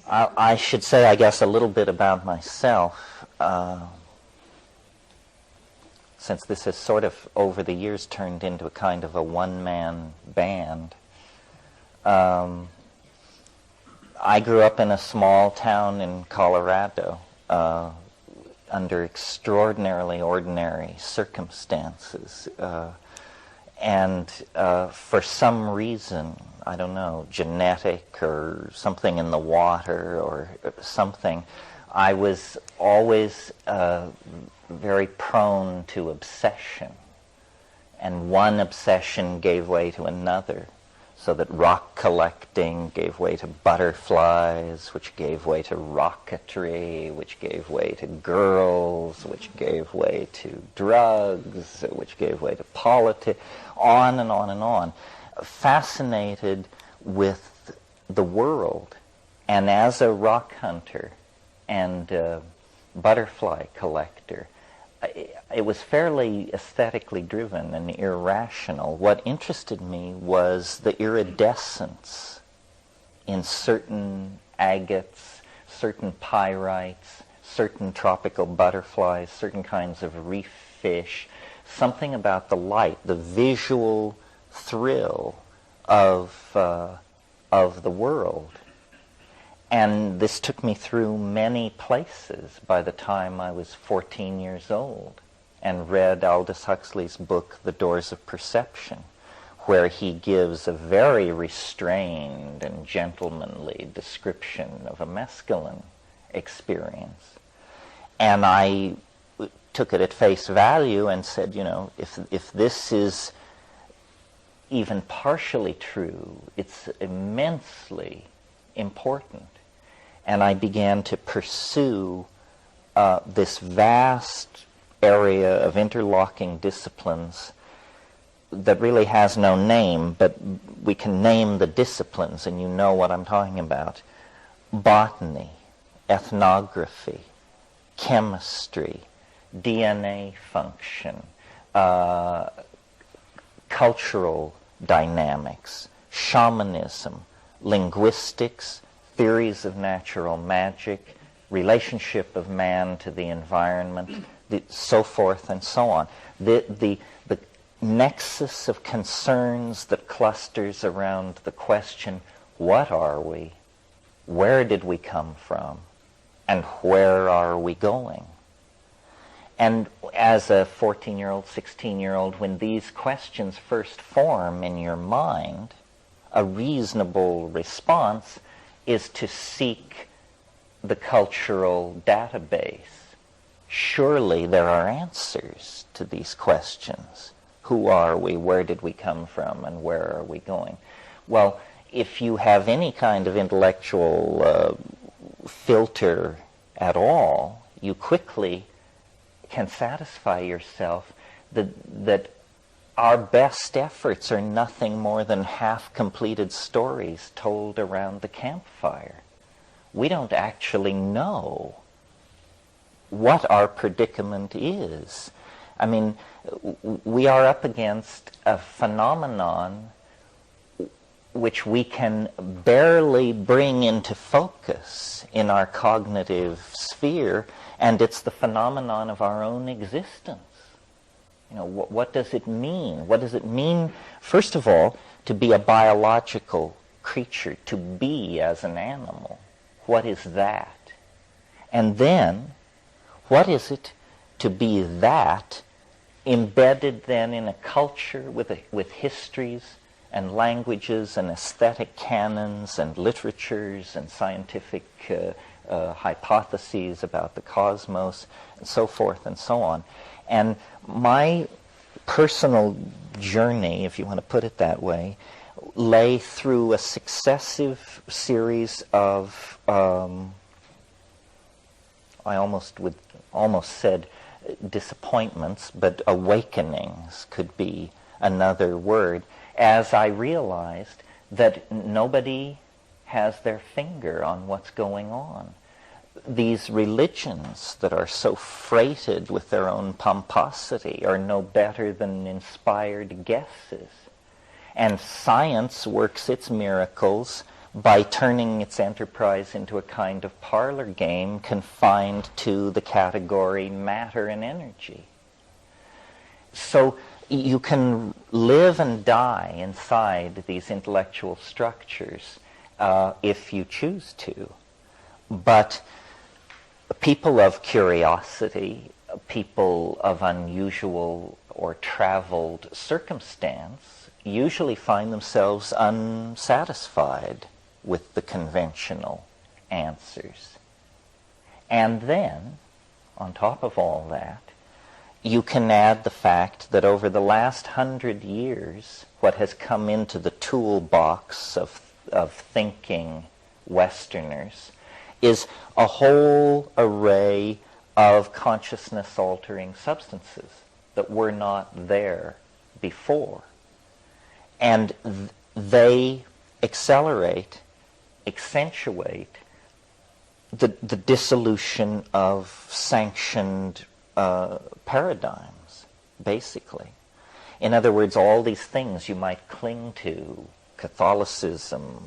I should say, I guess, a little bit about myself, since this has sort of, over the years, turned into a kind of a one-man band. I grew up in a small town in Colorado under extraordinarily ordinary circumstances. And for some reason, I don't know, genetic or something in the water or something, I was always very prone to obsession. And one obsession gave way to another, so that rock collecting gave way to butterflies, which gave way to rocketry, which gave way to girls, which gave way to drugs, which gave way to politics, on and on and on. Fascinated with the world, and as a rock hunter and butterfly collector, it was fairly aesthetically driven and irrational. What interested me was the iridescence in certain agates, certain pyrites, certain tropical butterflies, certain kinds of reef fish, something about the light, the visual thrill of the world. And this took me through many places by the time I was 14 years old and read Aldous Huxley's book, The Doors of Perception, where he gives a very restrained and gentlemanly description of a mescaline experience. And I took it at face value and said, you know, if this is even partially true, it's immensely important. And I began to pursue this vast area of interlocking disciplines that really has no name, but we can name the disciplines, and you know what I'm talking about. Botany, ethnography, chemistry, DNA function, cultural dynamics, shamanism, linguistics, theories of natural magic, relationship of man to the environment, so forth and so on. The nexus of concerns that clusters around the question, what are we, where did we come from, and where are we going? And as a 14-year-old, 16-year-old, when these questions first form in your mind, a reasonable response is to seek the cultural database. Surely there are answers to these questions. Who are we? Where did we come from? And where are we going? Well, if you have any kind of intellectual filter at all, you quickly can satisfy yourself that our best efforts are nothing more than half-completed stories told around the campfire. We don't actually know what our predicament is. I mean, we are up against a phenomenon which we can barely bring into focus in our cognitive sphere, and it's the phenomenon of our own existence. You know, what does it mean? What does it mean, first of all, to be a biological creature, to be as an animal? What is that? And then, what is it to be that embedded then in a culture with histories and languages and aesthetic canons and literatures and scientific hypotheses about the cosmos and so forth and so on? And my personal journey, if you want to put it that way, lay through a successive series of, I almost said disappointments, but awakenings could be another word, as I realized that nobody has their finger on what's going on. These religions that are so freighted with their own pomposity are no better than inspired guesses. And science works its miracles by turning its enterprise into a kind of parlor game confined to the category matter and energy. So you can live and die inside these intellectual structures if you choose to. But people of curiosity, people of unusual or traveled circumstance, usually find themselves unsatisfied with the conventional answers. And then, on top of all that, you can add the fact that over the last 100 years, what has come into the toolbox of thinking Westerners is a whole array of consciousness-altering substances that were not there before. And they accelerate, accentuate the dissolution of sanctioned paradigms, basically. In other words, all these things you might cling to, Catholicism,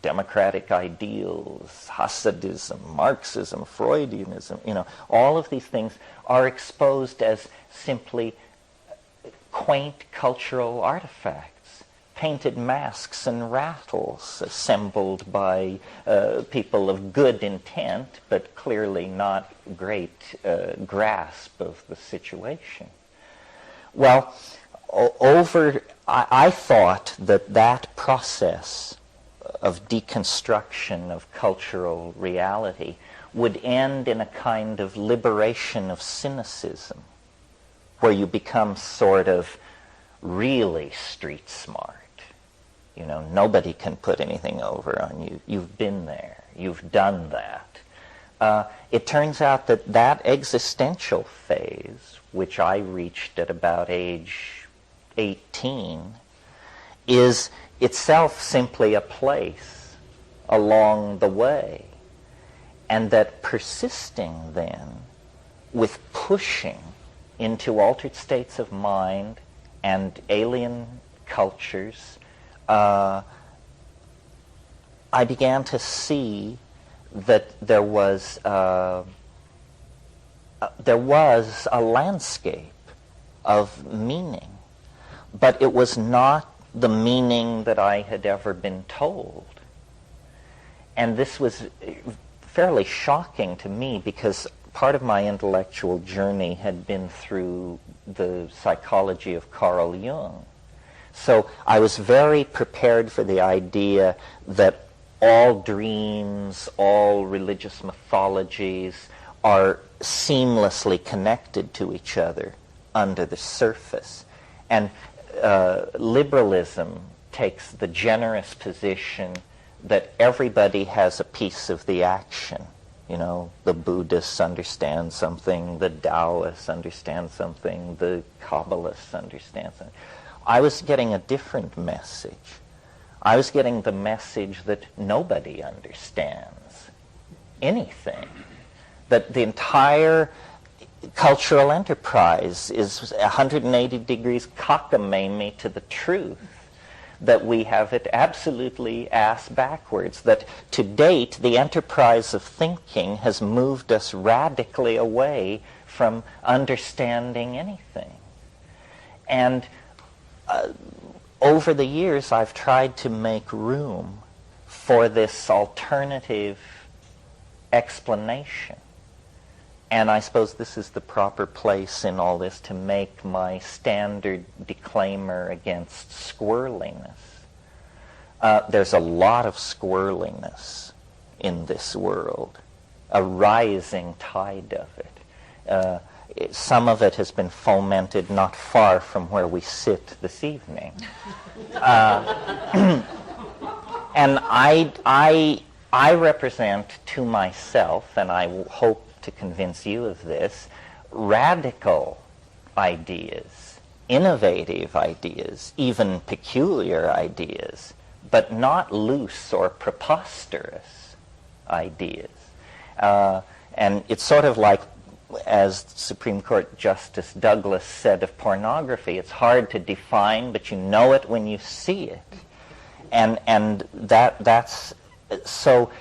democratic ideals, Hasidism, Marxism, Freudianism, all of these things are exposed as simply quaint cultural artifacts, painted masks and rattles assembled by people of good intent, but clearly not great grasp of the situation. Well, I thought that process of deconstruction of cultural reality would end in a kind of liberation of cynicism, where you become sort of really street smart. Nobody can put anything over on you. You've been there. You've done that. It turns out that existential phase, which I reached at about age 18, is itself simply a place along the way. And that persisting then with pushing into altered states of mind and alien cultures, I began to see that there was a landscape of meaning, but it was not the meaning that I had ever been told. And this was fairly shocking to me, because part of my intellectual journey had been through the psychology of Carl Jung. So I was very prepared for the idea that all dreams, all religious mythologies are seamlessly connected to each other under the surface. And liberalism takes the generous position that everybody has a piece of the action. The Buddhists understand something, the Taoists understand something, the Kabbalists understand something. I was getting a different message. I was getting the message that nobody understands anything, that the entire cultural enterprise is 180 degrees cockamamie to the truth, that we have it absolutely ass backwards, that to date the enterprise of thinking has moved us radically away from understanding anything. And over the years I've tried to make room for this alternative explanation. And I suppose this is the proper place in all this to make my standard disclaimer against squirreliness. There's a lot of squirreliness in this world, a rising tide of it. Some of it has been fomented not far from where we sit this evening. And I represent to myself, and I hope to convince you of this, radical ideas, innovative ideas, even peculiar ideas, but not loose or preposterous ideas. And it's sort of like, as Supreme Court Justice Douglas said of pornography, it's hard to define, but you know it when you see it. And that's So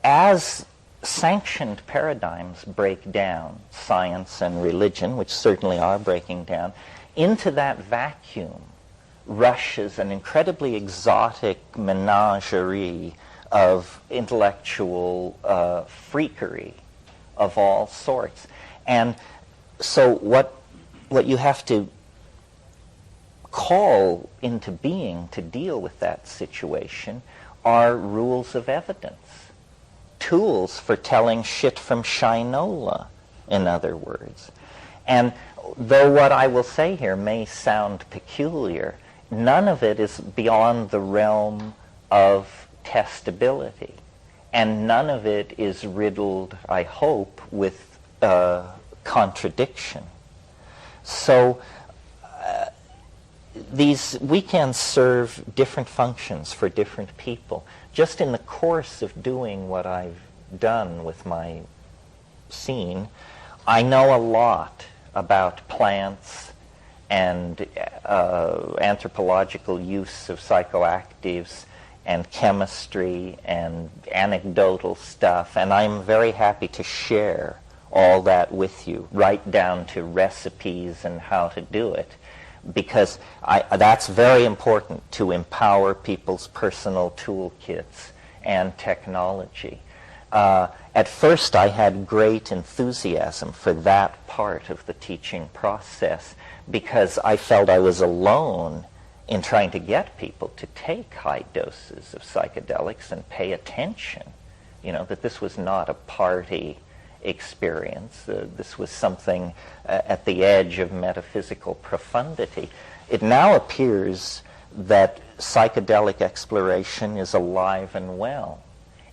as sanctioned paradigms break down, science and religion, which certainly are breaking down, into that vacuum rushes an incredibly exotic menagerie of intellectual freakery of all sorts. And so what you have to call into being to deal with that situation are rules of evidence, tools for telling shit from shinola, in other words. And though what I will say here may sound peculiar, none of it is beyond the realm of testability. And none of it is riddled, I hope, with contradiction. So these weekends serve different functions for different people. Just in the course of doing what I've done with my scene, I know a lot about plants and anthropological use of psychoactives and chemistry and anecdotal stuff, and I'm very happy to share all that with you, right down to recipes and how to do it, because that's very important, to empower people's personal toolkits and technology. At first I had great enthusiasm for that part of the teaching process because I felt I was alone in trying to get people to take high doses of psychedelics and pay attention, that this was not a party experience. This was something at the edge of metaphysical profundity. It now appears that psychedelic exploration is alive and well,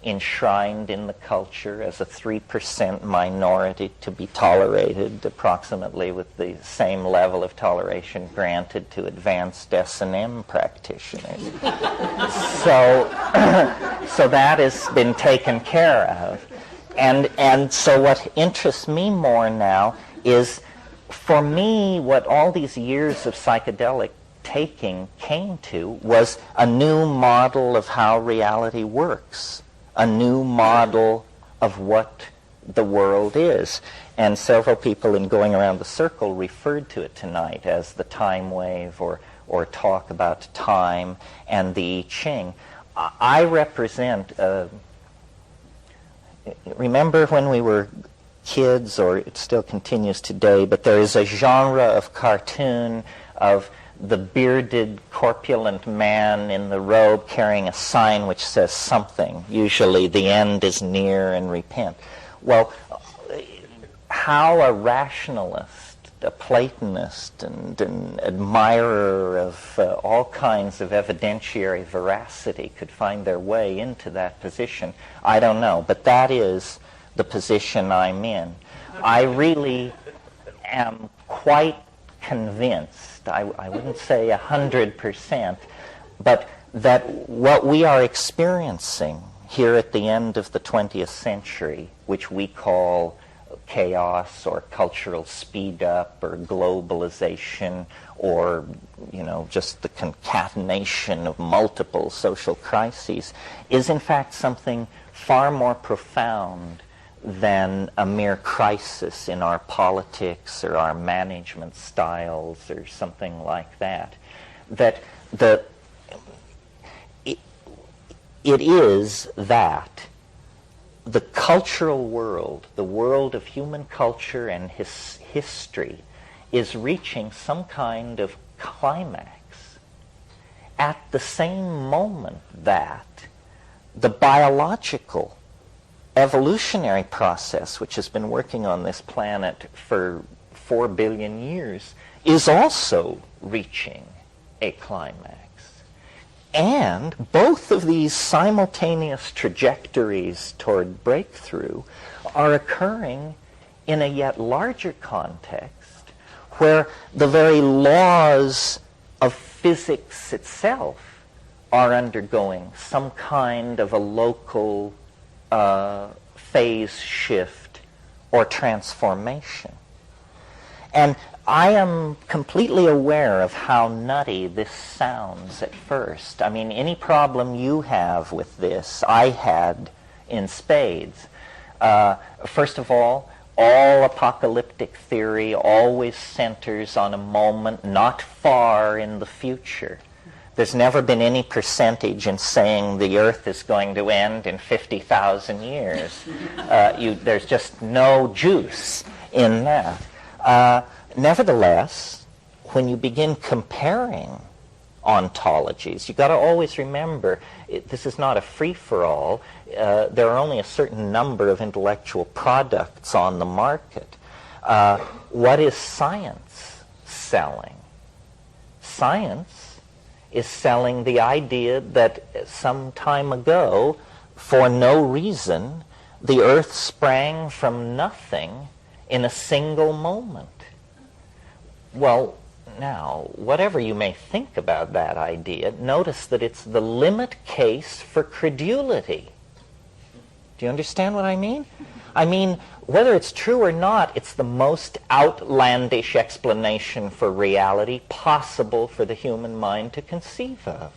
enshrined in the culture as a 3% minority to be tolerated approximately with the same level of toleration granted to advanced S&M practitioners. So that has been taken care of. And so what interests me more now is, for me, what all these years of psychedelic taking came to was a new model of how reality works, a new model of what the world is. And several people in Going Around the Circle referred to it tonight as the time wave, or talk about time and the I Ching. I represent remember when we were kids, or it still continues today, but there is a genre of cartoon of the bearded, corpulent man in the robe carrying a sign which says something, usually "the end is near and repent." Well, how a rationalist, a Platonist, and an admirer of all kinds of evidentiary veracity could find their way into that position, I don't know, but that is the position I'm in. I really am quite convinced, I wouldn't say 100%, but that what we are experiencing here at the end of the 20th century, which we call chaos or cultural speed up or globalization, or just the concatenation of multiple social crises, is in fact something far more profound than a mere crisis in our politics or our management styles or something like that. That it is that the cultural world, the world of human culture and history, is reaching some kind of climax at the same moment that the biological evolutionary process, which has been working on this planet for 4 billion years, is also reaching a climax. And both of these simultaneous trajectories toward breakthrough are occurring in a yet larger context, where the very laws of physics itself are undergoing some kind of a local phase shift or transformation. And I am completely aware of how nutty this sounds at first. I mean, any problem you have with this, I had in spades. First of all apocalyptic theory always centers on a moment not far in the future. There's never been any percentage in saying the Earth is going to end in 50,000 years. There's just no juice in that. Nevertheless, when you begin comparing ontologies, you've got to always remember this is not a free-for-all. There are only a certain number of intellectual products on the market. What is science selling? Science is selling the idea that some time ago, for no reason, the Earth sprang from nothing in a single moment. Well, now, whatever you may think about that idea, notice that it's the limit case for credulity. Do you understand what I mean? I mean, whether it's true or not, it's the most outlandish explanation for reality possible for the human mind to conceive of.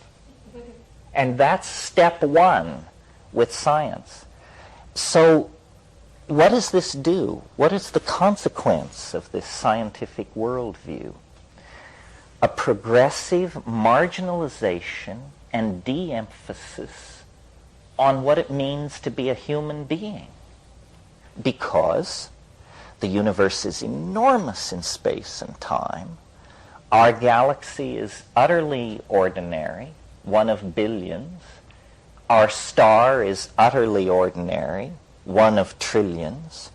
And that's step one with science. So, what does this do? What is the consequence of this scientific worldview? A progressive marginalization and de-emphasis on what it means to be a human being. Because the universe is enormous in space and time. Our galaxy is utterly ordinary, one of billions. Our star is utterly ordinary, one of trillions.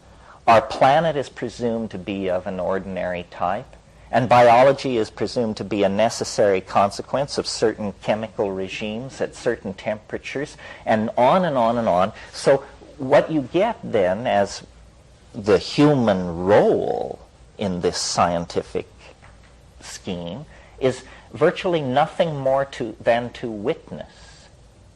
Our planet is presumed to be of an ordinary type. And biology is presumed to be a necessary consequence of certain chemical regimes at certain temperatures, and on and on and on. So what you get then as the human role in this scientific scheme is virtually nothing more than to witness,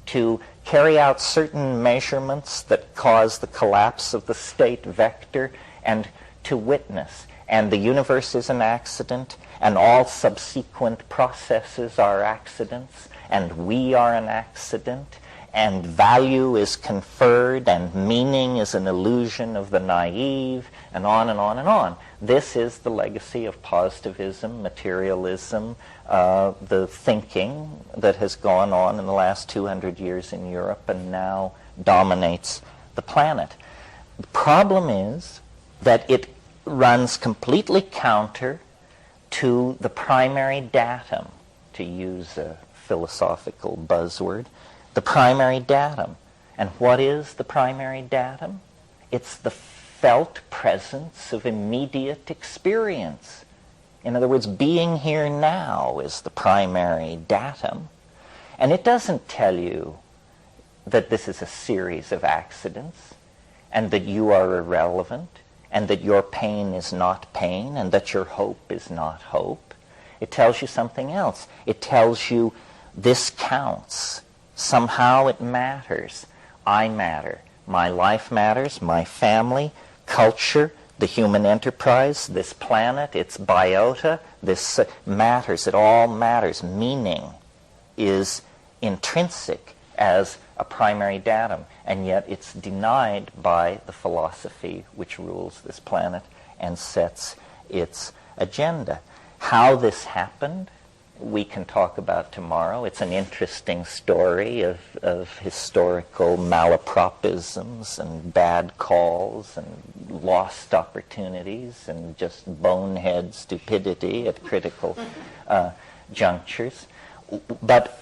to carry out certain measurements that cause the collapse of the state vector, and to witness. And the universe is an accident, and all subsequent processes are accidents, and we are an accident, and value is conferred, and meaning is an illusion of the naive, and on and on and on. This is the legacy of positivism, materialism, the thinking that has gone on in the last 200 years in Europe and now dominates the planet. The problem is that it runs completely counter to the primary datum, to use a philosophical buzzword, the primary datum. And what is the primary datum? It's the felt presence of immediate experience. In other words, being here now is the primary datum. And it doesn't tell you that this is a series of accidents and that you are irrelevant, and that your pain is not pain, and that your hope is not hope. It tells you something else. It tells you this counts. Somehow it matters. I matter. My life matters, my family, culture, the human enterprise, this planet, its biota, this matters. It all matters. Meaning is intrinsic as a primary datum, and yet it's denied by the philosophy which rules this planet and sets its agenda. How this happened, we can talk about tomorrow. It's an interesting story of historical malapropisms and bad calls and lost opportunities and just bonehead stupidity at critical junctures. But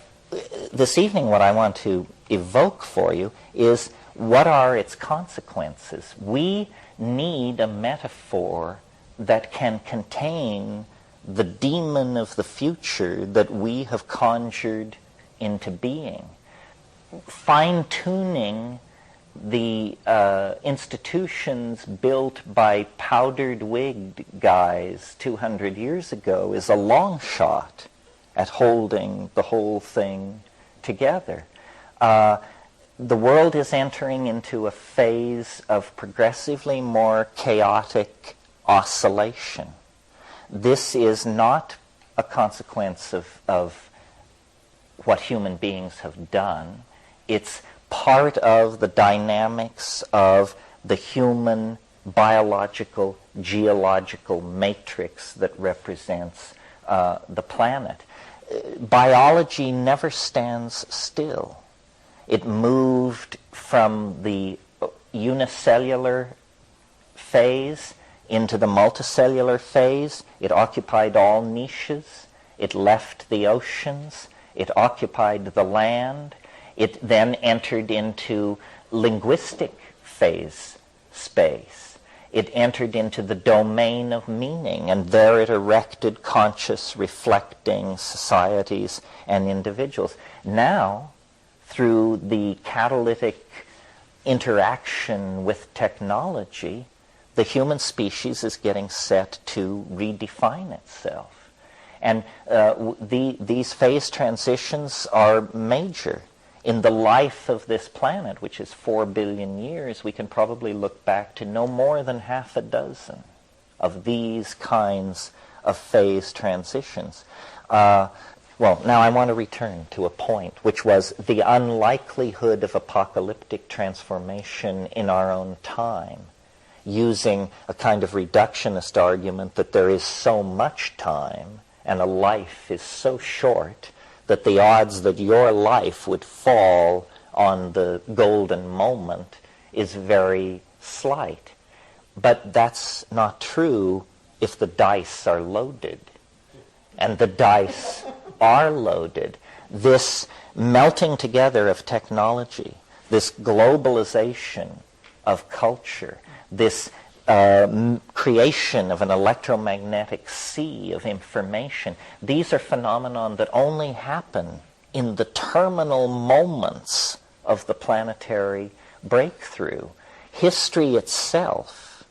this evening what I want to evoke for you is what are its consequences. We need a metaphor that can contain the demon of the future that we have conjured into being. Fine-tuning the institutions built by powdered-wigged guys 200 years ago is a long shot at holding the whole thing together. The world is entering into a phase of progressively more chaotic oscillation. this is not a consequence of what human beings have done. It's part of the dynamics of the human biological, geological matrix that represents the planet. Biology never stands still. It moved from the unicellular phase into the multicellular phase. It occupied all niches. It left the oceans. It occupied the land. It then entered into linguistic phase space. It entered into the domain of meaning, and there it erected conscious, reflecting societies and individuals. Now, through the catalytic interaction with technology, the human species is getting set to redefine itself. And these phase transitions are major. In the life of this planet, which is 4 billion years, we can probably look back to no more than half a dozen of these kinds of phase transitions. Well, now I want to return to a point, which was the unlikelihood of apocalyptic transformation in our own time, using a kind of reductionist argument that there is so much time and a life is so short that the odds that your life would fall on the golden moment is very slight. But that's not true if the dice are loaded. And the dice are loaded. This melting together of technology, this globalization of culture, this creation of an electromagnetic sea of information, these are phenomena that only happen in the terminal moments of the planetary breakthrough. History itself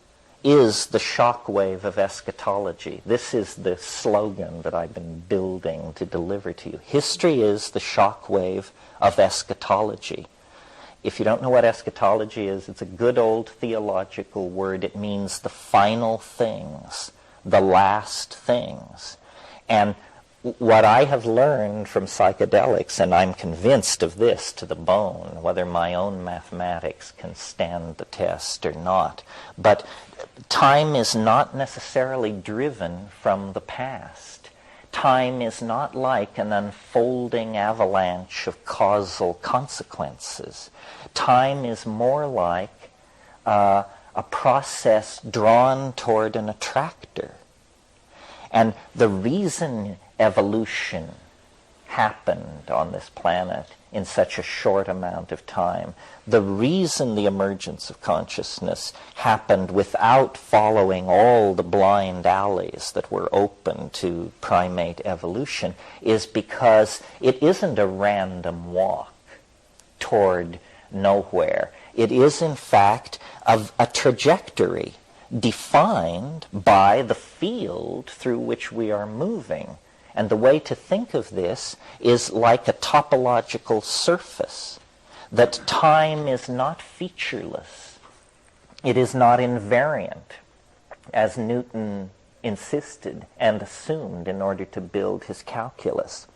is the shockwave of eschatology. This is the slogan that I've been building to deliver to you. History is the shockwave of eschatology. If you don't know what eschatology is, it's a good old theological word. It means the final things, the last things. And what I have learned from psychedelics, and I'm convinced of this to the bone, whether my own mathematics can stand the test or not, but time is not necessarily driven from the past. Time is not like an unfolding avalanche of causal consequences. Time is more like a process drawn toward an attractor. And the reason evolution happened on this planet in such a short amount of time, the reason the emergence of consciousness happened without following all the blind alleys that were open to primate evolution, is because it isn't a random walk toward nowhere. It is, in fact, a trajectory defined by the field through which we are moving. And the way to think of this is like a topological surface, that time is not featureless. It is not invariant, as Newton insisted and assumed in order to build his calculus.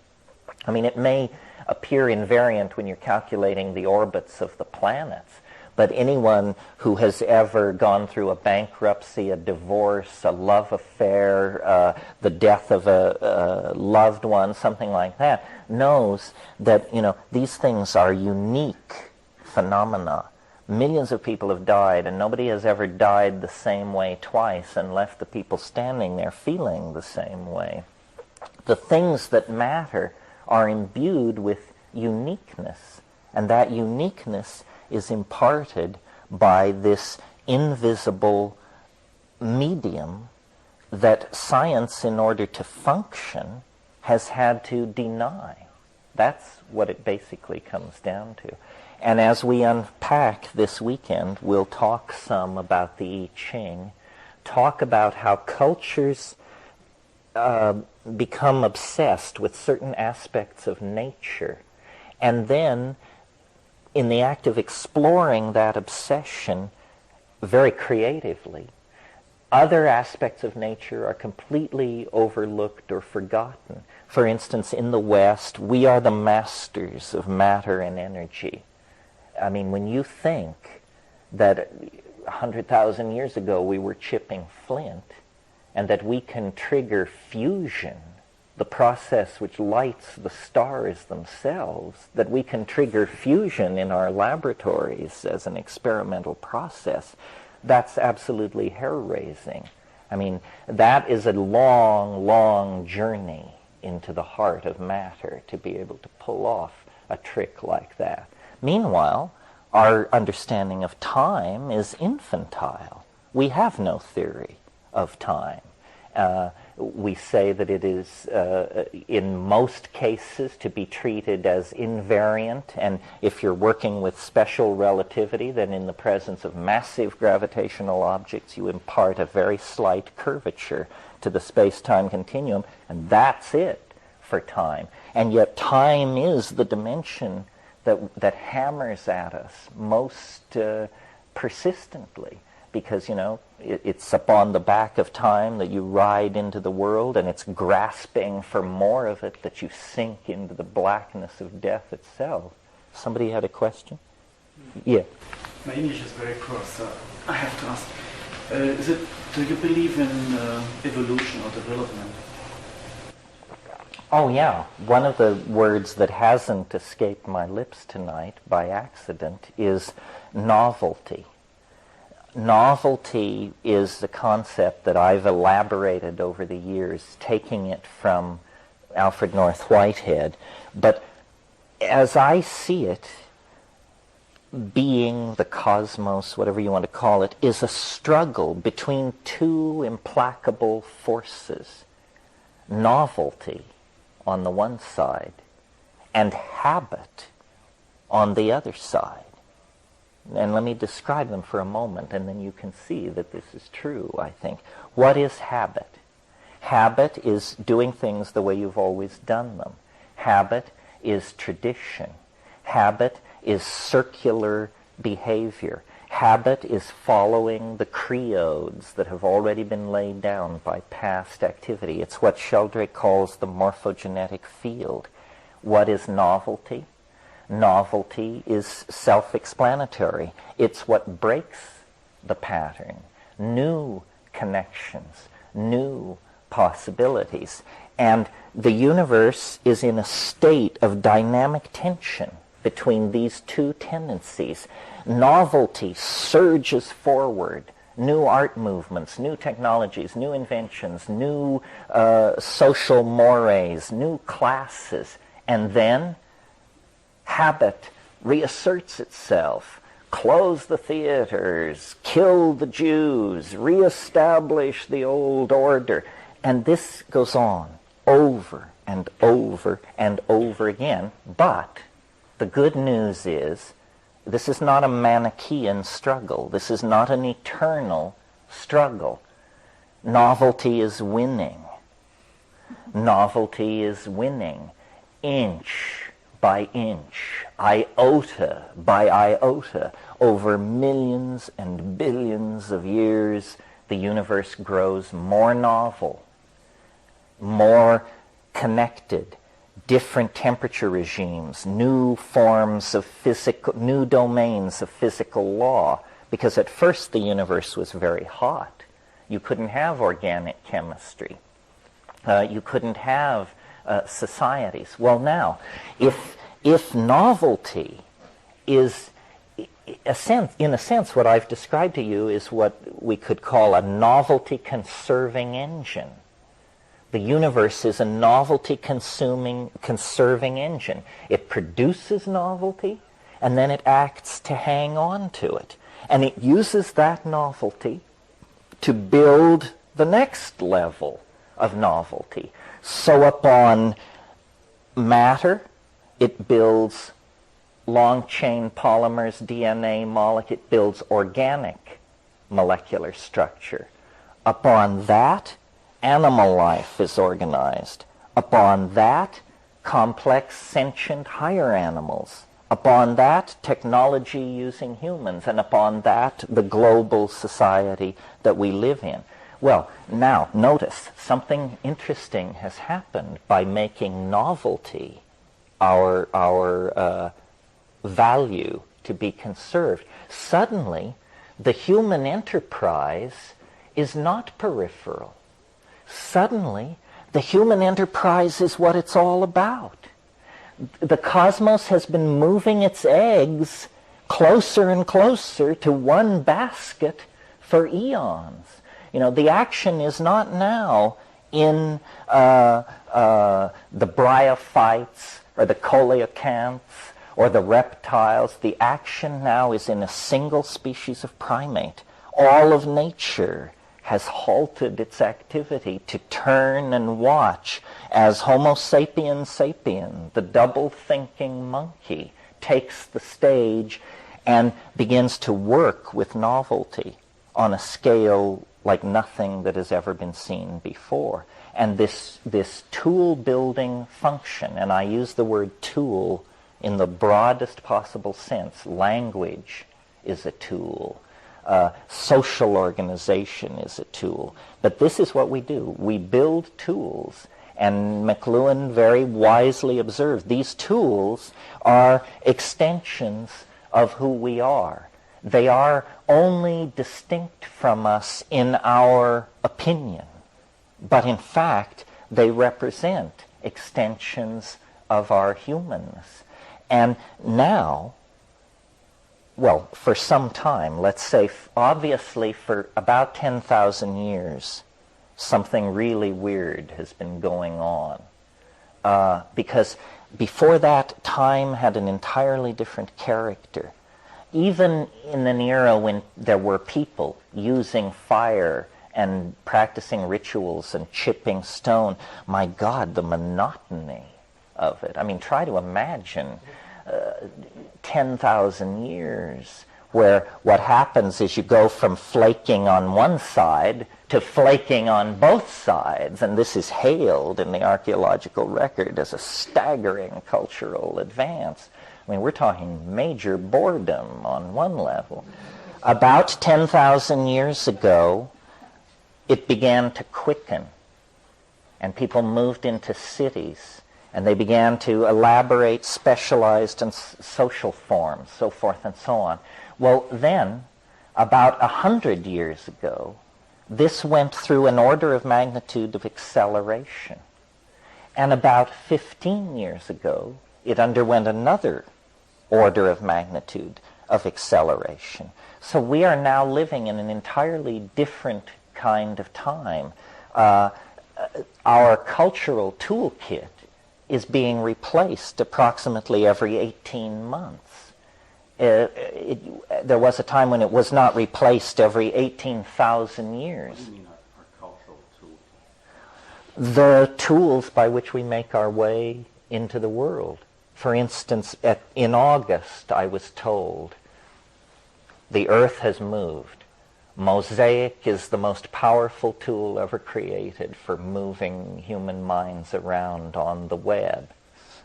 I mean, it may appear invariant when you're calculating the orbits of the planets, but anyone who has ever gone through a bankruptcy, a divorce, a love affair, the death of a loved one, something like that, knows that, these things are unique phenomena. Millions of people have died, and nobody has ever died the same way twice and left the people standing there feeling the same way. The things that matter are imbued with uniqueness, and that uniqueness is imparted by this invisible medium that science, in order to function, has had to deny. That's what it basically comes down to. And as we unpack this weekend, we'll talk some about the I Ching, talk about how cultures become obsessed with certain aspects of nature, and then in the act of exploring that obsession very creatively, Other aspects of nature are completely overlooked or forgotten. For instance, in the West, we are the masters of matter and energy. I mean, when you think that 100,000 years ago we were chipping flint, and that we can trigger fusion, the process which lights the stars themselves, that we can trigger fusion in our laboratories as an experimental process, that's absolutely hair-raising. I mean, that is a long, long journey into the heart of matter to be able to pull off a trick like that. Meanwhile, our understanding of time is infantile. We have no theory of time. We say that it is, in most cases, to be treated as invariant, and if you're working with special relativity, then in the presence of massive gravitational objects, you impart a very slight curvature to the space-time continuum, and that's it for time. And yet time is the dimension that hammers at us most persistently, because, you know, it's upon the back of time that you ride into the world, and it's grasping for more of it that you sink into the blackness of death itself. Somebody had a question? Yeah. My English is very poor, so I have to ask. Do you believe in evolution or development? Oh, yeah. One of the words that hasn't escaped my lips tonight by accident is novelty. Novelty is the concept that I've elaborated over the years, taking it from Alfred North Whitehead. But as I see it, being, the cosmos, whatever you want to call it, is a struggle between two implacable forces. Novelty on the one side and habit on the other side. And let me describe them for a moment, and then you can see that this is true, I think. What is habit? Habit is doing things the way you've always done them. Habit is tradition. Habit is circular behavior. Habit is following the creodes that have already been laid down by past activity. It's what Sheldrake calls the morphogenetic field. What is novelty? Novelty is self-explanatory. It's what breaks the pattern. New connections, new possibilities. And the universe is in a state of dynamic tension between these two tendencies. Novelty surges forward. New art movements, new technologies, new inventions, new social mores, new classes. And then habit reasserts itself. Close the theaters, kill the Jews, reestablish the old order. And this goes on over and over and over again. But the good news is, this is not a Manichaean struggle. This is not an eternal struggle. Novelty is winning. Novelty is winning, inch by inch, iota by iota. Over millions and billions of years, the universe grows more novel, more connected, different temperature regimes, new forms of physical, new domains of physical law. Because at first the universe was very hot. You couldn't have organic chemistry. You couldn't have societies. Well, now, if novelty is, in a sense, what I've described to you is what we could call a novelty-conserving engine. The universe is a novelty-conserving engine. It produces novelty, and then it acts to hang on to it. And it uses that novelty to build the next level of novelty. So upon matter, it builds long-chain polymers, DNA molecule. It builds organic molecular structure. Upon that, animal life is organized. Upon that, complex, sentient, higher animals. Upon that, technology using humans. And upon that, the global society that we live in. Well, now, notice, something interesting has happened by making novelty our value to be conserved. Suddenly, the human enterprise is not peripheral. Suddenly, the human enterprise is what it's all about. The cosmos has been moving its eggs closer and closer to one basket for eons. The action is not now in the bryophytes or the coelacanths or the reptiles. The action now is in a single species of primate. All of nature has halted its activity to turn and watch as Homo sapiens sapien, the double-thinking monkey, takes the stage and begins to work with novelty on a scale like nothing that has ever been seen before. And this tool-building function, and I use the word tool in the broadest possible sense. Language is a tool. Social organization is a tool. But this is what we do. We build tools. And McLuhan very wisely observed these tools are extensions of who we are. They are only distinct from us in our opinion, but in fact they represent extensions of our humanness. And now, well, for some time, let's say obviously for about 10,000 years, something really weird has been going on. Because before that, time had an entirely different character. Even in an era when there were people using fire and practicing rituals and chipping stone, my God, the monotony of it. I mean, try to imagine 10,000 years where what happens is you go from flaking on one side to flaking on both sides, and this is hailed in the archaeological record as a staggering cultural advance. I mean, we're talking major boredom on one level. About 10,000 years ago, it began to quicken, and people moved into cities, and they began to elaborate specialized and social forms, so forth and so on. Well, then, about 100 years ago, this went through an order of magnitude of acceleration. And about 15 years ago, it underwent another order of magnitude of acceleration. So we are now living in an entirely different kind of time. Our cultural toolkit is being replaced approximately every 18 months. There was a time when it was not replaced every 18,000 years. What do you mean our cultural toolkit? The tools by which we make our way into the world. For instance, in August, I was told, the earth has moved. Mosaic is the most powerful tool ever created for moving human minds around on the web.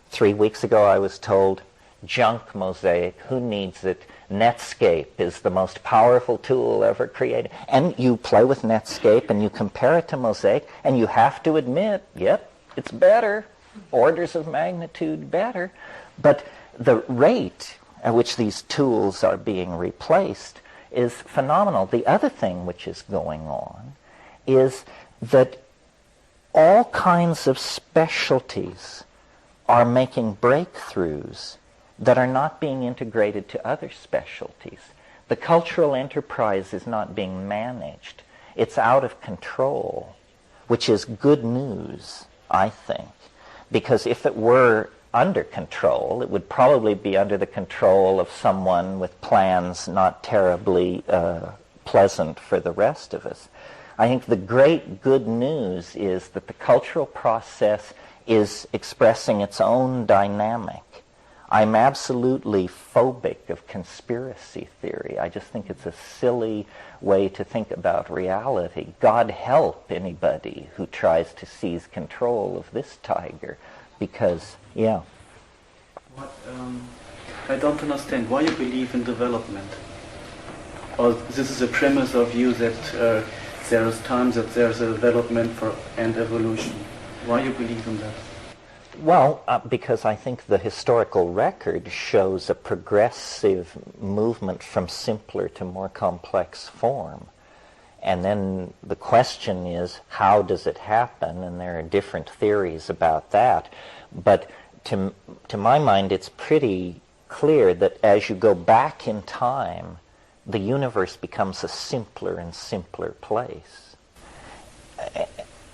3 weeks ago, I was told, junk mosaic, who needs it? Netscape is the most powerful tool ever created. And you play with Netscape and you compare it to Mosaic, and you have to admit, yep, it's better. Orders of magnitude better. But the rate at which these tools are being replaced is phenomenal. The other thing which is going on is that all kinds of specialties are making breakthroughs that are not being integrated to other specialties. The cultural enterprise is not being managed. It's out of control, which is good news, I think. Because if it were under control, it would probably be under the control of someone with plans not terribly pleasant for the rest of us. I think the great good news is that the cultural process is expressing its own dynamic. I'm absolutely phobic of conspiracy theory. I just think it's a silly way to think about reality. God help anybody who tries to seize control of this tiger, because, yeah. I don't understand why you believe in development. Or this is a premise of you that there is time, that there's a development and evolution. Why you believe in that? Well, because I think the historical record shows a progressive movement from simpler to more complex form. And then the question is, how does it happen? And there are different theories about that. But to my mind, it's pretty clear that as you go back in time, the universe becomes a simpler and simpler place.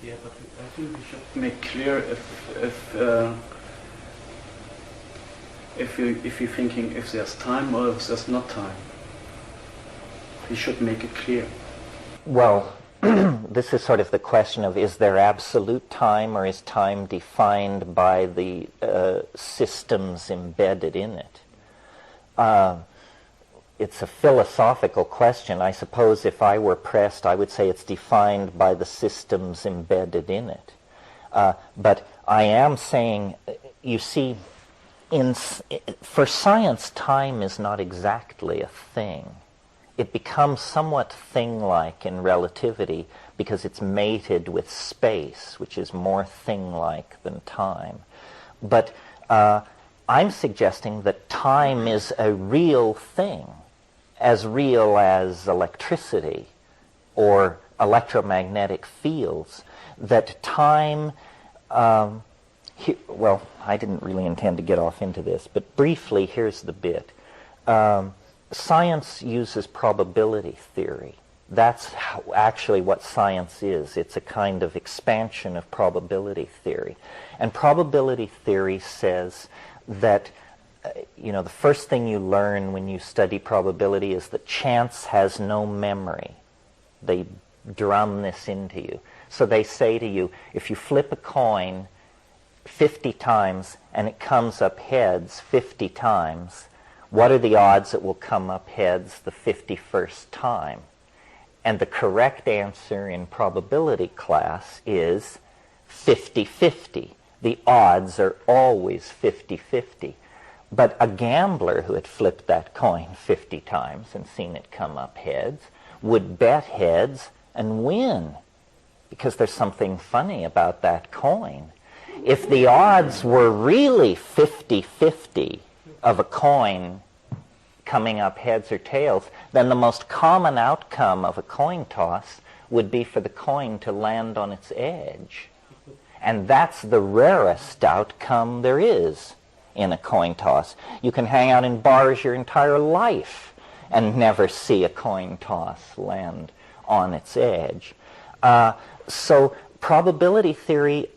Yeah, but I think we should make clear if you're thinking if there's time or if there's not time. We should make it clear. Well, this is sort of the question of, is there absolute time, or is time defined by the systems embedded in it? It's a philosophical question. I suppose if I were pressed, I would say it's defined by the systems embedded in it. But I am saying, you see, for science, time is not exactly a thing. It becomes somewhat thing-like in relativity because it's mated with space, which is more thing-like than time. But I'm suggesting that time is a real thing, as real as electricity or electromagnetic fields, that time, well, I didn't really intend to get off into this, but briefly, here's the bit. Science uses probability theory. That's actually what science is. It's a kind of expansion of probability theory. And probability theory says that the first thing you learn when you study probability is that chance has no memory. They drum this into you. So they say to you, if you flip a coin 50 times and it comes up heads 50 times, what are the odds it will come up heads the 51st time? And the correct answer in probability class is 50-50. The odds are always 50-50. But a gambler who had flipped that coin 50 times and seen it come up heads would bet heads and win, because there's something funny about that coin. If the odds were really 50-50 of a coin coming up heads or tails, then the most common outcome of a coin toss would be for the coin to land on its edge. And that's the rarest outcome there is in a coin toss. You can hang out in bars your entire life and never see a coin toss land on its edge. So probability theory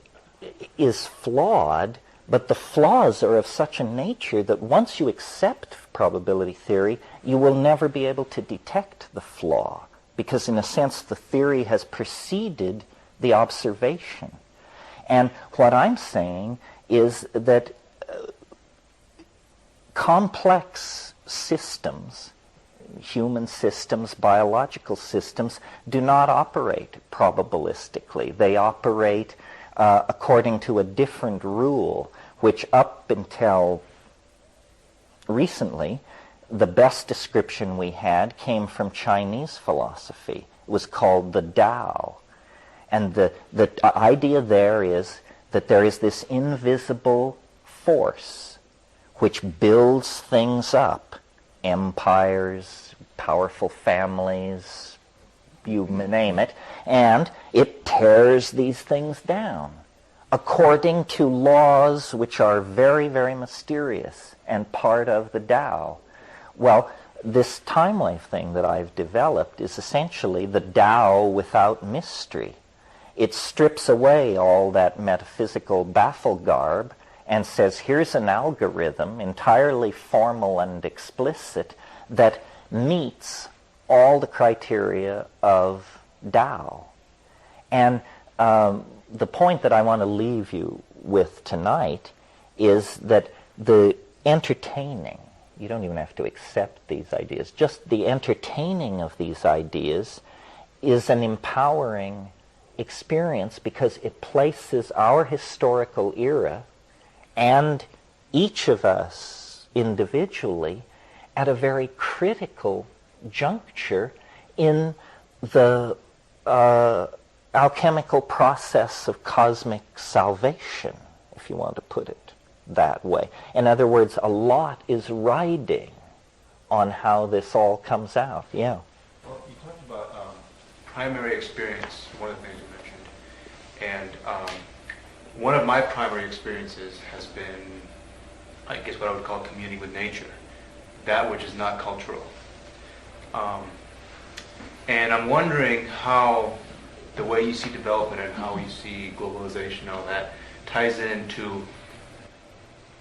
is flawed, but the flaws are of such a nature that once you accept probability theory, you will never be able to detect the flaw, because in a sense the theory has preceded the observation. And what I'm saying is that complex systems, human systems, biological systems, do not operate probabilistically. They operate according to a different rule, which up until recently, the best description we had came from Chinese philosophy. It was called the Tao. And the idea there is that there is this invisible force which builds things up, empires, powerful families, you name it, and it tears these things down according to laws which are very, very mysterious and part of the Tao. Well, this time wave thing that I've developed is essentially the Tao without mystery. It strips away all that metaphysical baffle garb and says, here's an algorithm, entirely formal and explicit, that meets all the criteria of Tao. And the point that I want to leave you with tonight is that the entertaining, you don't even have to accept these ideas, just the entertaining of these ideas is an empowering experience, because it places our historical era and each of us individually at a very critical juncture in the alchemical process of cosmic salvation, if you want to put it that way. In other words, a lot is riding on how this all comes out. Yeah. Well, you talked about primary experience, one of the things you mentioned. And one of my primary experiences has been, I guess, what I would call communing with nature, that which is not cultural. And I'm wondering how the way you see development and how you see globalization and all that ties into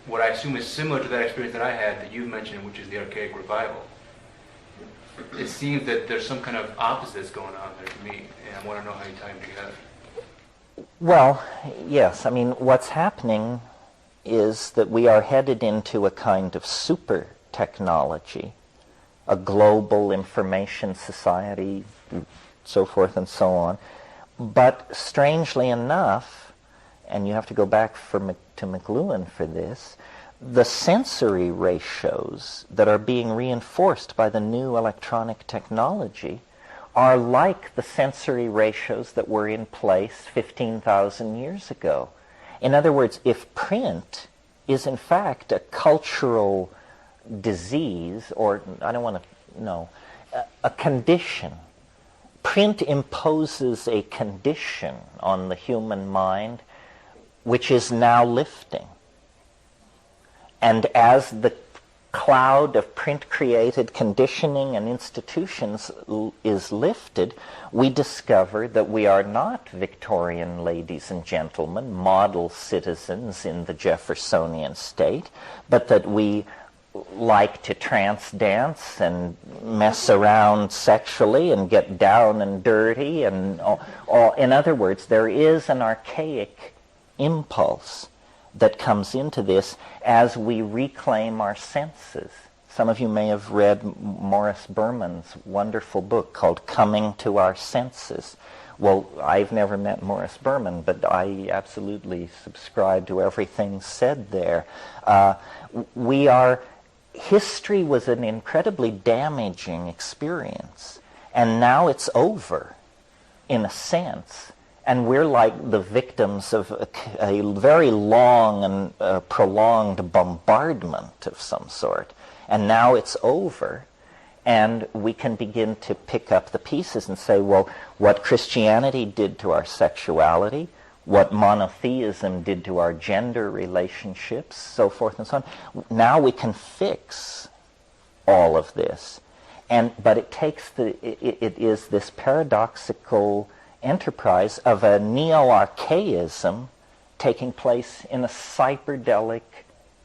what I assume is similar to that experience that I had that you mentioned, which is the archaic revival. It seems that there's some kind of opposites going on there to me, and I want to know how you tie them together. Well, yes. I mean, what's happening is that we are headed into a kind of super technology, a global information society, so forth and so on. But strangely enough, and you have to go back to McLuhan for this, the sensory ratios that are being reinforced by the new electronic technology are like the sensory ratios that were in place 15,000 years ago. In other words, if print is in fact a cultural disease, or I don't want to, no, a condition, print imposes a condition on the human mind which is now lifting. And as the cloud of print-created conditioning and institutions is lifted, we discover that we are not Victorian ladies and gentlemen, model citizens in the Jeffersonian state, but that we like to trance dance and mess around sexually and get down and dirty and all. In other words, there is an archaic impulse that comes into this as we reclaim our senses. Some of you may have read Morris Berman's wonderful book called Coming to Our Senses. Well, I've never met Morris Berman, but I absolutely subscribe to everything said there. History was an incredibly damaging experience, and now it's over, in a sense. And we're like the victims of a very long and prolonged bombardment of some sort. And now it's over, and we can begin to pick up the pieces and say, well, what Christianity did to our sexuality, what monotheism did to our gender relationships, so forth and so on. Now we can fix all of this. But it takes it is this paradoxical enterprise of a neo-archaism taking place in a cyperdelic,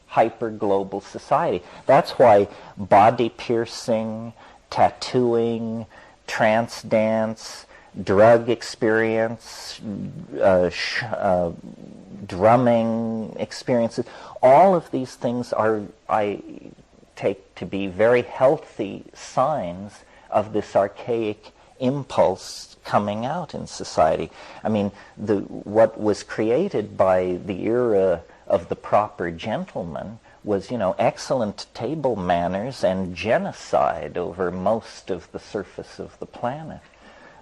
hyper-global society. That's why body piercing, tattooing, trance dance, drug experience, drumming experiences, all of these things are, I take to be very healthy signs of this archaic impulse coming out in society. I mean, what was created by the era of the proper gentleman was, excellent table manners and genocide over most of the surface of the planet.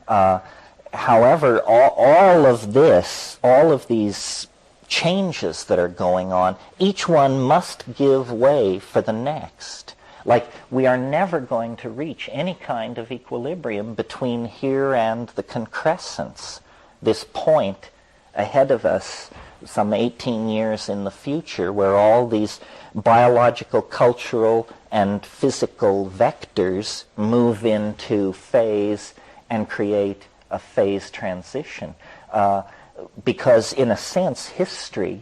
However, all of these changes that are going on, each one must give way for the next. Like, we are never going to reach any kind of equilibrium between here and the concrescence, this point ahead of us, some 18 years in the future, where all these biological, cultural, and physical vectors move into phase and create a phase transition. Because, in a sense, history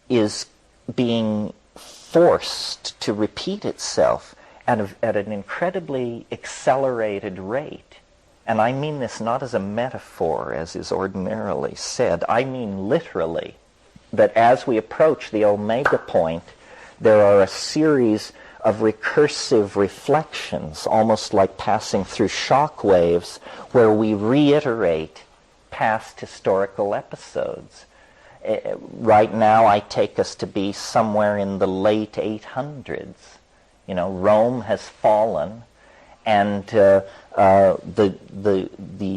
is being forced to repeat itself at an incredibly accelerated rate. And I mean this not as a metaphor, as is ordinarily said. I mean literally, that as we approach the omega point, there are a series of recursive reflections, almost like passing through shock waves, where we reiterate past historical episodes. Right now, I take us to be somewhere in the late 800s. Rome has fallen, And the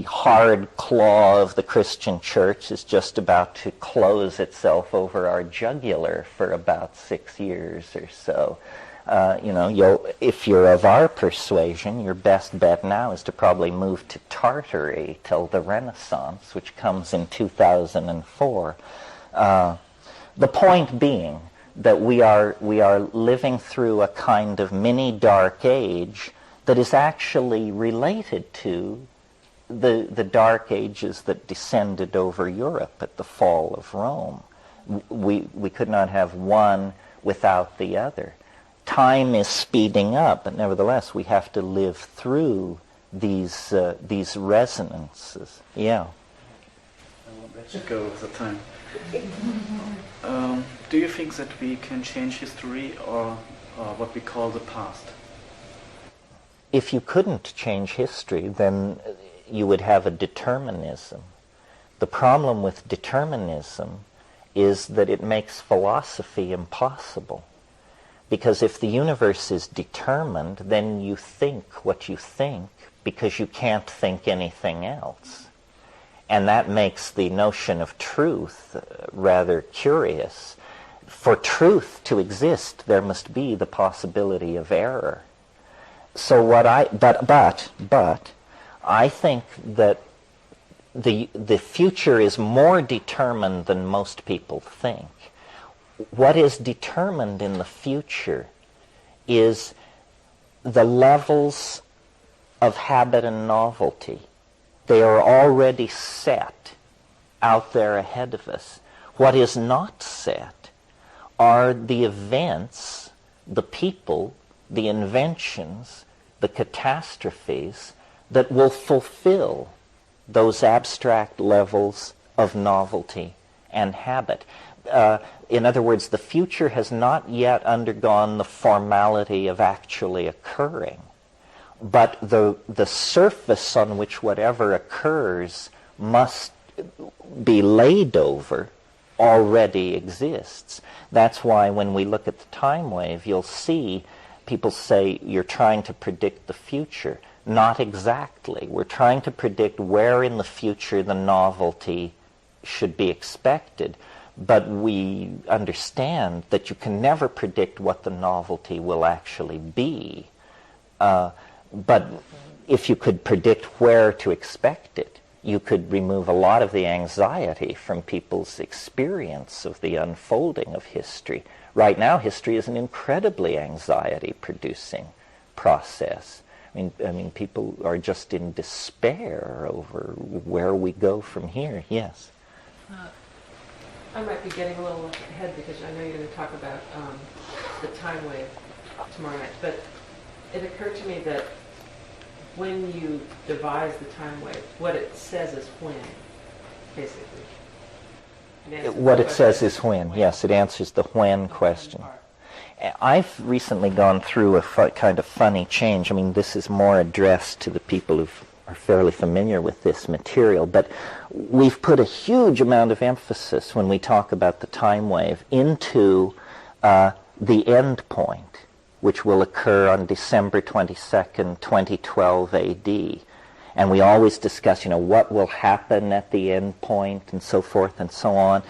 hard claw of the Christian church is just about to close itself over our jugular for about 6 years or so. If you're of our persuasion, your best bet now is to probably move to Tartary till the Renaissance, which comes in 2004. The point being that we are living through a kind of mini dark age that is actually related to the dark ages that descended over Europe at the fall of Rome. We could not have one without the other. Time is speeding up, but nevertheless we have to live through these resonances. Yeah. I won't let you go with the time. Do you think that we can change history or what we call the past? If you couldn't change history, then you would have a determinism. The problem with determinism is that it makes philosophy impossible. Because if the universe is determined, then you think what you think because you can't think anything else. And that makes the notion of truth rather curious. For truth to exist, there must be the possibility of error. So but I think that the future is more determined than most people think. What is determined in the future is the levels of habit and novelty. They are already set out there ahead of us. What is not set are the events, the people, the inventions, the catastrophes that will fulfill those abstract levels of novelty and habit. In other words, the future has not yet undergone the formality of actually occurring, but the surface on which whatever occurs must be laid over already exists. That's why when we look at the time wave, you'll see people say you're trying to predict the future. Not exactly. We're trying to predict where in the future the novelty should be expected. But we understand that you can never predict what the novelty will actually be. But if you could predict where to expect it, you could remove a lot of the anxiety from people's experience of the unfolding of history. Right now, history is an incredibly anxiety-producing process. I mean, people are just in despair over where we go from here. Yes? I might be getting a little ahead because I know you're going to talk about the time wave tomorrow night, but it occurred to me that when you devise the time wave, what it says is when, basically. What it says is when. Yes, it answers the when question. I've recently gone through a kind of funny change. I mean, this is more addressed to the people who are fairly familiar with this material, but we've put a huge amount of emphasis when we talk about the time wave into the end point, which will occur on December 22nd, 2012 AD. And we always discuss, what will happen at the end point and so forth and so on.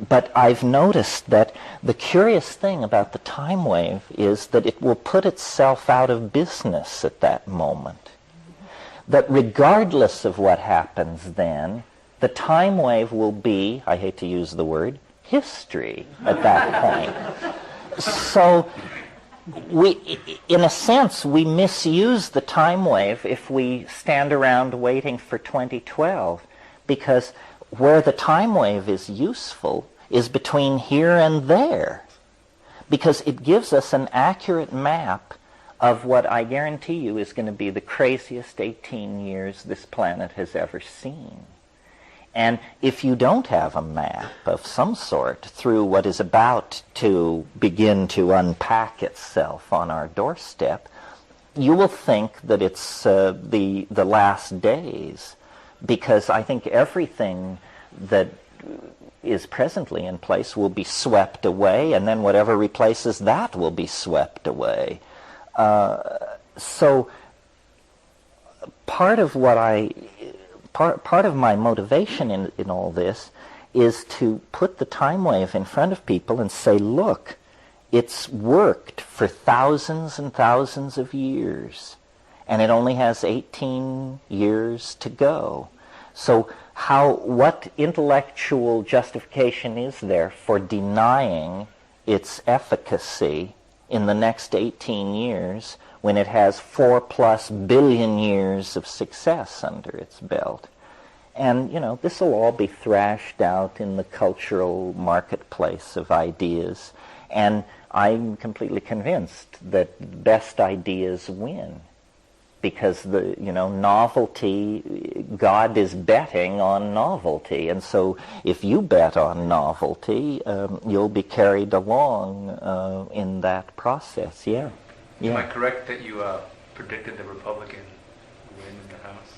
But I've noticed that the curious thing about the time wave is that it will put itself out of business at that moment. That regardless of what happens then, the time wave will be, I hate to use the word, history at that point. So in a sense, we misuse the time wave if we stand around waiting for 2012, because where the time wave is useful is between here and there, because it gives us an accurate map of what I guarantee you is going to be the craziest 18 years this planet has ever seen. And if you don't have a map of some sort through what is about to begin to unpack itself on our doorstep, you will think that it's the last days, because I think everything that is presently in place will be swept away, and then whatever replaces that will be swept away. So part of my motivation in all this is to put the time wave in front of people and say, look, it's worked for thousands and thousands of years, and it only has 18 years to go. So what intellectual justification is there for denying its efficacy in the next 18 years when it has 4+ billion years of success under its belt? And, this will all be thrashed out in the cultural marketplace of ideas. And I'm completely convinced that best ideas win. Because novelty, God is betting on novelty. And so if you bet on novelty, you'll be carried along in that process, yeah. Am I correct that you predicted the Republican win in the House?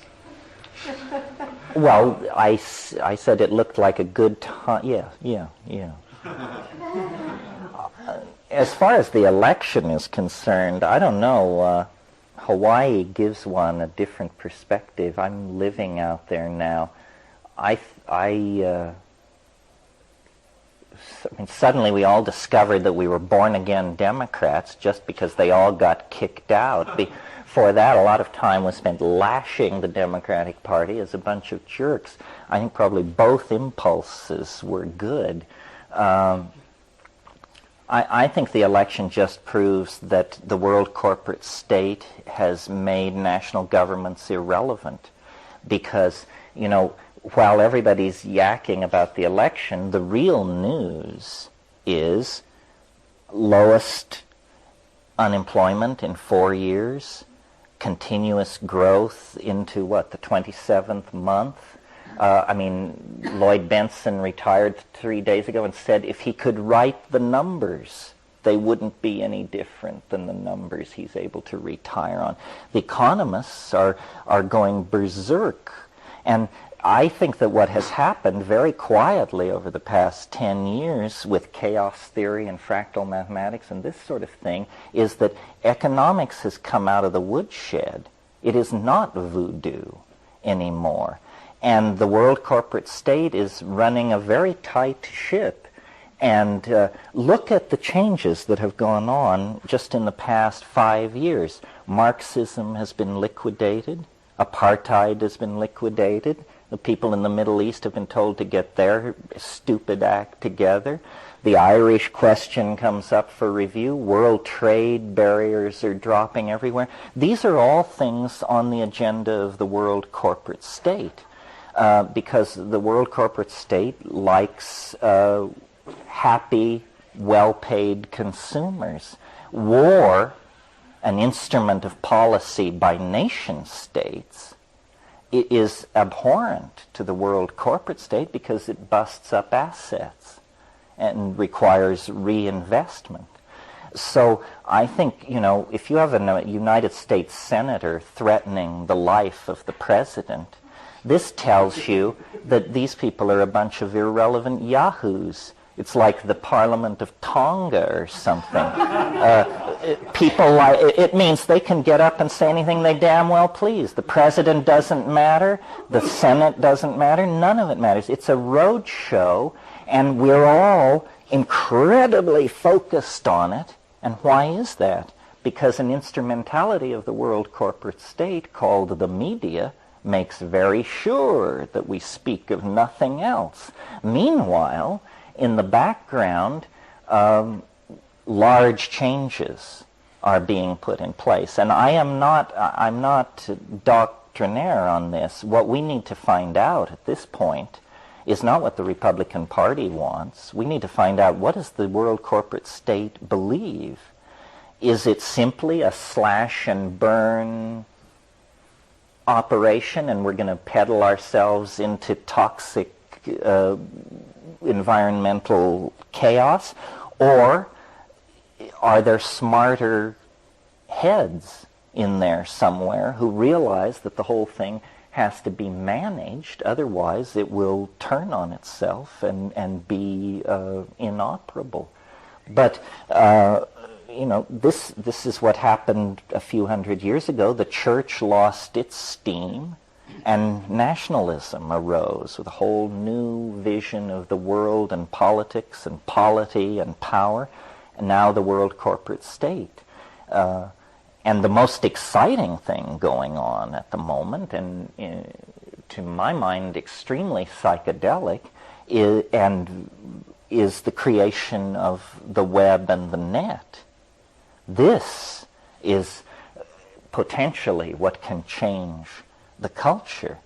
Well, I said it looked like a good time. Yeah. As far as the election is concerned, I don't know. Hawaii gives one a different perspective. I'm living out there now. Suddenly we all discovered that we were born-again Democrats just because they all got kicked out. Before that, a lot of time was spent lashing the Democratic Party as a bunch of jerks. I think probably both impulses were good. I think the election just proves that the world corporate state has made national governments irrelevant because, while everybody's yakking about the election, the real news is lowest unemployment in 4 years, continuous growth into, the 27th month. Lloyd Benson retired 3 days ago and said if he could write the numbers, they wouldn't be any different than the numbers he's able to retire on. The economists are going berserk. And I think that what has happened very quietly over the past 10 years with chaos theory and fractal mathematics and this sort of thing is that economics has come out of the woodshed. It is not voodoo anymore. And the world corporate state is running a very tight ship. And look at the changes that have gone on just in the past 5 years. Marxism has been liquidated. Apartheid has been liquidated. The people in the Middle East have been told to get their stupid act together. The Irish question comes up for review. World trade barriers are dropping everywhere. These are all things on the agenda of the world corporate state. Because the world corporate state likes happy, well-paid consumers. War, an instrument of policy by nation states, it is abhorrent to the world corporate state because it busts up assets and requires reinvestment. So I think, if you have a United States senator threatening the life of the president, this tells you that these people are a bunch of irrelevant yahoos. It's like the Parliament of Tonga or something. It means they can get up and say anything they damn well please. The president doesn't matter. The Senate doesn't matter. None of it matters. It's a road show, and we're all incredibly focused on it. And why is that? Because an instrumentality of the world corporate state called the media makes very sure that we speak of nothing else. Meanwhile, in the background, large changes are being put in place. And I'm not doctrinaire on this. What we need to find out at this point is not what the Republican Party wants. We need to find out, what does the world corporate state believe? Is it simply a slash and burn operation, and we're going to peddle ourselves into toxic environmental chaos? Or are there smarter heads in there somewhere who realize that the whole thing has to be managed, otherwise it will turn on itself and be inoperable? But this is what happened a few hundred years ago. The church lost its steam, and nationalism arose with a whole new vision of the world and politics and polity and power, and now the world corporate state. And the most exciting thing going on at the moment, and to my mind extremely psychedelic, is the creation of the web and the net. This is potentially what can change the culture,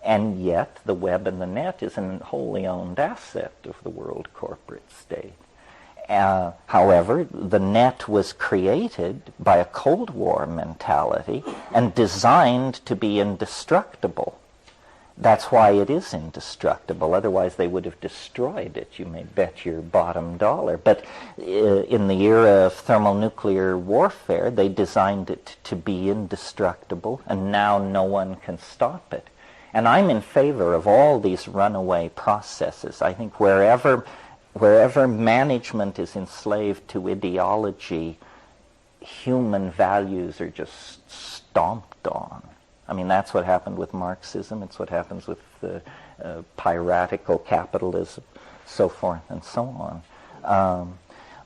and yet the web and the net is a wholly owned asset of the world corporate state. However, the net was created by a Cold War mentality and designed to be indestructible. That's why it is indestructible. Otherwise, they would have destroyed it. You may bet your bottom dollar. But in the era of thermonuclear warfare, they designed it to be indestructible, and now no one can stop it. And I'm in favor of all these runaway processes. I think wherever management is enslaved to ideology, human values are just stomped on. I mean, that's what happened with Marxism. It's what happens with piratical capitalism, so forth and so on.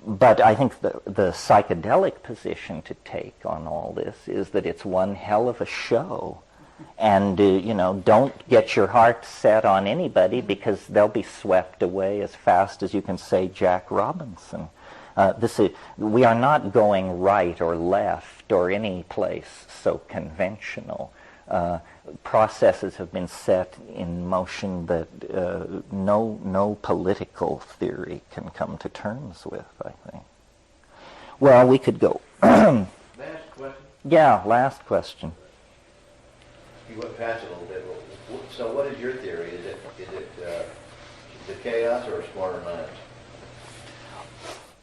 But I think the psychedelic position to take on all this is that it's one hell of a show. And, don't get your heart set on anybody, because they'll be swept away as fast as you can say Jack Robinson. We are not going right or left or any place so conventional. Processes have been set in motion that no political theory can come to terms with, I think. Well, we could go. Last question. Yeah, last question. You went past it a little bit. So what is your theory? Is it the chaos or a smarter mind?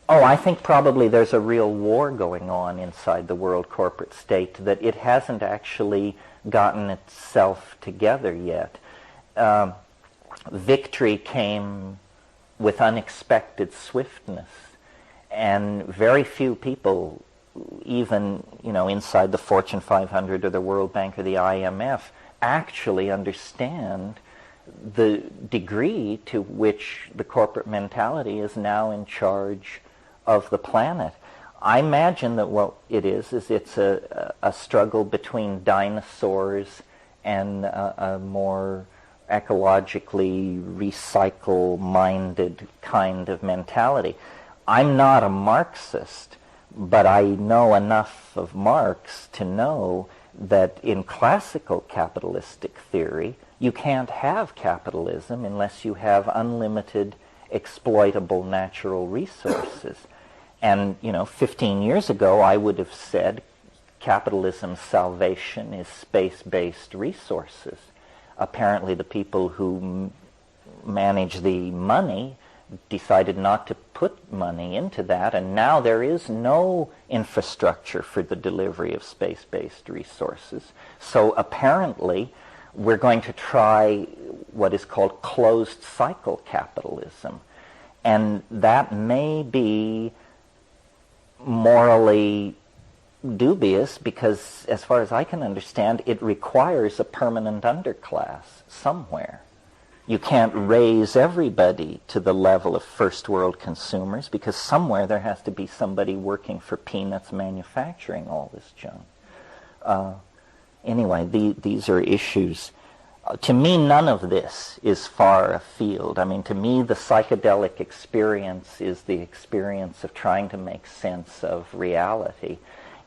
Oh, I think probably there's a real war going on inside the world corporate state, that it hasn't actually gotten itself together yet. Victory came with unexpected swiftness, and very few people, even inside the Fortune 500 or the World Bank or the IMF, actually understand the degree to which the corporate mentality is now in charge of the planet. I imagine that what it is it's a struggle between dinosaurs and a more ecologically recycle-minded kind of mentality. I'm not a Marxist, but I know enough of Marx to know that in classical capitalistic theory, you can't have capitalism unless you have unlimited exploitable natural resources. And, 15 years ago, I would have said capitalism's salvation is space-based resources. Apparently, the people who manage the money decided not to put money into that, and now there is no infrastructure for the delivery of space-based resources. So apparently, we're going to try what is called closed cycle capitalism. And that may be morally dubious because, as far as I can understand, it requires a permanent underclass somewhere. You can't raise everybody to the level of first world consumers because somewhere there has to be somebody working for peanuts manufacturing all this junk. Anyway, these are issues. To me, none of this is far afield. I mean, to me, the psychedelic experience is the experience of trying to make sense of reality.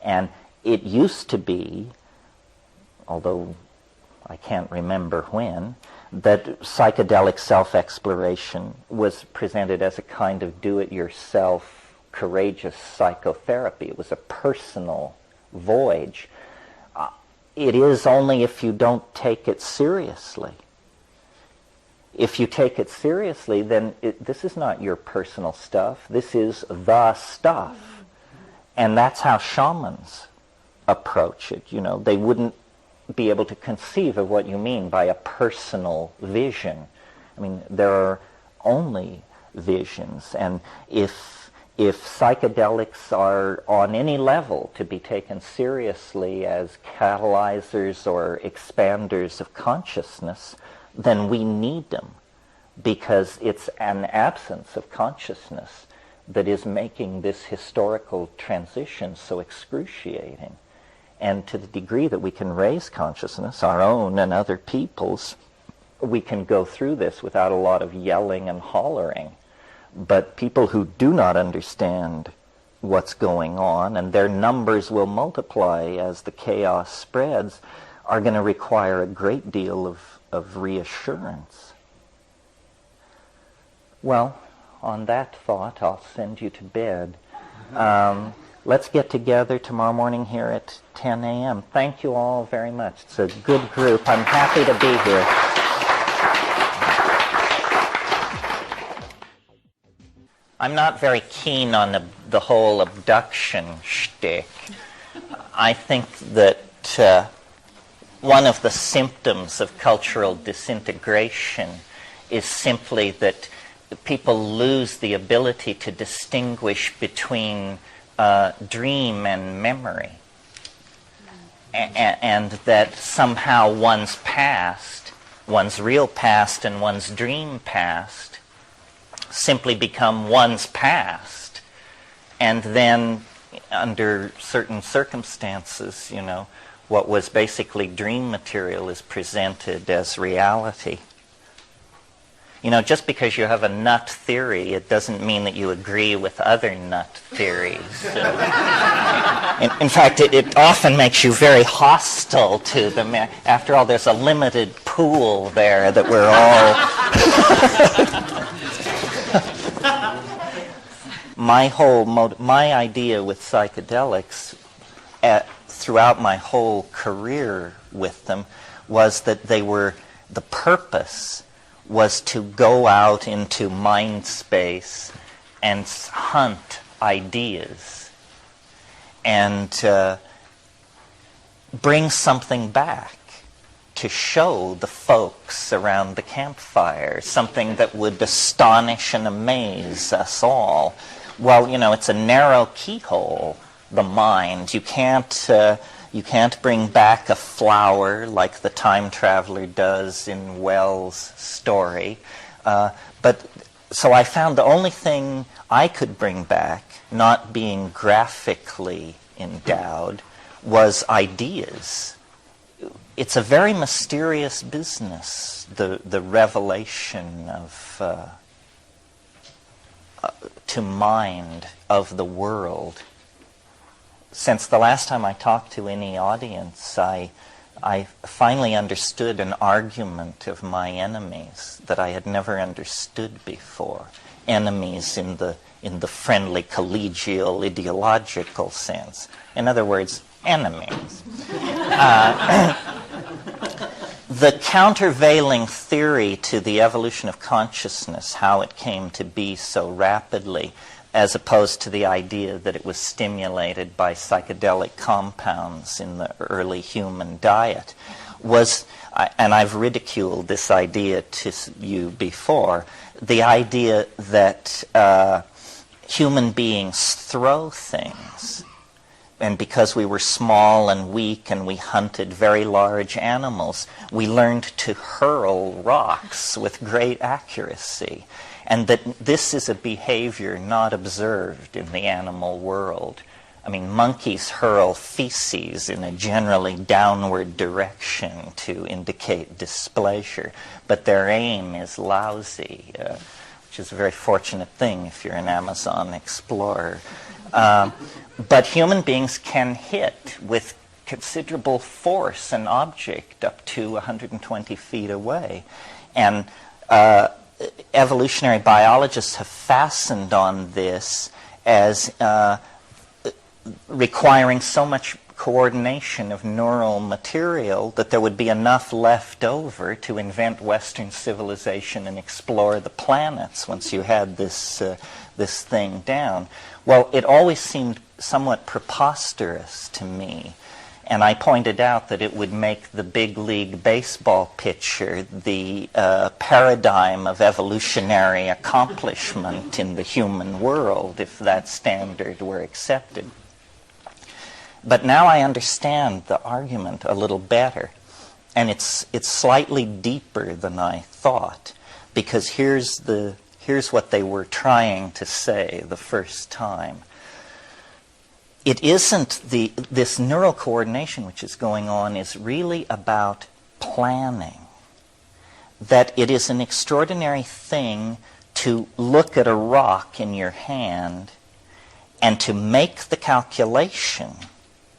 And it used to be, although I can't remember when, that psychedelic self-exploration was presented as a kind of do-it-yourself, courageous psychotherapy. It was a personal voyage. It is only if you don't take it seriously. If you take it seriously, then this is not your personal stuff. This is the stuff. And that's how shamans approach it. They wouldn't be able to conceive of what you mean by a personal vision. I mean, there are only visions. And if if psychedelics are on any level to be taken seriously as catalyzers or expanders of consciousness, then we need them, because it's an absence of consciousness that is making this historical transition so excruciating. And to the degree that we can raise consciousness, our own and other people's, we can go through this without a lot of yelling and hollering. But people who do not understand what's going on, and their numbers will multiply as the chaos spreads, are going to require a great deal of reassurance. Well, on that thought, I'll send you to bed. Let's get together tomorrow morning here at 10 a.m. Thank you all very much. It's a good group. I'm happy to be here. I'm not very keen on the whole abduction shtick. I think that one of the symptoms of cultural disintegration is simply that people lose the ability to distinguish between dream and memory. And that somehow one's past, one's real past and one's dream past, simply become one's past, and then under certain circumstances, what was basically dream material is presented as reality. Just because you have a nut theory, it doesn't mean that you agree with other nut theories. In fact, it often makes you very hostile to them. After all, there's a limited pool there that we're all... My idea with psychedelics throughout my whole career with them was that the purpose was to go out into mind space and hunt ideas and bring something back to show the folks around the campfire, something that would astonish and amaze us all. Well, it's a narrow keyhole, the mind. You can't bring back a flower like the time traveler does in Wells' story. So I found the only thing I could bring back, not being graphically endowed, was ideas. It's a very mysterious business, the revelation of to mind of the world. Since the last time I talked to any audience, I finally understood an argument of my enemies that I had never understood before. Enemies in the friendly, collegial, ideological sense. In other words, enemies. The countervailing theory to the evolution of consciousness, how it came to be so rapidly, as opposed to the idea that it was stimulated by psychedelic compounds in the early human diet, was, and I've ridiculed this idea to you before, the idea that human beings throw things. And because we were small and weak and we hunted very large animals, we learned to hurl rocks with great accuracy. And that this is a behavior not observed in the animal world. I mean, monkeys hurl feces in a generally downward direction to indicate displeasure, but their aim is lousy, which is a very fortunate thing if you're an Amazon explorer. But human beings can hit with considerable force an object up to 120 feet away. And evolutionary biologists have fastened on this as requiring so much coordination of neural material that there would be enough left over to invent Western civilization and explore the planets once you had this thing down. Well, it always seemed somewhat preposterous to me. And I pointed out that it would make the big league baseball pitcher the paradigm of evolutionary accomplishment in the human world if that standard were accepted. But now I understand the argument a little better. And it's slightly deeper than I thought, because here's what they were trying to say the first time. It isn't this neural coordination which is going on is really about planning. That it is an extraordinary thing to look at a rock in your hand and to make the calculation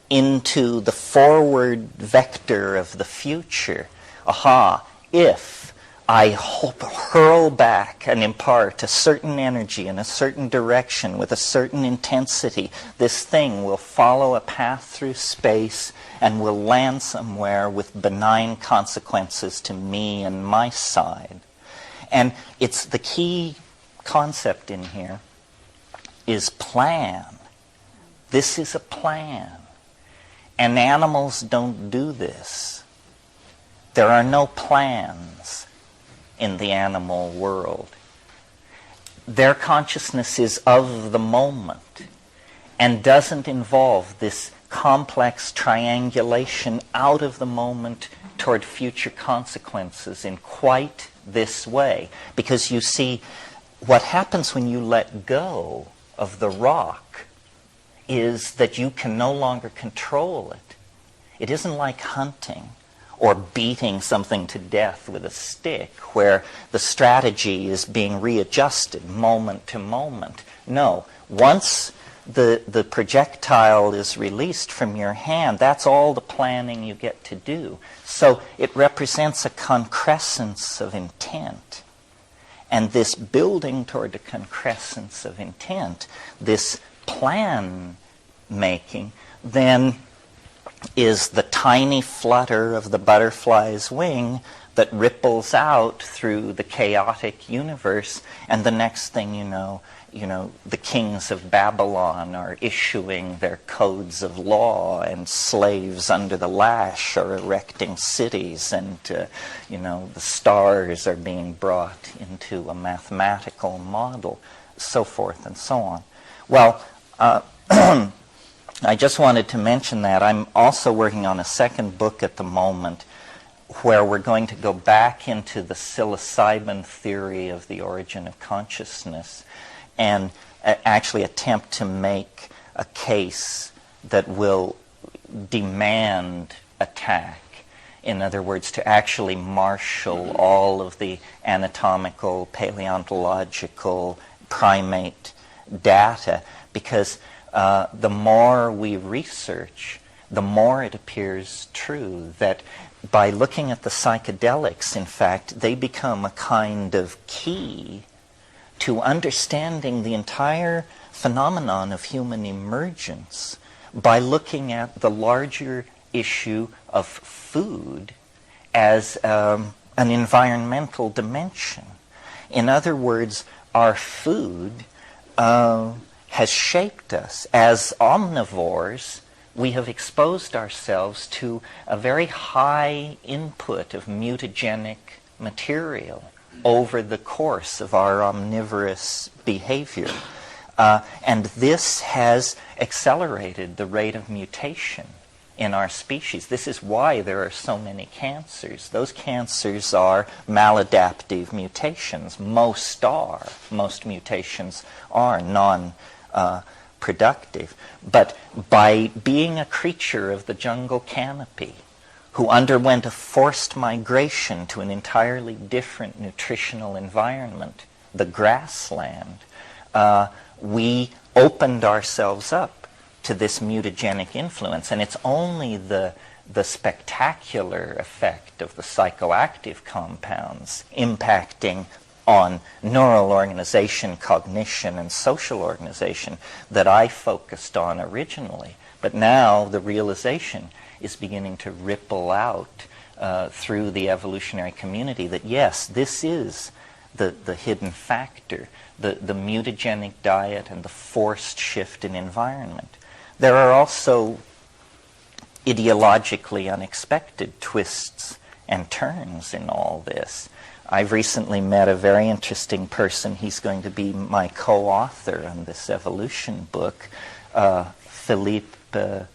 into the forward vector of the future. Aha, if I hurl back and impart a certain energy in a certain direction with a certain intensity, this thing will follow a path through space and will land somewhere with benign consequences to me and my side. And it's the key concept in here is plan. This is a plan. And animals don't do this. There are no plans in the animal world. Their consciousness is of the moment and doesn't involve this complex triangulation out of the moment toward future consequences in quite this way. Because you see, what happens when you let go of the rock is that you can no longer control it. It isn't like hunting or beating something to death with a stick, where the strategy is being readjusted moment to moment. No, once the projectile is released from your hand, that's all the planning you get to do. So it represents a concrescence of intent. And this building toward the concrescence of intent, this plan making, then is the tiny flutter of the butterfly's wing that ripples out through the chaotic universe, and the next thing you know, the kings of Babylon are issuing their codes of law, and slaves under the lash are erecting cities, and the stars are being brought into a mathematical model, so forth and so on. Well, I just wanted to mention that I'm also working on a second book at the moment where we're going to go back into the psilocybin theory of the origin of consciousness and actually attempt to make a case that will demand attack. In other words, to actually marshal all of the anatomical, paleontological, primate data, because the more we research, the more it appears true that by looking at the psychedelics, in fact, they become a kind of key to understanding the entire phenomenon of human emergence by looking at the larger issue of food as an environmental dimension. In other words, our food has shaped us. As omnivores, we have exposed ourselves to a very high input of mutagenic material over the course of our omnivorous behavior. And this has accelerated the rate of mutation in our species. This is why there are so many cancers. Those cancers are maladaptive mutations. Most mutations are non-productive. But by being a creature of the jungle canopy, who underwent a forced migration to an entirely different nutritional environment, the grassland, we opened ourselves up to this mutagenic influence. And it's only the spectacular effect of the psychoactive compounds impacting on neural organization, cognition, and social organization that I focused on originally. But now the realization is beginning to ripple out through the evolutionary community that yes, this is the hidden factor, the mutagenic diet and the forced shift in environment. There are also ideologically unexpected twists and turns in all this. I've recently met a very interesting person. He's going to be my co-author on this evolution book, Philippe de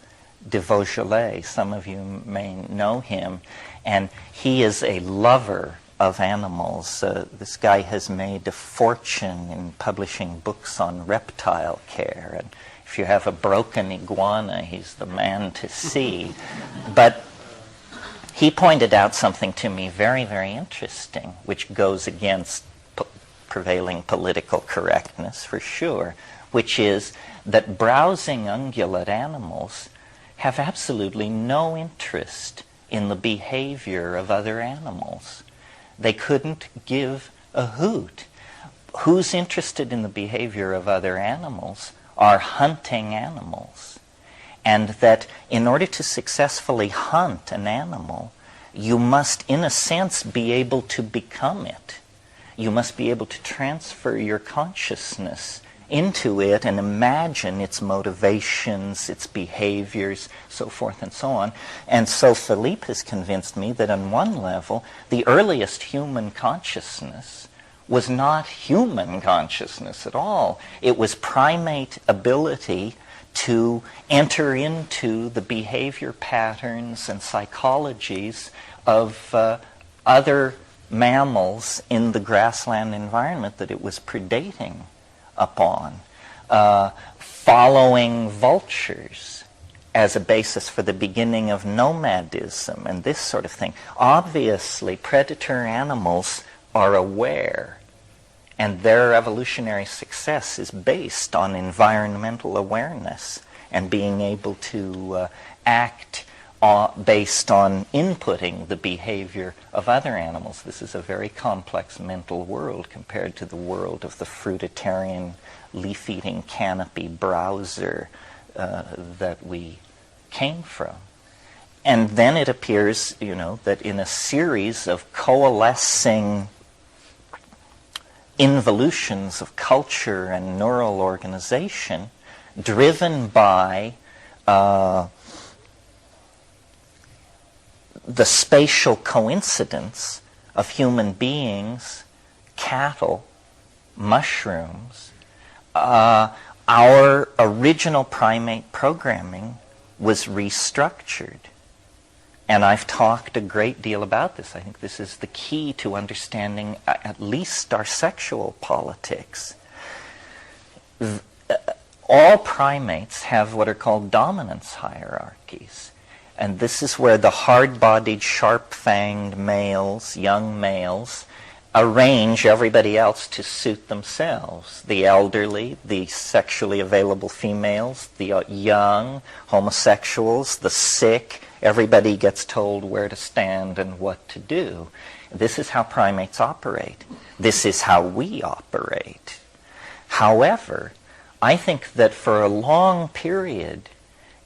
Vaugelet. Some of you may know him. And he is a lover of animals. This guy has made a fortune in publishing books on reptile care. And if you have a broken iguana, he's the man to see. But he pointed out something to me very, very interesting, which goes against prevailing political correctness for sure, which is that browsing ungulate animals have absolutely no interest in the behavior of other animals. They couldn't give a hoot. Who's interested in the behavior of other animals are hunting animals. And that in order to successfully hunt an animal, you must, in a sense, be able to become it. You must be able to transfer your consciousness into it and imagine its motivations, its behaviors, so forth and so on. And so Philippe has convinced me that on one level, the earliest human consciousness was not human consciousness at all. It was primate ability to enter into the behavior patterns and psychologies of other mammals in the grassland environment that it was predating upon, following vultures as a basis for the beginning of nomadism and this sort of thing. Obviously, predator animals are aware, and their evolutionary success is based on environmental awareness and being able to act based on inputting the behavior of other animals. This is a very complex mental world compared to the world of the fruitarian, leaf-eating canopy browser that we came from. And then it appears, that in a series of coalescing involutions of culture and neural organization, driven by the spatial coincidence of human beings, cattle, mushrooms, our original primate programming was restructured. And I've talked a great deal about this. I think this is the key to understanding at least our sexual politics. All primates have what are called dominance hierarchies. And this is where the hard-bodied, sharp-fanged males, young males, arrange everybody else to suit themselves. The elderly, the sexually available females, the young, homosexuals, the sick, everybody gets told where to stand and what to do. This is how primates operate. This is how we operate. However, I think that for a long period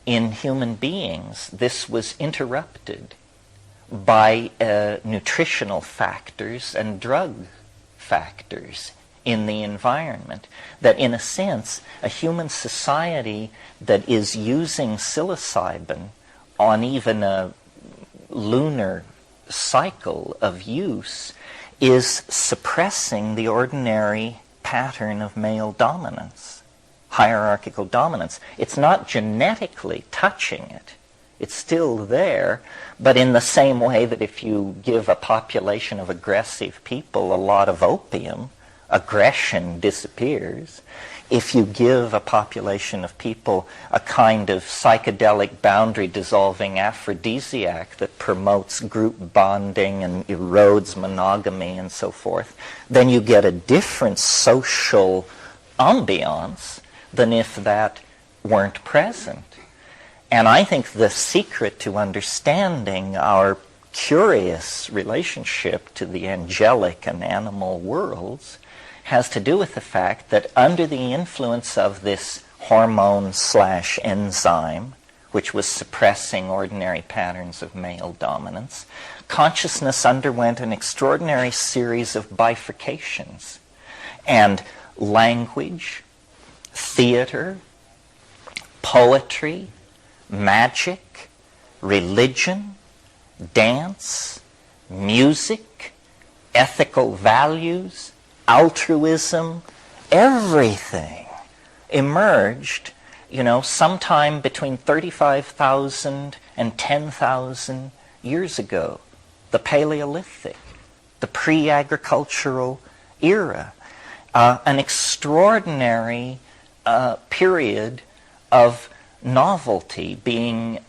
in human beings, this was interrupted by nutritional factors and drug factors in the environment. That in a sense, a human society that is using psilocybin on even a lunar cycle of use is suppressing the ordinary pattern of male dominance, hierarchical dominance. It's not genetically touching it. It's still there, but in the same way that if you give a population of aggressive people a lot of opium, aggression disappears. If you give a population of people a kind of psychedelic boundary-dissolving aphrodisiac that promotes group bonding and erodes monogamy and so forth, then you get a different social ambiance than if that weren't present. And I think the secret to understanding our curious relationship to the angelic and animal worlds has to do with the fact that under the influence of this hormone/enzyme, which was suppressing ordinary patterns of male dominance, consciousness underwent an extraordinary series of bifurcations. And language, theater, poetry, magic, religion, dance, music, ethical values, altruism, everything emerged, sometime between 35,000 and 10,000 years ago, the Paleolithic, the pre-agricultural era, an extraordinary period of novelty being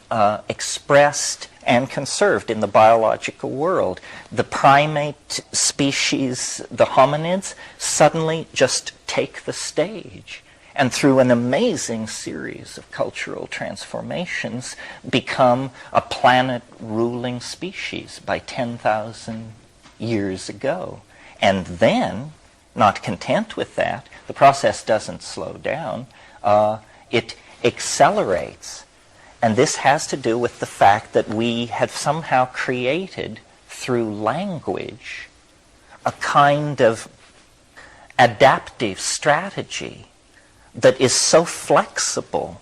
expressed and conserved in the biological world. The primate species, the hominids, suddenly just take the stage, and through an amazing series of cultural transformations become a planet-ruling species by 10,000 years ago. And then, not content with that, the process doesn't slow down, it accelerates. And this has to do with the fact that we have somehow created, through language, a kind of adaptive strategy that is so flexible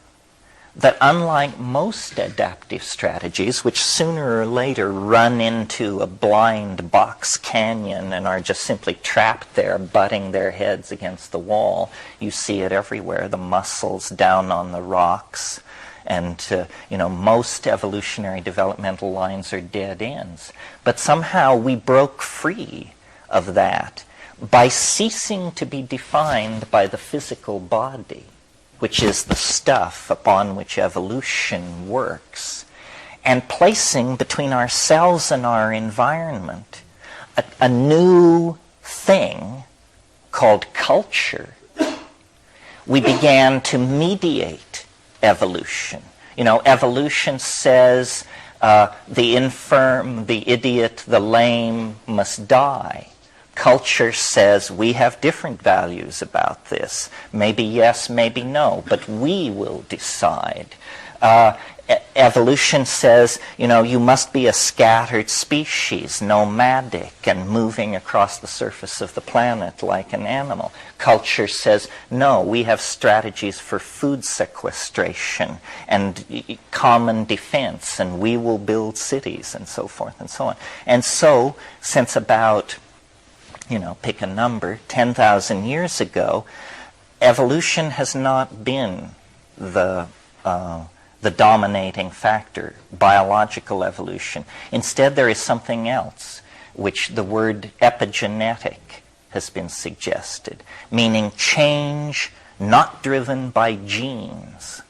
that, unlike most adaptive strategies, which sooner or later run into a blind box canyon and are just simply trapped there, butting their heads against the wall, you see it everywhere, the mussels down on the rocks, and most evolutionary developmental lines are dead ends. But somehow we broke free of that by ceasing to be defined by the physical body, which is the stuff upon which evolution works, and placing between ourselves and our environment a new thing called culture. We began to mediate evolution. Evolution says the infirm, the idiot, the lame must die. Culture says we have different values about this. Maybe yes, maybe no, but we will decide. Evolution says, you must be a scattered species, nomadic, and moving across the surface of the planet like an animal. Culture says, no, we have strategies for food sequestration and common defense, and we will build cities, and so forth and so on. And so, since about, pick a number, 10,000 years ago, evolution has not been the dominating factor, biological evolution. Instead, there is something else, which the word epigenetic has been suggested, meaning change not driven by genes.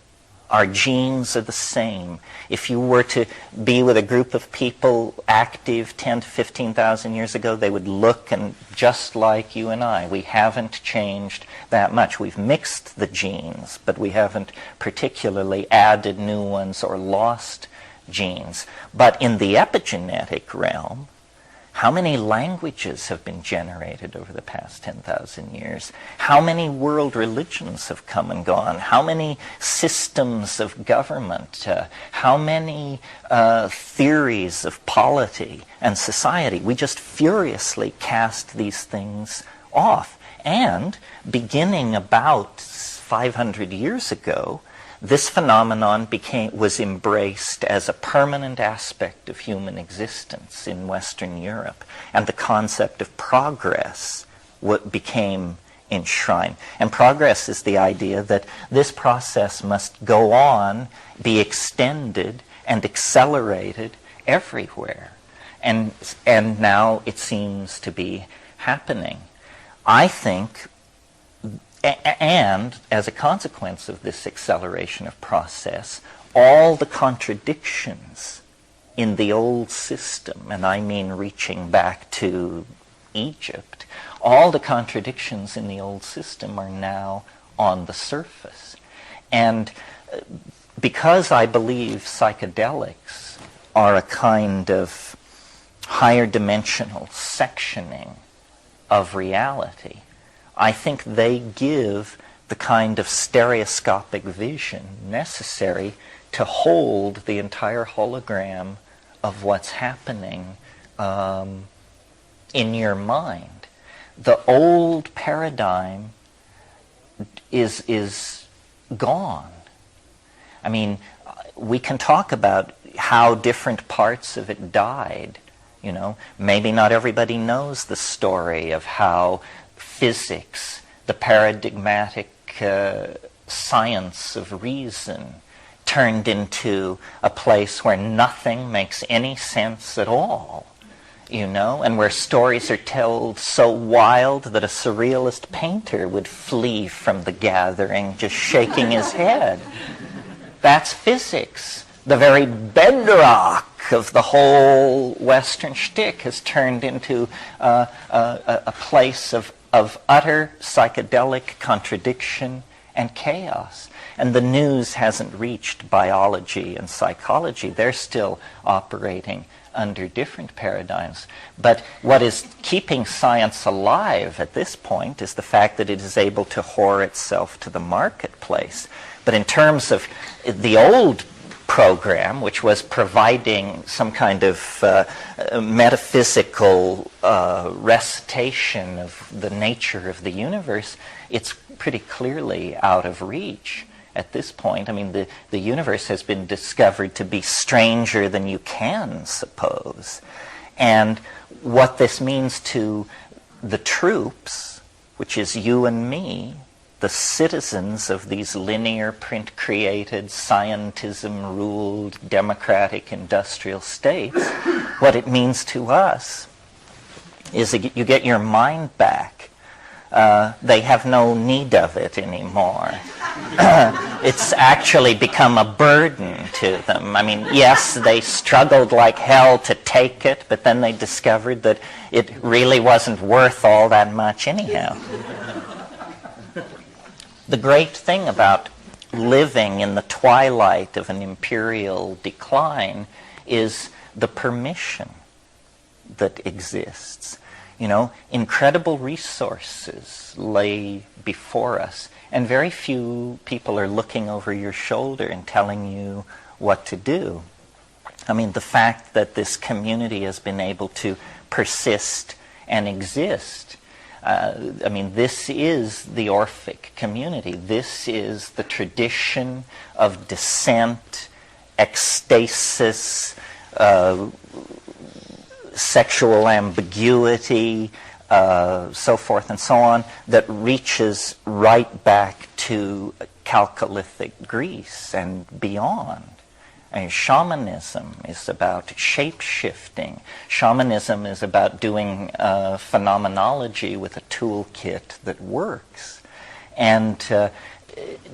Our genes are the same. If you were to be with a group of people active 10 to 15,000 years ago, they would look and just like you and I. We haven't changed that much. We've mixed the genes, but we haven't particularly added new ones or lost genes. But in the epigenetic realm, how many languages have been generated over the past 10,000 years? How many world religions have come and gone? How many systems of government? How many theories of polity and society? We just furiously cast these things off. And beginning about 500 years ago, this phenomenon was embraced as a permanent aspect of human existence in Western Europe, and the concept of progress became enshrined. And progress is the idea that this process must go on, be extended, and accelerated everywhere. And now it seems to be happening. I think, and as a consequence of this acceleration of process, all the contradictions in the old system, and I mean reaching back to Egypt, all the contradictions in the old system are now on the surface. And because I believe psychedelics are a kind of higher dimensional sectioning of reality, I think they give the kind of stereoscopic vision necessary to hold the entire hologram of what's happening in your mind. The old paradigm is gone. I mean, we can talk about how different parts of it died. Maybe not everybody knows the story of how physics, the paradigmatic science of reason, turned into a place where nothing makes any sense at all, and where stories are told so wild that a surrealist painter would flee from the gathering just shaking his head. That's physics. The very bedrock of the whole Western shtick has turned into a place of utter psychedelic contradiction and chaos. And the news hasn't reached biology and psychology. They're still operating under different paradigms. But what is keeping science alive at this point is the fact that it is able to whore itself to the marketplace. But in terms of the old program, which was providing some kind of metaphysical recitation of the nature of the universe, it's pretty clearly out of reach at this point. I mean, the universe has been discovered to be stranger than you can suppose. And what this means to the troops, which is you and me, the citizens of these linear, print-created, scientism-ruled, democratic, industrial states, what it means to us is that you get your mind back. They have no need of it anymore. It's actually become a burden to them. I mean, yes, they struggled like hell to take it, but then they discovered that it really wasn't worth all that much anyhow. The great thing about living in the twilight of an imperial decline is the permission that exists. Incredible resources lay before us, and very few people are looking over your shoulder and telling you what to do. I mean, the fact that this community has been able to persist and exist, this is the Orphic community. This is the tradition of descent, ecstasis, sexual ambiguity, so forth and so on, that reaches right back to Chalcolithic Greece and beyond. And shamanism is about shape-shifting. Shamanism is about doing phenomenology with a toolkit that works. And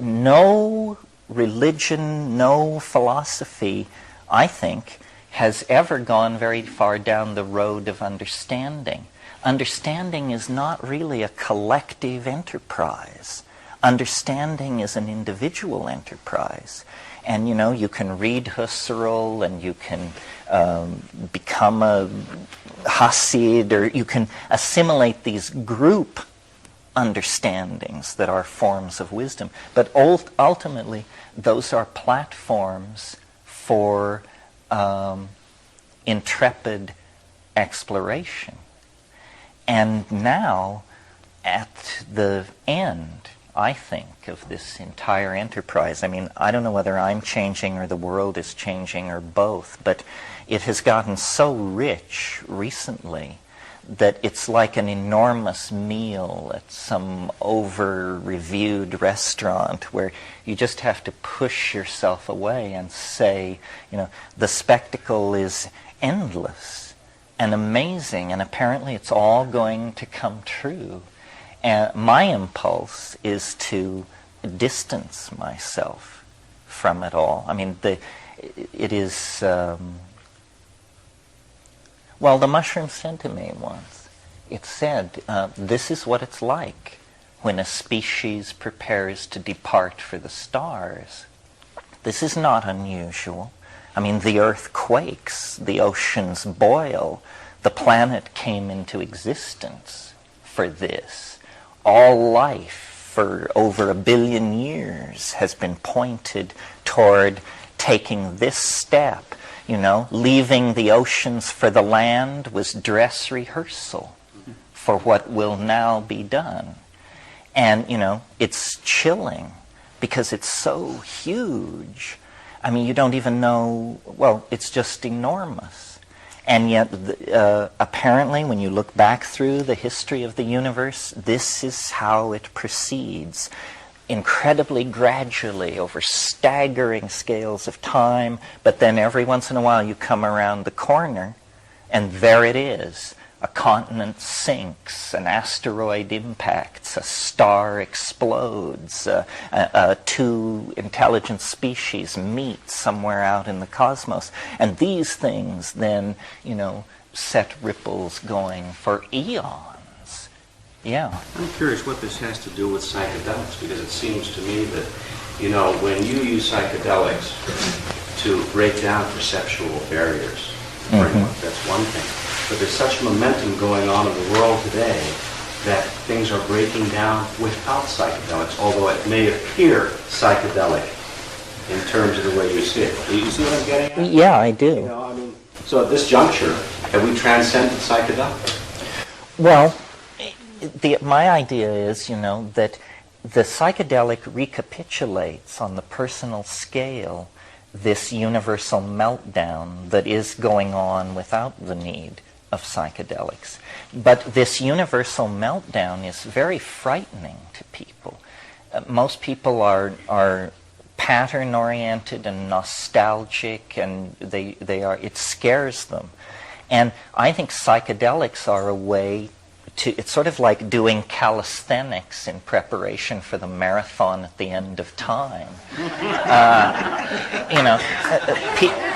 no religion, no philosophy, I think, has ever gone very far down the road of understanding. Understanding is not really a collective enterprise. Understanding is an individual enterprise. And, you can read Husserl, and you can become a Hasid, or you can assimilate these group understandings that are forms of wisdom. But ultimately, those are platforms for intrepid exploration. And now, at the end, I think, of this entire enterprise, I don't know whether I'm changing or the world is changing or both, but it has gotten so rich recently that it's like an enormous meal at some over-reviewed restaurant where you just have to push yourself away and say, the spectacle is endless and amazing, and apparently it's all going to come true. And my impulse is to distance myself from it all. It is... Well, the mushroom said to me once, it said, this is what it's like when a species prepares to depart for the stars. This is not unusual. The earth quakes, the oceans boil, the planet came into existence for this. All life for over 1 billion years has been pointed toward taking this step. Leaving the oceans for the land was dress rehearsal for what will now be done. And, it's chilling because it's so huge. I mean, you don't even know, well, it's just enormous. And yet, apparently, when you look back through the history of the universe, this is how it proceeds. Incredibly gradually, over staggering scales of time, but then every once in a while you come around the corner, and there it is. A continent sinks, an asteroid impacts, a star explodes, two intelligent species meet somewhere out in the cosmos. And these things then, set ripples going for eons. Yeah. I'm curious what this has to do with psychedelics, because it seems to me that, when you use psychedelics to break down perceptual barriers, that's one thing. But there's such momentum going on in the world today that things are breaking down without psychedelics, although it may appear psychedelic in terms of the way you see it. Do you see what I'm getting at? Yeah, I do. So at this juncture, have we transcended psychedelics? Well, my idea is, that the psychedelic recapitulates on the personal scale this universal meltdown that is going on without the need of psychedelics. But this universal meltdown is very frightening to people. Most people are pattern-oriented and nostalgic, and it scares them. And I think psychedelics are a way it's sort of like doing calisthenics in preparation for the marathon at the end of time.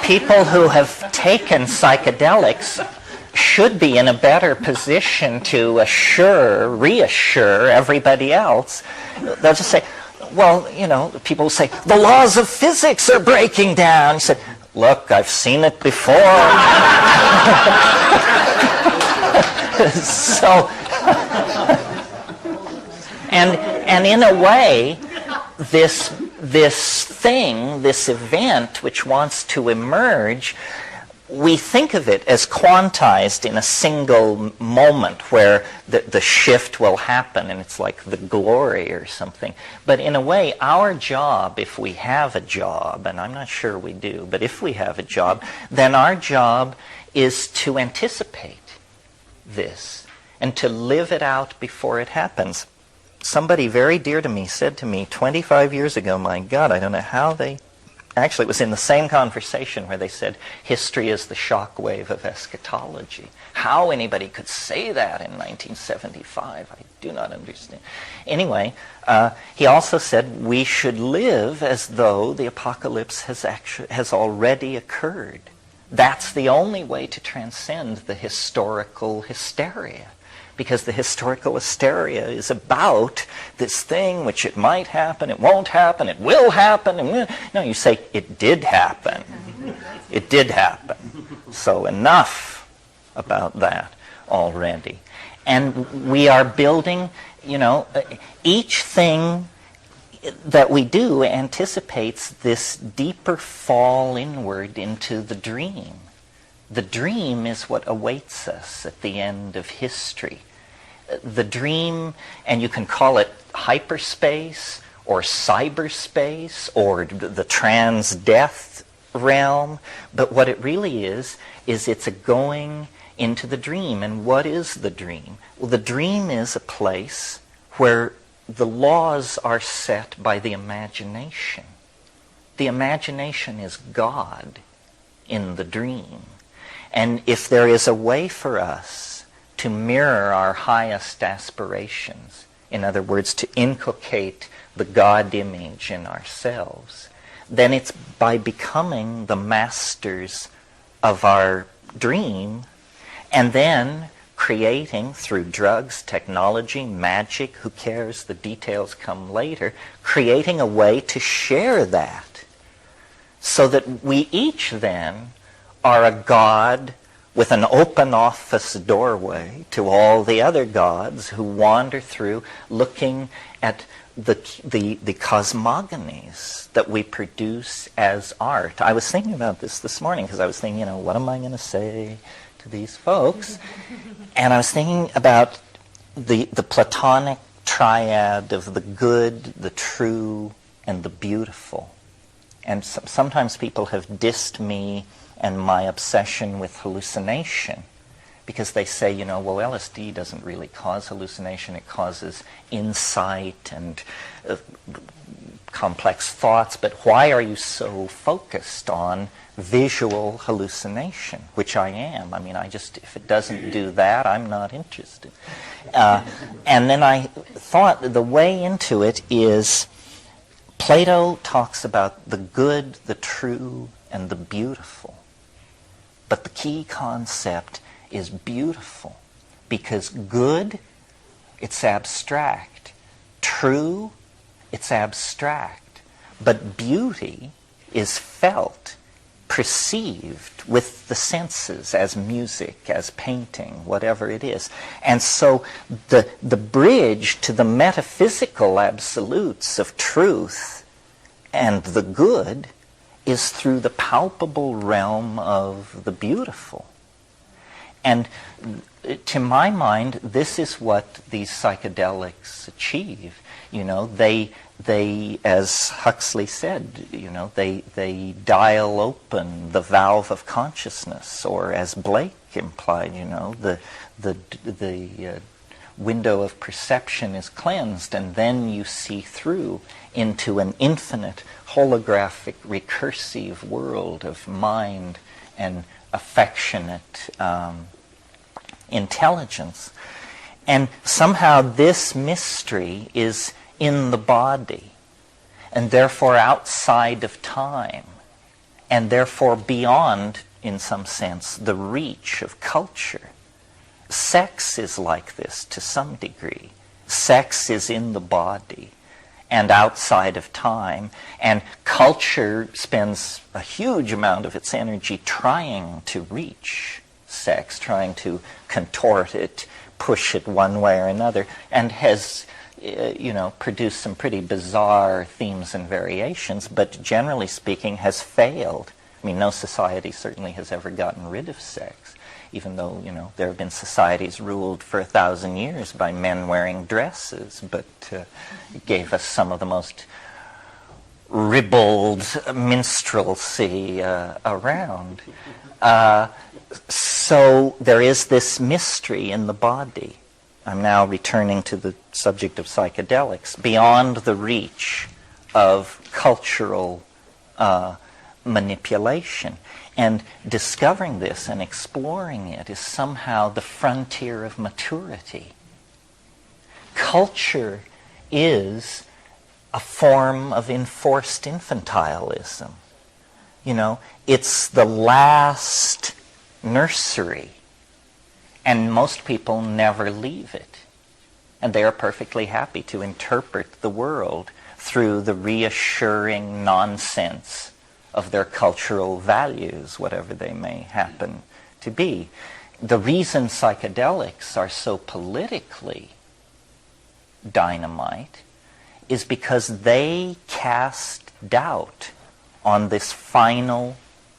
People who have taken psychedelics should be in a better position to reassure everybody else. They'll just say, well, people will say, the laws of physics are breaking down. You said, look, I've seen it before. So, and in a way, this event which wants to emerge, we think of it as quantized in a single moment where the shift will happen, and it's like the glory or something. But in a way, our job, if we have a job, and I'm not sure we do, but if we have a job, then our job is to anticipate this and to live it out before it happens. Somebody very dear to me said to me 25 years ago, my God, I don't know how they... Actually, it was in the same conversation where they said, history is the shock wave of eschatology. How anybody could say that in 1975, I do not understand. Anyway, he also said we should live as though the apocalypse has already occurred. That's the only way to transcend the historical hysteria. Because the historical hysteria is about this thing which it might happen, it won't happen, it will happen. No, you say, it did happen. It did happen. So enough about that already. And we are building, each thing that we do anticipates this deeper fall inward into the dream. The dream is what awaits us at the end of history. The dream, and you can call it hyperspace or cyberspace or the trans-death realm, but what it really is it's a going into the dream. And what is the dream? Well, the dream is a place where the laws are set by the imagination. The imagination is God in the dream. And if there is a way for us to mirror our highest aspirations, in other words, to inculcate the God image in ourselves, then it's by becoming the masters of our dream and then creating through drugs, technology, magic, who cares, the details come later, creating a way to share that so that we each then are a God with an open office doorway to all the other gods who wander through looking at the cosmogonies that we produce as art. I was thinking about this morning because I was thinking, what am I going to say to these folks? And I was thinking about the Platonic triad of the good, the true, and the beautiful. And sometimes people have dissed me and my obsession with hallucination because they say, well, LSD doesn't really cause hallucination. It causes insight and complex thoughts. But why are you so focused on visual hallucination, which I am? I mean, if it doesn't do that, I'm not interested. And then I thought the way into it is Plato talks about the good, the true, and the beautiful. But the key concept is beautiful, because good, it's abstract. True, it's abstract. But beauty is felt, perceived with the senses, as music, as painting, whatever it is. And so the bridge to the metaphysical absolutes of truth and the good is through the palpable realm of the beautiful. And to my mind, this is what these psychedelics achieve. They, as Huxley said, they dial open the valve of consciousness, or as Blake implied, the window of perception is cleansed, and then you see through into an infinite, holographic, recursive world of mind and affectionate intelligence. And somehow this mystery is in the body, and therefore outside of time, and therefore beyond, in some sense, the reach of culture. Sex is like this to some degree. Sex is in the body and outside of time, and culture spends a huge amount of its energy trying to reach sex, trying to contort it, push it one way or another, and has produced some pretty bizarre themes and variations, but generally speaking has failed. I mean, no society certainly has ever gotten rid of sex, even though, there have been societies ruled for 1,000 years by men wearing dresses, but it gave us some of the most ribald minstrelsy around. So there is this mystery in the body. I'm now returning to the subject of psychedelics, beyond the reach of cultural manipulation. And discovering this and exploring it is somehow the frontier of maturity. Culture is a form of enforced infantilism. It's the last nursery, and most people never leave it. And they are perfectly happy to interpret the world through the reassuring nonsense of their cultural values, whatever they may happen to be. The reason psychedelics are so politically dynamite is because they cast doubt on this final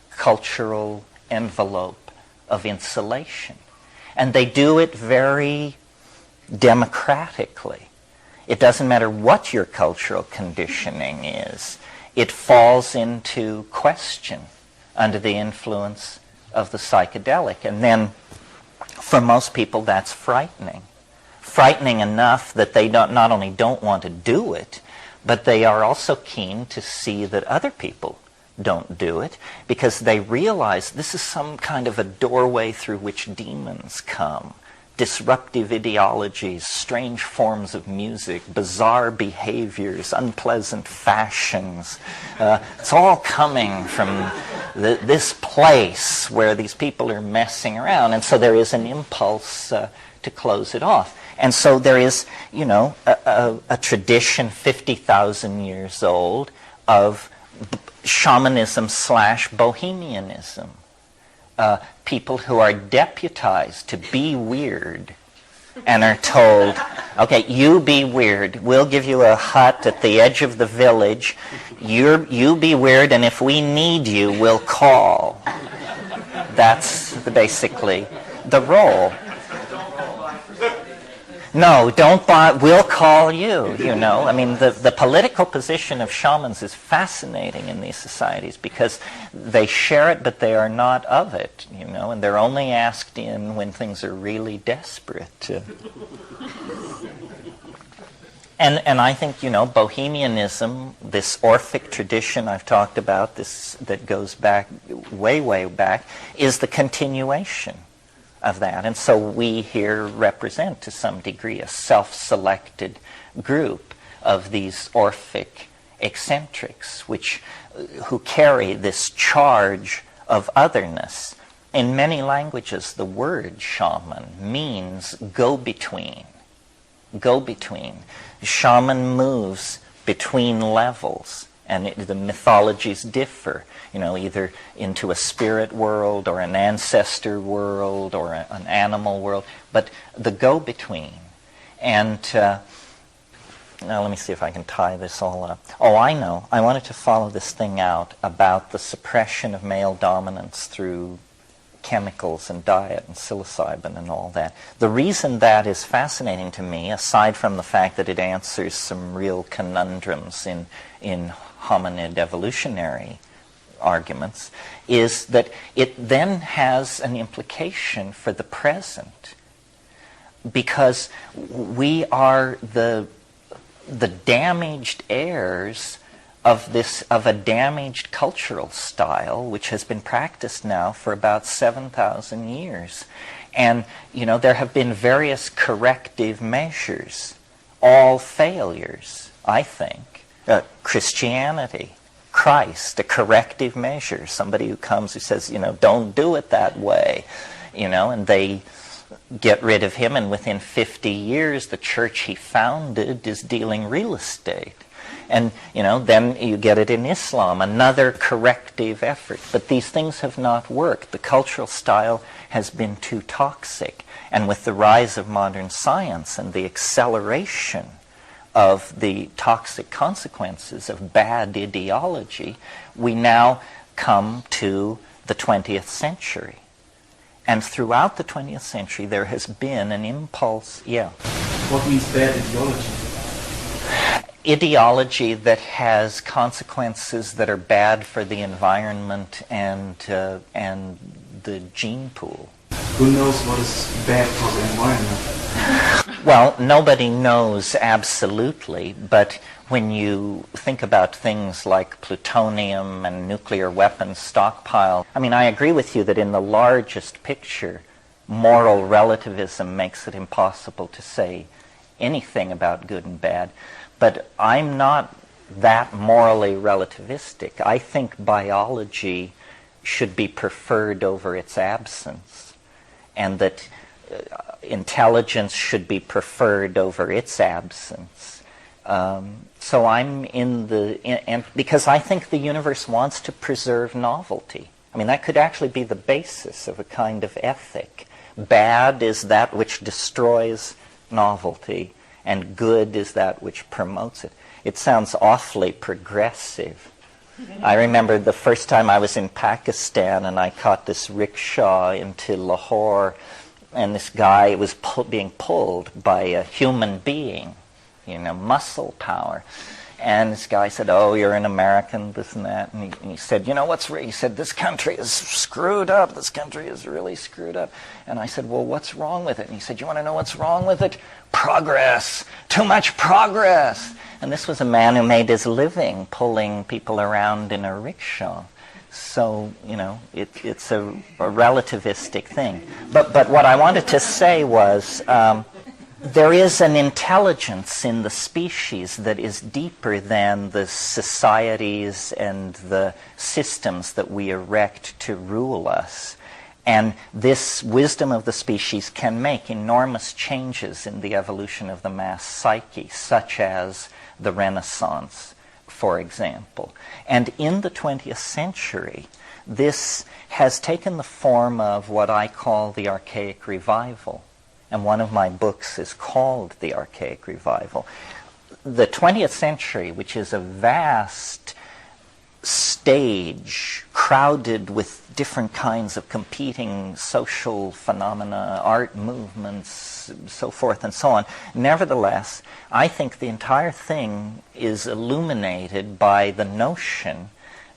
cultural envelope of insulation. And they do it very democratically. It doesn't matter what your cultural conditioning is. It falls into question under the influence of the psychedelic. And then, for most people, that's frightening. Frightening enough that they not only don't want to do it, but they are also keen to see that other people don't do it, because they realize this is some kind of a doorway through which demons come. Disruptive ideologies, strange forms of music, bizarre behaviors, unpleasant fashions. It's all coming from this place where these people are messing around. And so there is an impulse to close it off. And so there is, a tradition 50,000 years old of shamanism / bohemianism. People who are deputized to be weird and are told, okay, you be weird. We'll give you a hut at the edge of the village. You be weird, and if we need you, we'll call. That's basically the role. No, don't buy, we'll call you, you know. I mean, the political position of shamans is fascinating in these societies because they share it, but they are not of it, you know, and they're only asked in when things are really desperate. And I think, you know, Bohemianism, this Orphic tradition I've talked about, this that goes back, way, way back, is the continuation of that. And so we here represent, to some degree, a self-selected group of these Orphic eccentrics, who carry this charge of otherness. In many languages, the word shaman means go-between. Go-between. Shaman moves between levels, and the mythologies differ, you know, either into a spirit world or an ancestor world or an animal world, but the go-between. And now let me see if I can tie this all up. Oh, I know. I wanted to follow this thing out about the suppression of male dominance through chemicals and diet and psilocybin and all that. The reason that is fascinating to me, aside from the fact that it answers some real conundrums in hominid evolutionary arguments, is that it then has an implication for the present, because we are the damaged heirs of a damaged cultural style which has been practiced now for about 7,000 years. And, you know, there have been various corrective measures, all failures, I think. Christianity, Christ, a corrective measure, somebody who comes who says, you know, don't do it that way, you know, and they get rid of him, and within 50 years the church he founded is dealing real estate. And, you know, then you get it in Islam, another corrective effort. But these things have not worked. The cultural style has been too toxic. And with the rise of modern science and the acceleration of the toxic consequences of bad ideology, we now come to the 20th century. And throughout the 20th century, there has been an impulse, What means bad ideology? Ideology that has consequences that are bad for the environment and the gene pool. Who knows what is bad for the environment? Well, nobody knows absolutely, but when you think about things like plutonium and nuclear weapons stockpile, I mean, I agree with you that in the largest picture, moral relativism makes it impossible to say anything about good and bad. But I'm not that morally relativistic. I think biology should be preferred over its absence, and that intelligence should be preferred over its absence. So I'm and because I think the universe wants to preserve novelty. I mean, that could actually be the basis of a kind of ethic. Bad is that which destroys novelty, and good is that which promotes it. It sounds awfully progressive. I remember the first time I was in Pakistan and I caught this rickshaw into Lahore, and this guy was being pulled by a human being, you know, muscle power. And this guy said, oh, you're an American, this and that. And he said, you know what's he said, this country is screwed up. This country is really screwed up. And I said, well, what's wrong with it? And he said, you want to know what's wrong with it? Progress. Too much progress. And this was a man who made his living pulling people around in a rickshaw. So, you know, it's a relativistic thing. But what I wanted to say was, there is an intelligence in the species that is deeper than the societies and the systems that we erect to rule us. And this wisdom of the species can make enormous changes in the evolution of the mass psyche, such as the Renaissance, for example. And in the 20th century, this has taken the form of what I call the archaic revival. And one of my books is called The Archaic Revival. The 20th century, which is a vast stage crowded with different kinds of competing social phenomena, art movements, so forth and so on. Nevertheless, I think the entire thing is illuminated by the notion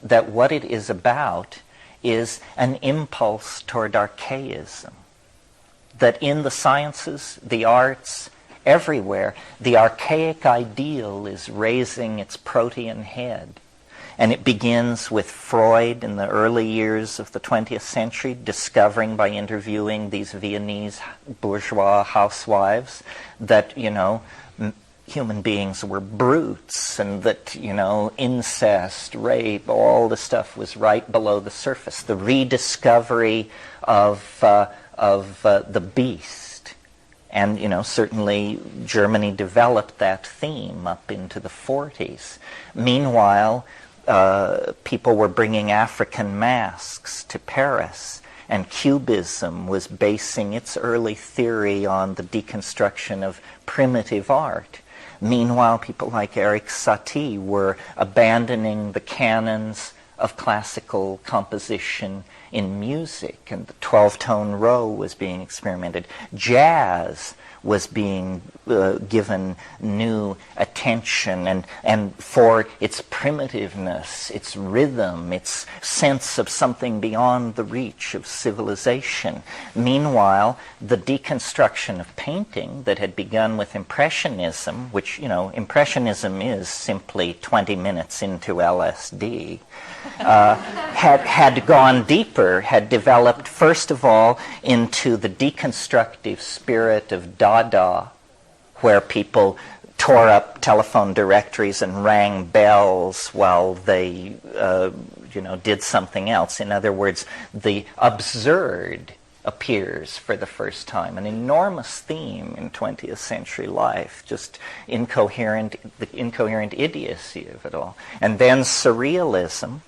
that what it is about is an impulse toward archaism. That in the sciences, the arts, everywhere, the archaic ideal is raising its protean head. And it begins with Freud in the early years of the 20th century, discovering by interviewing these Viennese bourgeois housewives that, human beings were brutes, and that, incest, rape, all the stuff was right below the surface. The rediscovery of the beast. And, certainly Germany developed that theme up into the 40s. Meanwhile, people were bringing African masks to Paris, and Cubism was basing its early theory on the deconstruction of primitive art. Meanwhile, people like Eric Satie were abandoning the canons of classical composition in music, and the 12-tone row was being experimented. Jazz was being given new attention, and for its primitiveness, its rhythm, its sense of something beyond the reach of civilization. Meanwhile, the deconstruction of painting that had begun with Impressionism, which, Impressionism is simply 20 minutes into LSD, had gone deeper, had developed first of all into the deconstructive spirit of Dada, where people tore up telephone directories and rang bells while they, did something else. In other words, the absurd appears for the first time, an enormous theme in 20th century life, just the incoherent idiocy of it all. And then surrealism,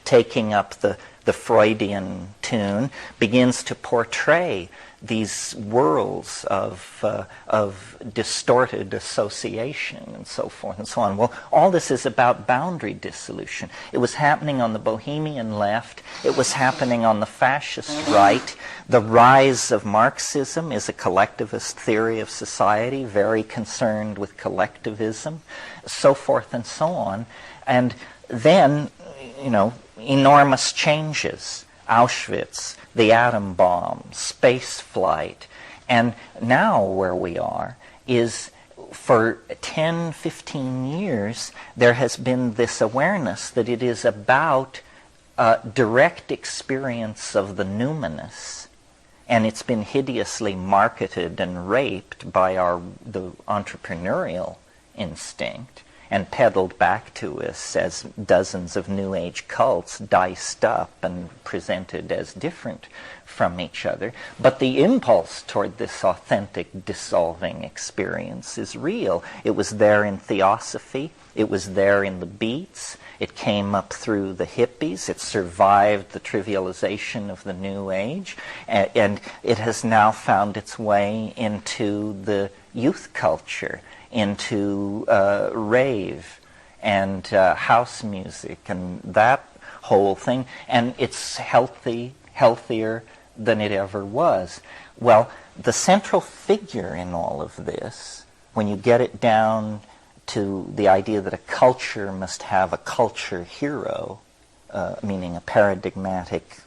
taking up the Freudian tune, begins to portray these worlds of distorted association and so forth and so on. Well, all this is about boundary dissolution. It was happening on the Bohemian left. It was happening on the fascist right. The rise of Marxism is a collectivist theory of society, very concerned with collectivism, so forth and so on. And then, enormous changes. Auschwitz, the atom bomb, space flight. And now where we are is, for 10, 15 years, there has been this awareness that it is about direct experience of the numinous, and it's been hideously marketed and raped by the entrepreneurial instinct and peddled back to us as dozens of New Age cults diced up and presented as different from each other. But the impulse toward this authentic dissolving experience is real. It was there in Theosophy. It was there in the Beats. It came up through the hippies. It survived the trivialization of the New Age. And it has now found its way into the youth culture, into rave and house music and that whole thing, and it's healthier than it ever was. Well, the central figure in all of this, when you get it down to the idea that a culture must have a culture hero, meaning a paradigmatic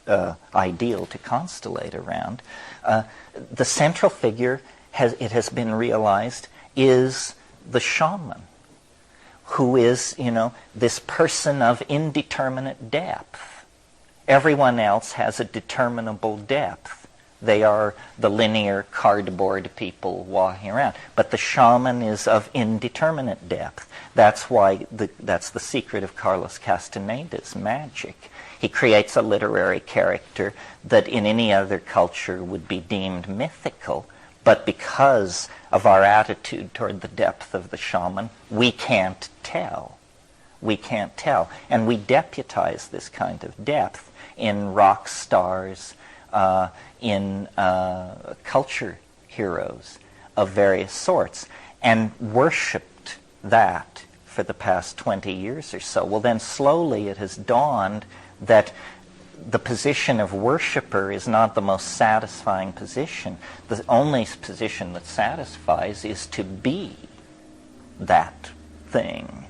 ideal to constellate around, the central figure, it has been realized, is the shaman, who is, this person of indeterminate depth. Everyone else has a determinable depth. They are the linear cardboard people walking around. But the shaman is of indeterminate depth. That's why that's the secret of Carlos Castaneda's magic. He creates a literary character that in any other culture would be deemed mythical, but because of our attitude toward the depth of the shaman, we can't tell. We can't tell. And we deputize this kind of depth in rock stars, in culture heroes of various sorts, and worshipped that for the past 20 years or so. Well, then slowly it has dawned that the position of worshiper is not the most satisfying position. The only position that satisfies is to be that thing.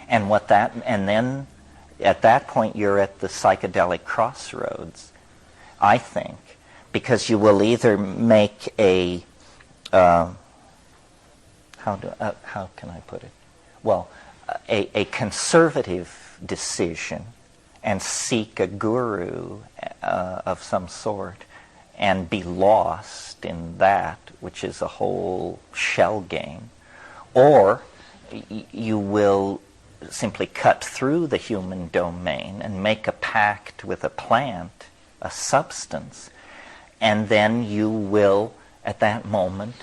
And then at that point you're at the psychedelic crossroads, I think, because you will either make a how can I put it? Well, a conservative decision and seek a guru of some sort and be lost in that, which is a whole shell game, or you will simply cut through the human domain and make a pact with a plant, a substance, and then you will, at that moment,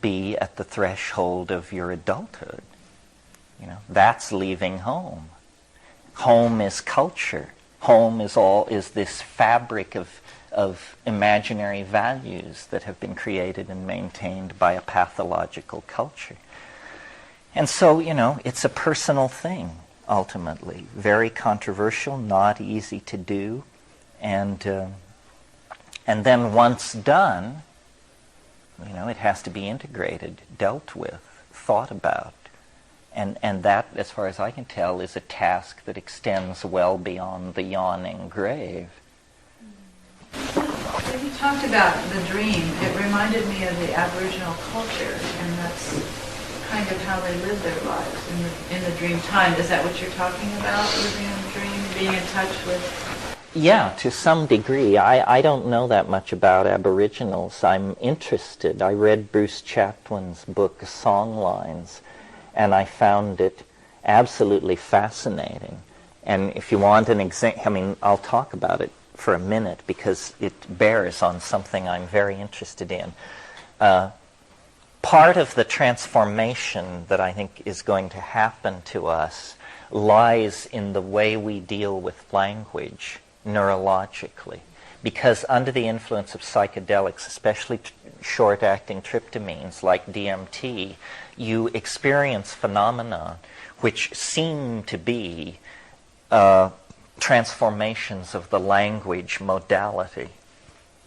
be at the threshold of your adulthood. You know, that's leaving home. Home is culture. Home is this fabric of imaginary values that have been created and maintained by a pathological culture. And so, you know, it's a personal thing, ultimately. Very controversial, not easy to do. And then once done, you know, it has to be integrated, dealt with, thought about. And that, as far as I can tell, is a task that extends well beyond the yawning grave. When you talked about the dream, it reminded me of the Aboriginal culture, and that's kind of how they live their lives in the dream time. Is that what you're talking about, living in the dream, being in touch with? Yeah, to some degree. I don't know that much about Aboriginals. I'm interested. I read Bruce Chatwin's book, Songlines, and I found it absolutely fascinating. And if you want an example, I mean, I'll talk about it for a minute because it bears on something I'm very interested in. Part of the transformation that I think is going to happen to us lies in the way we deal with language neurologically. Because under the influence of psychedelics, especially short-acting tryptamines like DMT, you experience phenomena which seem to be transformations of the language modality.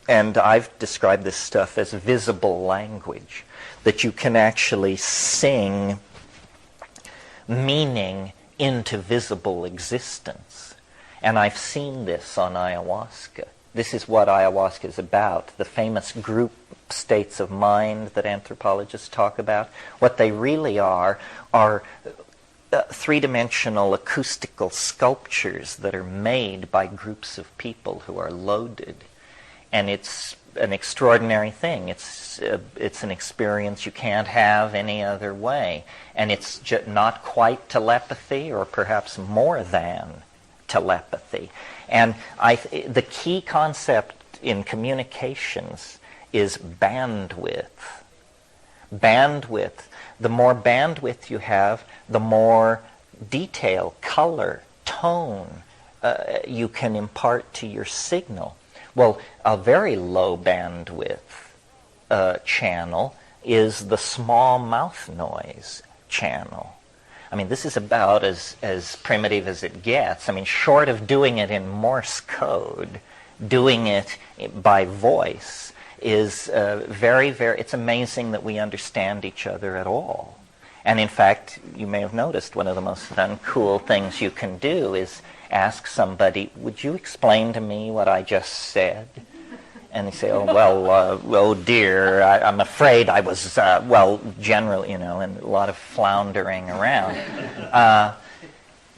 And I've described this stuff as visible language, that you can actually sing meaning into visible existence. And I've seen this on ayahuasca. This is what ayahuasca is about, the famous group states of mind that anthropologists talk about. What they really are three-dimensional acoustical sculptures that are made by groups of people who are loaded. And it's an extraordinary thing. It's an experience you can't have any other way. And it's not quite telepathy, or perhaps more than telepathy. And the key concept in communications is bandwidth. Bandwidth. The more bandwidth you have, the more detail, color, tone you can impart to your signal. Well, a very low bandwidth channel is the small mouth noise channel. I mean, this is about as primitive as it gets. I mean, short of doing it in Morse code, doing it by voice is very, very, it's amazing that we understand each other at all. And in fact, you may have noticed one of the most uncool things you can do is ask somebody, would you explain to me what I just said? And they say, oh, well, oh dear, I'm afraid I was, generally, you know, and a lot of floundering around.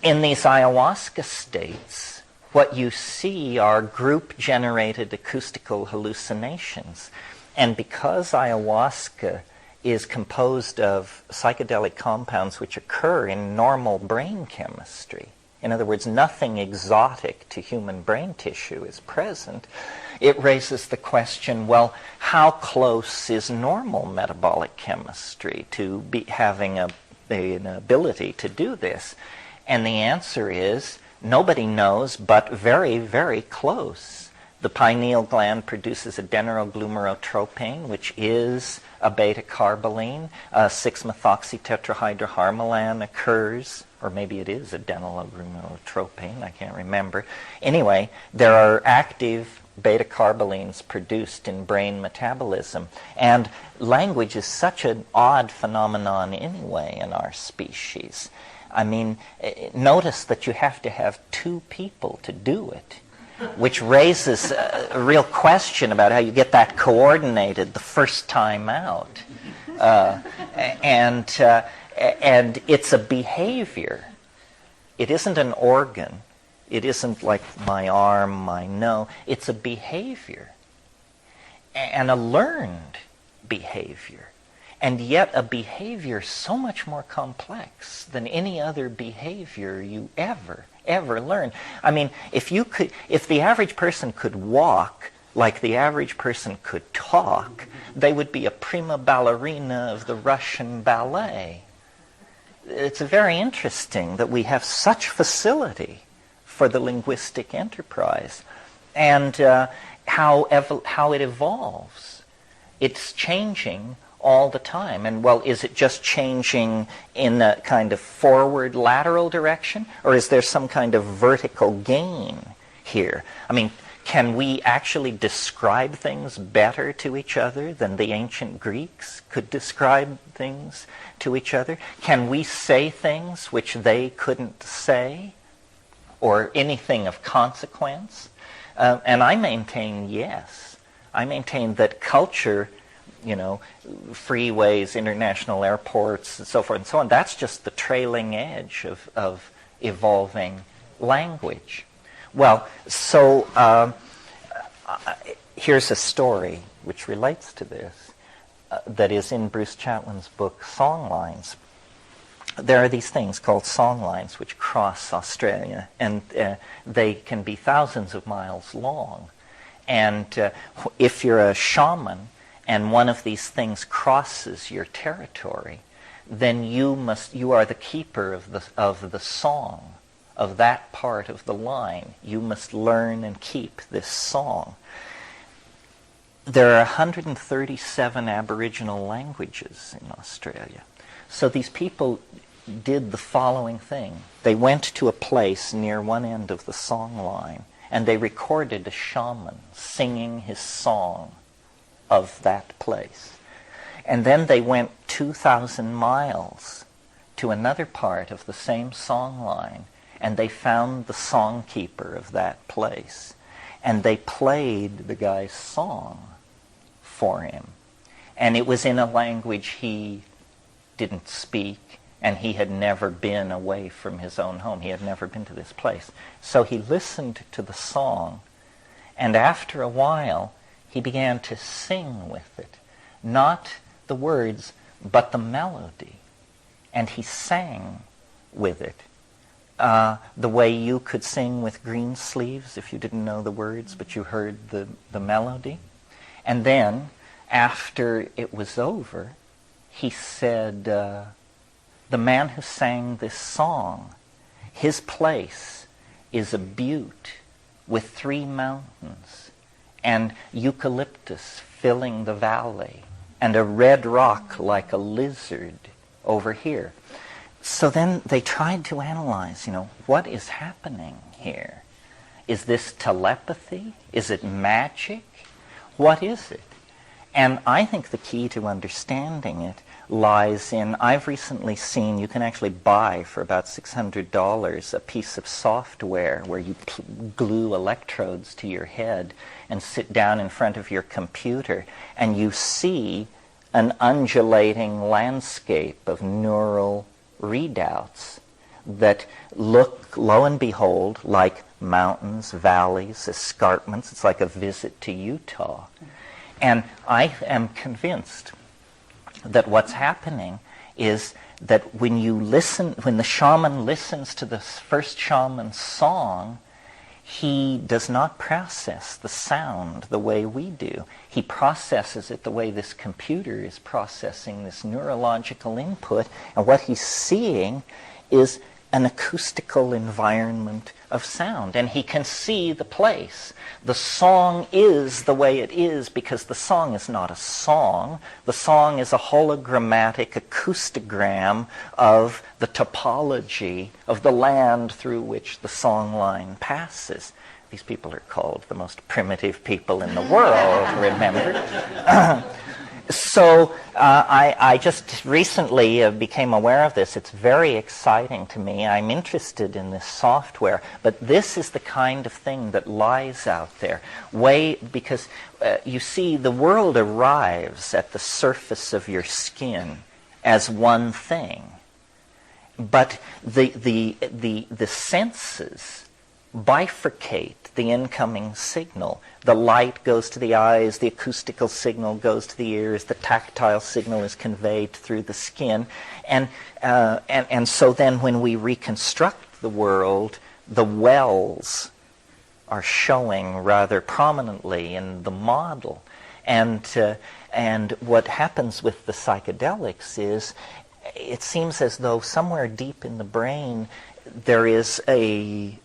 In these ayahuasca states, what you see are group-generated acoustical hallucinations. And because ayahuasca is composed of psychedelic compounds which occur in normal brain chemistry, in other words, nothing exotic to human brain tissue is present, it raises the question, well, how close is normal metabolic chemistry to be having an ability to do this? And the answer is, nobody knows, but very, very close. The pineal gland produces adenoroglumerotropane, which is a beta-carboline. 6-methoxytetrahydroharmalan occurs, or maybe it is adenyloglumerotropane, I can't remember. Anyway, there are active beta-carbolines produced in brain metabolism. And language is such an odd phenomenon anyway in our species. I mean, notice that you have to have two people to do it, which raises a real question about how you get that coordinated the first time out. And it's a behavior. It isn't an organ. It isn't like my arm, my nose. It's a behavior, and a learned behavior. And yet a behavior so much more complex than any other behavior you ever learn. I mean, if the average person could walk like the average person could talk, they would be a prima ballerina of the Russian ballet. It's very interesting that we have such facility for the linguistic enterprise, and how it evolves. It's changing all the time. And well, is it just changing in a kind of forward lateral direction, or is there some kind of vertical gain here? I mean, can we actually describe things better to each other than the ancient Greeks could describe things to each other? Can we say things which they couldn't say, or anything of consequence? And I maintain yes. I maintain that culture, freeways, international airports, and so forth and so on, that's just the trailing edge of evolving language. Well, so here's a story which relates to this, that is in Bruce Chatwin's book, Songlines. There are these things called songlines which cross Australia, and they can be thousands of miles long. And if you're a shaman and one of these things crosses your territory, then you are the keeper of the song of that part of the line. You must learn and keep this song. There are 137 Aboriginal languages in Australia. So these people did the following thing. They went to a place near one end of the song line, and they recorded a shaman singing his song of that place. And then they went 2,000 miles to another part of the same song line, and they found the songkeeper of that place. And they played the guy's song for him. And it was in a language he didn't speak, and he had never been away from his own home. He had never been to this place. So he listened to the song, and after a while, he began to sing with it. Not the words, but the melody. And he sang with it. The way you could sing with Green Sleeves if you didn't know the words, but you heard the melody. And then, after it was over, he said, the man who sang this song, his place is a butte with 3 mountains, and eucalyptus filling the valley, and a red rock like a lizard over here. So then they tried to analyze, what is happening here? Is this telepathy? Is it magic? What is it? And I think the key to understanding it lies in, I've recently seen, you can actually buy for about $600 a piece of software where you glue electrodes to your head and sit down in front of your computer, and you see an undulating landscape of neural readouts that look, lo and behold, like mountains, valleys, escarpments. It's like a visit to Utah. And I am convinced that what's happening is that when the shaman listens to the first shaman's song, he does not process the sound the way we do. He processes it the way this computer is processing this neurological input, and what he's seeing is an acoustical environment of sound, and he can see the place. The song is the way it is because the song is not a song. The song is a hologrammatic acoustogram of the topology of the land through which the song line passes. These people are called the most primitive people in the world, remember? So I just recently became aware of this. It's very exciting to me. I'm interested in this software, but this is the kind of thing that lies out there. Because you see, the world arrives at the surface of your skin as one thing, but the senses bifurcate the incoming signal. The light goes to the eyes, the acoustical signal goes to the ears, the tactile signal is conveyed through the skin. And so then when we reconstruct the world, the are showing rather prominently in the model. And what happens with the psychedelics is it seems as though somewhere deep in the brain there is an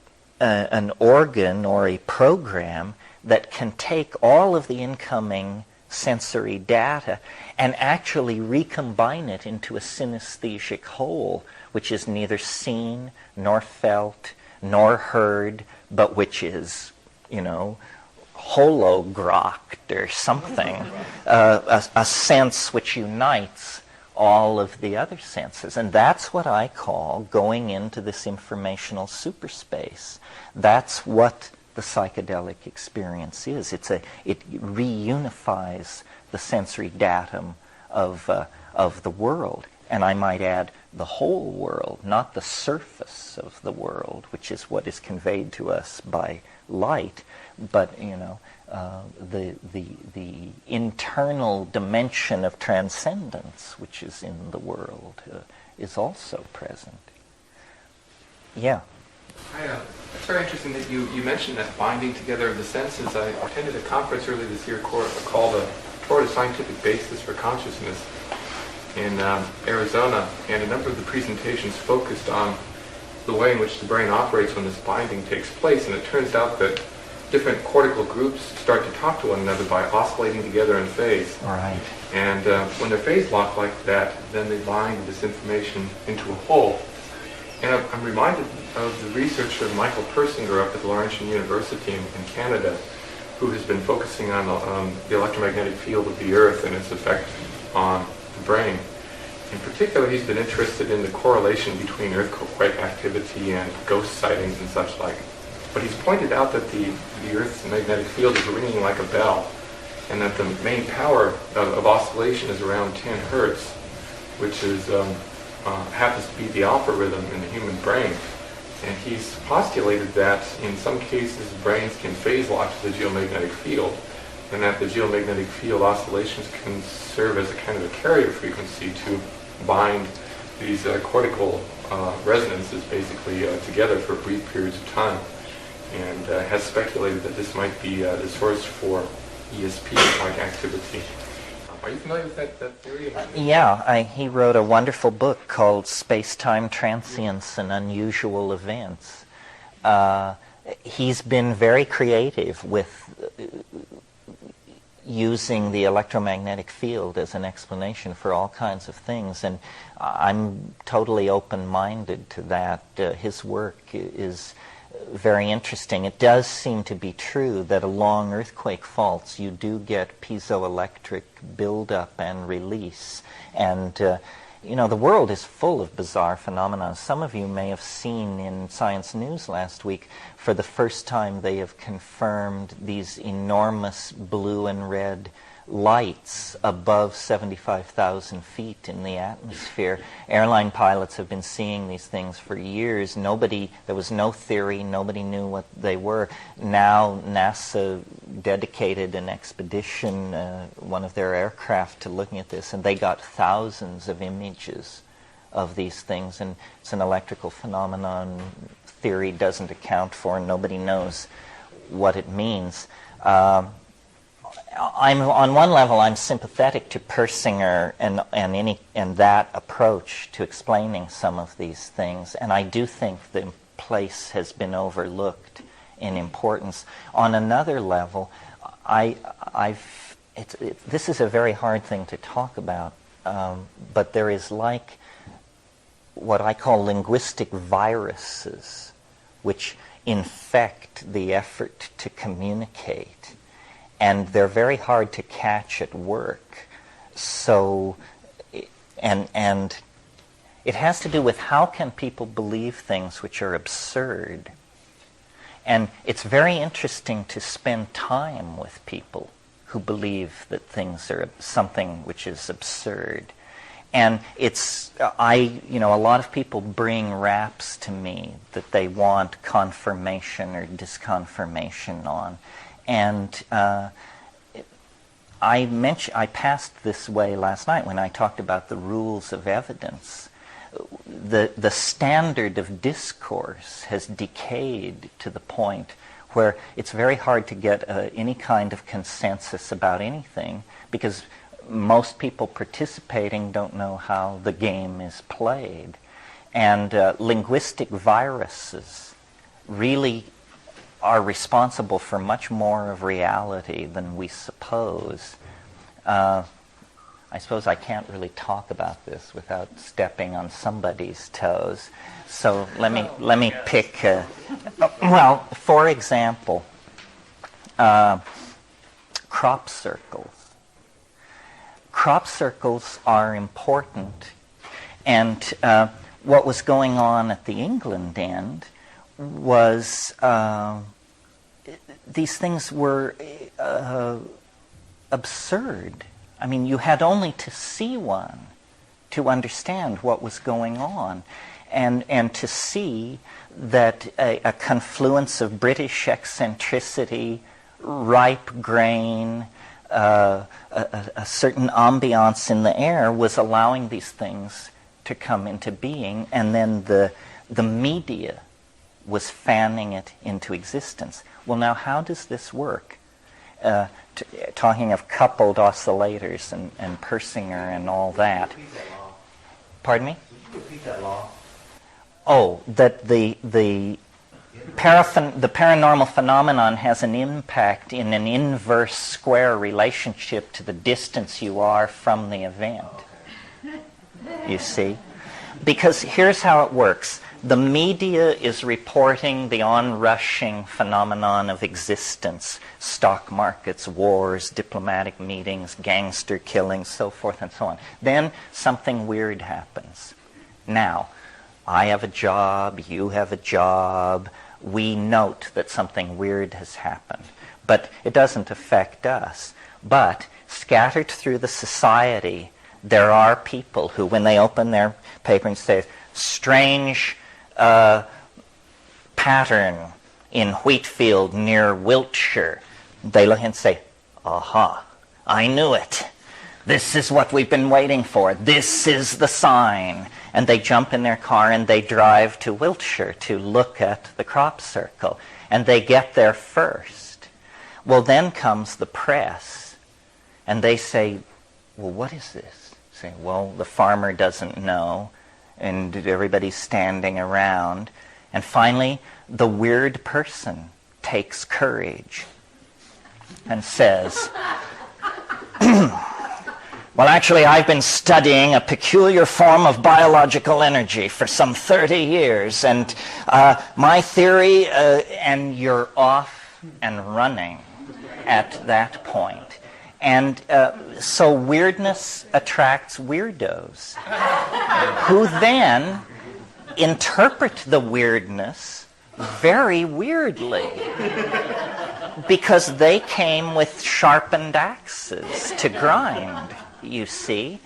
organ or a program that can take all of the incoming sensory data and actually recombine it into a synesthesic whole, which is neither seen nor felt nor heard, but which is, hologrocked or something, a sense which unites all of the other senses. And that's what I call going into this informational superspace. That's what the psychedelic experience is. It reunifies the sensory datum of the world. And I might add, the whole world, not the surface of the world, which is what is conveyed to us by light, but the internal dimension of transcendence, which is in the world, is also present. Yeah. It's very interesting that you mentioned that binding together of the senses. I attended a conference earlier this year called Toward a Scientific Basis for Consciousness in Arizona, and a number of the presentations focused on the way in which the brain operates when this binding takes place. And it turns out that different cortical groups start to talk to one another by oscillating together in phase. Right. And when they're phase locked like that, then they bind this information into a whole. And I'm reminded of the researcher Michael Persinger up at Laurentian University in Canada, who has been focusing on the electromagnetic field of the Earth and its effect on the brain. In particular, he's been interested in the correlation between earthquake activity and ghost sightings and such like. But he's pointed out that the Earth's magnetic field is ringing like a bell, and that the main power of oscillation is around 10 hertz, which is happens to be the alpha rhythm in the human brain. And he's postulated that in some cases brains can phase lock to the geomagnetic field, and that the geomagnetic field oscillations can serve as a kind of a carrier frequency to bind these cortical resonances basically together for brief periods of time, and has speculated that this might be the source for ESP-like activity. Are you familiar with that theory? Yeah, he wrote a wonderful book called Space-Time Transience and Unusual Events. He's been very creative with using the electromagnetic field as an explanation for all kinds of things, and I'm totally open-minded to that. His work is very interesting. It does seem to be true that along earthquake faults you do get piezoelectric buildup and release. And, the world is full of bizarre phenomena. Some of you may have seen in Science News last week, for the first time they have confirmed these enormous blue and red lights above 75,000 feet in the atmosphere. Airline pilots have been seeing these things for years. There was no theory, nobody knew what they were. Now NASA dedicated an expedition, one of their aircraft, to looking at this, and they got thousands of images of these things, and it's an electrical phenomenon theory doesn't account for, and nobody knows what it means. on one level, I'm sympathetic to Persinger and that approach to explaining some of these things, and I do think the place has been overlooked in importance. On another level, this is a very hard thing to talk about, but there is like what I call linguistic viruses, which infect the effort to communicate. And they're very hard to catch at work. So, and it has to do with how can people believe things which are absurd. And it's very interesting to spend time with people who believe that things are something which is absurd. And a lot of people bring raps to me that they want confirmation or disconfirmation on. And I passed this way last night when I talked about the rules of evidence. The standard of discourse has decayed to the point where it's very hard to get any kind of consensus about anything because most people participating don't know how the game is played. And linguistic viruses really are responsible for much more of reality than we suppose. I suppose I can't really talk about this without stepping on somebody's toes. So let me pick. Well, for example, crop circles. Crop circles are important, and what was going on at the England end was these things were absurd. I mean, you had only to see one to understand what was going on, and to see that a confluence of British eccentricity, ripe grain, a certain ambiance in the air was allowing these things to come into being, and then the media was fanning it into existence. Well, now, how does this work? Talking of coupled oscillators and Persinger and all that. Pardon me? Repeat that law. Oh, that the paranormal phenomenon has an impact in an inverse square relationship to the distance you are from the event. You see? Because here's how it works. The media is reporting the onrushing phenomenon of existence, stock markets, wars, diplomatic meetings, gangster killings, so forth and so on. Then something weird happens. Now, I have a job, you have a job, we note that something weird has happened. But it doesn't affect us. But scattered through the society, there are people who, when they open their paper and say, strange pattern in Wheatfield near Wiltshire, they look and say, aha, I knew it. This is what we've been waiting for. This is the sign. And they jump in their car and they drive to Wiltshire to look at the crop circle. And they get there first. Well, then comes the press. And they say, well, what is this? Say, well, the farmer doesn't know. And everybody's standing around. And finally, the weird person takes courage and says, well, actually, I've been studying a peculiar form of biological energy for some 30 years, and my theory, and you're off and running at that point. And so weirdness attracts weirdos, who then interpret the weirdness very weirdly, because they came with sharpened axes to grind, you see.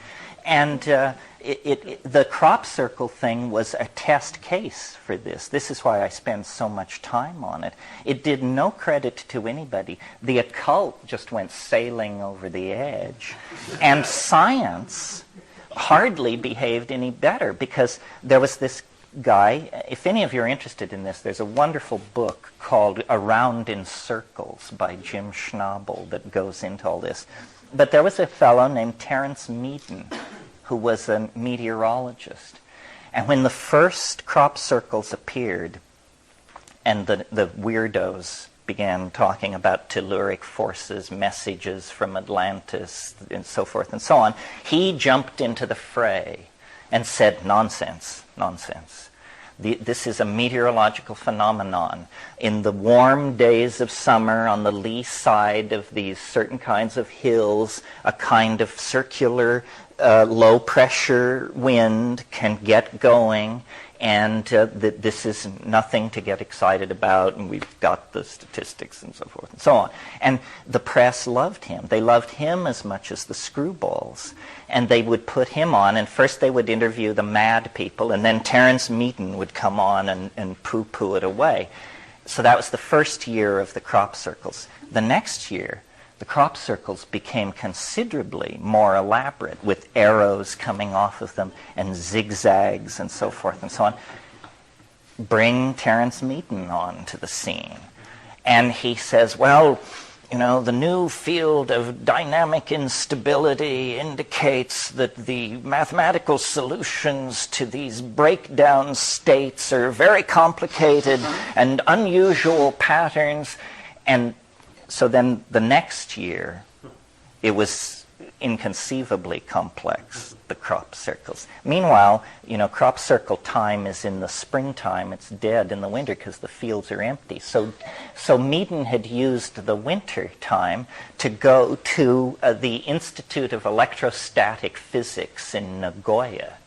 And the crop circle thing was a test case for this. This is why I spend so much time on it. It did no credit to anybody. The occult just went sailing over the edge. And science hardly behaved any better, because there was this guy, if any of you are interested in this, there's a wonderful book called Around in Circles by Jim Schnabel that goes into all this. But there was a fellow named Terence who was a meteorologist. And when the first crop circles appeared, and the weirdos began talking about telluric forces, messages from Atlantis, and so forth and so on, he jumped into the fray and said, nonsense, nonsense. This is a meteorological phenomenon. In the warm days of summer, on the lee side of these certain kinds of hills, a kind of circular low-pressure wind can get going, and this is nothing to get excited about, and we've got the statistics and so forth and so on. And the press loved him. They loved him as much as the screwballs. And they would put him on, and first they would interview the mad people, and then Terence would come on and poo-poo it away. So that was the first year of the crop circles. The next year, the crop circles became considerably more elaborate, with arrows coming off of them and zigzags and so forth and so on. Bring Terence on to the scene. And he says, well, you know, the new field of dynamic instability indicates that the mathematical solutions to these breakdown states are very complicated and unusual patterns. And so then the next year, it was inconceivably complex, the crop circles. Meanwhile, you know, crop circle time is in the springtime. It's dead in the winter because the fields are empty. So Meaden had used the winter time to go to the Institute of Electrostatic Physics in Nagoya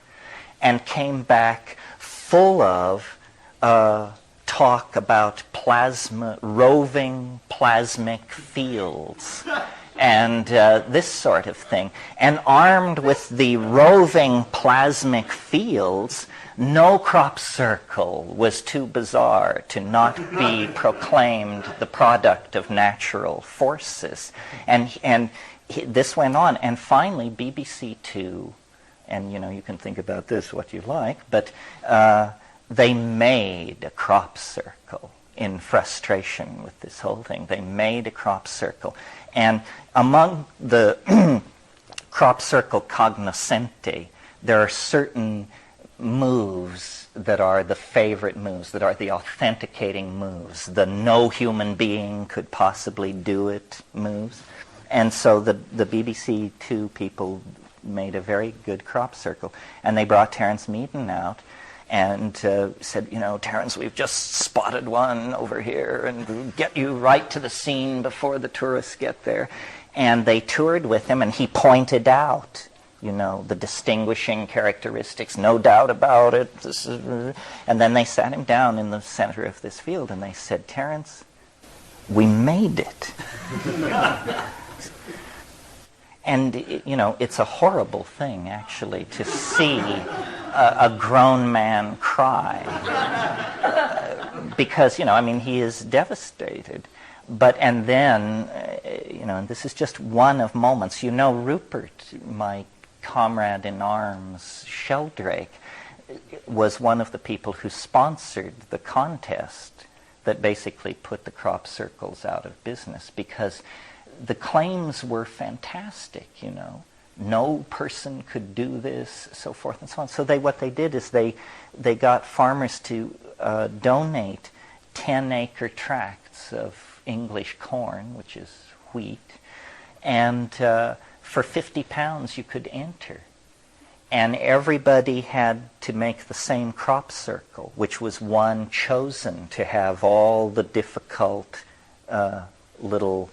and came back full of talk about roving plasmic fields and this sort of thing. And armed with the roving plasmic fields, no crop circle was too bizarre to not be proclaimed the product of natural forces. And this went on. And finally, BBC Two, and you know, you can think about this what you like, but they made a crop circle in frustration with this whole thing. They made a crop circle. And among the crop circle cognoscenti, there are certain moves that are the favorite moves, that are the authenticating moves, the no human being could possibly do it moves. And so the BBC Two people made a very good crop circle. And they brought Terence out and said, you know, Terence, we've just spotted one over here, and we'll get you right to the scene before the tourists get there. And they toured with him, and he pointed out, you know, the distinguishing characteristics, no doubt about it. And then they sat him down in the center of this field, and they said, Terence, we made it. And, you know, it's a horrible thing, actually, to see a grown man cry. Because, you know, I mean, he is devastated. And then, you know, and this is just one of moments. You know, Rupert, my comrade in arms, Sheldrake, was one of the people who sponsored the contest that basically put the crop circles out of business, because the claims were fantastic, you know. No person could do this, so forth and so on. So what they did is they got farmers to donate 10-acre tracts of English corn, which is wheat, and for £50 you could enter. And everybody had to make the same crop circle, which was one chosen to have all the difficult little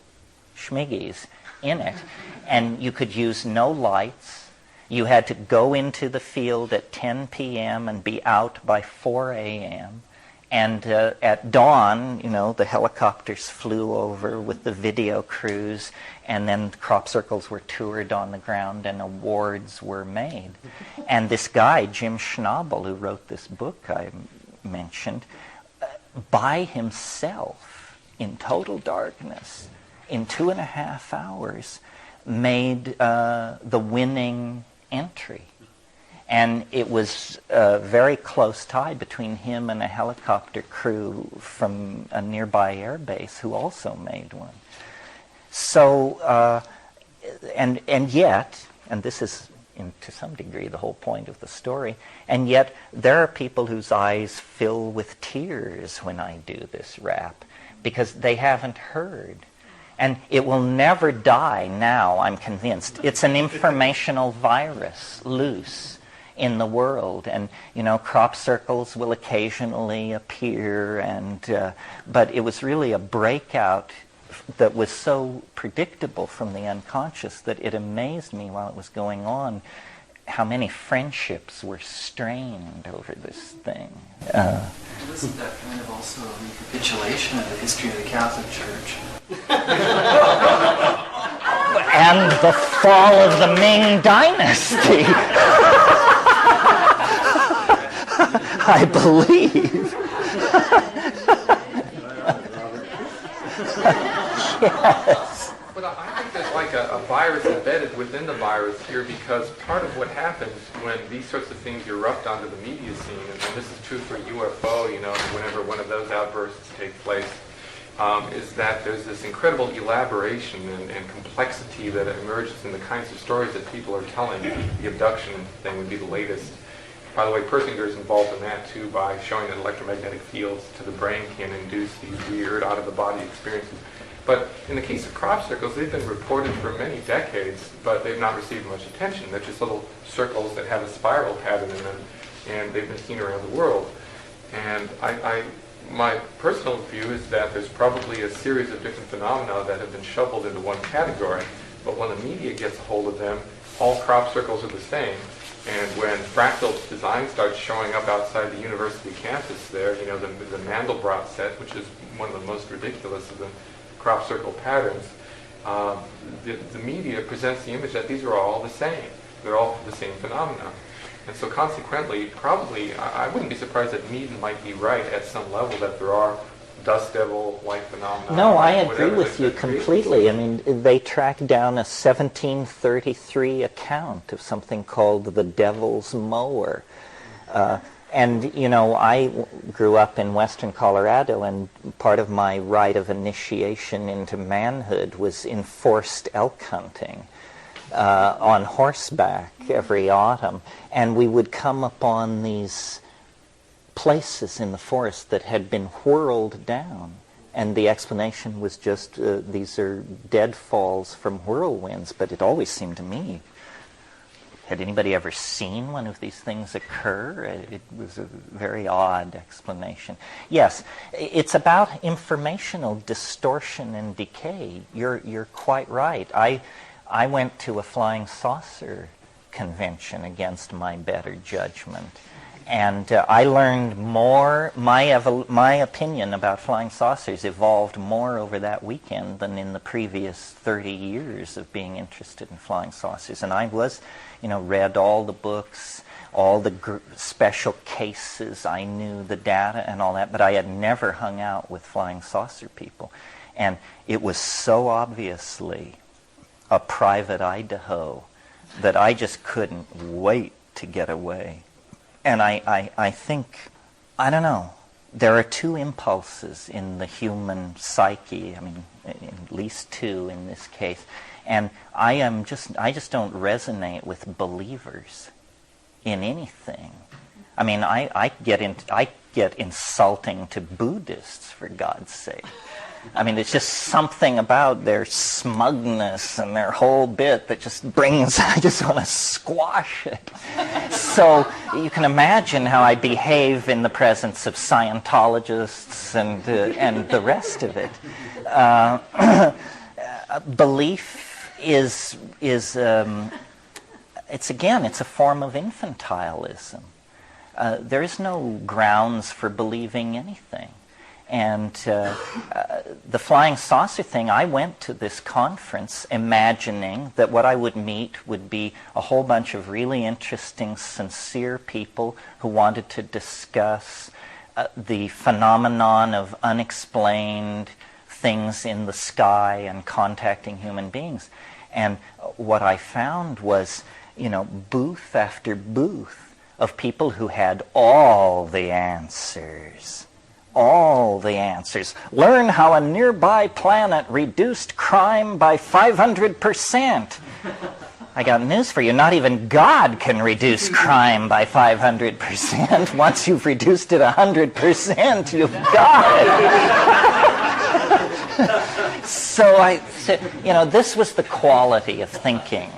schmiggies in it. And you could use no lights. You had to go into the field at 10 p.m. and be out by 4 a.m. And at dawn, you know, the helicopters flew over with the video crews, and then crop circles were toured on the ground and awards were made. And this guy, Jim Schnabel, who wrote this book I mentioned, by himself, in total darkness, in 2.5 hours, made the winning entry. And it was a very close tie between him and a helicopter crew from a nearby air base who also made one. So, and yet, and this is to some degree the whole point of the story, and yet there are people whose eyes fill with tears when I do this rap because they haven't heard. And it will never die now, I'm convinced. It's an informational virus loose in the world, and crop circles will occasionally appear, and but it was really a breakout that was so predictable from the unconscious that it amazed me while it was going on how many friendships were strained over this thing. Isn't that kind of also a recapitulation of the history of the Catholic Church? And the fall of the Ming Dynasty. I believe. Yes. But I think there's like a virus embedded within the virus here, because part of what happens when these sorts of things erupt onto the media scene, and this is true for UFO, whenever one of those outbursts take place, is that there's this incredible elaboration and complexity that emerges in the kinds of stories that people are telling. The abduction thing would be the latest. By the way, Persinger is involved in that too, by showing that electromagnetic fields to the brain can induce these weird, out-of-the-body experiences. But in the case of crop circles, they've been reported for many decades, but they've not received much attention. They're just little circles that have a spiral pattern in them, and they've been seen around the world. And my personal view is that there's probably a series of different phenomena that have been shoveled into one category, but when the media gets a hold of them, all crop circles are the same. And when fractal design starts showing up outside the university campus there, the Mandelbrot set, which is one of the most ridiculous of the crop circle patterns, the media presents the image that these are all the same. They're all the same phenomena. And so consequently, probably, I wouldn't be surprised that Meaden might be right at some level that there are dust devil-like phenomena. No, I agree with you completely. I mean, they tracked down a 1733 account of something called the Devil's Mower. And, I grew up in western Colorado, and part of my rite of initiation into manhood was enforced elk hunting on horseback every autumn. And we would come upon these places in the forest that had been whirled down. And the explanation was just these are deadfalls from whirlwinds, but it always seemed to me, had anybody ever seen one of these things occur? It was a very odd explanation. Yes, it's about informational distortion and decay. You're quite right. I went to a flying saucer convention against my better judgment. And I learned more, my opinion about flying saucers evolved more over that weekend than in the previous 30 years of being interested in flying saucers. And I was, read all the books, all the special cases, I knew the data and all that, but I had never hung out with flying saucer people. And it was so obviously a private Idaho that I just couldn't wait to get away. And I think, I don't know, there are two impulses in the human psyche, at least two in this case, and I just don't resonate with believers in anything. I get insulting to Buddhists, for God's sake. It's just something about their smugness and their whole bit that just brings, I just want to squash it. So you can imagine how I behave in the presence of Scientologists and the rest of it. Belief is it's a form of infantilism. There is no grounds for believing anything. And the flying saucer thing, I went to this conference imagining that what I would meet would be a whole bunch of really interesting, sincere people who wanted to discuss the phenomenon of unexplained things in the sky and contacting human beings. And what I found was booth after booth of people who had all the answers. All the answers. Learn how a nearby planet reduced crime by 500%. I got news for you. Not even God can reduce crime by 500%. Once you've reduced it 100%, you've got it. So I said, this was the quality of thinking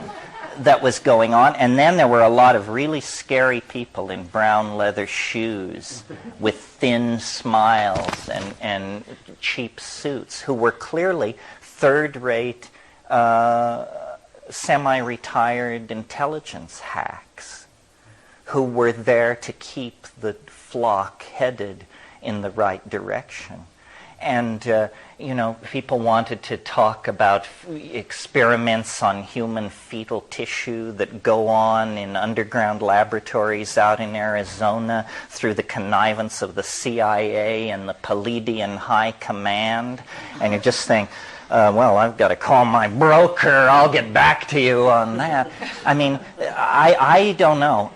that was going on. And then there were a lot of really scary people in brown leather shoes with thin smiles and cheap suits who were clearly third-rate semi-retired intelligence hacks who were there to keep the flock headed in the right direction. And, people wanted to talk about experiments on human fetal tissue that go on in underground laboratories out in Arizona through the connivance of the CIA and the Palladian High Command. And you just think, well, I've got to call my broker. I'll get back to you on that. I mean, I don't know.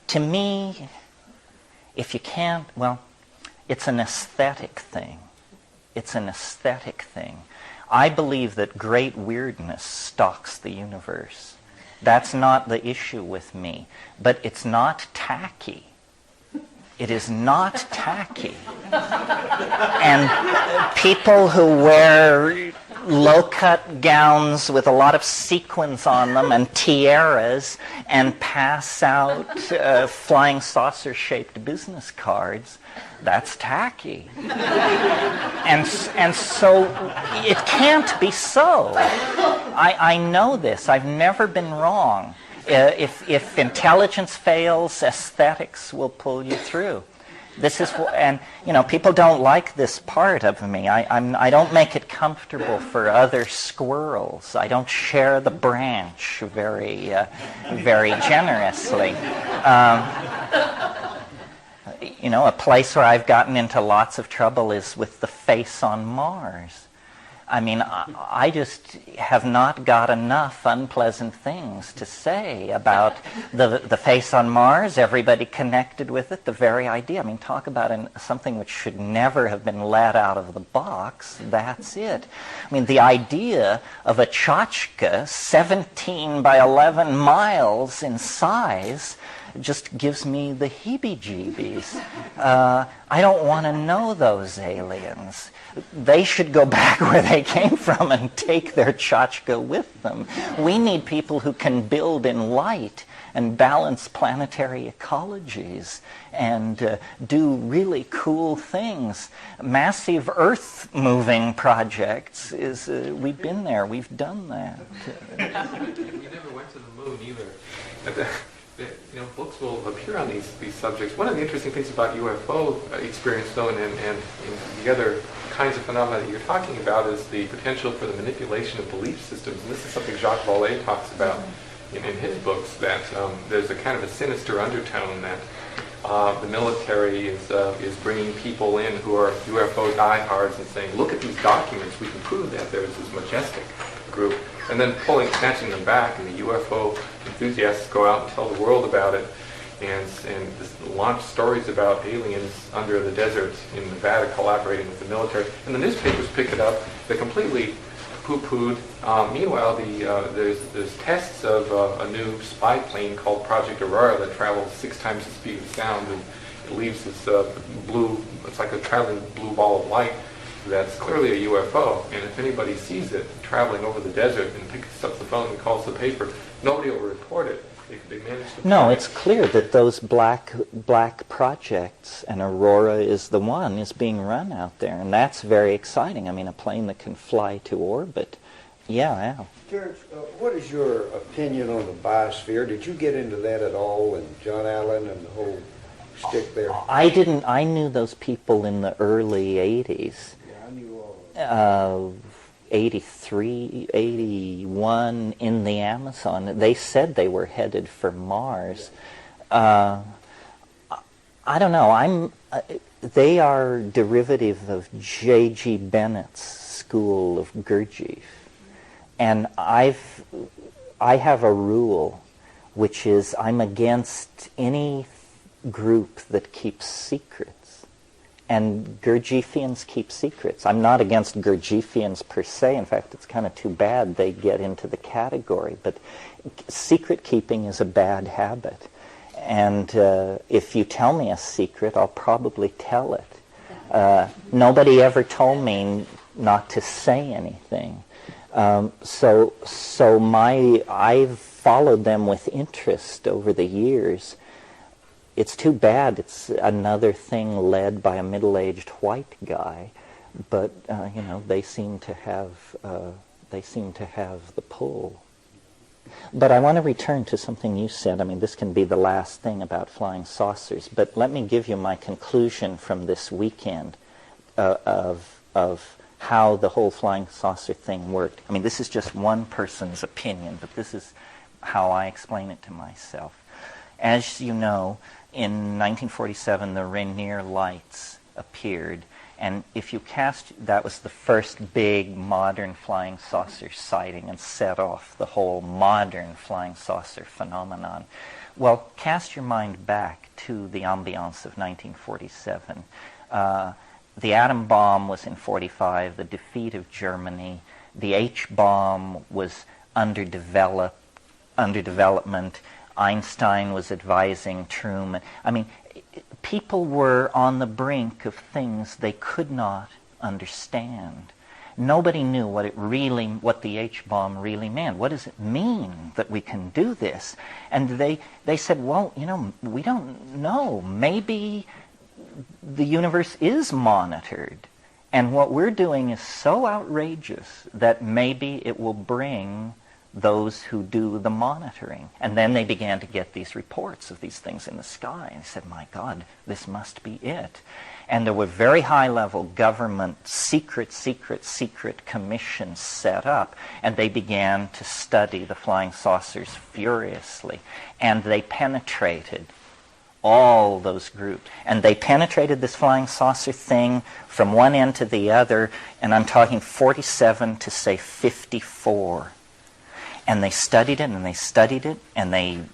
To me, if you can't, well, it's an aesthetic thing. It's an aesthetic thing. I believe that great weirdness stalks the universe. That's not the issue with me. But it's not tacky. It is not tacky. And people who wear low-cut gowns with a lot of sequins on them and tiaras and pass out flying saucer-shaped business cards, that's tacky. And so it can't be so. I know this. I've never been wrong. If intelligence fails, aesthetics will pull you through. This is, and people don't like this part of me. I don't make it comfortable for other squirrels. I don't share the branch very generously. A place where I've gotten into lots of trouble is with the face on Mars. I mean, I just have not got enough unpleasant things to say about the face on Mars, everybody connected with it, the very idea. I mean, talk about something which should never have been let out of the box. That's it. I mean, the idea of a tchotchke 17 by 11 miles in size just gives me the heebie-jeebies. I don't want to know those aliens. They should go back where they came from and take their tchotchke with them. We need people who can build in light and balance planetary ecologies and do really cool things. Massive Earth-moving projects we've been there, we've done that. We never went to the moon either. Books will appear on these subjects. One of the interesting things about UFO experience, though, and the other kinds of phenomena that you're talking about is the potential for the manipulation of belief systems. And this is something Jacques Vallée talks about in his books, that there's a kind of a sinister undertone that the military is bringing people in who are UFO diehards and saying, look at these documents, we can prove that there's this majestic group, and then snatching them back, and the UFO enthusiasts go out and tell the world about it, and launch stories about aliens under the desert in Nevada collaborating with the military. And the newspapers pick it up. They completely poo-pooed. Meanwhile, there's tests of a new spy plane called Project Aurora that travels 6 times the speed of sound, and it leaves this blue, it's like a traveling blue ball of light that's clearly a UFO. And if anybody sees it traveling over the desert and picks up the phone and calls the paper, nobody will report it. They managed to... No, it's clear that those black projects, and Aurora is the one, is being run out there, and that's very exciting. I mean, a plane that can fly to orbit. Yeah. Terence, what is your opinion on the biosphere? Did you get into that at all, and John Allen and the whole stick there? I didn't. I knew those people in the early 80s. Yeah, I knew all of them. 83, 81 in the Amazon. They said they were headed for Mars. I don't know. They are derivative of J.G. Bennett's school of Gurdjieff. And I have a rule, which is I'm against any group that keeps secrets. And Gurdjieffians keep secrets. I'm not against Gurdjieffians per se. In fact, it's kind of too bad they get into the category. But secret keeping is a bad habit. And if you tell me a secret, I'll probably tell it. Nobody ever told me not to say anything. So I've followed them with interest over the years. It's too bad it's another thing led by a middle-aged white guy, but they seem to have the pull. But I want to return to something you said. I mean, this can be the last thing about flying saucers, but let me give you my conclusion from this weekend of how the whole flying saucer thing worked. I mean, this is just one person's opinion, but this is how I explain it to myself. As you know, in 1947, the Rainier lights appeared, and if you that was the first big modern flying saucer sighting and set off the whole modern flying saucer phenomenon. Well, cast your mind back to the ambiance of 1947. The atom bomb was in 45, the defeat of Germany, the H-bomb was under development, Einstein was advising Truman. I mean, people were on the brink of things they could not understand. Nobody knew what the H-bomb really meant. What does it mean that we can do this? And they said, well, we don't know. Maybe the universe is monitored. And what we're doing is so outrageous that maybe it will bring those who do the monitoring. And then they began to get these reports of these things in the sky. And they said, my God, this must be it. And there were very high-level government secret commissions set up. And they began to study the flying saucers furiously. And they penetrated all those groups. And they penetrated this flying saucer thing from one end to the other. And I'm talking 47 to, say, 54. And they studied it, and they studied it, and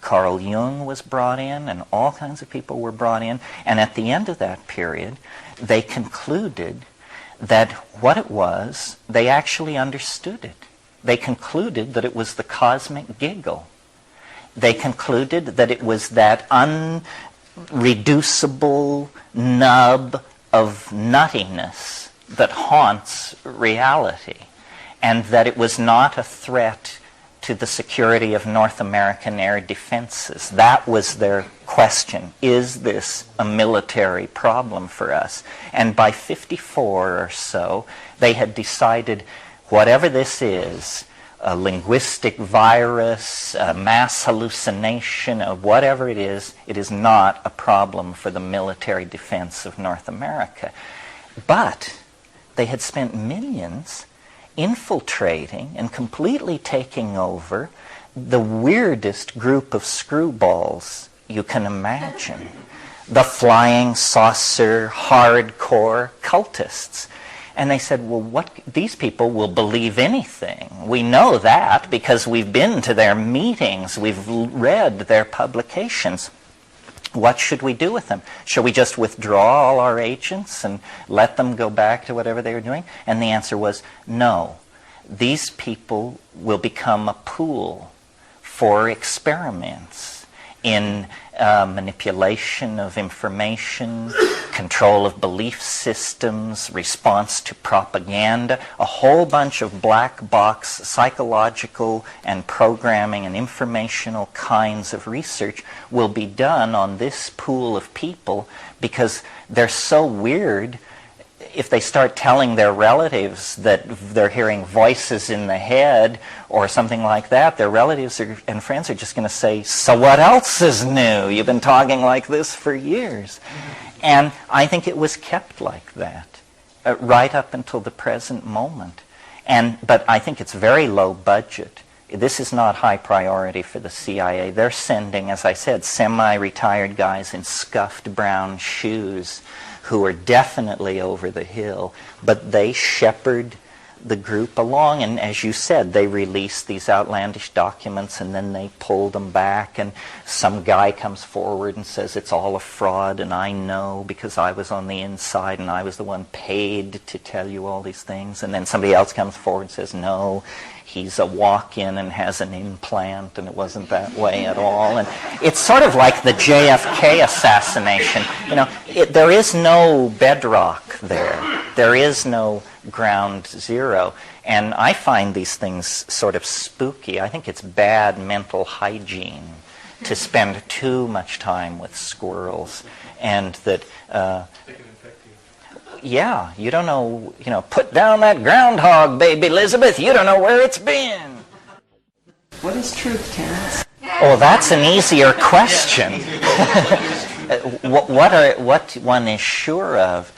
Carl Jung was brought in, and all kinds of people were brought in. And at the end of that period, they concluded that what it was, they actually understood it. They concluded that it was the cosmic giggle. They concluded that it was that unreducible nub of nuttiness that haunts reality, and that it was not a threat to the security of North American air defenses. That was their question. Is this a military problem for us? And by 54 or so, they had decided whatever this is, a linguistic virus, a mass hallucination, or whatever it is not a problem for the military defense of North America. But they had spent millions infiltrating and completely taking over the weirdest group of screwballs you can imagine. The flying saucer, hardcore cultists. And they said, well, these people will believe anything. We know that because we've been to their meetings, we've read their publications. What should we do with them? Should we just withdraw all our agents and let them go back to whatever they were doing? And the answer was no. These people will become a pool for experiments in manipulation of information, control of belief systems, response to propaganda. A whole bunch of black box psychological and programming and informational kinds of research will be done on this pool of people because they're so weird. If they start telling their relatives that they're hearing voices in the head or something like that, their relatives and friends are just going to say, so what else is new? You've been talking like this for years. And I think it was kept like that right up until the present moment. But I think it's very low budget. This is not high priority for the CIA. They're sending, as I said, semi-retired guys in scuffed brown shoes who are definitely over the hill, but they shepherd the group along, and as you said, they release these outlandish documents and then they pull them back, and some guy comes forward and says it's all a fraud, and I know because I was on the inside and I was the one paid to tell you all these things, and then somebody else comes forward and says no, he's a walk-in and has an implant and it wasn't that way at all. And it's sort of like the JFK assassination. There is no bedrock there. There is no ground zero. And I find these things sort of spooky. I think it's bad mental hygiene to spend too much time with squirrels, and that They can infect you. yeah, you don't know, put down that groundhog, baby Elizabeth, you don't know where it's been. What is truth, Terence? Oh, that's an easier question. What one is sure of?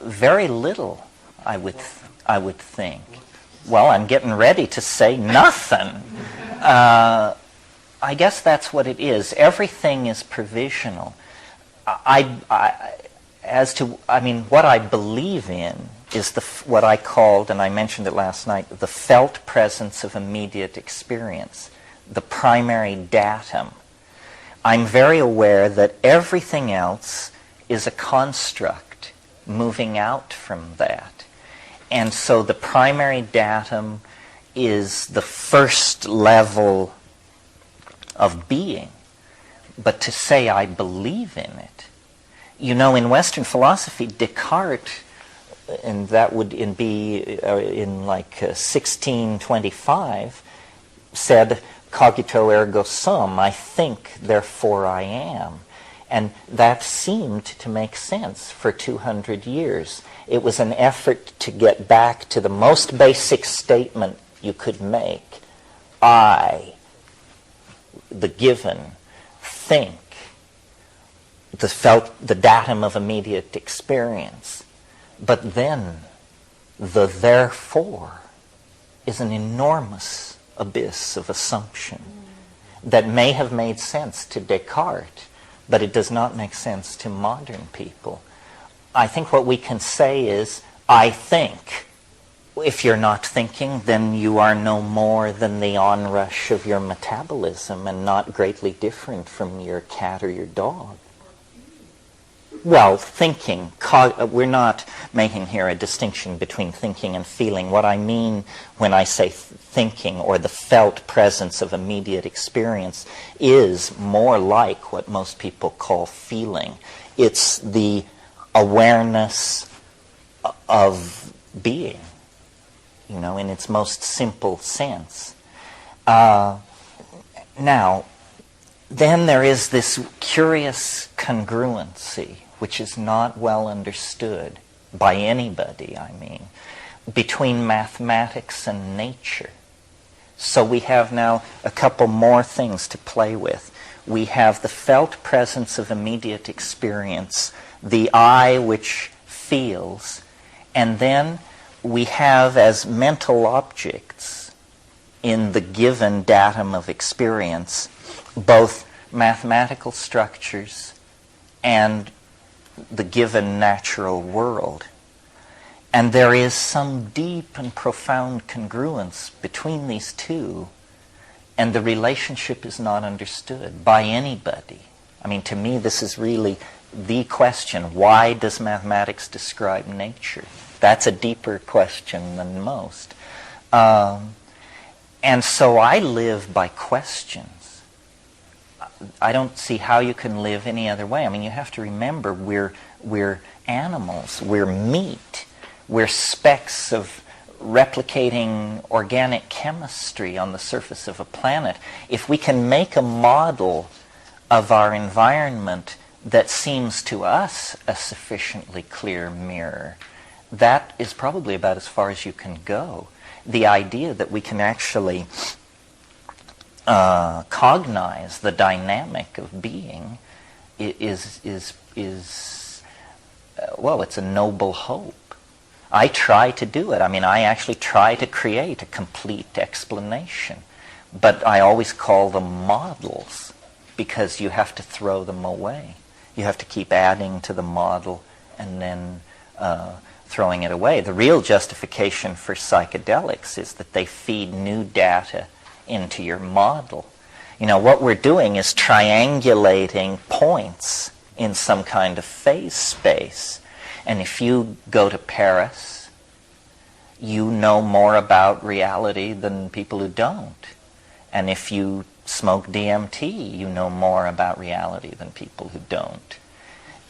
Very little, I would think. Well, I'm getting ready to say nothing. I guess that's what it is. Everything is provisional. What I believe in is what I called, and I mentioned it last night, the felt presence of immediate experience, the primary datum. I'm very aware that everything else is a construct moving out from that. And so the primary datum is the first level of being. But to say I believe in it, in Western philosophy, Descartes, and that would be in 1625, said, cogito ergo sum, I think, therefore I am. And that seemed to make sense for 200 years. It was an effort to get back to the most basic statement you could make. I, the given, think, the datum of immediate experience. But then the therefore is an enormous abyss of assumption that may have made sense to Descartes, but it does not make sense to modern people. I think what we can say is, I think. If you're not thinking, then you are no more than the onrush of your metabolism and not greatly different from your cat or your dog. Well, thinking, we're not making here a distinction between thinking and feeling. What I mean when I say thinking, or the felt presence of immediate experience, is more like what most people call feeling. It's the awareness of being, in its most simple sense. Now, then there is this curious congruency, which is not well understood by anybody, between mathematics and nature. So we have now a couple more things to play with. We have the felt presence of immediate experience, the I which feels, and then we have as mental objects in the given datum of experience both mathematical structures and the given natural world. And there is some deep and profound congruence between these two, and the relationship is not understood by anybody. To me, this is really the question. Why does mathematics describe nature? That's a deeper question than most. And so I live by questions. I don't see how you can live any other way. You have to remember we're animals, we're meat, we're specks of replicating organic chemistry on the surface of a planet. If we can make a model of our environment that seems to us a sufficiently clear mirror, that is probably about as far as you can go. The idea that we can actually cognize the dynamic of being is it's a noble hope. I try to do it. I actually try to create a complete explanation, but I always call them models because you have to throw them away. You have to keep adding to the model and then throwing it away. The real justification for psychedelics is that they feed new data into your model. You know, what we're doing is triangulating points in some kind of phase space. And if you go to Paris, you know more about reality than people who don't. And if you smoke DMT, you know more about reality than people who don't.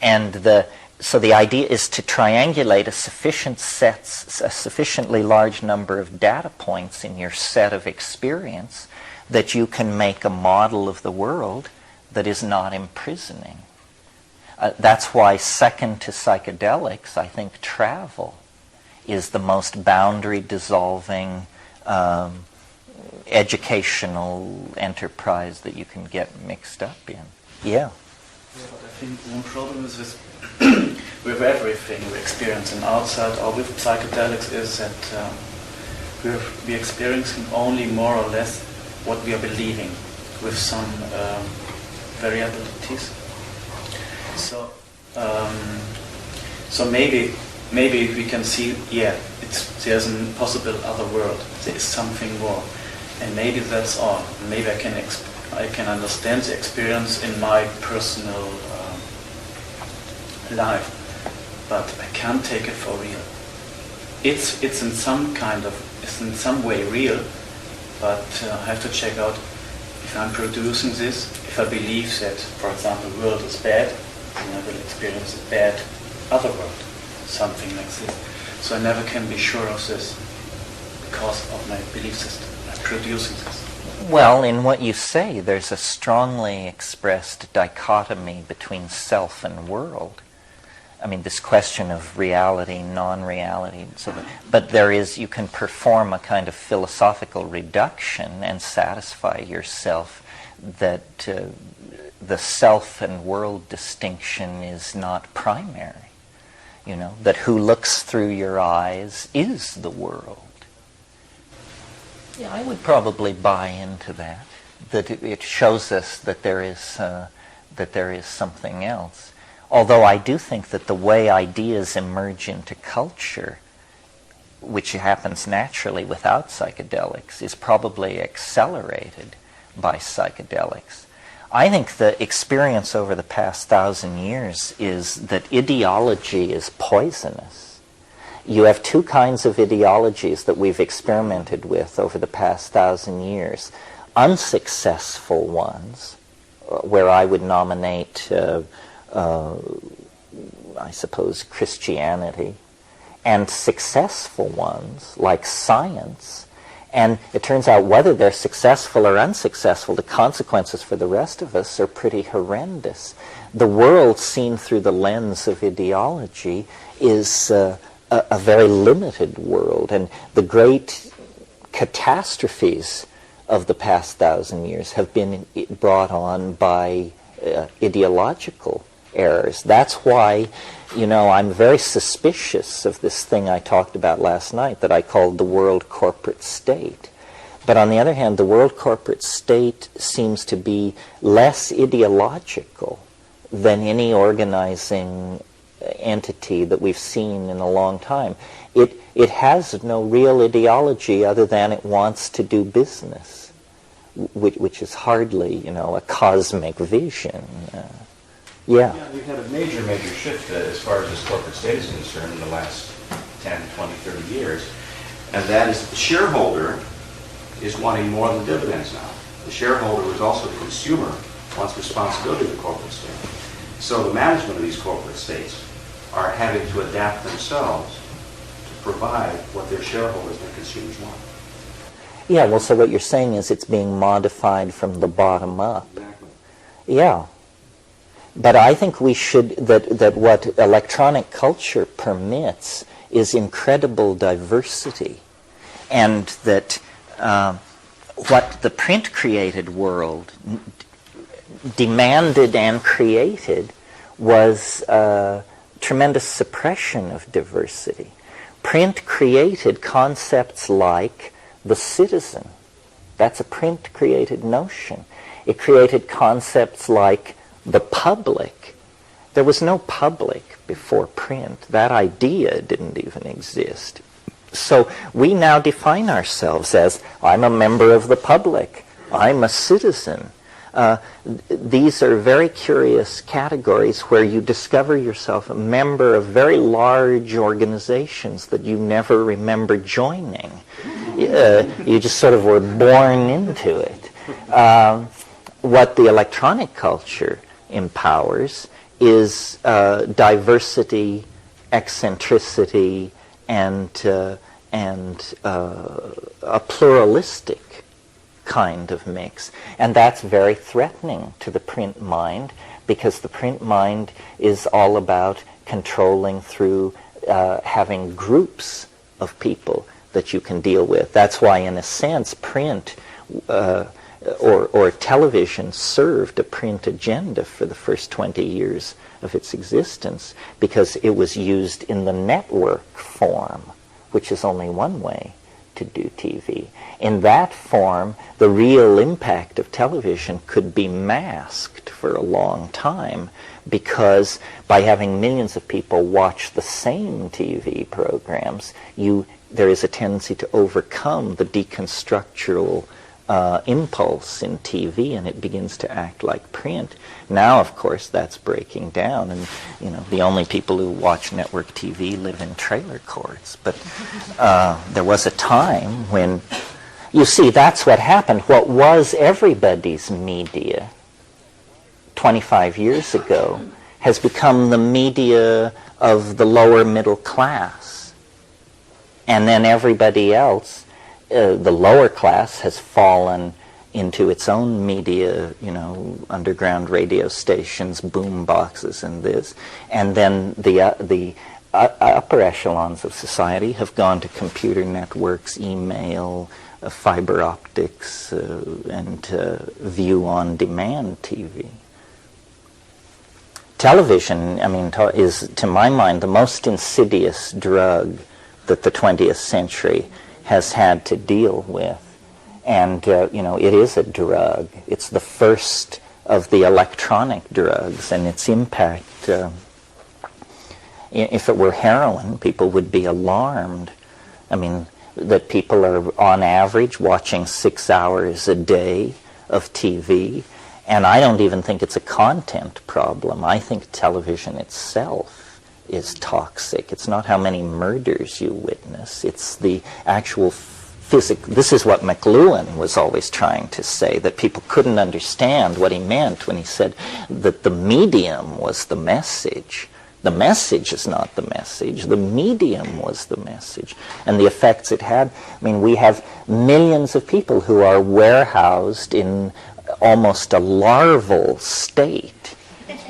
And so the idea is to triangulate a sufficiently large number of data points in your set of experience that you can make a model of the world that is not imprisoning. That's why, second to psychedelics, I think travel is the most boundary-dissolving educational enterprise that you can get mixed up in. Yeah. Yeah, but I think one problem is with with everything we experience in outside or with psychedelics is that we're experiencing only more or less what we are believing with some variabilities. So maybe we can see, there's a possible other world. There is something more, and maybe that's all. Maybe I can understand the experience in my personal life, but I can't take it for real. It's in some way real, but I have to check out if I'm producing this. If I believe that, for example, the world is bad, then I will experience a bad other world, something like this. So I never can be sure of this because of my belief system. I'm producing this. Well, in what you say, there's a strongly expressed dichotomy between self and world. I mean, this question of reality, non-reality, but you can perform a kind of philosophical reduction and satisfy yourself that the self and world distinction is not primary. You know, that who looks through your eyes is the world. Yeah, I would probably buy into that. That it shows us that there is something else. Although I do think that the way ideas emerge into culture, which happens naturally without psychedelics, is probably accelerated by psychedelics. I think the experience over the past 1,000 years is that ideology is poisonous. You have two kinds of ideologies that we've experimented with over the past 1,000 years. Unsuccessful ones, where I would nominate I suppose Christianity, and successful ones like science. And it turns out whether they're successful or unsuccessful, the consequences for the rest of us are pretty horrendous. The world seen through the lens of ideology is a very limited world, and the great catastrophes of the past 1,000 years have been brought on by ideological errors. That's why, I'm very suspicious of this thing I talked about last night that I called the world corporate state. But on the other hand, the world corporate state seems to be less ideological than any organizing entity that we've seen in a long time. It has no real ideology other than it wants to do business, which is hardly, a cosmic vision. Yeah, we've had a major shift as far as this corporate state is concerned in the last 10, 20, 30 years. And that is that the shareholder is wanting more than dividends now. The shareholder, who is also the consumer, wants responsibility of the corporate state. So the management of these corporate states are having to adapt themselves to provide what their shareholders and consumers want. Yeah, well, so what you're saying is it's being modified from the bottom up. Exactly. Yeah. But I think we should, that what electronic culture permits is incredible diversity. And that what the print-created world demanded and created was tremendous suppression of diversity. Print created concepts like the citizen. That's a print-created notion. It created concepts like the public There was no public before print. That idea didn't even exist. So we now define ourselves as, I'm a member of the public, I'm a citizen. These are very curious categories where you discover yourself a member of very large organizations that you never remember joining. You just sort of were born into it. What the electronic culture empowers is diversity, eccentricity, and a pluralistic kind of mix. And that's very threatening to the print mind, because the print mind is all about controlling through having groups of people that you can deal with. That's why, in a sense, print or television served a print agenda for the first 20 years of its existence, because it was used in the network form, which is only one way to do TV. In that form, the real impact of television could be masked for a long time, because by having millions of people watch the same TV programs, there is a tendency to overcome the deconstructural impulse in TV, and it begins to act like print. Now, of course, that's breaking down, and the only people who watch network TV live in trailer courts. But there was a time when, you see, that's what happened. What was everybody's media 25 years ago has become the media of the lower middle class. And then everybody else, the lower class, has fallen into its own media, underground radio stations, boom boxes, and this. And then the upper echelons of society have gone to computer networks, email, fiber optics, and view-on-demand TV. Television, is, to my mind, the most insidious drug that the 20th century has had to deal with. And, it is a drug. It's the first of the electronic drugs, and its impact, if it were heroin, people would be alarmed. That people are, on average, watching 6 hours a day of TV, and I don't even think it's a content problem. I think television itself is toxic. It's not how many murders you witness. It's the actual this is what McLuhan was always trying to say, that people couldn't understand what he meant when he said that the medium was the message. The message is not the message. The medium was the message. And the effects it had, we have millions of people who are warehoused in almost a larval state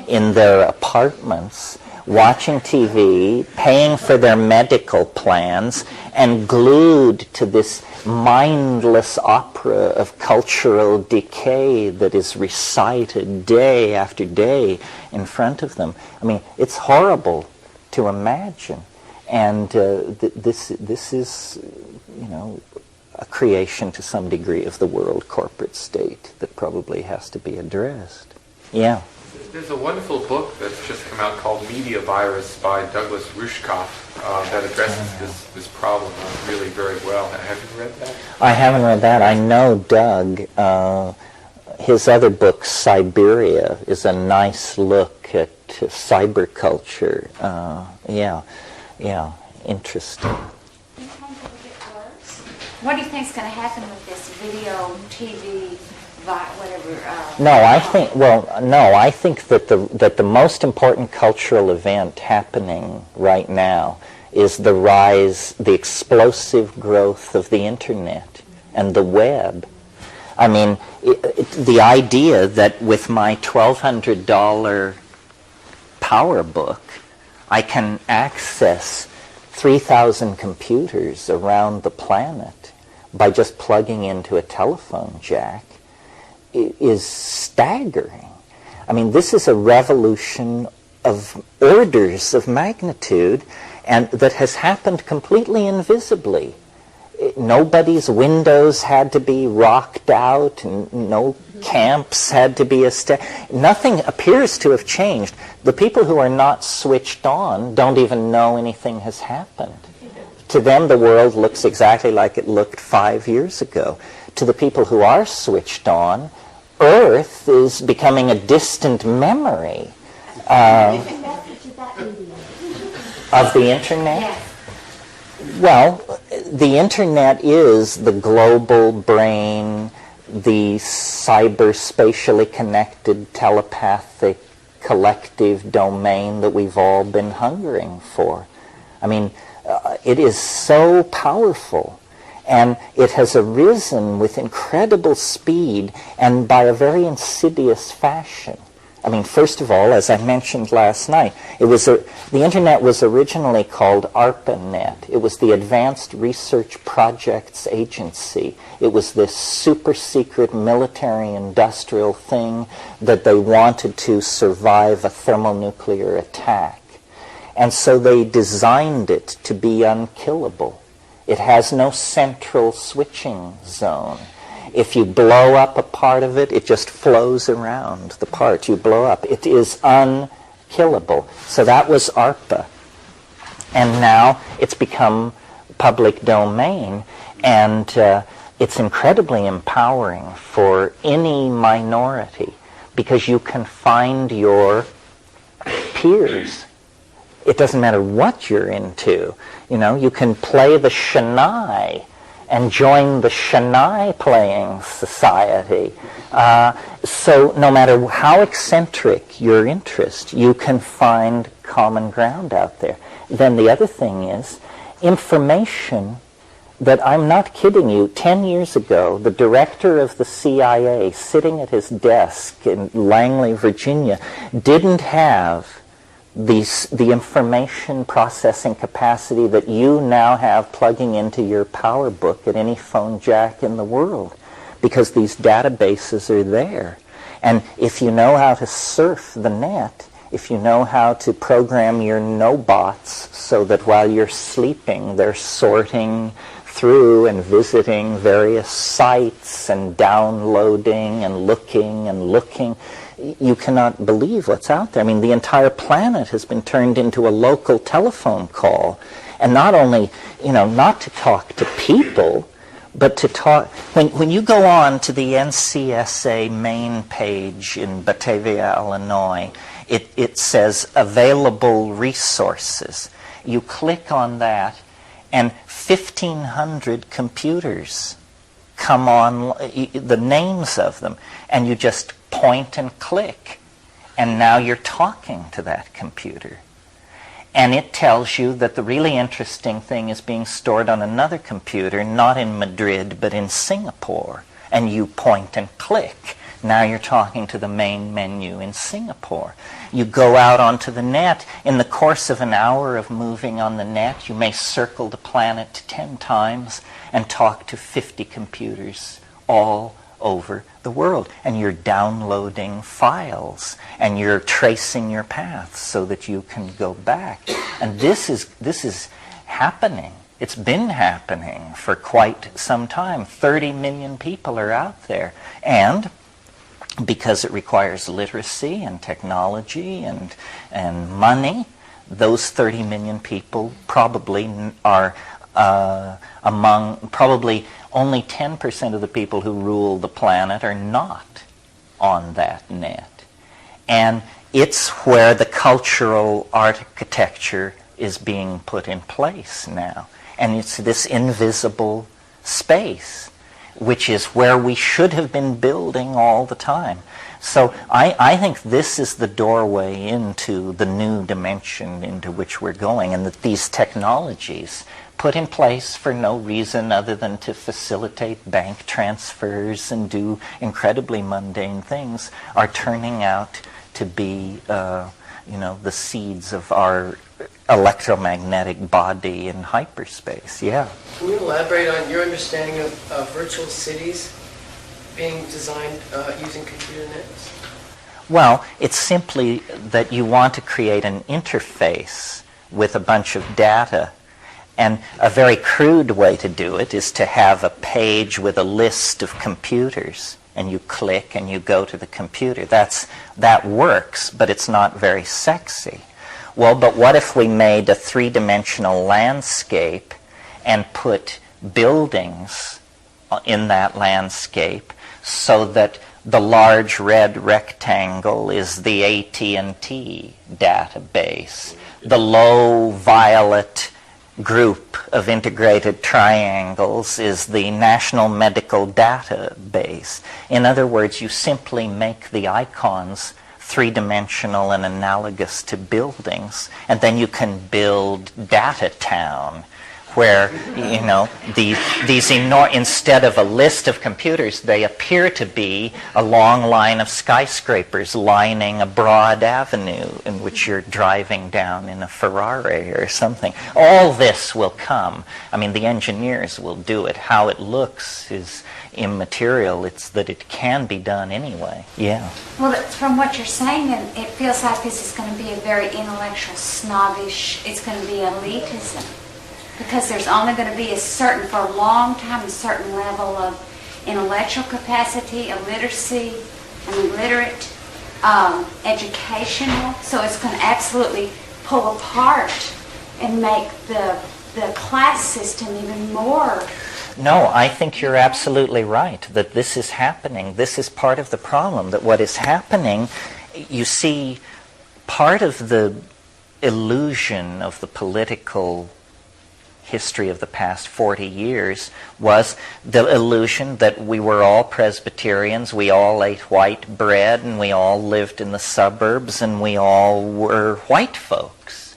in their apartments, watching TV, paying for their medical plans, and glued to this mindless opera of cultural decay that is recited day after day in front of them. It's horrible to imagine. And this is, a creation to some degree of the world corporate state that probably has to be addressed. Yeah. There's a wonderful book that's just come out called Media Virus by Douglas Rushkoff that addresses this problem really very well. Have you read that? I haven't read that. I know Doug. His other book, Siberia, is a nice look at cyber culture. Interesting. What do you think is going to happen with this video, TV, whatever? I think that the most important cultural event happening right now is the explosive growth of the internet and the web. The idea that with my $1,200 PowerBook, I can access 3,000 computers around the planet by just plugging into a telephone jack is staggering. This is a revolution of orders of magnitude, and that has happened completely invisibly. Nobody's windows had to be rocked out, and no Camps had to be established. Nothing appears to have changed. The people who are not switched on don't even know anything has happened. To them, the world looks exactly like it looked 5 years ago. To the people who are switched on, Earth is becoming a distant memory of the Internet. Yes. Well, the Internet is the global brain, the cyber-spatially connected, telepathic, collective domain that we've all been hungering for. I mean, it is so powerful, and it has arisen with incredible speed and by a very insidious fashion. I mean, first of all, as I mentioned last night, the Internet was originally called ARPANET. It was the Advanced Research Projects Agency. It was this super secret military-industrial thing that they wanted to survive a thermonuclear attack. And so they designed it to be unkillable. It has no central switching zone. If you blow up a part of it, it just flows around the part you blow up. It is unkillable. So that was ARPA. And now it's become public domain, and it's incredibly empowering for any minority because you can find your peers. It doesn't matter what you're into. You know, you can play the Shania and join the Shania playing society. So no matter how eccentric your interest, you can find common ground out there. Then the other thing is information that, I'm not kidding you, 10 years ago, the director of the CIA sitting at his desk in Langley, Virginia, didn't have the information processing capacity that you now have plugging into your PowerBook at any phone jack in the world, because these databases are there. And if you know how to surf the net, if you know how to program your no-bots so that while you're sleeping they're sorting through and visiting various sites and downloading and looking, you cannot believe what's out there. I mean, the entire planet has been turned into a local telephone call. And not only, not to talk to people, but to talk... When you go on to the NCSA main page in Batavia, Illinois, it says available resources. You click on that, and 1,500 computers come on, the names of them, and you just point and click, and now you're talking to that computer. And it tells you that the really interesting thing is being stored on another computer, not in Madrid, but in Singapore. And you point and click. Now you're talking to the main menu in Singapore. You go out onto the net. In the course of an hour of moving on the net, you may circle the planet 10 times and talk to 50 computers all over the world. And you're downloading files, and you're tracing your path so that you can go back. And this is happening. It's been happening for quite some time. 30 million people are out there. And because it requires literacy and technology and money, those 30 million people probably are probably only 10% of the people who rule the planet are not on that net. And it's where the cultural architecture is being put in place now. And it's this invisible space, which is where we should have been building all the time. So I think this is the doorway into the new dimension into which we're going, and that these technologies, put in place for no reason other than to facilitate bank transfers and do incredibly mundane things, are turning out to be the seeds of our electromagnetic body in hyperspace. Yeah. Can you elaborate on your understanding of virtual cities being designed using computer nets? Well, it's simply that you want to create an interface with a bunch of data. And a very crude way to do it is to have a page with a list of computers and you click and you go to the computer. That works, but it's not very sexy. Well, but what if we made a three-dimensional landscape and put buildings in that landscape so that the large red rectangle is the AT&T database, the low violet group of integrated triangles is the National Medical Database. In other words, you simply make the icons three-dimensional and analogous to buildings, and then you can build Data Town, where, you know, instead of a list of computers, they appear to be a long line of skyscrapers lining a broad avenue in which you're driving down in a Ferrari or something. All this will come. I mean, the engineers will do it. How it looks is immaterial. It's that it can be done anyway. Yeah. Well, from what you're saying, it feels like this is going to be a very intellectual, snobbish, it's going to be elitism. Because there's only going to be for a long time, a certain level of intellectual capacity, illiteracy, illiterate, educational. So it's going to absolutely pull apart and make the class system even more. No, I think you're absolutely right that this is happening. This is part of the problem, that what is happening, you see, part of the illusion of the political history of the past 40 years was the illusion that we were all Presbyterians, we all ate white bread, and we all lived in the suburbs, and we all were white folks.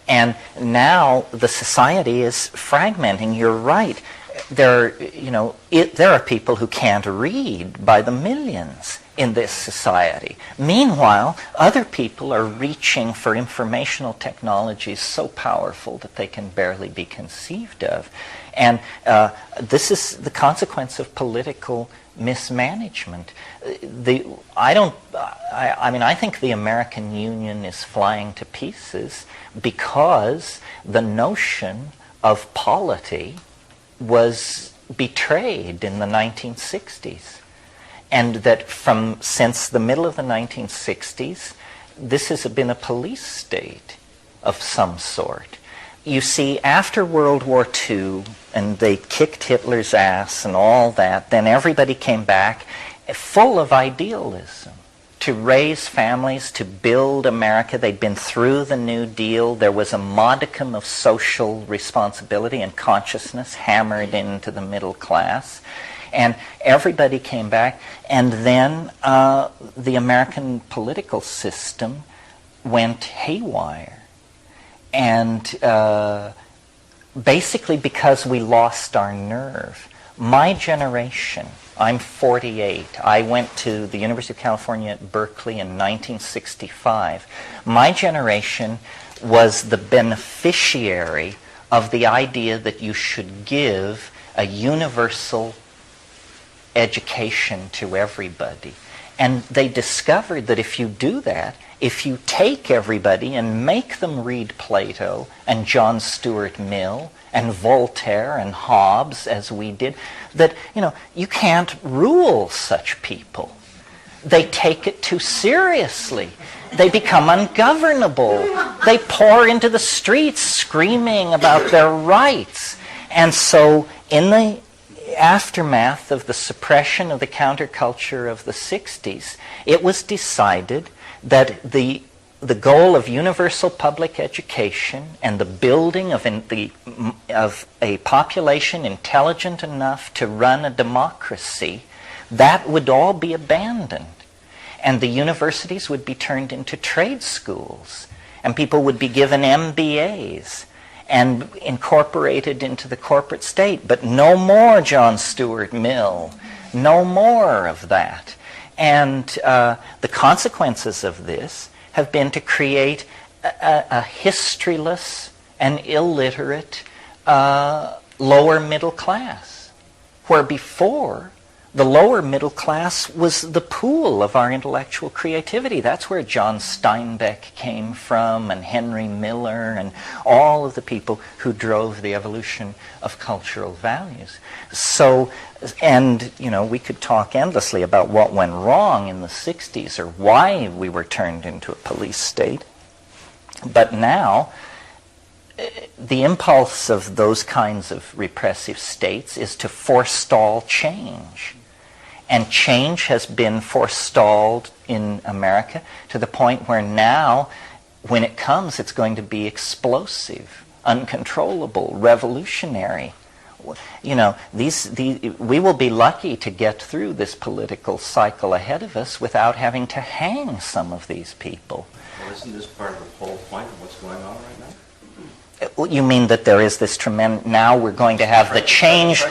And now the society is fragmenting. You're right. There are people who can't read by the millions in this society. Meanwhile, other people are reaching for informational technologies so powerful that they can barely be conceived of. And this is the consequence of political mismanagement. I think the American Union is flying to pieces because the notion of polity was betrayed in the 1960s. And that since the middle of the 1960s, this has been a police state of some sort. You see, after World War II, and they kicked Hitler's ass and all that, then everybody came back full of idealism to raise families, to build America. They'd been through the New Deal. There was a modicum of social responsibility and consciousness hammered into the middle class. And everybody came back, and then the American political system went haywire. And basically because we lost our nerve. My generation, I'm 48. I went to the University of California at Berkeley in 1965. My generation was the beneficiary of the idea that you should give a universal education to everybody. And they discovered that if you do that, if you take everybody and make them read Plato and John Stuart Mill and Voltaire and Hobbes, as we did, that, you can't rule such people. They take it too seriously. They become ungovernable. They pour into the streets screaming about their rights. And so in the aftermath of the suppression of the counterculture of the 60s, it was decided that the goal of universal public education and the building of a population intelligent enough to run a democracy, that would all be abandoned. And the universities would be turned into trade schools, and people would be given MBAs and incorporated into the corporate state. But no more John Stuart Mill, no more of that. And the consequences of this have been to create a historyless and illiterate lower middle class, where before the lower middle class was the pool of our intellectual creativity. That's where John Steinbeck came from, and Henry Miller, and all of the people who drove the evolution of cultural values. So, and, we could talk endlessly about what went wrong in the 60s or why we were turned into a police state. But now, the impulse of those kinds of repressive states is to forestall change. And change has been forestalled in America to the point where now, when it comes, it's going to be explosive, uncontrollable, revolutionary. We will be lucky to get through this political cycle ahead of us without having to hang some of these people. Well, isn't this part of the whole point of what's going on right now? You mean that there is this tremendous... Now we're going to have the change...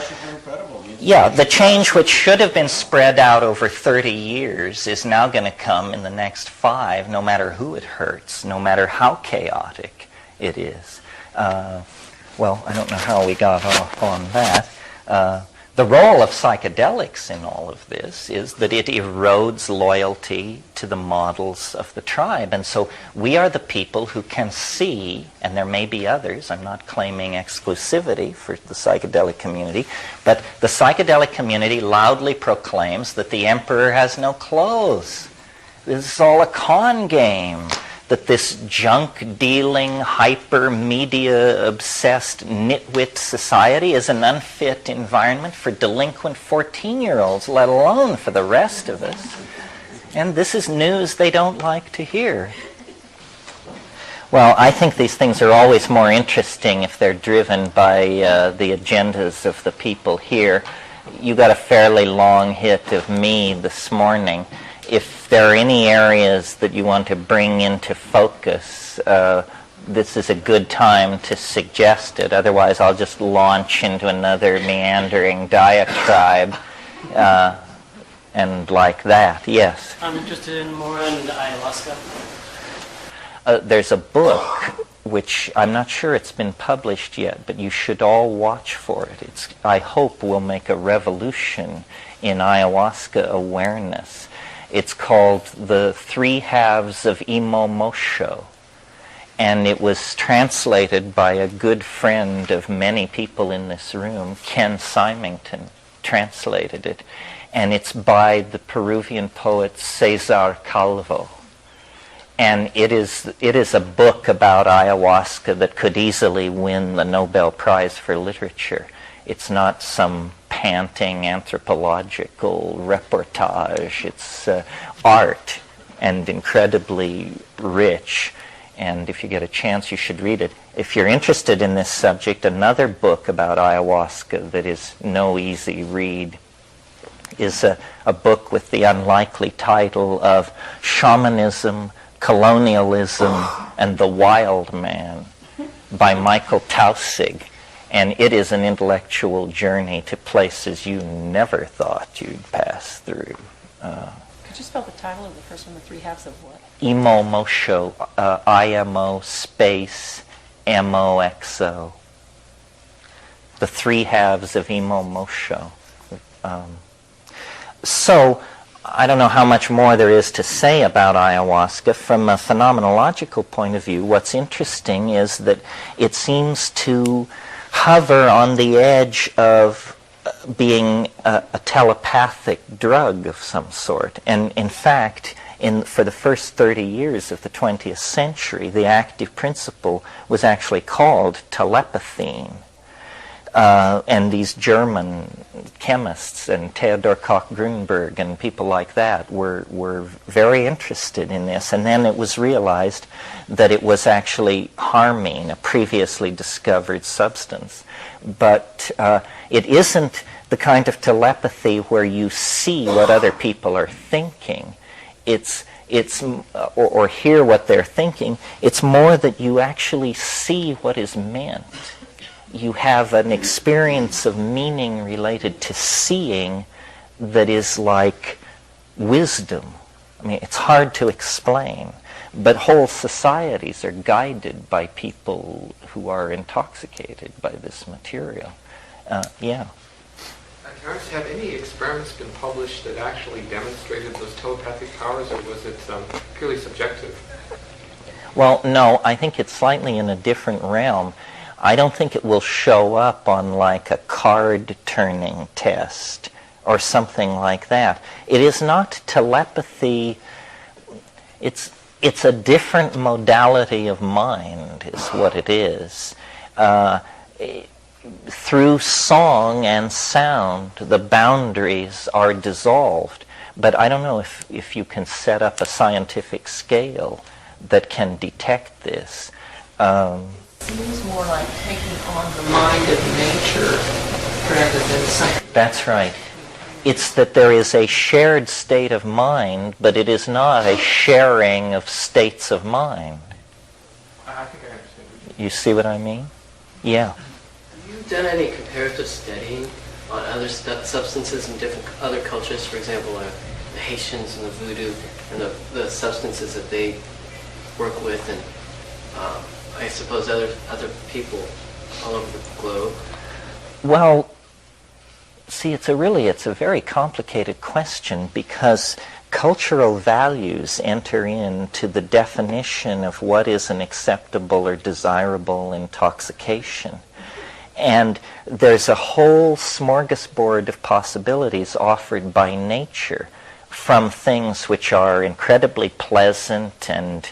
Yeah, the change which should have been spread out over 30 years is now going to come in the next 5, no matter who it hurts, no matter how chaotic it is. Well, I don't know how we got off on that. The role of psychedelics in all of this is that it erodes loyalty to the models of the tribe. And so we are the people who can see, and there may be others, I'm not claiming exclusivity for the psychedelic community, but the psychedelic community loudly proclaims that the emperor has no clothes. This is all a con game. That this junk-dealing, hyper-media-obsessed, nitwit society is an unfit environment for delinquent 14-year-olds, let alone for the rest of us. And this is news they don't like to hear. Well, I think these things are always more interesting if they're driven by the agendas of the people here. You got a fairly long hit of me this morning. If there are any areas that you want to bring into focus, this is a good time to suggest it. Otherwise, I'll just launch into another meandering diatribe, and like that. Yes? I'm interested in more on ayahuasca. There's a book, which I'm not sure it's been published yet, but you should all watch for it. I hope will make a revolution in ayahuasca awareness. It's called The Three Halves of Imo Mosho, and it was translated by a good friend of many people in this room. Ken Symington translated it, and it's by the Peruvian poet Cesar Calvo. And it is a book about ayahuasca that could easily win the Nobel Prize for Literature. It's not some panting anthropological reportage. It's art and incredibly rich. And if you get a chance, you should read it. If you're interested in this subject, another book about ayahuasca that is no easy read is a book with the unlikely title of Shamanism, Colonialism, and the Wild Man by Michael Taussig. And it is an intellectual journey to places you never thought you'd pass through. Could you spell the title of the first one, The Three Halves of what? Imo Mosho, I-M-O space M-O-X-O. The Three Halves of Imo Mosho. So, I don't know how much more there is to say about ayahuasca. From a phenomenological point of view, what's interesting is that it seems to hover on the edge of being a telepathic drug of some sort. And in fact, for the first 30 years of the 20th century, the active principle was actually called telepathine. And these German chemists and Theodor Koch-Grünberg and people like that were very interested in this. And then it was realized that it was actually harming a previously discovered substance. But it isn't the kind of telepathy where you see what other people are thinking. Or hear what they're thinking. It's more that you actually see what is meant. You have an experience of meaning related to seeing that is like wisdom. I mean, it's hard to explain, but whole societies are guided by people who are intoxicated by this material. Yeah. Terence, have any experiments been published that actually demonstrated those telepathic powers, or was it purely subjective? Well, no, I think it's slightly in a different realm. I don't think it will show up on like a card turning test or something like that. It is not telepathy. It's a different modality of mind is what it is. Through song and sound, the boundaries are dissolved. But I don't know if you can set up a scientific scale that can detect this. Seems more like taking on the mind of nature rather than something. That's right. It's that there is a shared state of mind, but it is not a sharing of states of mind. I think I understand. You see what I mean? Yeah. Have you done any comparative studying on other substances in different other cultures? For example, the Haitians and the voodoo and the substances that they work with, and I suppose other people all over the globe. Well, see, it's a very complicated question because cultural values enter into the definition of what is an acceptable or desirable intoxication. And there's a whole smorgasbord of possibilities offered by nature, from things which are incredibly pleasant and,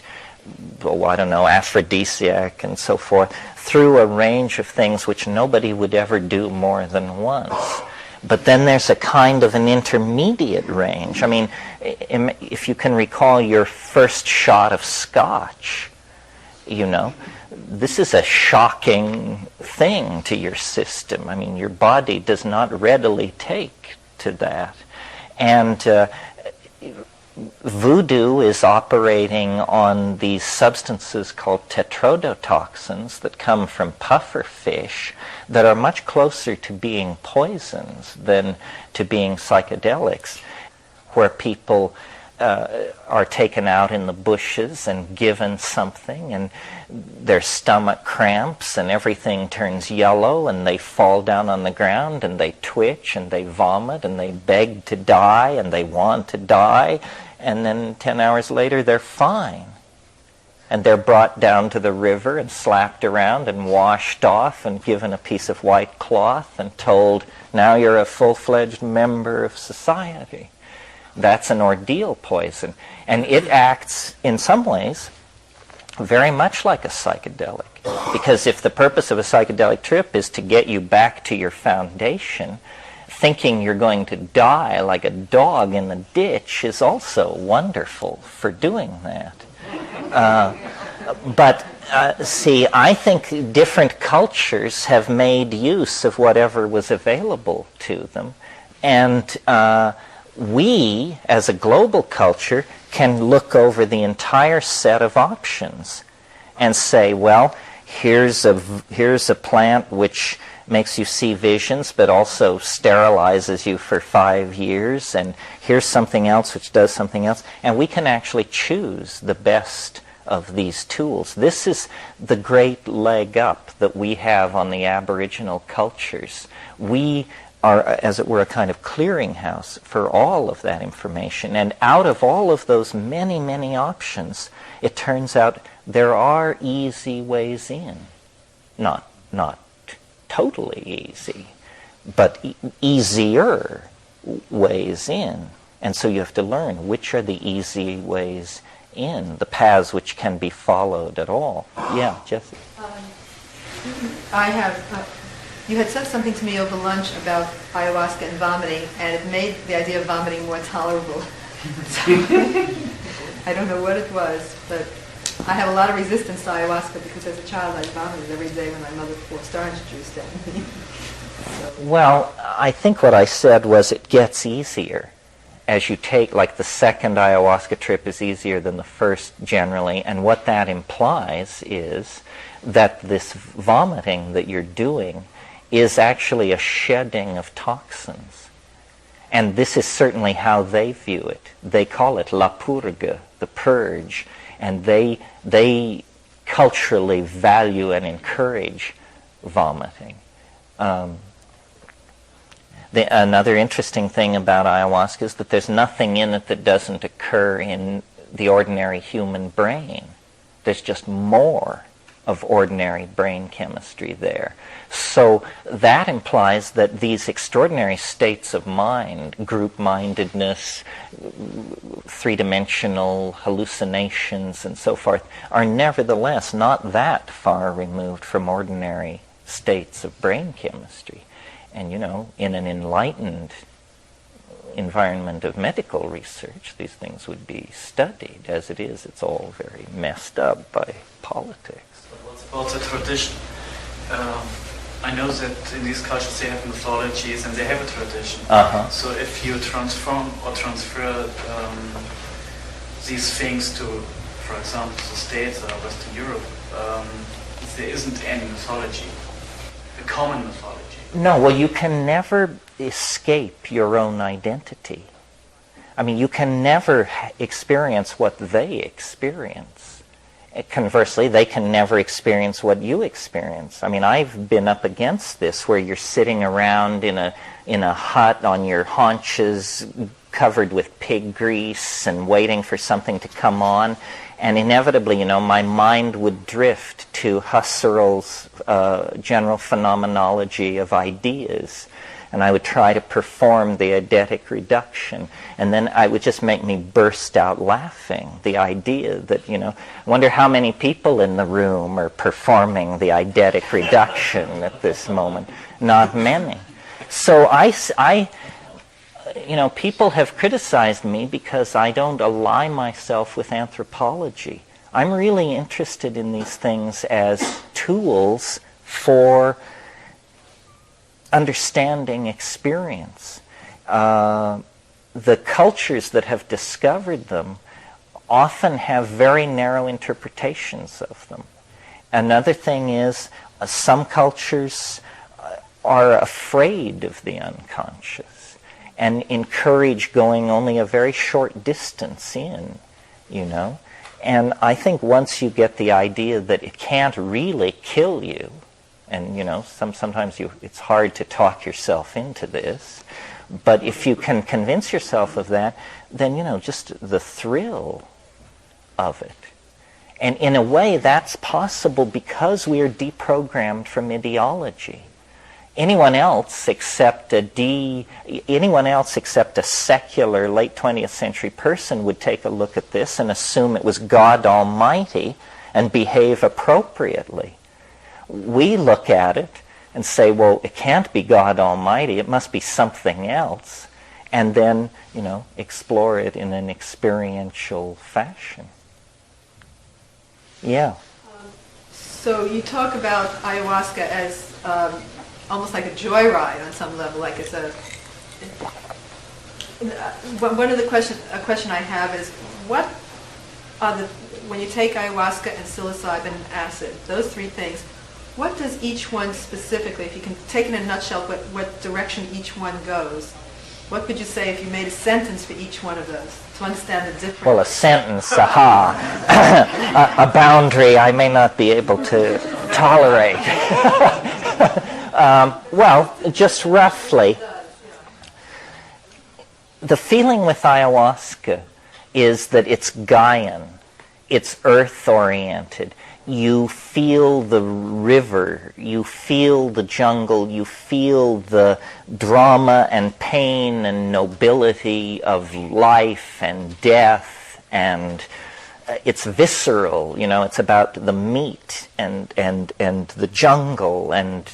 oh, I don't know, aphrodisiac and so forth, through a range of things which nobody would ever do more than once. But then there's a kind of an intermediate range. I mean, if you can recall your first shot of scotch, you know, this is a shocking thing to your system. I mean, your body does not readily take to that. And voodoo is operating on these substances called tetrodotoxins that come from puffer fish that are much closer to being poisons than to being psychedelics, where people are taken out in the bushes and given something, and their stomach cramps and everything turns yellow, and they fall down on the ground and they twitch and they vomit and they beg to die and they want to die, and then 10 hours later they're fine. And they're brought down to the river and slapped around and washed off and given a piece of white cloth and told, now you're a full-fledged member of society. That's an ordeal poison. And it acts, in some ways, very much like a psychedelic. Because if the purpose of a psychedelic trip is to get you back to your foundation, thinking you're going to die like a dog in the ditch is also wonderful for doing that. But see, I think different cultures have made use of whatever was available to them. And we, as a global culture, can look over the entire set of options and say, well, here's a plant which makes you see visions but also sterilizes you for 5 years, and here's something else which does something else, and we can actually choose the best of these tools. This is the great leg up that we have on the Aboriginal cultures. We are, as it were, a kind of clearinghouse for all of that information. And out of all of those many, many options, it turns out there are easy ways in. Not totally easy, but easier ways in. And so you have to learn which are the easy ways in, the paths which can be followed at all. Yeah, Jessie. You had said something to me over lunch about ayahuasca and vomiting, and it made the idea of vomiting more tolerable. I don't know what it was, but I have a lot of resistance to ayahuasca because as a child I vomited every day when my mother forced orange juice down me. Well, I think what I said was it gets easier. As you take, like the second ayahuasca trip is easier than the first generally, and what that implies is that this vomiting that you're doing is actually a shedding of toxins. And this is certainly how they view it. They call it la purga, the purge, and they culturally value and encourage vomiting. Another interesting thing about ayahuasca is that there's nothing in it that doesn't occur in the ordinary human brain. There's just more of ordinary brain chemistry there. So that implies that these extraordinary states of mind, group-mindedness, three-dimensional hallucinations and so forth, are nevertheless not that far removed from ordinary states of brain chemistry. And, in an enlightened environment of medical research, these things would be studied. As it is, it's all very messed up by politics. What's about the tradition? I know that in these cultures they have mythologies and they have a tradition. So if you transfer these things to, for example, the States or Western Europe, there isn't any mythology, a common mythology. No, well, you can never escape your own identity. I mean, you can never experience what they experience. Conversely, they can never experience what you experience. I mean, I've been up against this where you're sitting around in a hut on your haunches covered with pig grease and waiting for something to come on. And inevitably, my mind would drift to Husserl's general phenomenology of ideas. And I would try to perform the eidetic reduction. And then it would just make me burst out laughing. The idea that, I wonder how many people in the room are performing the eidetic reduction at this moment. Not many. So people have criticized me because I don't ally myself with anthropology. I'm really interested in these things as tools for understanding experience. The cultures that have discovered them often have very narrow interpretations of them. Another thing is some cultures are afraid of the unconscious and encourage going only a very short distance in, And I think once you get the idea that it can't really kill you, and sometimes it's hard to talk yourself into this, but if you can convince yourself of that, then just the thrill of it. And in a way that's possible because we are deprogrammed from ideology. Anyone else except a secular late 20th century person would take a look at this and assume it was God Almighty and behave appropriately. We look at it and say, well, it can't be God Almighty, it must be something else, and then, explore it in an experiential fashion. Yeah. So you talk about ayahuasca as almost like a joyride on some level, like it's a... One of the question I have is, what are when you take ayahuasca and psilocybin and acid, those three things, what does each one specifically, if you can take in a nutshell what direction each one goes, what could you say if you made a sentence for each one of those to understand the difference? Well, a sentence, a boundary I may not be able to tolerate. Well, just roughly, the feeling with ayahuasca is that it's Gaian, it's earth-oriented. You feel the river, you feel the jungle, you feel the drama and pain and nobility of life and death, and it's visceral, it's about the meat and the jungle, and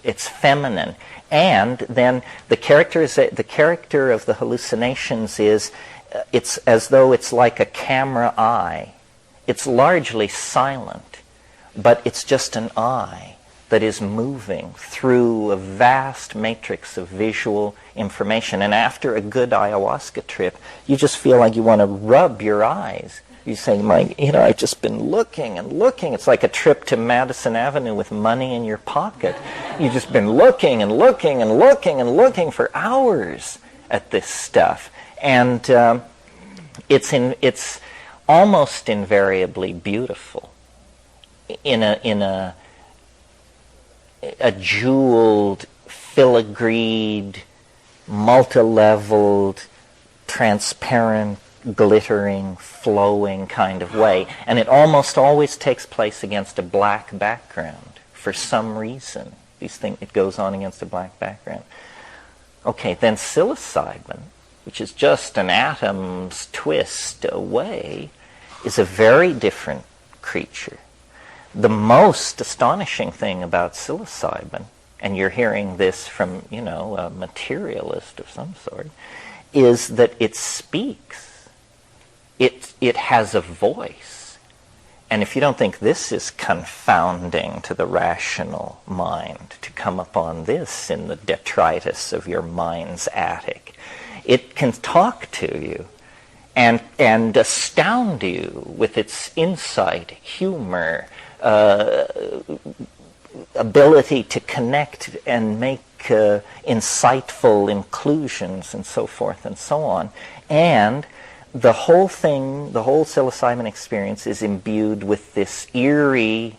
it's feminine. And then the character of the hallucinations is, it's as though it's like a camera eye. It's largely silent, but it's just an eye that is moving through a vast matrix of visual information. And after a good ayahuasca trip, you just feel like you want to rub your eyes. You say, I've just been looking and looking. It's like a trip to Madison Avenue with money in your pocket. You've just been looking and looking and looking and looking for hours at this stuff. And it's almost invariably beautiful in a jeweled, filigreed, multi-leveled, transparent, glittering, flowing kind of way. And it almost always takes place against a black background for some reason. It goes on against a black background. Okay, then psilocybin, which is just an atom's twist away, is a very different creature. The most astonishing thing about psilocybin, and you're hearing this from, a materialist of some sort, is that it speaks. It has a voice. And if you don't think this is confounding to the rational mind, to come upon this in the detritus of your mind's attic, it can talk to you and astound you with its insight, humor, ability to connect and make insightful inclusions and so forth and so on. And the whole thing, the whole psilocybin experience is imbued with this eerie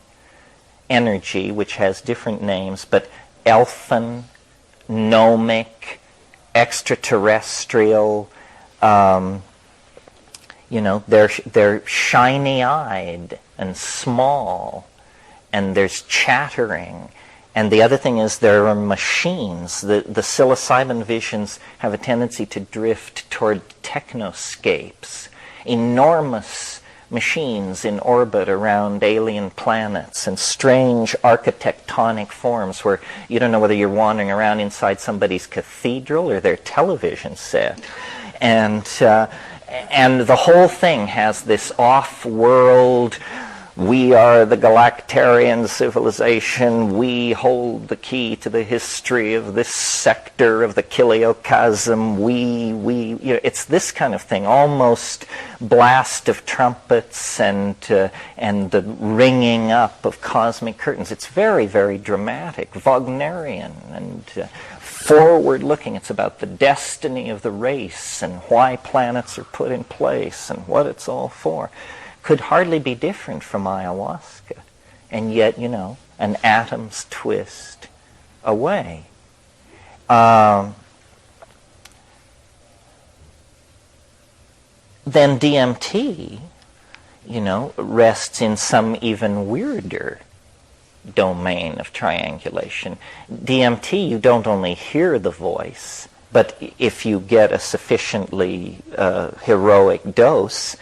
energy, which has different names, but elfin, gnomic, extraterrestrial. They're shiny-eyed and small, and there's chattering. And the other thing is there are machines. The psilocybin visions have a tendency to drift toward technoscapes, enormous machines in orbit around alien planets and strange architectonic forms where you don't know whether you're wandering around inside somebody's cathedral or their television set. And the whole thing has this off-world, we are the Galactarian civilization, we hold the key to the history of this sector of the Kiliocosm, it's this kind of thing, almost blast of trumpets and the ringing up of cosmic curtains. It's very, very dramatic, Wagnerian, and forward-looking. It's about the destiny of the race and why planets are put in place and what it's all for. Could hardly be different from ayahuasca, and yet, an atom's twist away. Then DMT, rests in some even weirder domain of triangulation. DMT, you don't only hear the voice, but if you get a sufficiently heroic dose,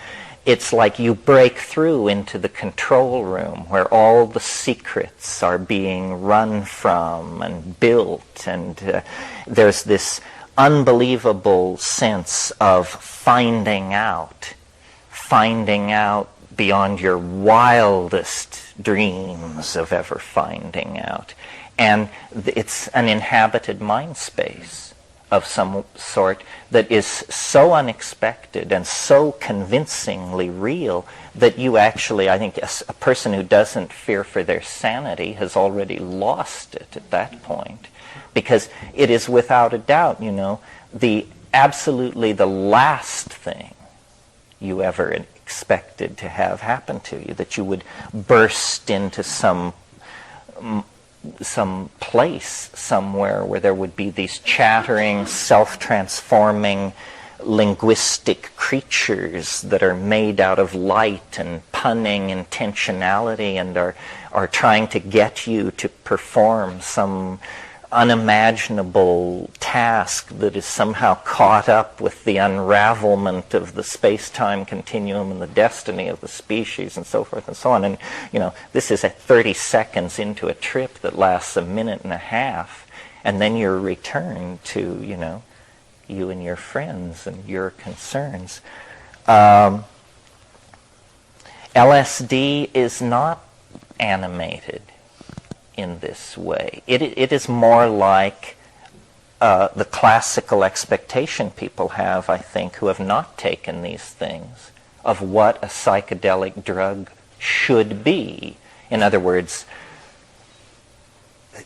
it's like you break through into the control room where all the secrets are being run from and built, and there's this unbelievable sense of finding out beyond your wildest dreams of ever finding out. And it's an inhabited mind space of some sort that is so unexpected and so convincingly real that you actually, I think, a person who doesn't fear for their sanity has already lost it at that point. Because it is without a doubt, absolutely the last thing you ever expected to have happen to you, that you would burst into some place somewhere where there would be these chattering, self-transforming, linguistic creatures that are made out of light and punning intentionality and are trying to get you to perform some unimaginable task that is somehow caught up with the unravelment of the space-time continuum and the destiny of the species and so forth and so on. And, this is at 30 seconds into a trip that lasts a minute and a half, and then you're returned to, you and your friends and your concerns. LSD is not animated in this way. It is more like the classical expectation people have, I think, who have not taken these things, of what a psychedelic drug should be. In other words,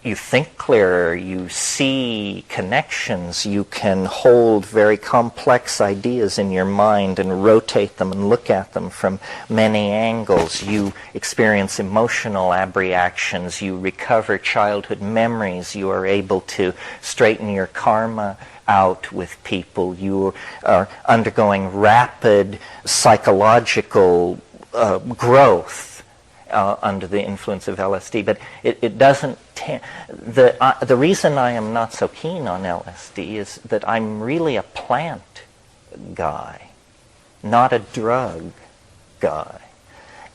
you think clearer, you see connections, you can hold very complex ideas in your mind and rotate them and look at them from many angles. You experience emotional abreactions, you recover childhood memories, you are able to straighten your karma out with people, you are undergoing rapid psychological growth under the influence of LSD, but it doesn't. The reason I am not so keen on LSD is that I'm really a plant guy, not a drug guy,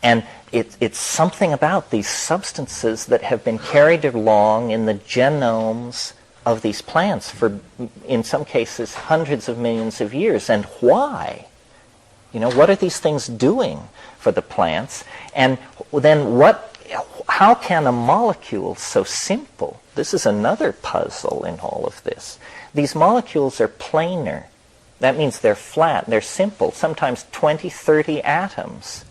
and it's something about these substances that have been carried along in the genomes of these plants for, in some cases, hundreds of millions of years, and why? What are these things doing for the plants? And then how can a molecule so simple, this is another puzzle in all of this, these molecules are planar. That means they're flat, they're simple, sometimes 20, 30 atoms.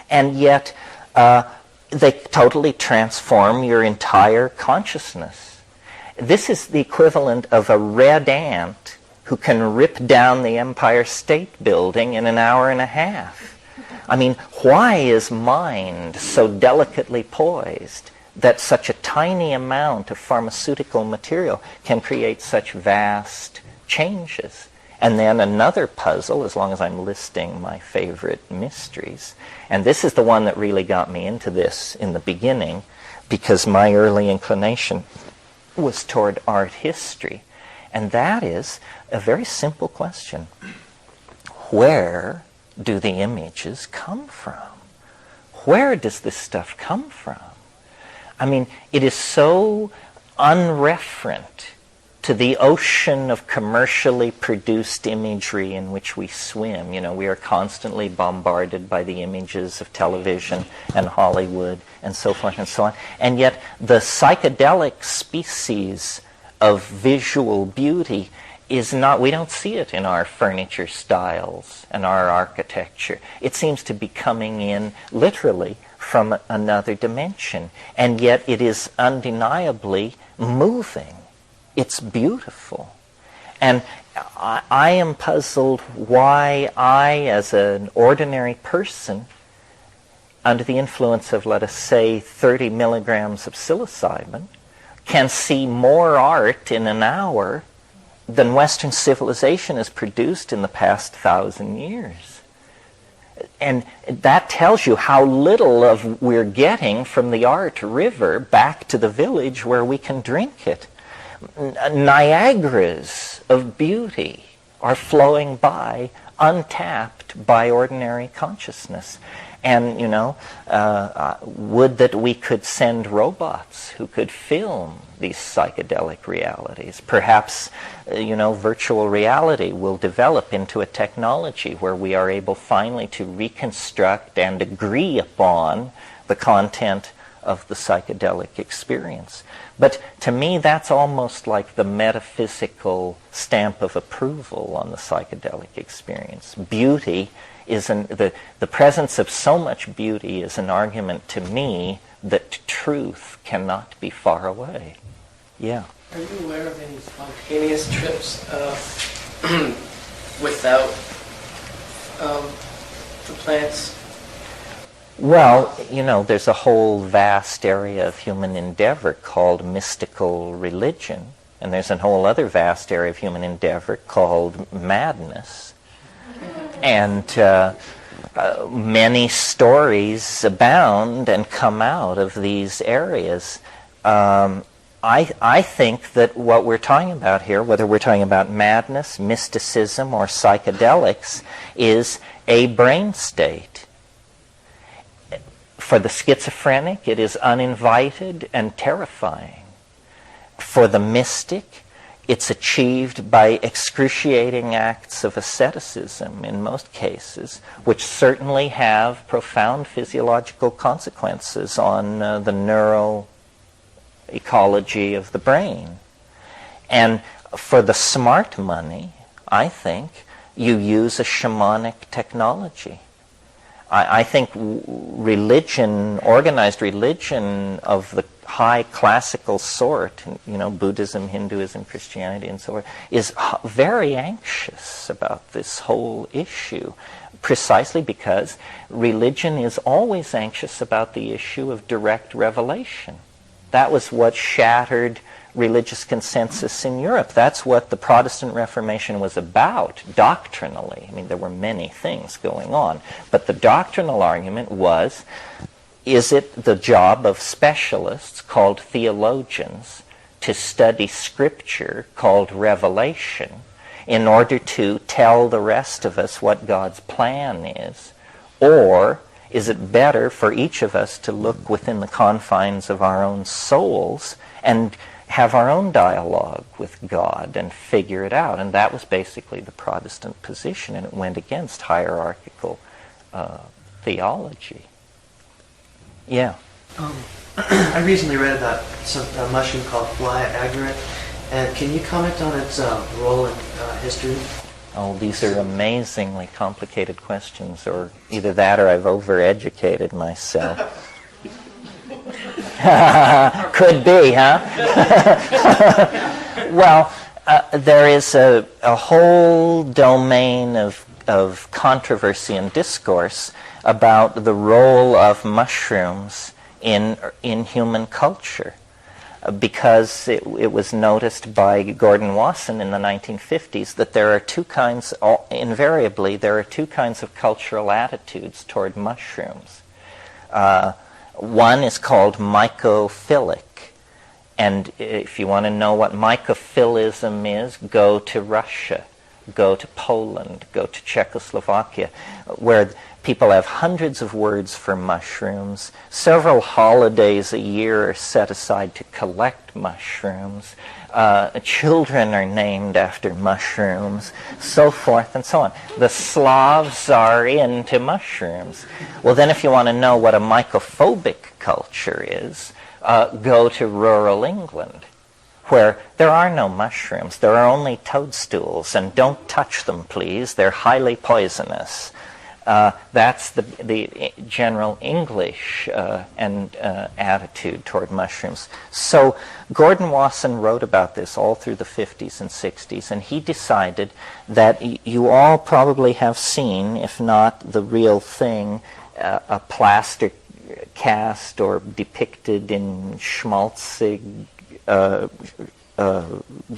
And yet they totally transform your entire consciousness. This is the equivalent of a red ant who can rip down the Empire State Building in an hour and a half. I mean, why is mind so delicately poised that such a tiny amount of pharmaceutical material can create such vast changes? And then another puzzle, as long as I'm listing my favorite mysteries, and this is the one that really got me into this in the beginning, because my early inclination was toward art history. And that is a very simple question. Where do the images come from? Where does this stuff come from? I mean, it is so unreferent to the ocean of commercially produced imagery in which we swim. We are constantly bombarded by the images of television and Hollywood and so forth and so on. And yet the psychedelic species of visual beauty is not, we don't see it in our furniture styles and our architecture. It seems to be coming in literally from another dimension, and yet it is undeniably moving. It's beautiful. And I am puzzled why I, as an ordinary person, under the influence of, let us say, 30 milligrams of psilocybin, can see more art in an hour than Western civilization has produced in the past 1,000 years. And that tells you how little of we're getting from the art river back to the village where we can drink it. Niagaras of beauty are flowing by, untapped by ordinary consciousness. And, would that we could send robots who could film these psychedelic realities. Perhaps, virtual reality will develop into a technology where we are able finally to reconstruct and agree upon the content of the psychedelic experience. But to me, that's almost like the metaphysical stamp of approval on the psychedelic experience. Beauty is the presence of so much beauty is an argument to me that truth cannot be far away. Yeah. Are you aware of any spontaneous trips without the plants? Well, there's a whole vast area of human endeavor called mystical religion, and there's a whole other vast area of human endeavor called madness. And many stories abound and come out of these areas. I think that what we're talking about here, whether we're talking about madness, mysticism, or psychedelics, is a brain state. For the schizophrenic, it is uninvited and terrifying. For the mystic, it's achieved by excruciating acts of asceticism in most cases, which certainly have profound physiological consequences on the neuroecology of the brain. And for the smart money, I think, you use a shamanic technology. I think religion, organized religion of the high classical sort, Buddhism, Hinduism, Christianity, and so on, is very anxious about this whole issue, precisely because religion is always anxious about the issue of direct revelation. That was what shattered religious consensus in Europe. That's what the Protestant Reformation was about, doctrinally. I mean, there were many things going on, but the doctrinal argument was, is it the job of specialists called theologians to study Scripture called revelation in order to tell the rest of us what God's plan is? Or is it better for each of us to look within the confines of our own souls and have our own dialogue with God and figure it out? And that was basically the Protestant position, and it went against hierarchical theology. Yeah. I recently read about a mushroom called fly agaric, and can you comment on its role in history? Oh, these are amazingly complicated questions, or either that or I've overeducated myself. Could be, huh? Well, there is a whole domain of controversy and discourse about the role of mushrooms in human culture, because it was noticed by Gordon Wasson in the 1950s that there are two kinds, invariably, there are two kinds of cultural attitudes toward mushrooms. One is called mycophilic, and if you want to know what mycophilism is, go to Russia, go to Poland, go to Czechoslovakia, where people have hundreds of words for mushrooms. Several holidays a year are set aside to collect mushrooms. Children are named after mushrooms, so forth and so on. The Slavs are into mushrooms. Well, then if you want to know what a mycophobic culture is, go to rural England, where there are no mushrooms. There are only toadstools, and don't touch them, please. They're highly poisonous. That's the general English attitude toward mushrooms. So Gordon Wasson wrote about this all through the 50s and 60s, and he decided that you all probably have seen, if not the real thing, a plaster cast or depicted in schmaltzig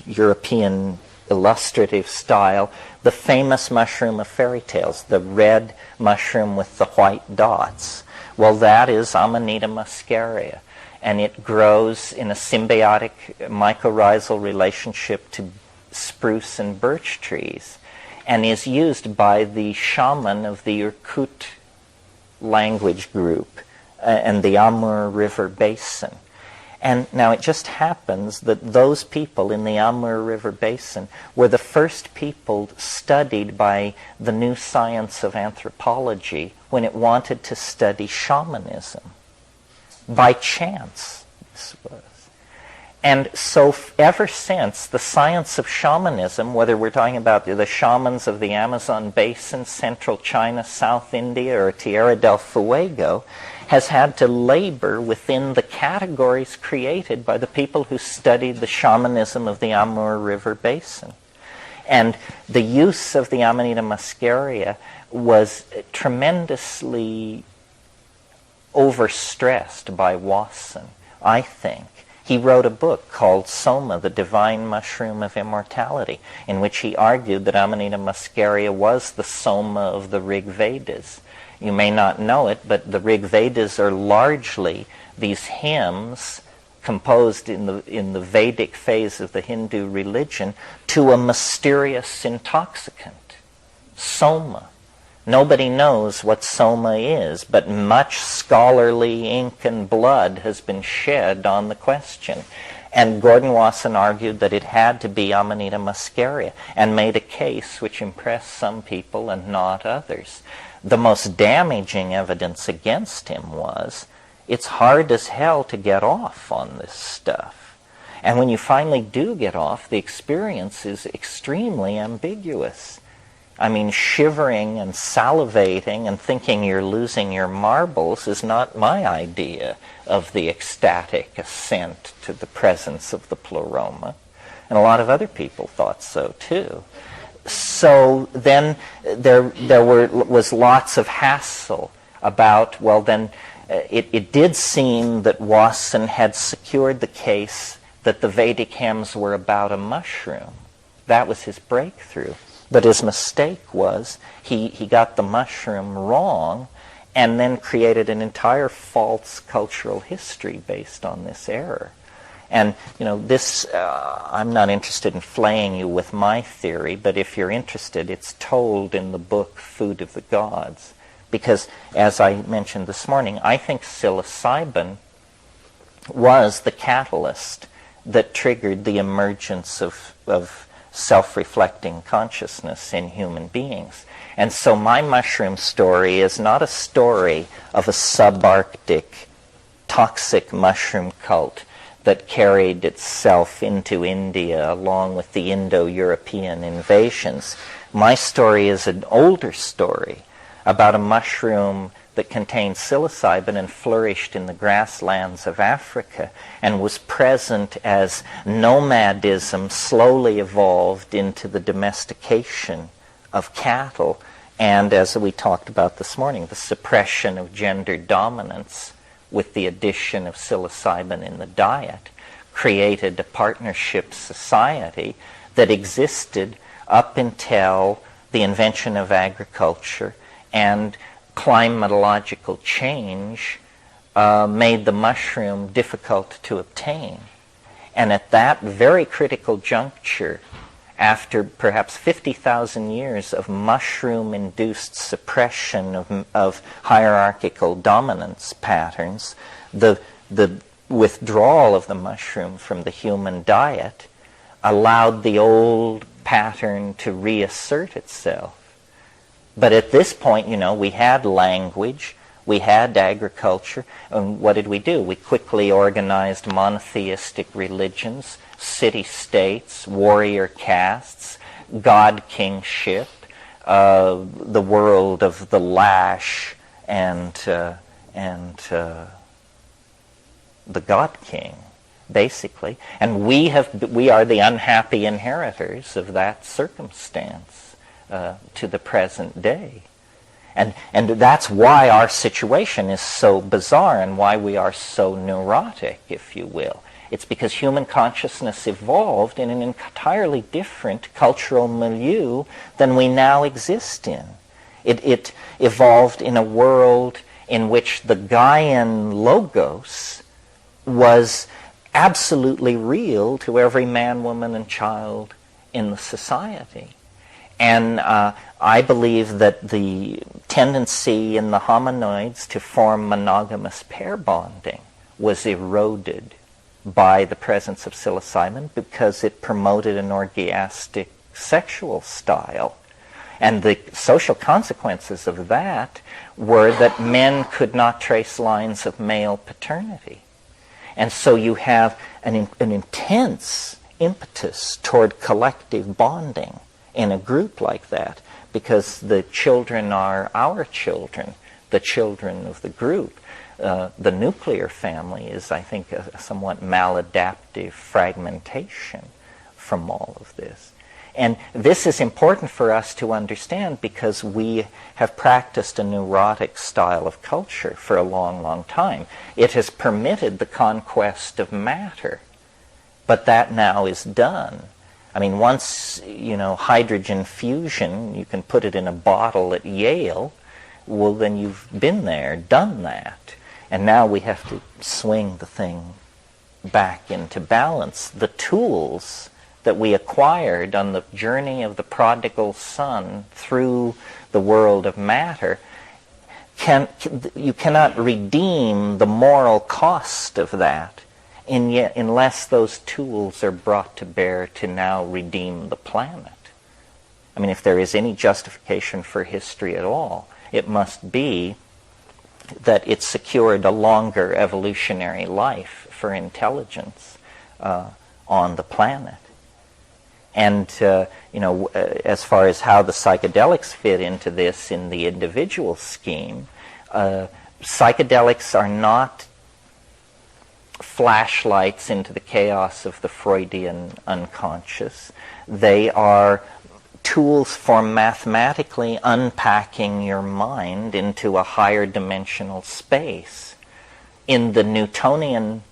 European illustrative style, the famous mushroom of fairy tales, the red mushroom with the white dots. Well, that is Amanita muscaria, and it grows in a symbiotic mycorrhizal relationship to spruce and birch trees, and is used by the shaman of the Irkut language group and the Amur River Basin. And now it just happens that those people in the Amur River Basin were the first people studied by the new science of anthropology when it wanted to study shamanism. By chance, this was. And so ever since, the science of shamanism, whether we're talking about the shamans of the Amazon Basin, Central China, South India, or Tierra del Fuego, has had to labor within the categories created by the people who studied the shamanism of the Amur River Basin. And the use of the Amanita muscaria was tremendously overstressed by Wasson, I think. He wrote a book called Soma, the Divine Mushroom of Immortality, in which he argued that Amanita muscaria was the Soma of the Rig Vedas. You may not know it, but the Rig Vedas are largely these hymns composed in the Vedic phase of the Hindu religion to a mysterious intoxicant, Soma. Nobody knows what Soma is, but much scholarly ink and blood has been shed on the question. And Gordon Wasson argued that it had to be Amanita muscaria, and made a case which impressed some people and not others. The most damaging evidence against him was, it's hard as hell to get off on this stuff. And when you finally do get off, the experience is extremely ambiguous. I mean, shivering and salivating and thinking you're losing your marbles is not my idea of the ecstatic ascent to the presence of the pleroma. And a lot of other people thought so too. So then there was lots of hassle about, well then, it did seem that Wasson had secured the case that the Vedic hymns were about a mushroom. That was his breakthrough. But his mistake was he got the mushroom wrong and then created an entire false cultural history based on this error. And, this, I'm not interested in flaying you with my theory, but if you're interested, it's told in the book Food of the Gods. Because, as I mentioned this morning, I think psilocybin was the catalyst that triggered the emergence of self-reflecting consciousness in human beings. And so my mushroom story is not a story of a subarctic toxic mushroom cult that carried itself into India along with the Indo-European invasions. My story is an older story about a mushroom that contained psilocybin and flourished in the grasslands of Africa and was present as nomadism slowly evolved into the domestication of cattle and, as we talked about this morning, the suppression of gender dominance with the addition of psilocybin in the diet created a partnership society that existed up until the invention of agriculture, and climatological change made the mushroom difficult to obtain. And at that very critical juncture, after perhaps 50,000 years of mushroom-induced suppression of hierarchical dominance patterns, the withdrawal of the mushroom from the human diet allowed the old pattern to reassert itself. But at this point, we had language, we had agriculture, and what did we do? We quickly organized monotheistic religions, city-states, warrior castes, god kingship, the world of the lash and the god king, basically. And we are the unhappy inheritors of that circumstance to the present day. And that's why our situation is so bizarre and why we are so neurotic, if you will. It's because human consciousness evolved in an entirely different cultural milieu than we now exist in. It evolved in a world in which the Gaian logos was absolutely real to every man, woman, and child in the society. And I believe that the tendency in the hominoids to form monogamous pair bonding was eroded by the presence of psilocybin because it promoted an orgiastic sexual style. And the social consequences of that were that men could not trace lines of male paternity. And so you have an intense impetus toward collective bonding in a group like that, because the children are our children, the children of the group. The nuclear family is, I think, a somewhat maladaptive fragmentation from all of this. And this is important for us to understand because we have practiced a neurotic style of culture for a long, long time. It has permitted the conquest of matter, but that now is done. I mean, once, hydrogen fusion, you can put it in a bottle at Yale, well, then you've been there, done that. And now we have to swing the thing back into balance. The tools that we acquired on the journey of the prodigal son through the world of matter, you cannot redeem the moral cost of that unless those tools are brought to bear to now redeem the planet. I mean, if there is any justification for history at all, it must be that it secured a longer evolutionary life for intelligence on the planet. And as far as how the psychedelics fit into this in the individual scheme, psychedelics are not flashlights into the chaos of the Freudian unconscious. They are tools for mathematically unpacking your mind into a higher dimensional space. In the Newtonian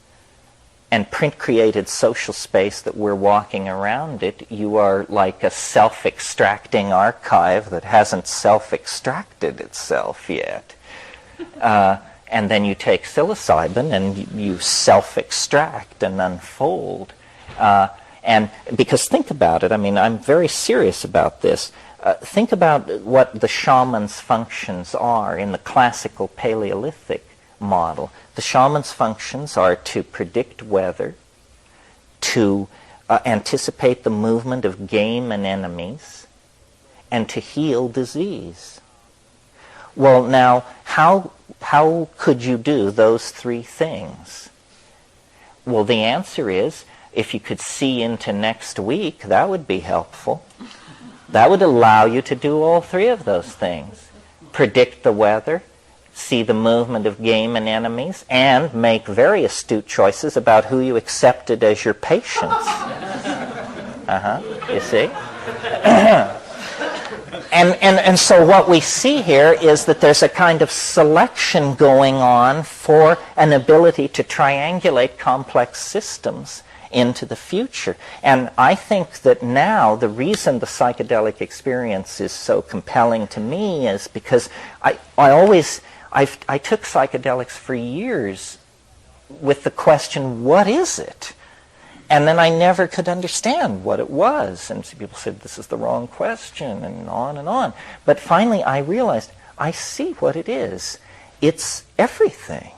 and print-created social space that we're walking around it, you are like a self-extracting archive that hasn't self-extracted itself yet. And then you take psilocybin and you self-extract and unfold. And because think about it, I mean, I'm very serious about this. Think about what the shaman's functions are in the classical Paleolithic model. The shaman's functions are to predict weather, to anticipate the movement of game and enemies, and to heal disease. Well, now, how could you do those three things? Well, the answer is, if you could see into next week, that would be helpful. That would allow you to do all three of those things. Predict the weather, see the movement of game and enemies, and make very astute choices about who you accepted as your patients. You see? And so what we see here is that there's a kind of selection going on for an ability to triangulate complex systems into the future. And I think that now the reason the psychedelic experience is so compelling to me is because I took psychedelics for years with the question, what is it? And then I never could understand what it was. And people said, this is the wrong question, and on and on. But finally I realized, I see what it is. It's everything.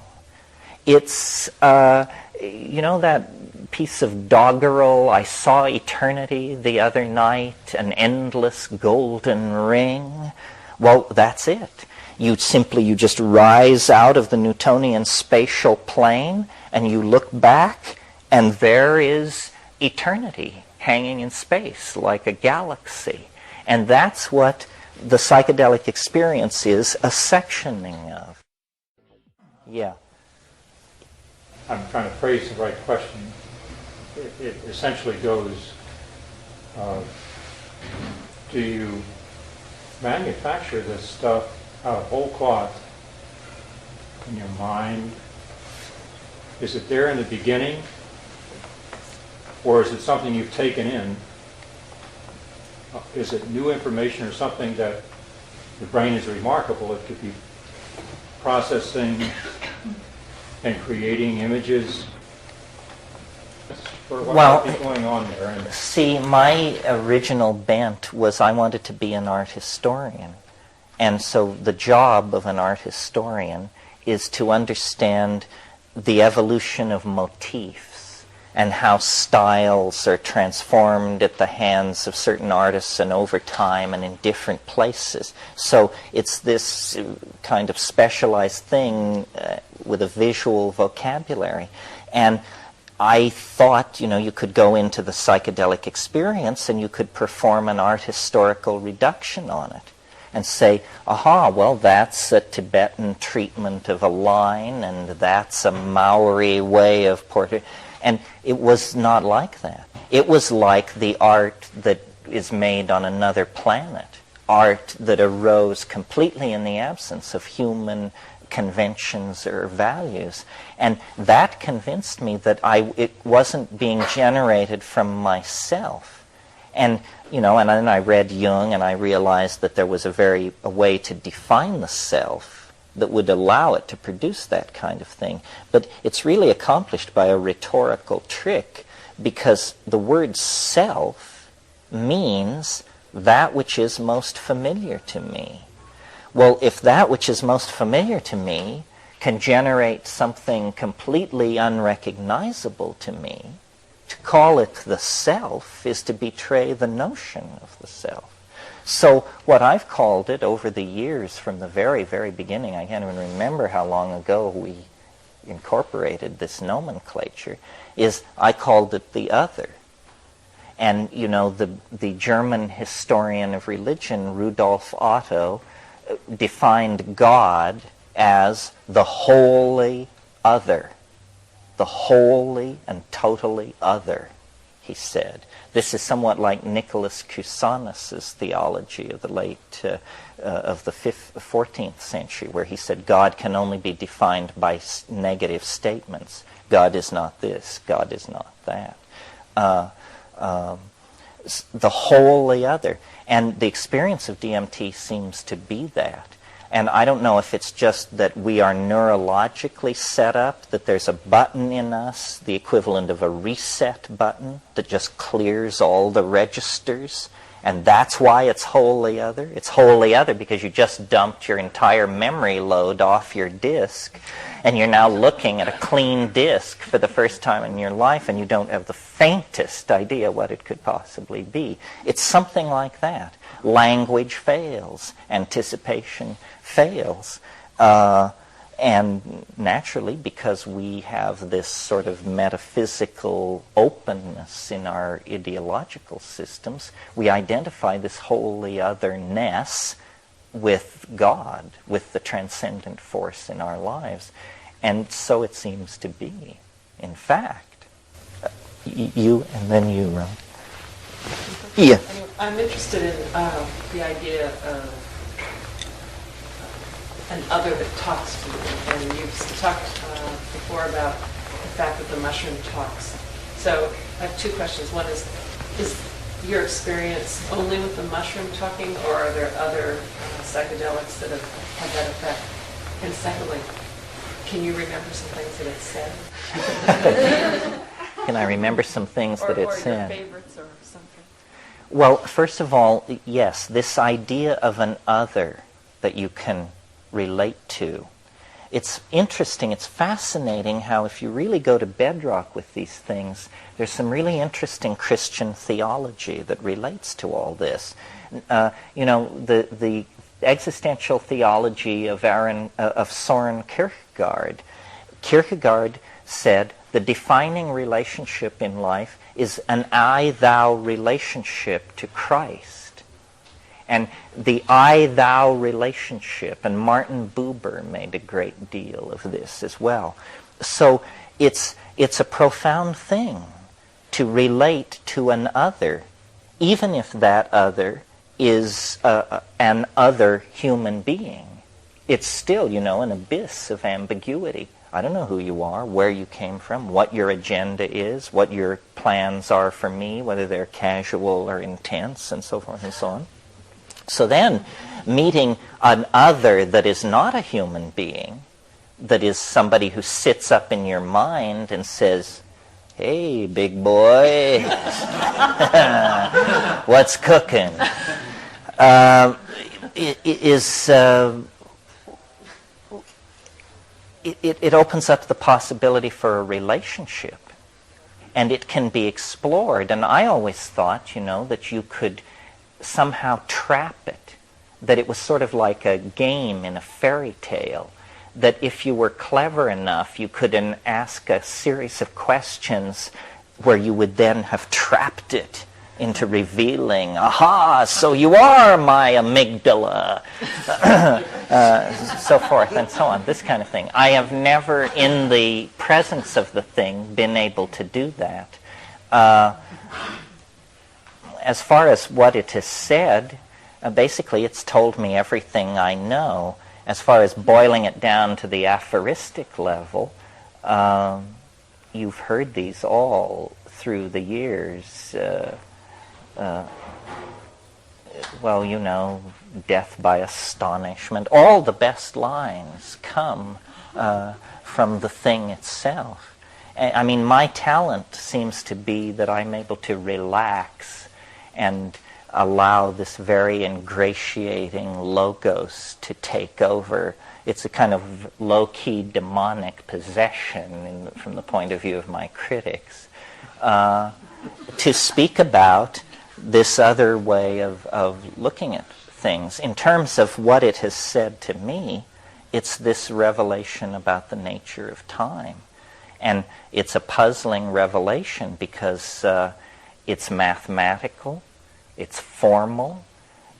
It's, that piece of doggerel, I saw eternity the other night, an endless golden ring. Well, that's it. You just rise out of the Newtonian spatial plane and you look back and there is eternity hanging in space like a galaxy. And that's what the psychedelic experience is a sectioning of. Yeah. I'm trying to phrase the right question. It essentially goes, do you manufacture this stuff out of whole cloth in your mind? Is it there in the beginning? Or is it something you've taken in? Is it new information or something that the brain is remarkable? It could be processing and creating images. What might be going on there? And see, my original bent was I wanted to be an art historian. And so the job of an art historian is to understand the evolution of motifs and how styles are transformed at the hands of certain artists and over time and in different places. So it's this kind of specialized thing with a visual vocabulary. And I thought, you could go into the psychedelic experience and you could perform an art historical reduction on it and say, aha, well, that's a Tibetan treatment of a line and that's a Maori way of portraying. And it was not like that. It was like the art that is made on another planet, art that arose completely in the absence of human conventions or values. And that convinced me that it wasn't being generated from myself. And, and then I read Jung and I realized that there was a way to define the self that would allow it to produce that kind of thing. But it's really accomplished by a rhetorical trick because the word self means that which is most familiar to me. Well, if that which is most familiar to me can generate something completely unrecognizable to me, to call it the self is to betray the notion of the self. So what I've called it over the years from the very, very beginning, I can't even remember how long ago we incorporated this nomenclature, is I called it the other. And, the German historian of religion, Rudolf Otto, defined God as the wholly other. The wholly and totally other, he said. This is somewhat like Nicholas Cusanus's theology of the late, of the 14th century, where he said God can only be defined by negative statements. God is not this, God is not that. The wholly other. And the experience of DMT seems to be that. And I don't know if it's just that we are neurologically set up, that there's a button in us, the equivalent of a reset button, that just clears all the registers, and that's why it's wholly other. It's wholly other because you just dumped your entire memory load off your disk, and you're now looking at a clean disk for the first time in your life, and you don't have the faintest idea what it could possibly be. It's something like that. Language fails. Anticipation fails. And naturally, because we have this sort of metaphysical openness in our ideological systems, we identify this wholly otherness with God, with the transcendent force in our lives. And so it seems to be, in fact. You, and then you, Ron. Yeah. Anyway, I'm interested in the idea of an other that talks to you. And you've talked before about the fact that the mushroom talks. So I have two questions. One is your experience only with the mushroom talking, or are there other psychedelics that have had that effect? And secondly, can you remember some things that it said? Can I remember some things that it said? Or your favorites or something? Well, first of all, yes, this idea of an other that you can relate to. It's interesting, it's fascinating how if you really go to bedrock with these things, there's some really interesting Christian theology that relates to all this. The existential theology of Soren Kierkegaard. Kierkegaard said the defining relationship in life is an I-thou relationship to Christ. And the I-thou relationship, and Martin Buber made a great deal of this as well. So it's a profound thing to relate to an other, even if that other is an other human being. It's still, an abyss of ambiguity. I don't know who you are, where you came from, what your agenda is, what your plans are for me, whether they're casual or intense, and so forth and so on. So then, meeting an other that is not a human being, that is somebody who sits up in your mind and says, "Hey, big boy, what's cooking?" It opens up the possibility for a relationship, and it can be explored. And I always thought, that you could somehow trap it, that it was sort of like a game in a fairy tale, that if you were clever enough, you could ask a series of questions where you would then have trapped it into revealing, aha, so you are my amygdala, so forth and so on, this kind of thing. I have never, in the presence of the thing, been able to do that. As far as what it has said, basically it's told me everything I know. As far as boiling it down to the aphoristic level, you've heard these all through the years. Death by astonishment. All the best lines come from the thing itself. I mean, my talent seems to be that I'm able to relax and allow this very ingratiating logos to take over. It's a kind of low-key demonic possession from the point of view of my critics. To speak about this other way of looking at things. In terms of what it has said to me, it's this revelation about the nature of time. And it's a puzzling revelation because It's mathematical, it's formal,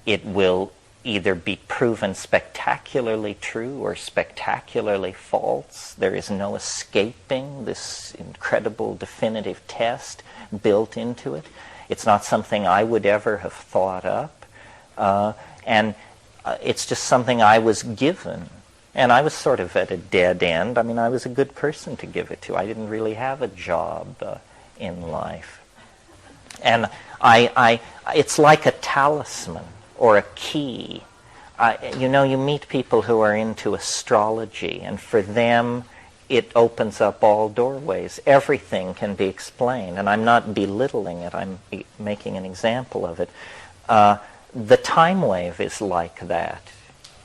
it will either be proven spectacularly true or spectacularly false. There is no escaping this incredible definitive test built into it. It's not something I would ever have thought up. And it's just something I was given. And I was sort of at a dead end. I mean, I was a good person to give it to. I didn't really have a job in life. And it's like a talisman or a key. You meet people who are into astrology, and for them, it opens up all doorways. Everything can be explained, and I'm not belittling it. I'm making an example of it. The time wave is like that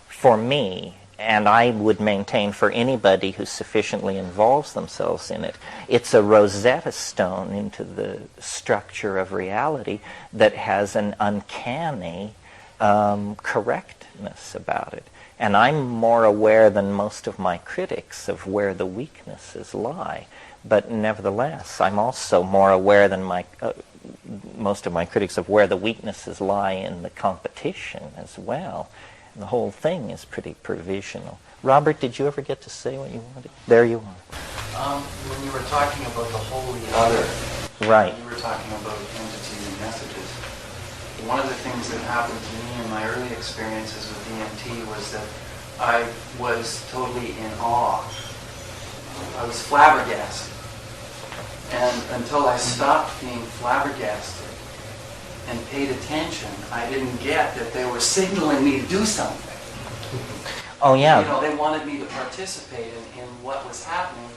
for me, and I would maintain for anybody who sufficiently involves themselves in it. It's a Rosetta Stone into the structure of reality that has an uncanny correctness about it. And I'm more aware than most of my critics of where the weaknesses lie. But nevertheless, I'm also more aware than most of my critics of where the weaknesses lie in the competition as well. And the whole thing is pretty provisional. Robert, did you ever get to say what you wanted? There you are. When you were talking about the holy other, right. You were talking about entities and messages. One of the things that happened to me in my early experiences with DMT was that I was totally in awe. I was flabbergasted. And until I stopped being flabbergasted and paid attention, I didn't get that they were signaling me to do something. Oh, yeah. They wanted me to participate in what was happening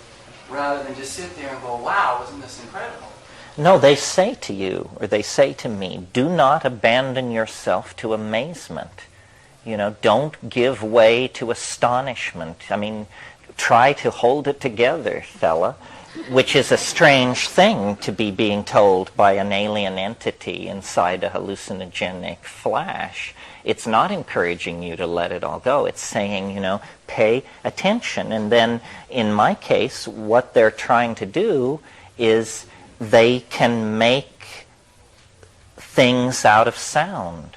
rather than just sit there and go, wow, wasn't this incredible? No, they say to you, or they say to me, do not abandon yourself to amazement. Don't give way to astonishment. I mean, try to hold it together, fella. Which is a strange thing to be being told by an alien entity inside a hallucinogenic flash. It's not encouraging you to let it all go. It's saying, pay attention. And then, in my case, what they're trying to do is they can make things out of sound.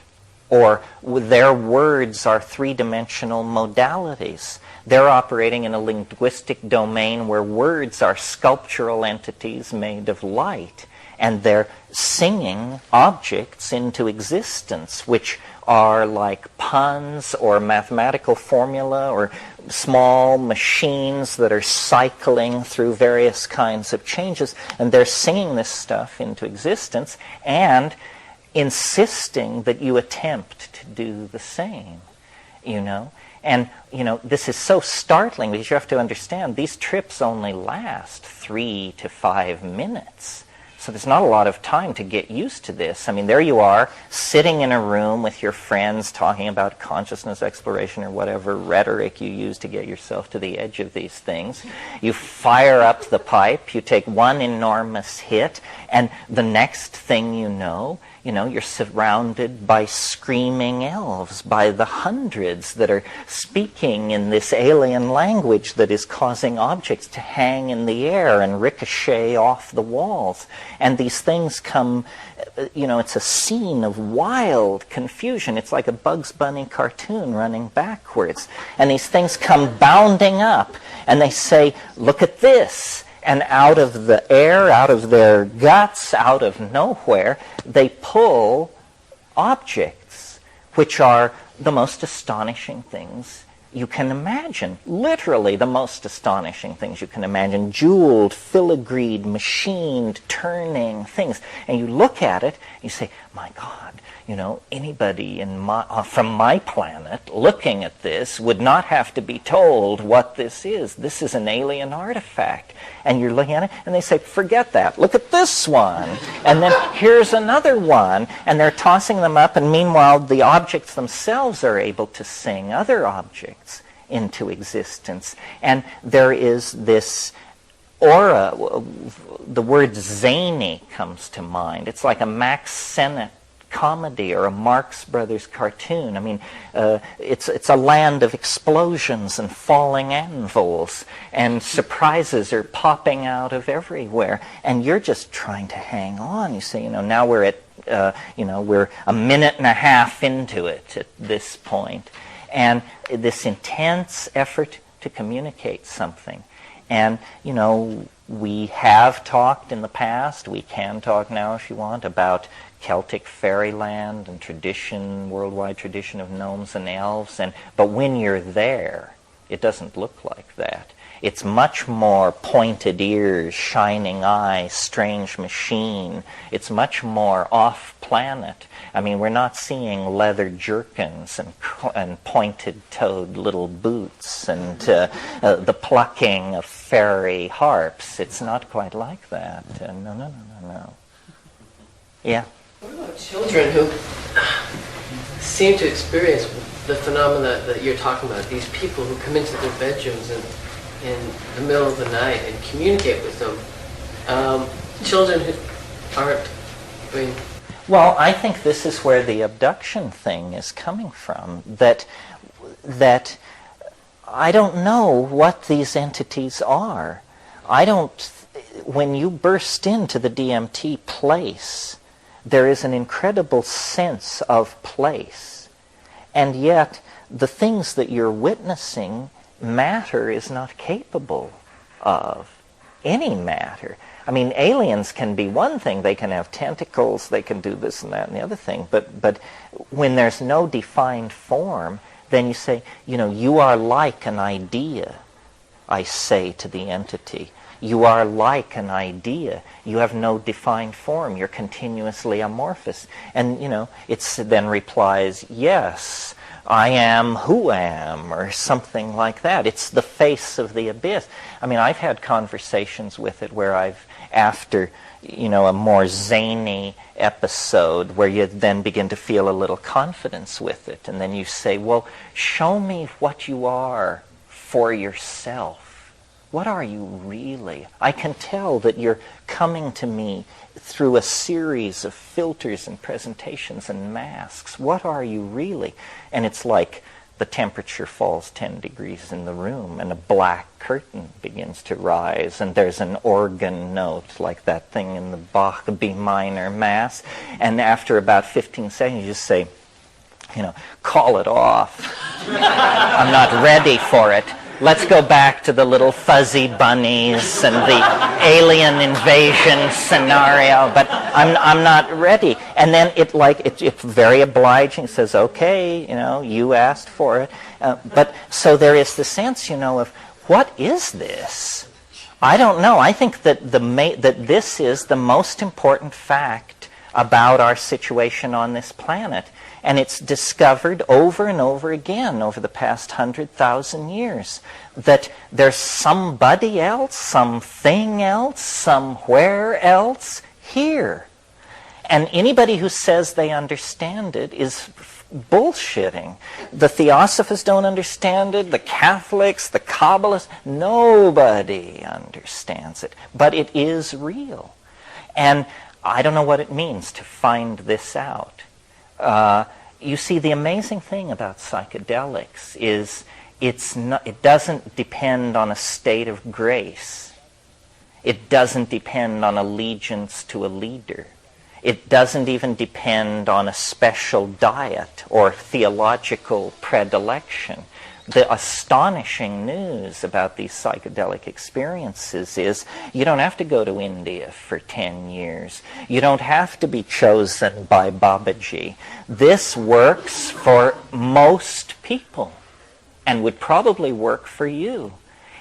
Or their words are three-dimensional modalities. They're operating in a linguistic domain where words are sculptural entities made of light, and they're singing objects into existence, which are like puns or mathematical formula or small machines that are cycling through various kinds of changes, and they're singing this stuff into existence and insisting that you attempt to do the same, And, this is so startling because you have to understand these trips only last 3 to 5 minutes. So there's not a lot of time to get used to this. I mean, there you are, sitting in a room with your friends talking about consciousness exploration or whatever rhetoric you use to get yourself to the edge of these things. You fire up the pipe, you take one enormous hit, and the next thing you're surrounded by screaming elves, by the hundreds that are speaking in this alien language that is causing objects to hang in the air and ricochet off the walls. And these things come, it's a scene of wild confusion. It's like a Bugs Bunny cartoon running backwards. And these things come bounding up, and they say, look at this. And out of the air, out of their guts, out of nowhere, they pull objects, which are the most astonishing things you can imagine. Literally the most astonishing things you can imagine. Jeweled, filigreed, machined, turning things. And you look at it, and you say, my God, anybody from my planet looking at this would not have to be told what this is. This is an alien artifact. And you're looking at it, and they say, forget that. Look at this one. And then here's another one. And they're tossing them up, and meanwhile, the objects themselves are able to sing other objects into existence. And there is this aura. The word zany comes to mind. It's like a Max Sennett comedy or a Marx Brothers cartoon. I mean, it's a land of explosions and falling anvils, and surprises are popping out of everywhere, and you're just trying to hang on. You say, now we're at, we're a minute and a half into it at this point, and this intense effort to communicate something. And, we have talked in the past, we can talk now if you want, about Celtic fairyland and tradition, worldwide tradition of gnomes and elves, but when you're there, it doesn't look like that. It's much more pointed ears, shining eyes, strange machine. It's much more off-planet. I mean, we're not seeing leather jerkins and pointed-toed little boots and the plucking of fairy harps. It's not quite like that. No. Yeah? What about children who seem to experience the phenomena that you're talking about? These people who come into their bedrooms and in the middle of the night and communicate with them. Children who aren't, Well, I think this is where the abduction thing is coming from, that I don't know what these entities are. When you burst into the DMT place, there is an incredible sense of place, and yet the things that you're witnessing, matter is not capable of. Any matter. I mean, aliens can be one thing. They can have tentacles, they can do this and that and the other thing. But when there's no defined form, then you say, you are like an idea, I say to the entity. You are like an idea. You have no defined form. You're continuously amorphous. And, it then replies, yes, I am who am, or something like that. It's the face of the abyss. I mean, I've had conversations with it where after, a more zany episode, where you then begin to feel a little confidence with it, and then you say, well, show me what you are for yourself. What are you really? I can tell that you're coming to me through a series of filters and presentations and masks. What are you really? And it's like the temperature falls 10 degrees in the room and a black curtain begins to rise and there's an organ note like that thing in the Bach B minor Mass. And after about 15 seconds you just say, call it off. I'm not ready for it. Let's go back to the little fuzzy bunnies and the alien invasion scenario, but I'm not ready. And then it's very obliging. It says, okay, you asked for it. But so there is the sense, of what is this? I don't know. I think that that this is the most important fact about our situation on this planet. And it's discovered over and over again over the past 100,000 years that there's somebody else, something else, somewhere else here. And anybody who says they understand it is bullshitting. The Theosophists don't understand it, the Catholics, the Kabbalists, nobody understands it. But it is real. And I don't know what it means to find this out. You see, the amazing thing about psychedelics is it doesn't depend on a state of grace. It doesn't depend on allegiance to a leader. It doesn't even depend on a special diet or theological predilection. The astonishing news about these psychedelic experiences is you don't have to go to India for 10 years. You don't have to be chosen by Babaji. This works for most people and would probably work for you.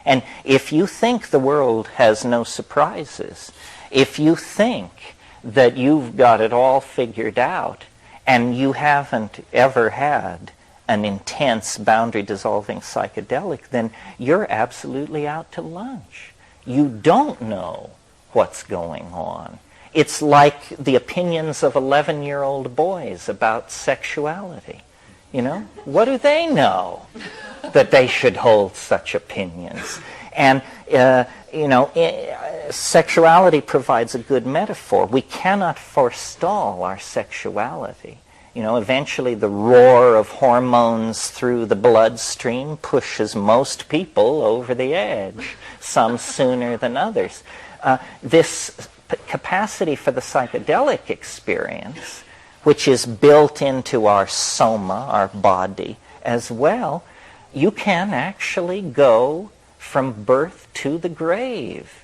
And if you think the world has no surprises, if you think that you've got it all figured out and you haven't ever had an intense boundary-dissolving psychedelic, then you're absolutely out to lunch. You don't know what's going on. It's like the opinions of 11-year-old boys about sexuality. What do they know that they should hold such opinions? And, sexuality provides a good metaphor. We cannot forestall our sexuality. You know, eventually the roar of hormones through the bloodstream pushes most people over the edge, some sooner than others. This capacity for the psychedelic experience, which is built into our soma, our body, as well, you can actually go from birth to the grave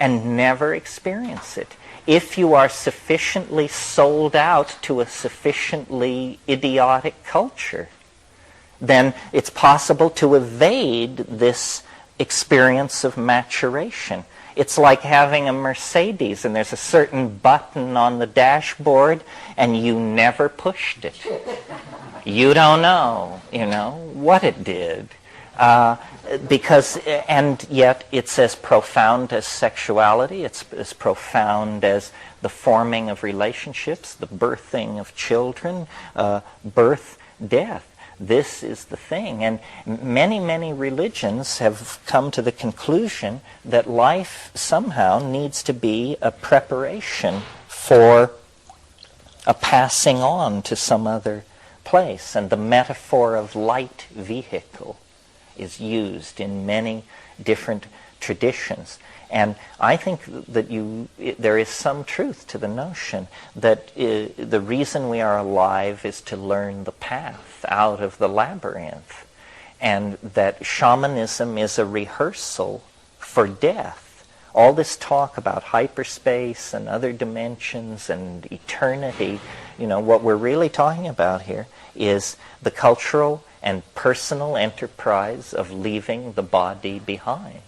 and never experience it. If you are sufficiently sold out to a sufficiently idiotic culture, then it's possible to evade this experience of maturation. It's like having a Mercedes and there's a certain button on the dashboard and you never pushed it. You don't know, what it did. And yet it's as profound as sexuality, it's as profound as the forming of relationships, the birthing of children, birth, death. This is the thing. And many, many religions have come to the conclusion that life somehow needs to be a preparation for a passing on to some other place. And the metaphor of light vehicle is used in many different traditions. And I think that there is some truth to the notion that the reason we are alive is to learn the path out of the labyrinth, and that shamanism is a rehearsal for death. All this talk about hyperspace and other dimensions and eternity, what we're really talking about here is the cultural and personal enterprise of leaving the body behind.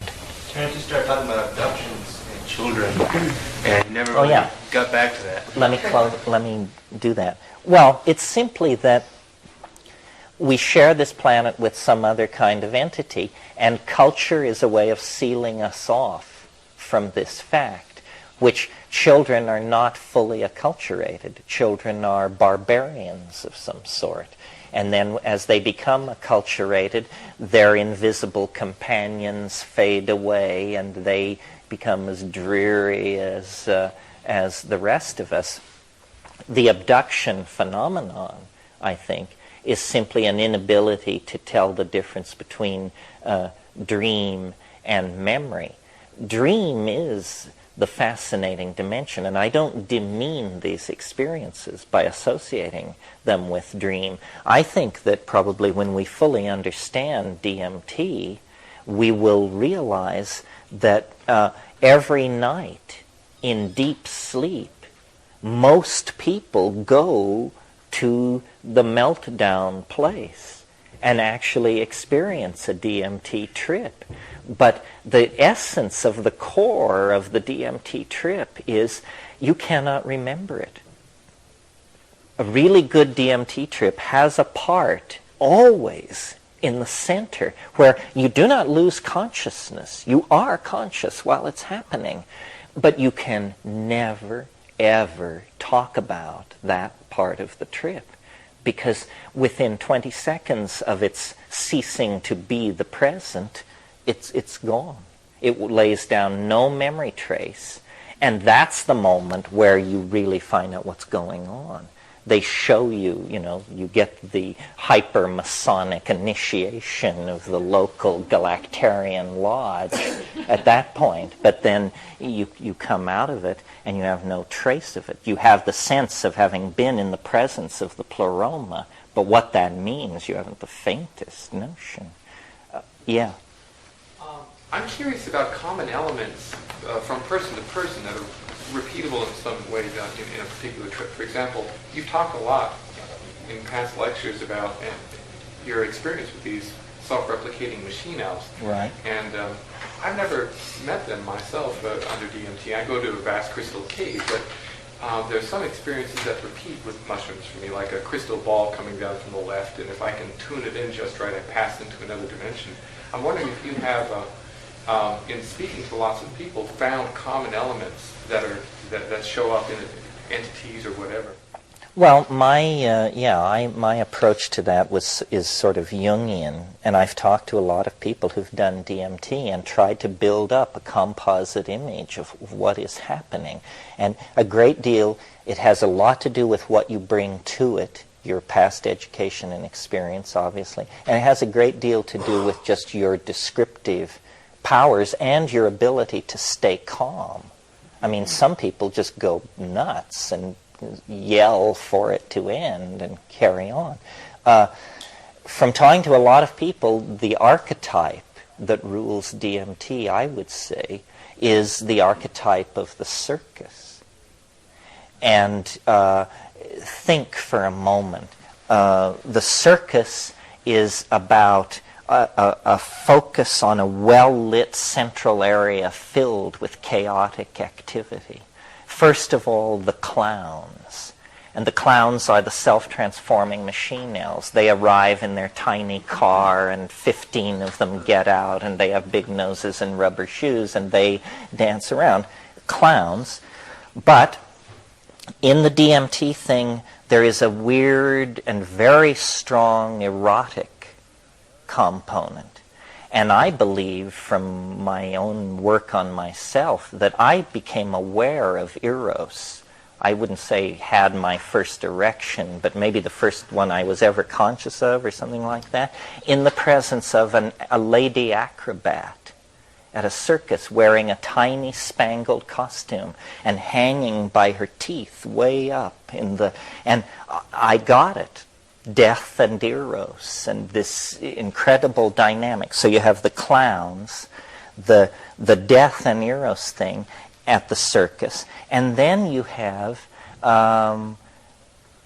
Terence, you started talking about abductions and children, and you never really got back to that. Let me do that. Well, it's simply that we share this planet with some other kind of entity, and culture is a way of sealing us off from this fact, which children are not fully acculturated. Children are barbarians of some sort. And then as they become acculturated, their invisible companions fade away and they become as dreary as the rest of us. The abduction phenomenon, I think, is simply an inability to tell the difference between dream and memory. Dream is the fascinating dimension, and I don't demean these experiences by associating them with dream. I think that probably when we fully understand DMT, we will realize that every night in deep sleep, most people go to the meltdown place and actually experience a DMT trip. But the essence of the core of the DMT trip is you cannot remember it. A really good DMT trip has a part always in the center where you do not lose consciousness. You are conscious while it's happening, but you can never, ever talk about that part of the trip, because within 20 seconds of its ceasing to be the present, it's gone. It lays down no memory trace. And that's the moment where you really find out what's going on. They show you, you get the hyper-Masonic initiation of the local Galactarian lodge at that point. But then you come out of it and you have no trace of it. You have the sense of having been in the presence of the pleroma, but what that means, you haven't the faintest notion. Yeah. I'm curious about common elements from person to person that are repeatable in some way in a particular trip. For example, you've talked a lot in past lectures about your experience with these self-replicating machine elves. Right. And I've never met them myself under DMT. I go to a vast crystal cave, but there's some experiences that repeat with mushrooms for me, like a crystal ball coming down from the left, and if I can tune it in just right, I pass into another dimension. I'm wondering if you have, in speaking to lots of people, found common elements that show up in entities or whatever. Well, my approach to that is sort of Jungian, and I've talked to a lot of people who've done DMT and tried to build up a composite image of what is happening. And a great deal, it has a lot to do with what you bring to it, your past education and experience, obviously, and it has a great deal to do with just your descriptive powers and your ability to stay calm. I mean, some people just go nuts and yell for it to end and carry on. From talking to a lot of people, the archetype that rules DMT, I would say, is the archetype of the circus. And think for a moment. The circus is about a focus on a well-lit central area filled with chaotic activity. First of all, the clowns. And the clowns are the self-transforming machine elves. They arrive in their tiny car, and 15 of them get out, and they have big noses and rubber shoes, and they dance around. Clowns. But in the DMT thing, there is a weird and very strong erotic component. And I believe from my own work on myself that I became aware of eros. I wouldn't say had my first erection, but maybe the first one I was ever conscious of or something like that, in the presence of a lady acrobat at a circus wearing a tiny spangled costume and hanging by her teeth way up in the... And I got it. Death and eros and this incredible dynamic. So you have the clowns, the death and eros thing at the circus, and then you have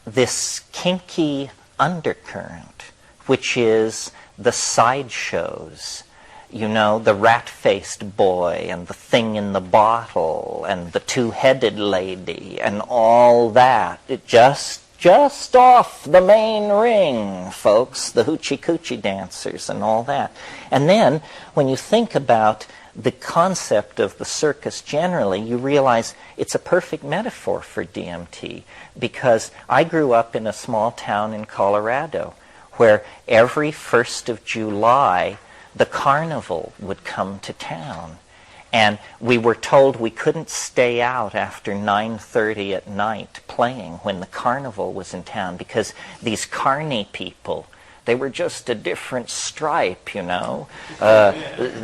this kinky undercurrent, which is the sideshows. You know, the rat-faced boy and the thing in the bottle and the two-headed lady and all that. It just off the main ring, folks, the hoochie-coochie dancers and all that. And then, when you think about the concept of the circus generally, you realize it's a perfect metaphor for DMT, because I grew up in a small town in Colorado where every 1st of July, the carnival would come to town. And we were told we couldn't stay out after 9:30 at night playing when the carnival was in town, because these carny people, they were just a different stripe, you know.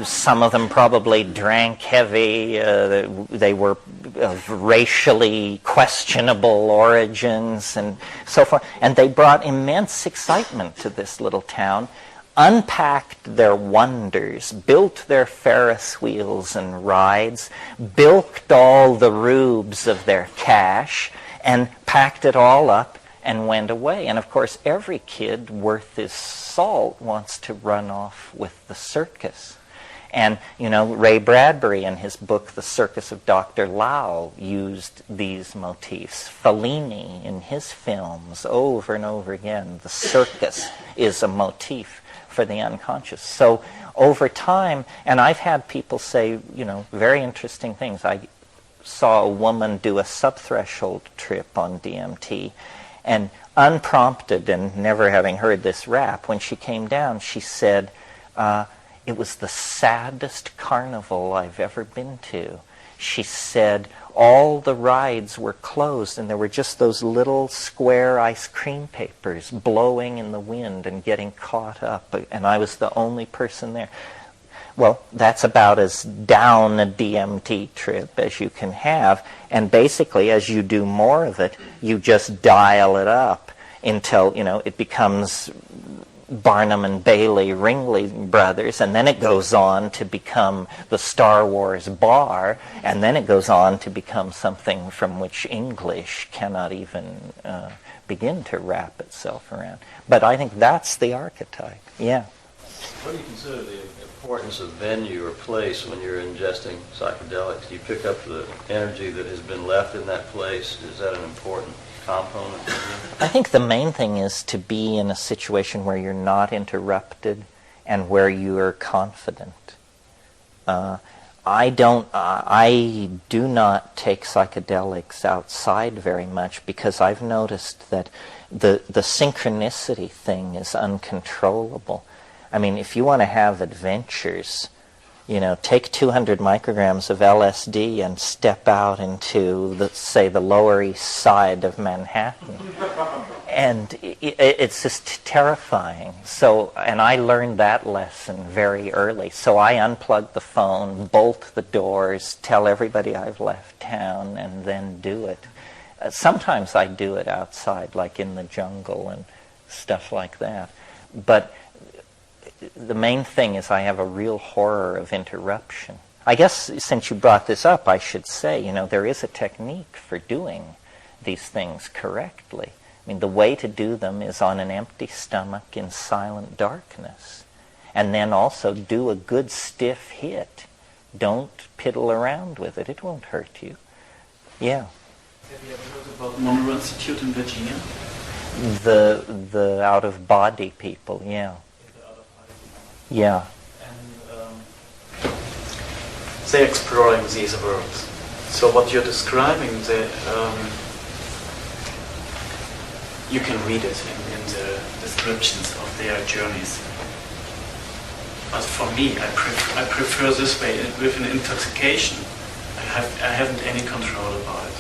Some of them probably drank heavy. They were of racially questionable origins and so forth. And they brought immense excitement to this little town, unpacked their wonders, built their Ferris wheels and rides, bilked all the rubes of their cash, and packed it all up and went away. And of course, every kid worth his salt wants to run off with the circus. And, you know, Ray Bradbury in his book, The Circus of Dr. Lao, used these motifs. Fellini in his films, over and over again, the circus is a motif for the unconscious. So over time, and I've had people say, you know, very interesting things. I saw a woman do a subthreshold trip on DMT, and unprompted and never having heard this rap, when she came down, she said, it was the saddest carnival I've ever been to. She said all the rides were closed and there were just those little square ice cream papers blowing in the wind and getting caught up, and I was the only person there. Well, that's about as down a DMT trip as you can have, and basically as you do more of it, you just dial it up until, you know, it becomes Barnum and Bailey, Ringling Brothers, and then it goes on to become the Star Wars bar, and then it goes on to become something from which English cannot even begin to wrap itself around. But I think that's the archetype. Yeah. What do you consider the importance of venue or place when you're ingesting psychedelics? Do you pick up the energy that has been left in that place? Is that an important component? I think the main thing is to be in a situation where you're not interrupted and where you are confident. I do not take psychedelics outside very much because I've noticed that the synchronicity thing is uncontrollable. I mean, if you want to have adventures, take 200 micrograms of LSD and step out into, say, the Lower East Side of Manhattan. And it's just terrifying. So, and I learned that lesson very early. So I unplug the phone, bolt the doors, tell everybody I've left town, and then do it. Sometimes I do it outside, like in the jungle and stuff like that. But the main thing is I have a real horror of interruption. I guess since you brought this up, I should say, there is a technique for doing these things correctly. I mean, the way to do them is on an empty stomach in silent darkness. And then also do a good stiff hit. Don't piddle around with it. It won't hurt you. Yeah. Have you ever heard about Monroe Institute in Virginia? The out-of-body people, yeah. Yeah. And they're exploring these worlds. So what you're describing, you can read it in the descriptions of their journeys. But for me, I prefer this way. With an intoxication, I haven't any control about it.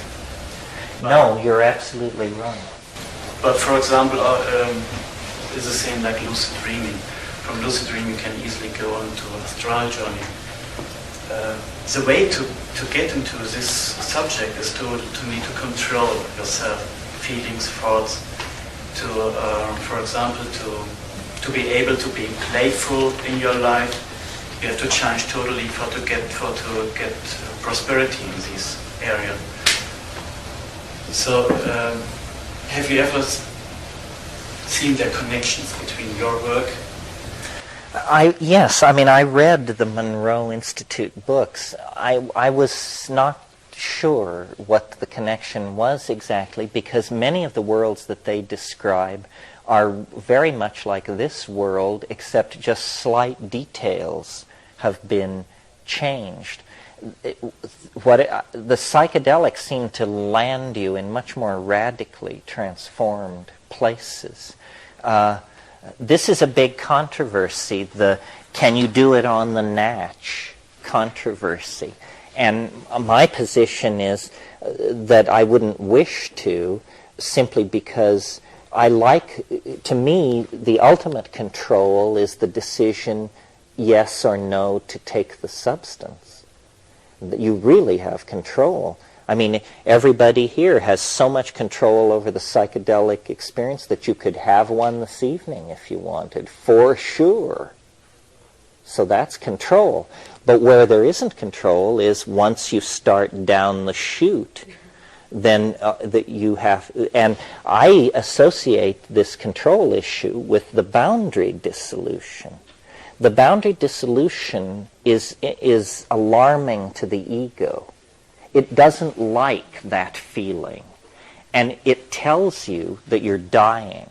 No, you're absolutely right. But for example, it's the same like lucid dreaming. From lucid dreaming, you can easily go on to an astral journey. The way to get into this subject is to need to control yourself, feelings, thoughts. For example, to be able to be playful in your life, you have to change totally to get prosperity in this area. So, have you ever seen the connections between your work? Yes, I mean, I read the Monroe Institute books. I was not sure what the connection was exactly because many of the worlds that they describe are very much like this world, except just slight details have been changed. The psychedelics seem to land you in much more radically transformed places. This is a big controversy, the can you do it on the natch controversy. And my position is that I wouldn't wish to, simply because to me, the ultimate control is the decision, yes or no, to take the substance. You really have control. I mean, everybody here has so much control over the psychedelic experience that you could have one this evening if you wanted, for sure. So that's control. But where there isn't control is once you start down the chute, then that you have, and I associate this control issue with the boundary dissolution. The boundary dissolution is alarming to the ego. It doesn't like that feeling, and it tells you that you're dying.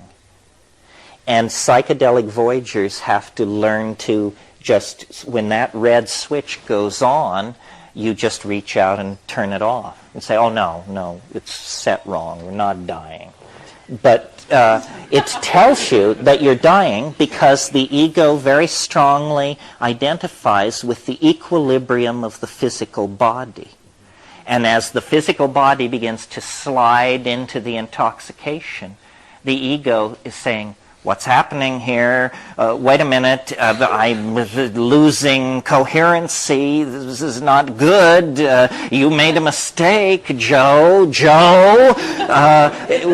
And psychedelic voyagers have to learn to just, when that red switch goes on, you just reach out and turn it off and say, oh, no, it's set wrong, we're not dying. But it tells you that you're dying because the ego very strongly identifies with the equilibrium of the physical body. And as the physical body begins to slide into the intoxication, the ego is saying, what's happening here? Wait a minute, I'm losing coherency. This is not good. You made a mistake, Joe.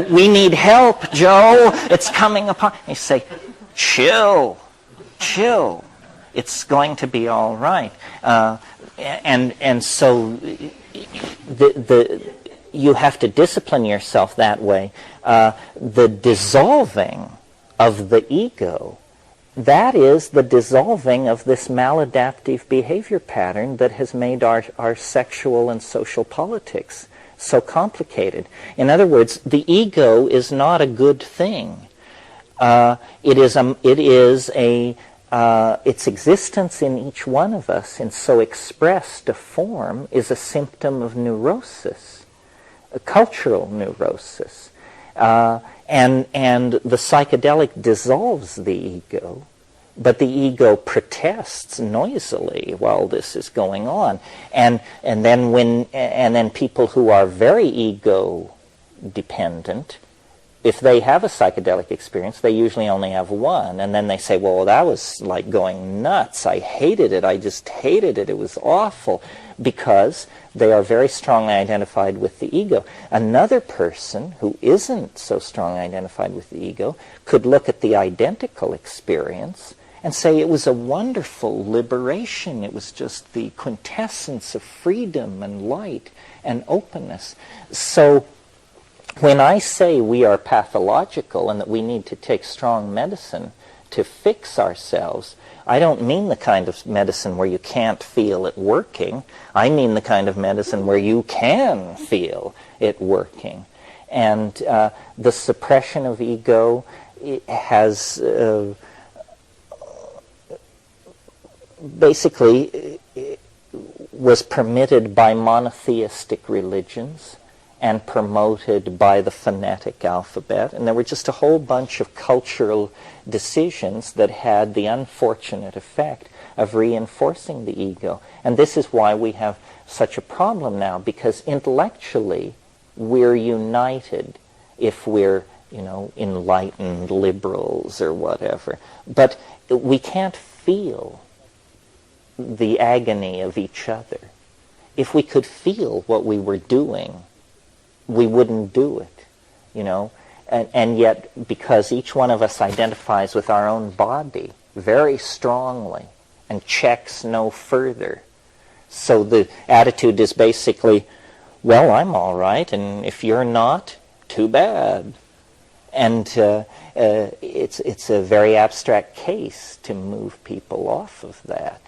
We need help, Joe. It's coming upon. You say, chill. It's going to be all right. And so you have to discipline yourself that way. The dissolving of the ego, that is the dissolving of this maladaptive behavior pattern that has made our sexual and social politics so complicated. In other words, the ego is not a good thing. It is a its existence in each one of us in so expressed a form is a symptom of neurosis, a cultural neurosis. And the psychedelic dissolves the ego, but the ego protests noisily while this is going on. And then people who are very ego dependent, if they have a psychedelic experience, they usually only have one, and then they say, well, that was like going nuts. I hated it. I just hated it. It was awful, because they are very strongly identified with the ego. Another person who isn't so strongly identified with the ego could look at the identical experience and say it was a wonderful liberation. It was just the quintessence of freedom and light and openness. So when I say we are pathological and that we need to take strong medicine to fix ourselves, I don't mean the kind of medicine where you can't feel it working. I mean the kind of medicine where you can feel it working. And the suppression of ego has basically was permitted by monotheistic religions and promoted by the phonetic alphabet. And there were just a whole bunch of cultural decisions that had the unfortunate effect of reinforcing the ego. And this is why we have such a problem now, because intellectually we're united if we're, enlightened liberals or whatever. But we can't feel the agony of each other. If we could feel what we were doing, we wouldn't do it, and yet because each one of us identifies with our own body very strongly and checks no further. So the attitude is basically, well, I'm all right, and if you're not, too bad. And it's a very abstract case to move people off of that.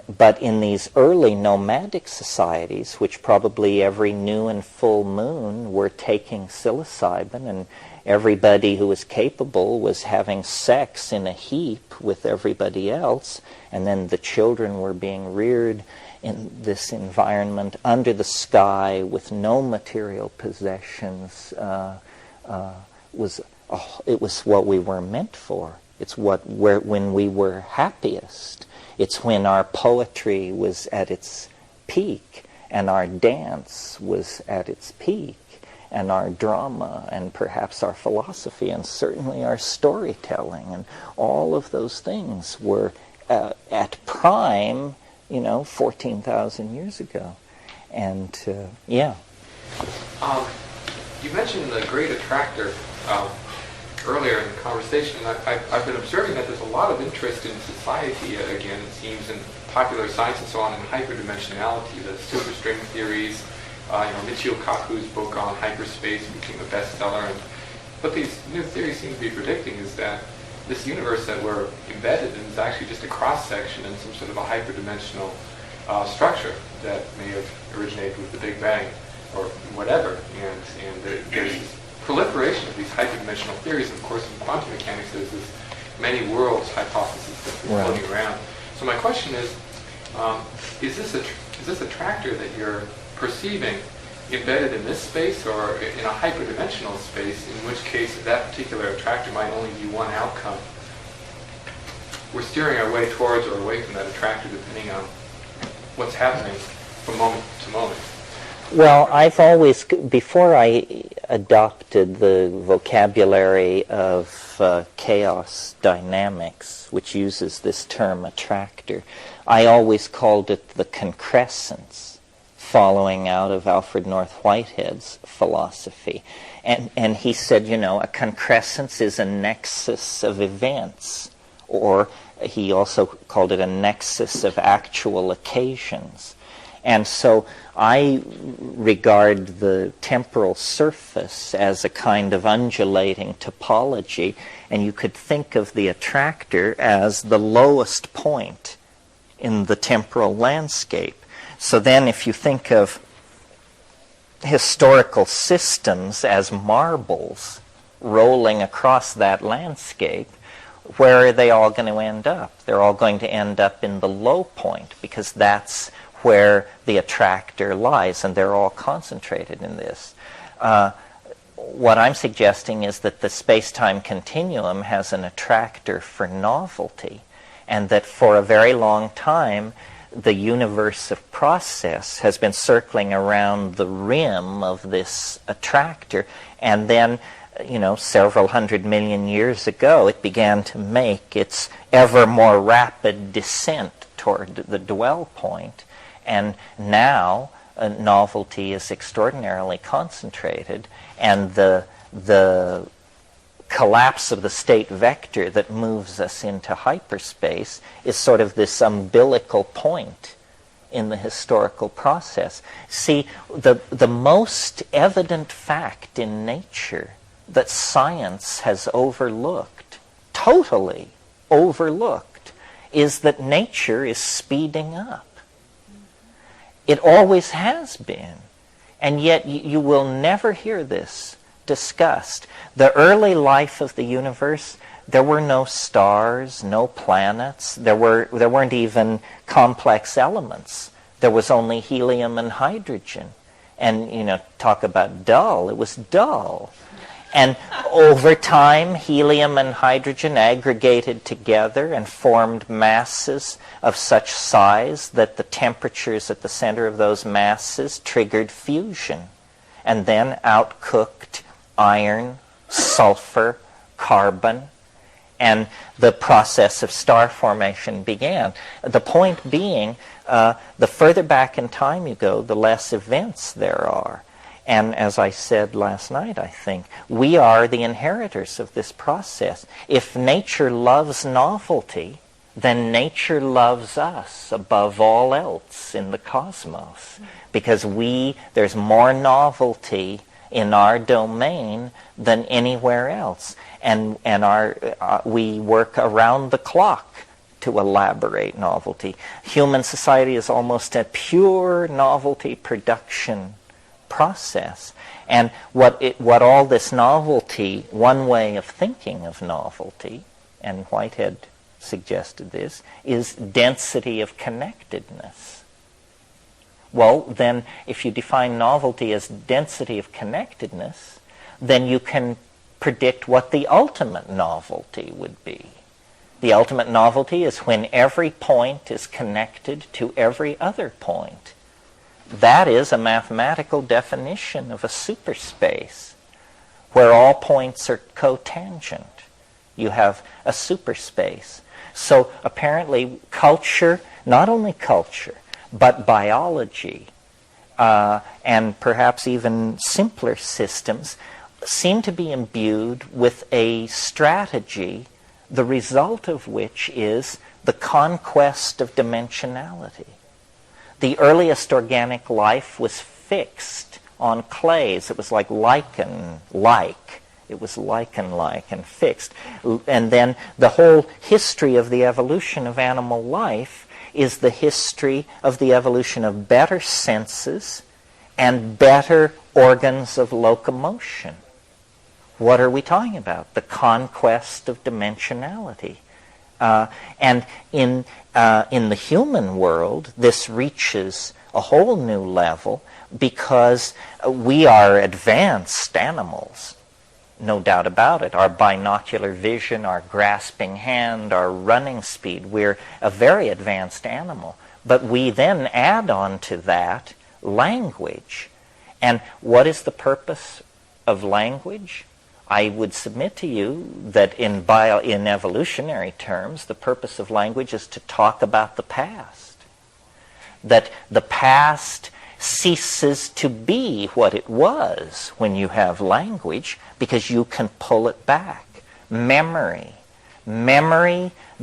But in these early nomadic societies, which probably every new and full moon were taking psilocybin, and everybody who was capable was having sex in a heap with everybody else, and then the children were being reared in this environment under the sky with no material possessions, it was what we were meant for. It's when we were happiest. It's when our poetry was at its peak, and our dance was at its peak, and our drama, and perhaps our philosophy, and certainly our storytelling, and all of those things were at prime, 14,000 years ago. And, yeah. You mentioned the great attractor earlier in the conversation. I've been observing that there's a lot of interest in society, again, it seems, in popular science and so on, in hyperdimensionality, the silver string theories. Michio Kaku's book on hyperspace became a bestseller. And what these new theories seem to be predicting is that this universe that we're embedded in is actually just a cross-section in some sort of a hyperdimensional structure that may have originated with the Big Bang or whatever. And there's this proliferation of these hyperdimensional theories. And of course, in quantum mechanics, there's this many worlds hypothesis that's been floating around. So my question is this attractor that you're perceiving embedded in this space or in a hyperdimensional space, in which case that particular attractor might only be one outcome? We're steering our way towards or away from that attractor depending on what's happening from moment to moment. Well, I've always, before I adopted the vocabulary of chaos dynamics, which uses this term attractor, I always called it the concrescence, following out of Alfred North Whitehead's philosophy. And he said, a concrescence is a nexus of events, or he also called it a nexus of actual occasions. And so I regard the temporal surface as a kind of undulating topology, and you could think of the attractor as the lowest point in the temporal landscape. So then if you think of historical systems as marbles rolling across that landscape, where are they all going to end up? They're all going to end up in the low point, because that's where the attractor lies, and they're all concentrated in this. What I'm suggesting is that the space-time continuum has an attractor for novelty, and that for a very long time the universe of process has been circling around the rim of this attractor, and then, several 100 million years ago, it began to make its ever more rapid descent toward the dwell point, and now novelty is extraordinarily concentrated, and the collapse of the state vector that moves us into hyperspace is sort of this umbilical point in the historical process. See, the most evident fact in nature that science has overlooked, totally overlooked, is that nature is speeding up. It always has been. And yet you will never hear this discussed. The early life of the universe, there were no stars, no planets. There weren't even complex elements. There was only helium and hydrogen. And, talk about dull. It was dull. And over time, helium and hydrogen aggregated together and formed masses of such size that the temperatures at the center of those masses triggered fusion, and then outcooked iron, sulfur, carbon, and the process of star formation began. The point being, the further back in time you go, the less events there are. And as I said last night, I think, we are the inheritors of this process. If nature loves novelty, then nature loves us above all else in the cosmos. Because there's more novelty in our domain than anywhere else. And we work around the clock to elaborate novelty. Human society is almost a pure novelty production process. And what all this novelty, one way of thinking of novelty, and Whitehead suggested this, is density of connectedness. Well, then, if you define novelty as density of connectedness, then you can predict what the ultimate novelty would be. The ultimate novelty is when every point is connected to every other point. That is a mathematical definition of a superspace, where all points are cotangent. You have a superspace. So apparently culture, not only culture, but biology, and perhaps even simpler systems, seem to be imbued with a strategy, the result of which is the conquest of dimensionality. The earliest organic life was fixed on clays. It was like lichen-like. It was lichen-like and fixed. And then the whole history of the evolution of animal life is the history of the evolution of better senses and better organs of locomotion. What are we talking about? The conquest of dimensionality. And in the human world, this reaches a whole new level because we are advanced animals, no doubt about it. Our binocular vision, our grasping hand, our running speed, we're a very advanced animal. But we then add on to that language. And what is the purpose of language? I would submit to you that in evolutionary terms, the purpose of language is to talk about the past. That the past ceases to be what it was when you have language, because you can pull it back. Memory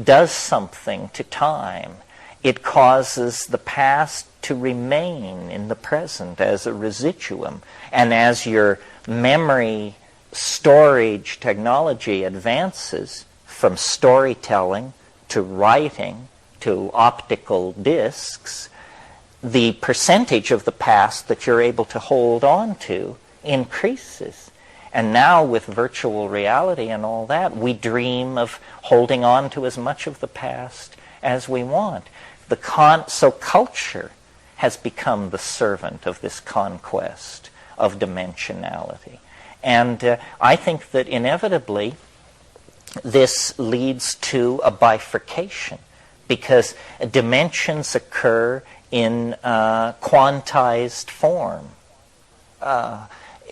does something to time. It causes the past to remain in the present as a residuum. And as your memory storage technology advances from storytelling to writing to optical discs, the percentage of the past that you're able to hold on to increases. And now with virtual reality and all that, we dream of holding on to as much of the past as we want. So culture has become the servant of this conquest of dimensionality. And I think that inevitably this leads to a bifurcation, because dimensions occur in quantized form.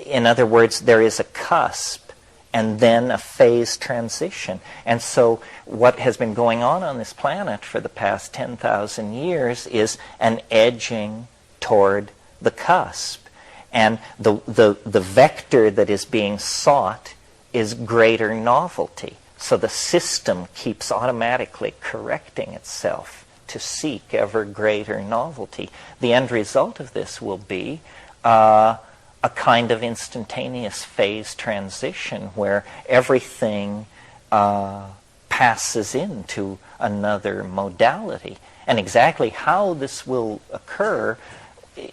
In other words, there is a cusp and then a phase transition. And so what has been going on this planet for the past 10,000 years is an edging toward the cusp. And the vector that is being sought is greater novelty. So the system keeps automatically correcting itself to seek ever greater novelty. The end result of this will be a kind of instantaneous phase transition where everything passes into another modality. And exactly how this will occur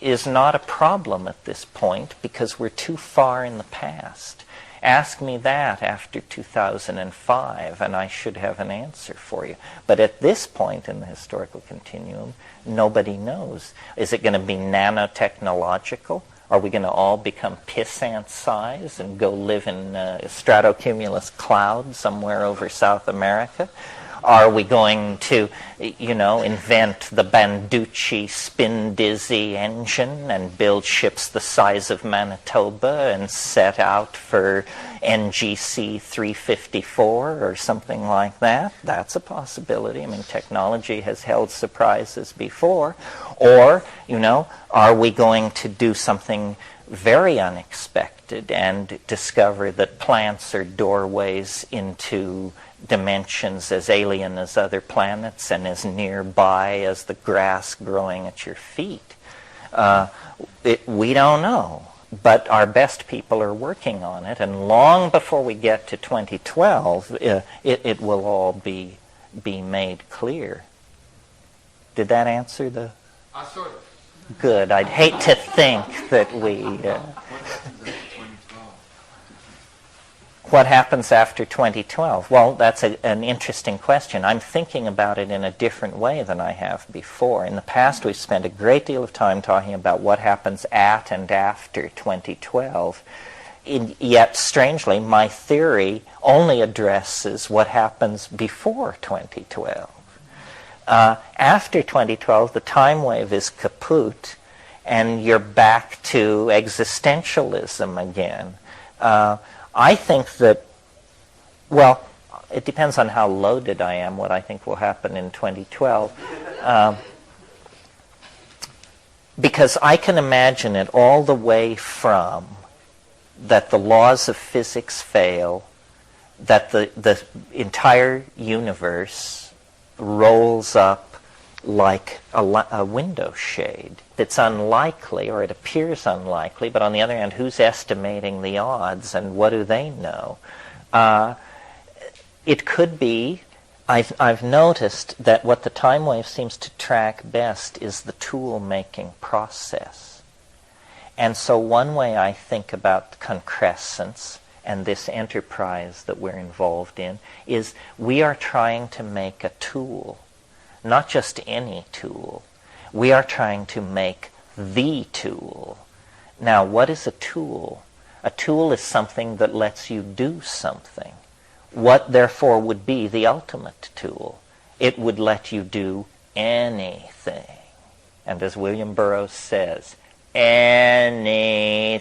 is not a problem at this point, because we're too far in the past. Ask me that after 2005, and I should have an answer for you. But at this point in the historical continuum, nobody knows. Is it going to be nanotechnological? Are we going to all become pissant size and go live in stratocumulus clouds somewhere over South America? Are we going to, invent the Banducci spin-dizzy engine and build ships the size of Manitoba and set out for NGC 354 or something like that? That's a possibility. I mean, technology has held surprises before. Or, are we going to do something very unexpected and discover that plants are doorways into dimensions as alien as other planets and as nearby as the grass growing at your feet? We don't know, but our best people are working on it, and long before we get to 2012, it will all be made clear. Did that answer the... Sort of. Good. I'd hate to think that we... What happens after 2012? Well, that's an interesting question. I'm thinking about it in a different way than I have before. In the past, we've spent a great deal of time talking about what happens at and after 2012. Yet, strangely, my theory only addresses what happens before 2012. After 2012, the time wave is kaput, and you're back to existentialism again. I think that, well, it depends on how loaded I am, what I think will happen in 2012. Because I can imagine it all the way from that the laws of physics fail, that the entire universe rolls up like a window shade. It's unlikely, or it appears unlikely, but on the other hand, who's estimating the odds, and what do they know? It could be, I've noticed that what the time wave seems to track best is the tool-making process. And so one way I think about concrescence and this enterprise that we're involved in is we are trying to make a tool, not just any tool. We are trying to make the tool. Now, what is a tool? A tool is something that lets you do something. What, therefore, would be the ultimate tool? It would let you do anything. And as William Burroughs says, anything.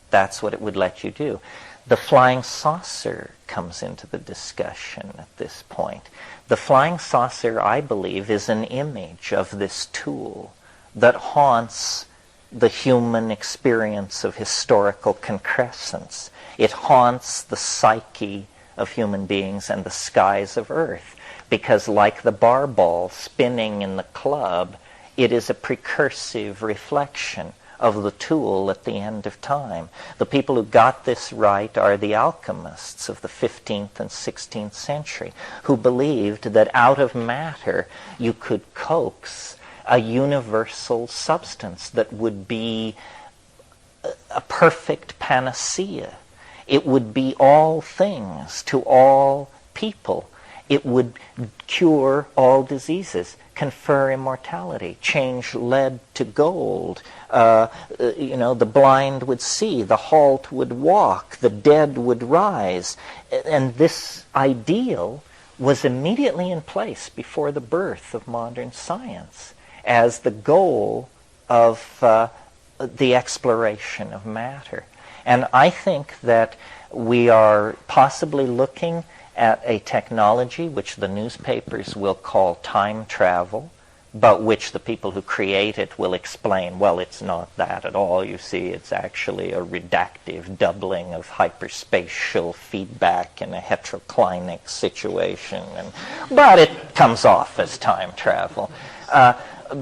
That's what it would let you do. The flying saucer comes into the discussion at this point. The flying saucer, I believe, is an image of this tool that haunts the human experience of historical concrescence. It haunts the psyche of human beings and the skies of Earth, because like the bar ball spinning in the club, it is a precursive reflection of the tool at the end of time. The people who got this right are the alchemists of the 15th and 16th century, who believed that out of matter you could coax a universal substance that would be a perfect panacea. It would be all things to all people. It would cure all diseases, confer immortality, change lead to gold. The blind would see, the halt would walk, the dead would rise. And this ideal was immediately in place before the birth of modern science as the goal of the exploration of matter. And I think that we are possibly looking at a technology which the newspapers will call time travel, but which the people who create it will explain, well, it's not that at all. You see, it's actually a reductive doubling of hyperspatial feedback in a heteroclinic situation. But it comes off as time travel.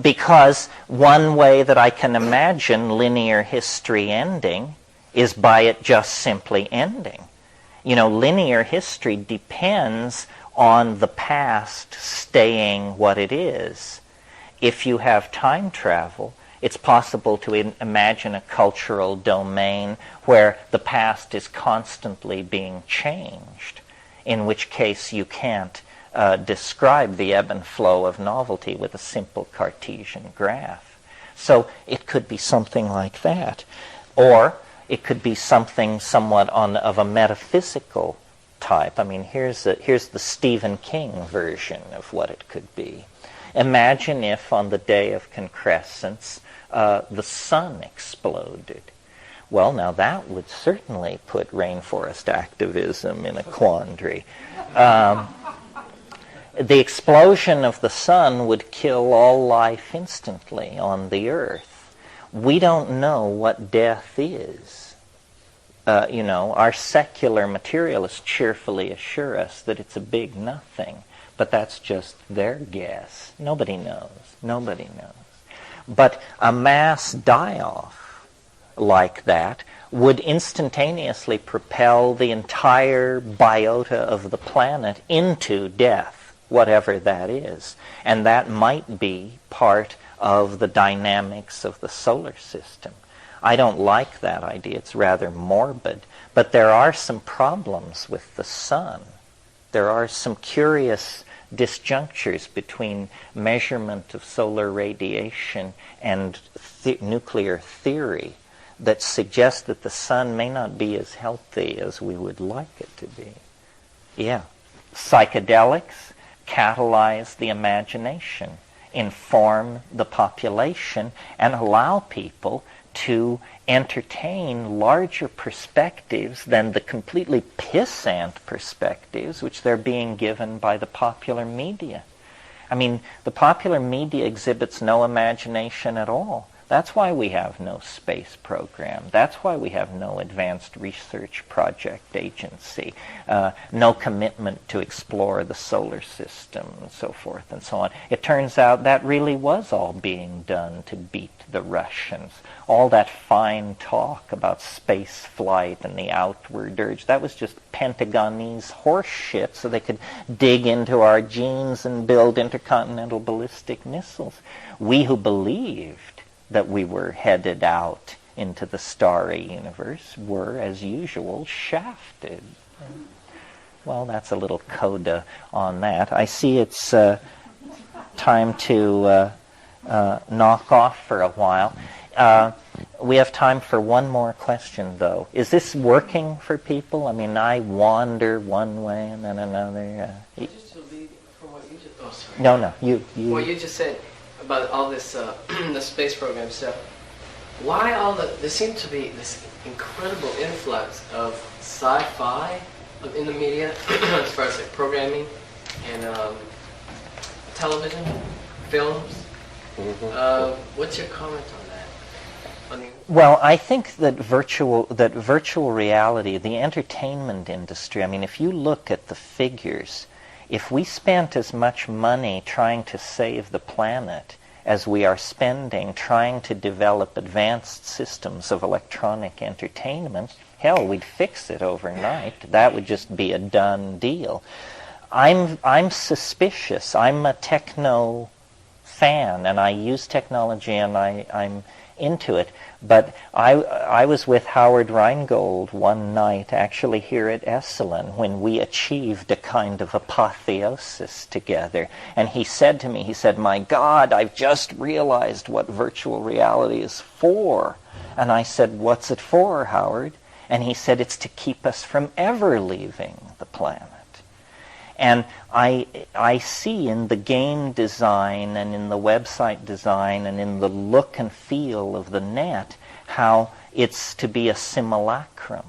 Because one way that I can imagine linear history ending is by it just simply ending. Linear history depends on the past staying what it is. If you have time travel, it's possible to imagine a cultural domain where the past is constantly being changed, in which case you can't describe the ebb and flow of novelty with a simple Cartesian graph. So it could be something like that. Or it could be something somewhat of a metaphysical type. I mean, here's the Stephen King version of what it could be. Imagine if on the day of concrescence the sun exploded. Well, now that would certainly put rainforest activism in a quandary. The explosion of the sun would kill all life instantly on the earth. We don't know what death is. Our secular materialists cheerfully assure us that it's a big nothing, but that's just their guess. Nobody knows. Nobody knows. But a mass die-off like that would instantaneously propel the entire biota of the planet into death, whatever that is. And that might be part of the dynamics of the solar system. I don't like that idea. It's rather morbid. But there are some problems with the sun. There are some curious disjunctures between measurement of solar radiation and nuclear theory that suggest that the sun may not be as healthy as we would like it to be. Yeah. Psychedelics catalyze the imagination, inform the population, and allow people to entertain larger perspectives than the completely pissant perspectives which they're being given by the popular media. I mean, the popular media exhibits no imagination at all. That's why we have no space program. That's why we have no advanced research project agency, no commitment to explore the solar system, and so forth and so on. It turns out that really was all being done to beat the Russians. All that fine talk about space flight and the outward urge, that was just Pentagonese horse shit so they could dig into our genes and build intercontinental ballistic missiles. We who believed that we were headed out into the starry universe were, as usual, shafted. Well, that's a little coda on that. I see it's time to knock off for a while. We have time for one more question, though. Is this working for people? I mean, I wander one way and then another. Just to lead from what you just... Oh, sorry. No, you. What you just said about all this, the space program stuff. Why all the... There seems to be this incredible influx of sci-fi in the media, as far as like programming and television, films. Mm-hmm. What's your comment on that? Well, I think that virtual reality, the entertainment industry, I mean, if you look at the figures, if we spent as much money trying to save the planet as we are spending trying to develop advanced systems of electronic entertainment, hell, we'd fix it overnight. That would just be a done deal. I'm suspicious. I'm a techno fan, and I use technology, and I'm into it. But I was with Howard Rheingold one night, actually here at Esalen, when we achieved a kind of apotheosis together. And he said to me, he said, "My God, I've just realized what virtual reality is for." And I said, "What's it for, Howard?" And he said, "It's to keep us from ever leaving the planet." And I see in the game design and in the website design and in the look and feel of the net how it's to be a simulacrum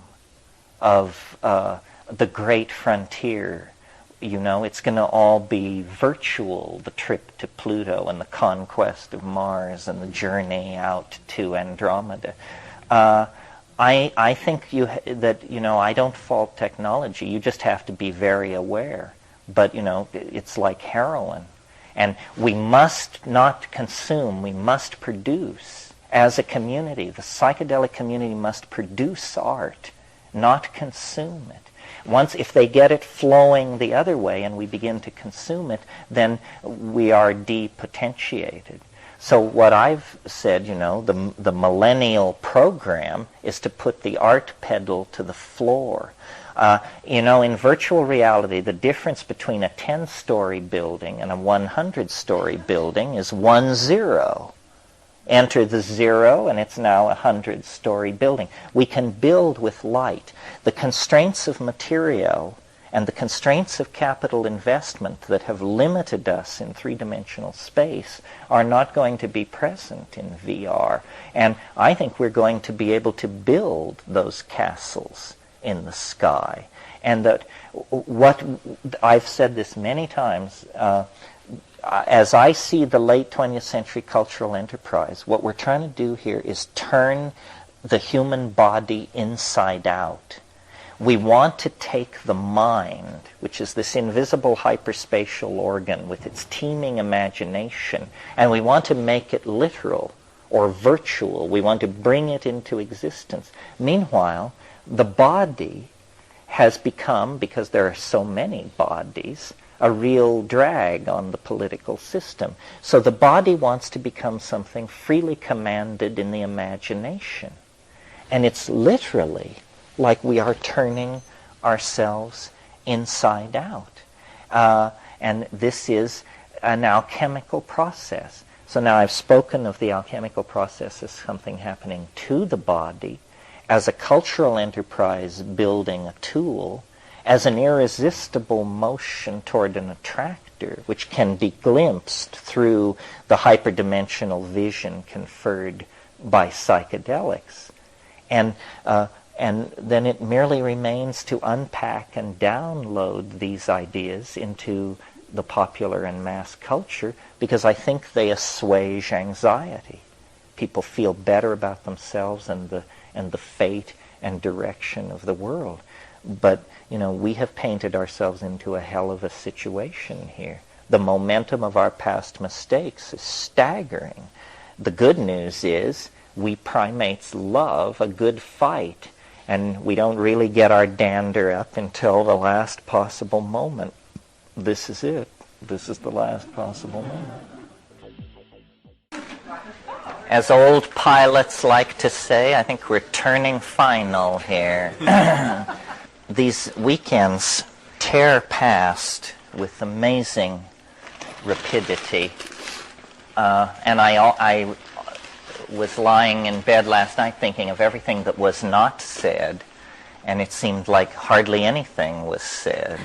of the great frontier. You know, it's going to all be virtual, the trip to Pluto and the conquest of Mars and the journey out to Andromeda. I think that I don't fault technology. You just have to be very aware. But, it's like heroin. And we must not consume, we must produce. As a community, the psychedelic community must produce art, not consume it. If they get it flowing the other way and we begin to consume it, then we are depotentiated. So what I've said, the millennial program is to put the art pedal to the floor. In virtual reality, the difference between a 10-story building and a 100-story building is 1 0. Enter the 0, and it's now a 100-story building. We can build with light. The constraints of material and the constraints of capital investment that have limited us in three-dimensional space are not going to be present in VR. And I think we're going to be able to build those castles in the sky. And that what I've said this many times, as I see the late 20th century cultural enterprise, what we're trying to do here is turn the human body inside out. We want to take the mind, which is this invisible hyperspatial organ with its teeming imagination, and we want to make it literal or virtual. We want to bring it into existence. Meanwhile, the body has become, because there are so many bodies, a real drag on the political system. So the body wants to become something freely commanded in the imagination. And it's literally like we are turning ourselves inside out. And this is an alchemical process. So now I've spoken of the alchemical process as something happening to the body, as a cultural enterprise building a tool, as an irresistible motion toward an attractor, which can be glimpsed through the hyperdimensional vision conferred by psychedelics. And then it merely remains to unpack and download these ideas into the popular and mass culture, because I think they assuage anxiety. People feel better about themselves and the fate and direction of the world. But, we have painted ourselves into a hell of a situation here. The momentum of our past mistakes is staggering. The good news is we primates love a good fight, and we don't really get our dander up until the last possible moment. This is it. This is the last possible moment. As old pilots like to say, I think we're turning final here. These weekends tear past with amazing rapidity. And I was lying in bed last night thinking of everything that was not said, and it seemed like hardly anything was said.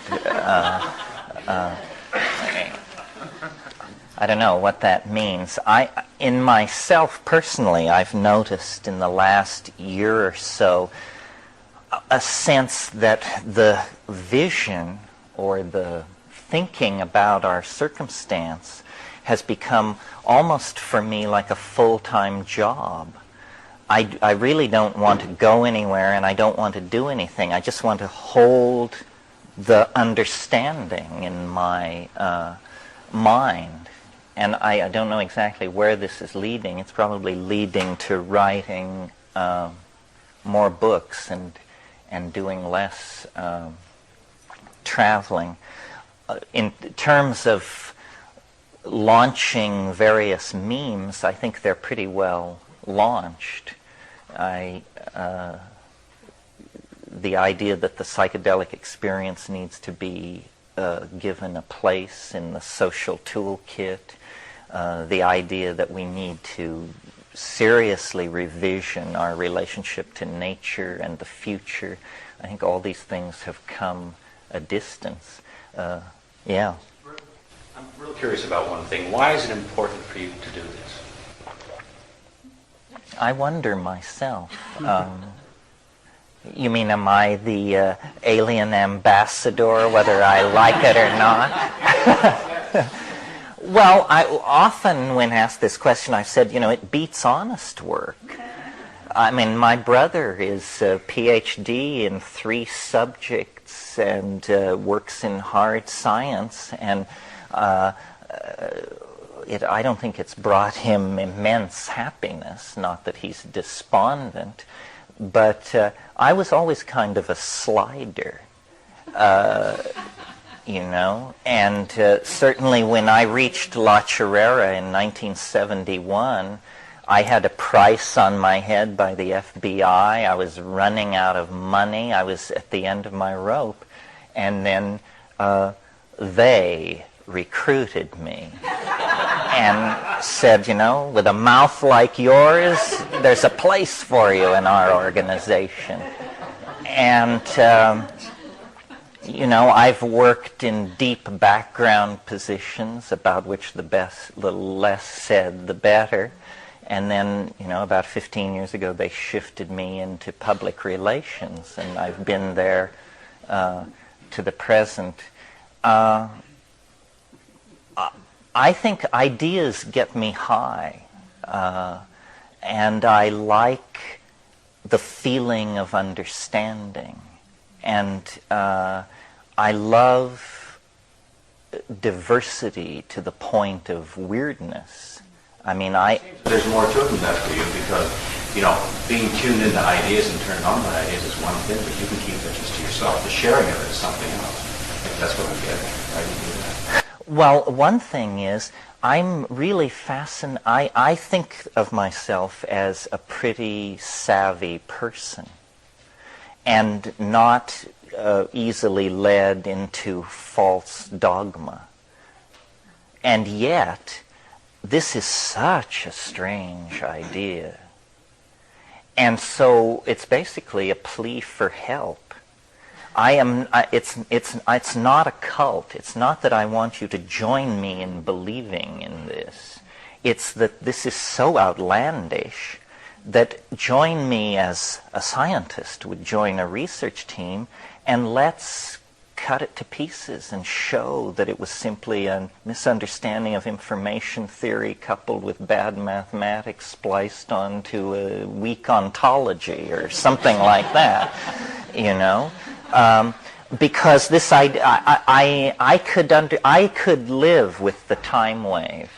I don't know what that means. In myself personally, I've noticed in the last year or so a sense that the vision or the thinking about our circumstance has become almost for me like a full-time job. I really don't want to go anywhere, and I don't want to do anything. I just want to hold the understanding in my mind. And I don't know exactly where this is leading. It's probably leading to writing more books and doing less traveling. In terms of launching various memes, I think they're pretty well launched. The idea that the psychedelic experience needs to be given a place in the social toolkit, the idea that we need to seriously revision our relationship to nature and the future. I think all these things have come a distance. Yeah. I'm real curious about one thing. Why is it important for you to do this? I wonder myself. You mean, am I the alien ambassador, whether I like it or not? Well, I often, when asked this question, I've said, it beats honest work. I mean, my brother is a PhD in 3 subjects and works in hard science, and I don't think it's brought him immense happiness, not that he's despondent, but I was always kind of a slider, and certainly when I reached La Chirera in 1971, I had a price on my head by the FBI. I was running out of money. I was at the end of my rope. And then they recruited me and said, with a mouth like yours, there's a place for you in our organization. And, I've worked in deep background positions about which the less said, the better. And then, about 15 years ago, they shifted me into public relations, and I've been there to the present. I think ideas get me high, and I like the feeling of understanding, and I love diversity to the point of weirdness. I mean, There's more to it than that for you because, being tuned into ideas and turned on by ideas is one thing, but you can keep it just to yourself. The sharing of it is something else. That's what I'm getting. Why do you do that? Well, one thing is, I'm really fascinated. I think of myself as a pretty savvy person and not easily led into false dogma. And yet, this is such a strange idea. And so it's basically a plea for help. It's not a cult. It's not that I want you to join me in believing in this. It's that this is so outlandish that join me as a scientist would join a research team, and let's cut it to pieces and show that it was simply a misunderstanding of information theory coupled with bad mathematics spliced onto a weak ontology or something like that, because this idea, I could live with the time wave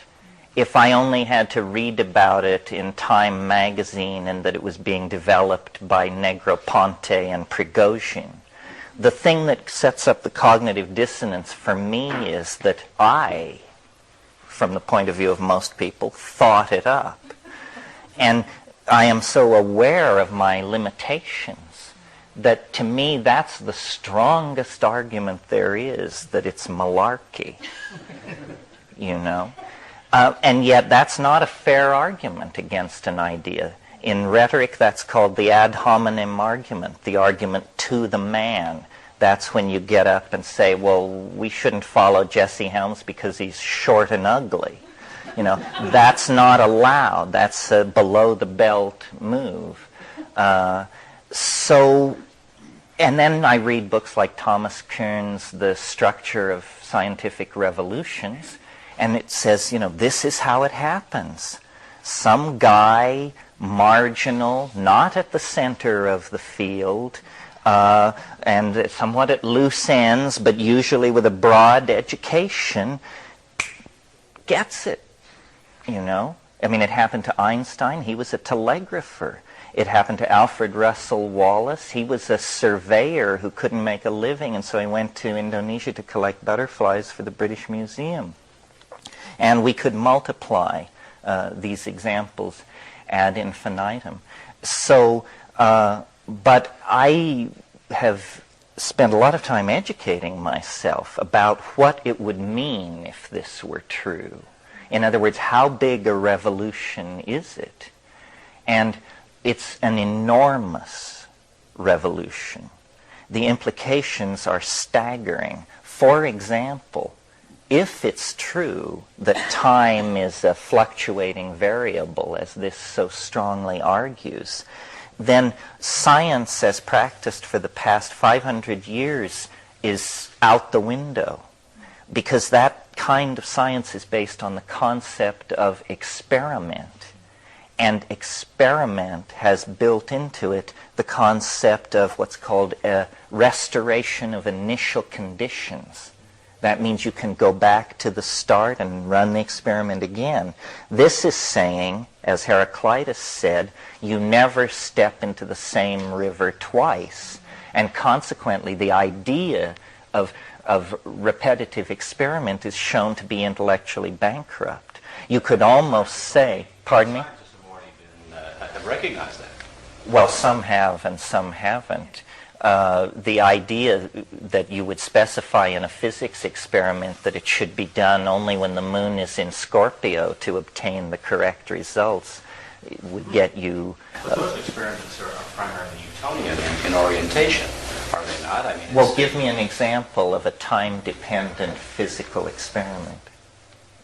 if I only had to read about it in Time magazine and that it was being developed by Negroponte and Prigozhin. The thing that sets up the cognitive dissonance for me is that I, from the point of view of most people, thought it up. And I am so aware of my limitations that to me that's the strongest argument there is, that it's malarkey, and yet that's not a fair argument against an idea. In rhetoric, that's called the ad hominem argument, the argument to the man. That's when you get up and say, well, we shouldn't follow Jesse Helms because he's short and ugly. That's not allowed. That's a below-the-belt move. And then I read books like Thomas Kuhn's The Structure of Scientific Revolutions, and it says, this is how it happens. Some guy, marginal, not at the center of the field, and somewhat at loose ends, but usually with a broad education, gets it, I mean, it happened to Einstein. He was a telegrapher. It happened to Alfred Russel Wallace. He was a surveyor who couldn't make a living, and so he went to Indonesia to collect butterflies for the British Museum. And we could multiply these examples ad infinitum. So, but I have spent a lot of time educating myself about what it would mean if this were true. In other words, how big a revolution is it? And it's an enormous revolution. The implications are staggering. For example, if it's true that time is a fluctuating variable, as this so strongly argues, then science as practiced for the past 500 years is out the window, because that kind of science is based on the concept of experiment. And experiment has built into it the concept of what's called a restoration of initial conditions. That means you can go back to the start and run the experiment again. This is saying, as Heraclitus said, you never step into the same river twice. And consequently, the idea of repetitive experiment is shown to be intellectually bankrupt. You could almost say, pardon me? Scientists have already have recognized that. Well, some have and some haven't. The idea that you would specify in a physics experiment that it should be done only when the moon is in Scorpio to obtain the correct results would get you... But those experiments are primarily Newtonian in orientation, are they not? I mean, Well, give me an example of a time-dependent physical experiment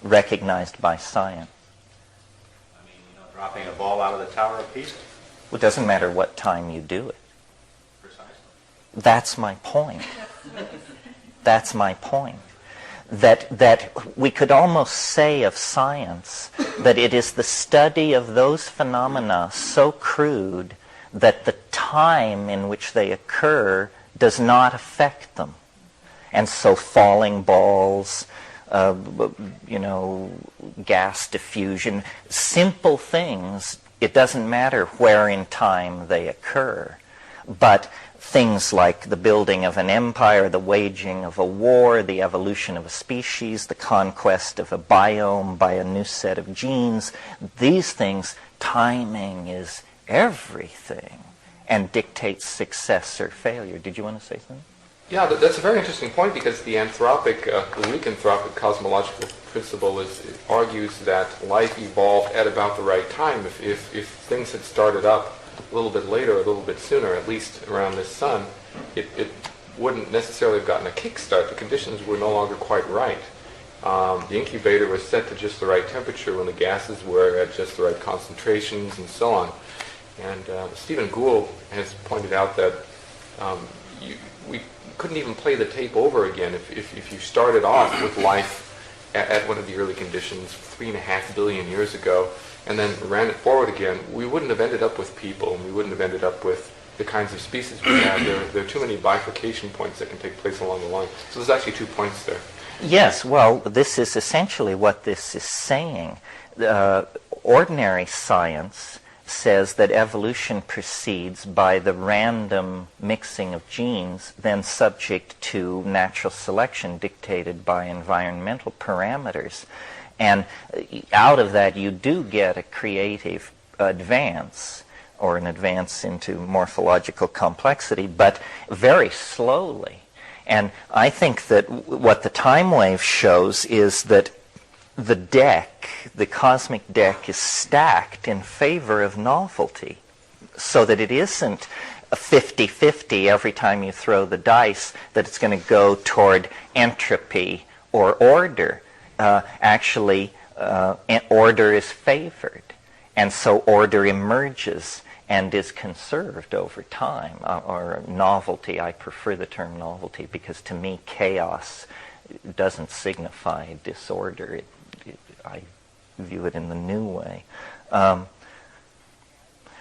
recognized by science. I mean, dropping a ball out of the Tower of Pisa. Well, it doesn't matter what time you do it. Precisely. That's my point. That's my point. That we could almost say of science that it is the study of those phenomena so crude that the time in which they occur does not affect them. And so falling balls, gas diffusion, simple things, it doesn't matter where in time they occur. But things like the building of an empire, the waging of a war, the evolution of a species, the conquest of a biome by a new set of genes, these things, timing is everything and dictates success or failure. Did you want to say something? Yeah, that's a very interesting point, because the Greek anthropic cosmological principle argues that life evolved at about the right time. If things had started up a little bit later, a little bit sooner, at least around this sun, it wouldn't necessarily have gotten a kickstart. The conditions were no longer quite right. The incubator was set to just the right temperature when the gases were at just the right concentrations and so on. And Stephen Gould has pointed out that we couldn't even play the tape over again if you started off with life at one of the early conditions 3.5 billion years ago and then ran it forward again. We wouldn't have ended up with people, and we wouldn't have ended up with the kinds of species we have. There are too many bifurcation points that can take place along the line. So there's actually 2 points there. Yes, well, this is essentially what this is saying. Ordinary science says that evolution proceeds by the random mixing of genes, then subject to natural selection dictated by environmental parameters. And out of that, you do get a creative advance, or an advance into morphological complexity, but very slowly. And I think that what the time wave shows is that the deck, the cosmic deck, is stacked in favor of novelty, so that it isn't a 50-50 every time you throw the dice, that it's going to go toward entropy or order. Actually, order is favored, and so order emerges and is conserved over time, or novelty. I prefer the term novelty because to me chaos doesn't signify disorder. I view it in the new way.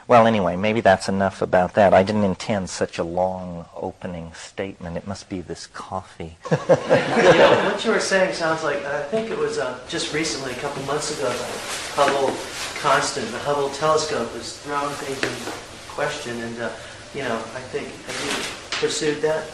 Well, anyway, maybe that's enough about that. I didn't intend such a long opening statement. It must be this coffee. What you were saying sounds like, I think it was just recently, a couple months ago, the Hubble constant, the Hubble telescope was throwing things into question, and I think, have you pursued that?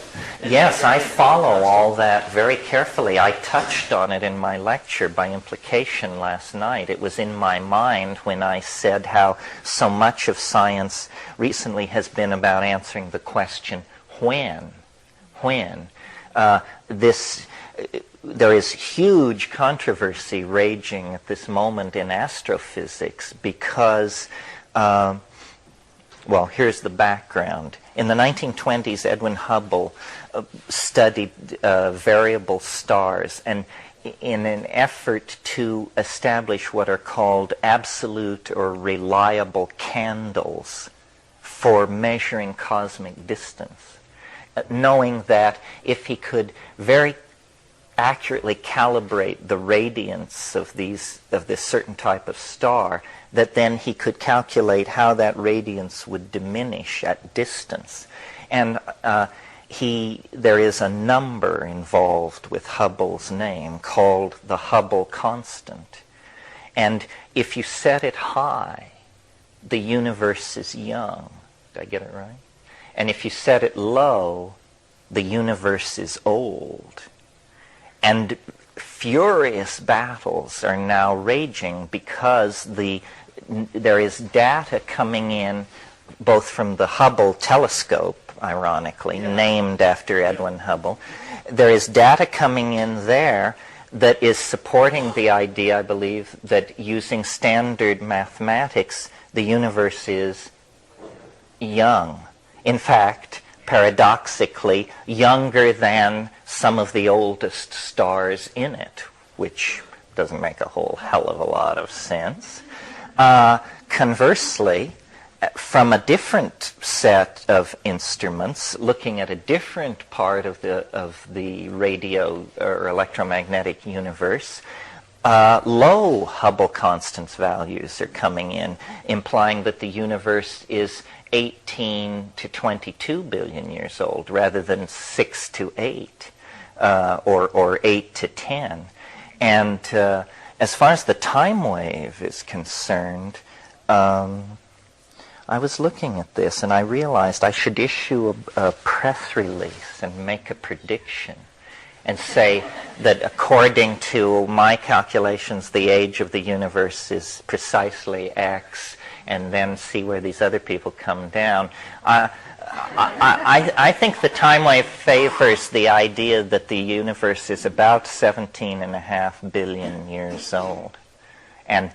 Yes, I follow all that very carefully. I touched on it in my lecture by implication last night. It was in my mind when I said how so much of science recently has been about answering the question, when? When? There is huge controversy raging at this moment in astrophysics because, well, here's the background. In the 1920s, Edwin Hubble studied variable stars, and in an effort to establish what are called absolute or reliable candles for measuring cosmic distance, knowing that if he could very accurately calibrate the radiance of this certain type of star, that then he could calculate how that radiance would diminish at distance. And there is a number involved with Hubble's name called the Hubble constant. And if you set it high, the universe is young. Did I get it right? And if you set it low, the universe is old. And furious battles are now raging because there is data coming in both from the Hubble telescope, ironically, named after Edwin Hubble. There is data coming in there that is supporting the idea, I believe, that using standard mathematics, the universe is young. In fact, paradoxically, younger than some of the oldest stars in it, which doesn't make a whole hell of a lot of sense. Conversely, from a different set of instruments, looking at a different part of the radio or electromagnetic universe, low Hubble constants values are coming in, implying that the universe is 18 to 22 billion years old rather than 6 to 8 or 8 to 10. And as far as the time wave is concerned, I was looking at this and I realized I should issue a press release and make a prediction and say that according to my calculations, the age of the universe is precisely X, and then see where these other people come down. I think the time wave favors the idea that the universe is about 17.5 billion years old. And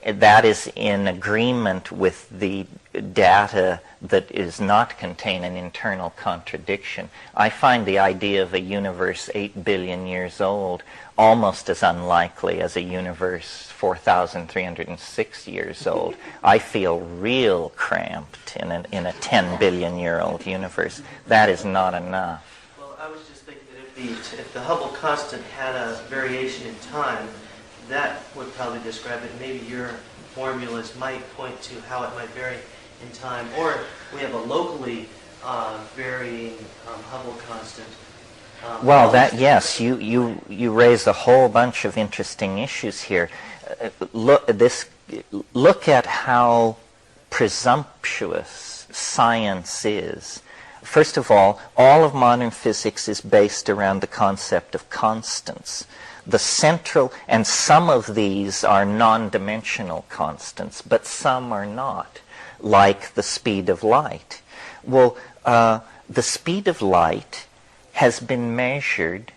that is in agreement with the data that does not contain an internal contradiction. I find the idea of a universe 8 billion years old almost as unlikely as a universe 4,306 years old. I feel real cramped in a 10 billion year old universe. That is not enough. Well, I was just thinking that if the Hubble constant had a variation in time, that would probably describe it. Maybe your formulas might point to how it might vary in time. Or we have a locally varying Hubble constant. Well, yes, you raise a whole bunch of interesting issues here. Look at how presumptuous science is. First of all of modern physics is based around the concept of constants. The central, and some of these are non-dimensional constants, but some are not, like the speed of light. Well, the speed of light has been measured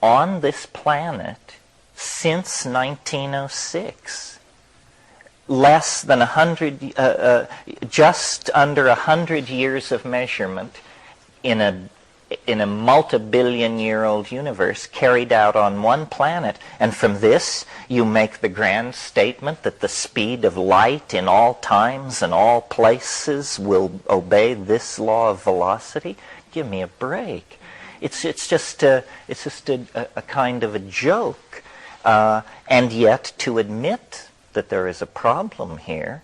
on this planet since 1906. Less than 100, just under 100 years of measurement in a multi-billion-year-old universe carried out on one planet. And from this, you make the grand statement that the speed of light in all times and all places will obey this law of velocity. Give me a break. It's just a kind of a joke. And yet, to admit that there is a problem here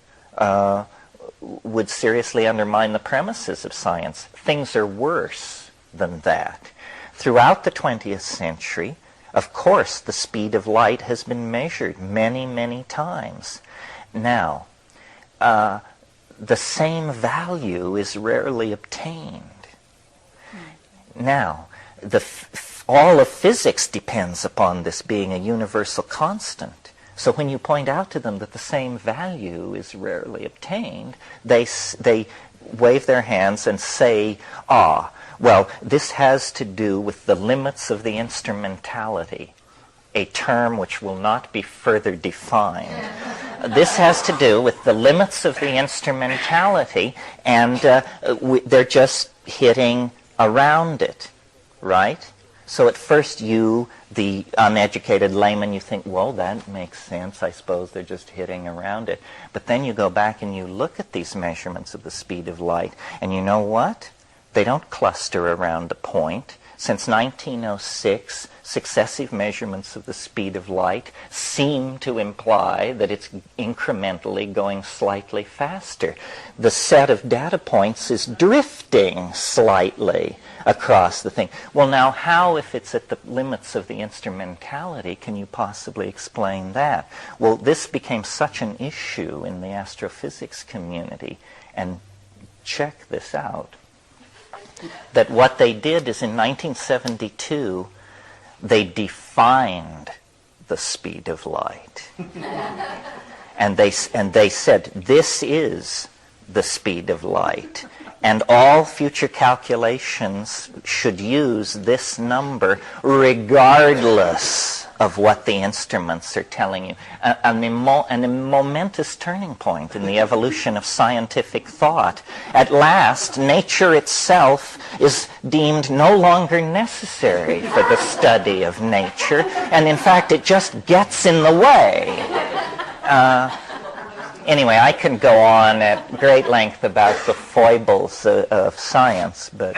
would seriously undermine the premises of science. Things are worse than that. Throughout the 20th century, of course, the speed of light has been measured many, many times. Now, the same value is rarely obtained. Now, all of physics depends upon this being a universal constant. So when you point out to them that the same value is rarely obtained, they wave their hands and say, well, this has to do with the limits of the instrumentality, a term which will not be further defined. This has to do with the limits of the instrumentality, and they're just hitting around it, right? So at first you, the uneducated layman, you think, well, that makes sense. I suppose they're just hitting around it. But then you go back and you look at these measurements of the speed of light, and you know what? They don't cluster around a point. Since 1906, successive measurements of the speed of light seem to imply that it's incrementally going slightly faster. The set of data points is drifting slightly across the thing. Well, now, how, if it's at the limits of the instrumentality, can you possibly explain that? Well, this became such an issue in the astrophysics community, and check this out, that what they did is in 1972, they defined the speed of light. and they said, this is the speed of light. And all future calculations should use this number regardless of what the instruments are telling you. A momentous turning point in the evolution of scientific thought. At last, nature itself is deemed no longer necessary for the study of nature, and in fact it just gets in the way. Anyway, I can go on at great length about the foibles of science, but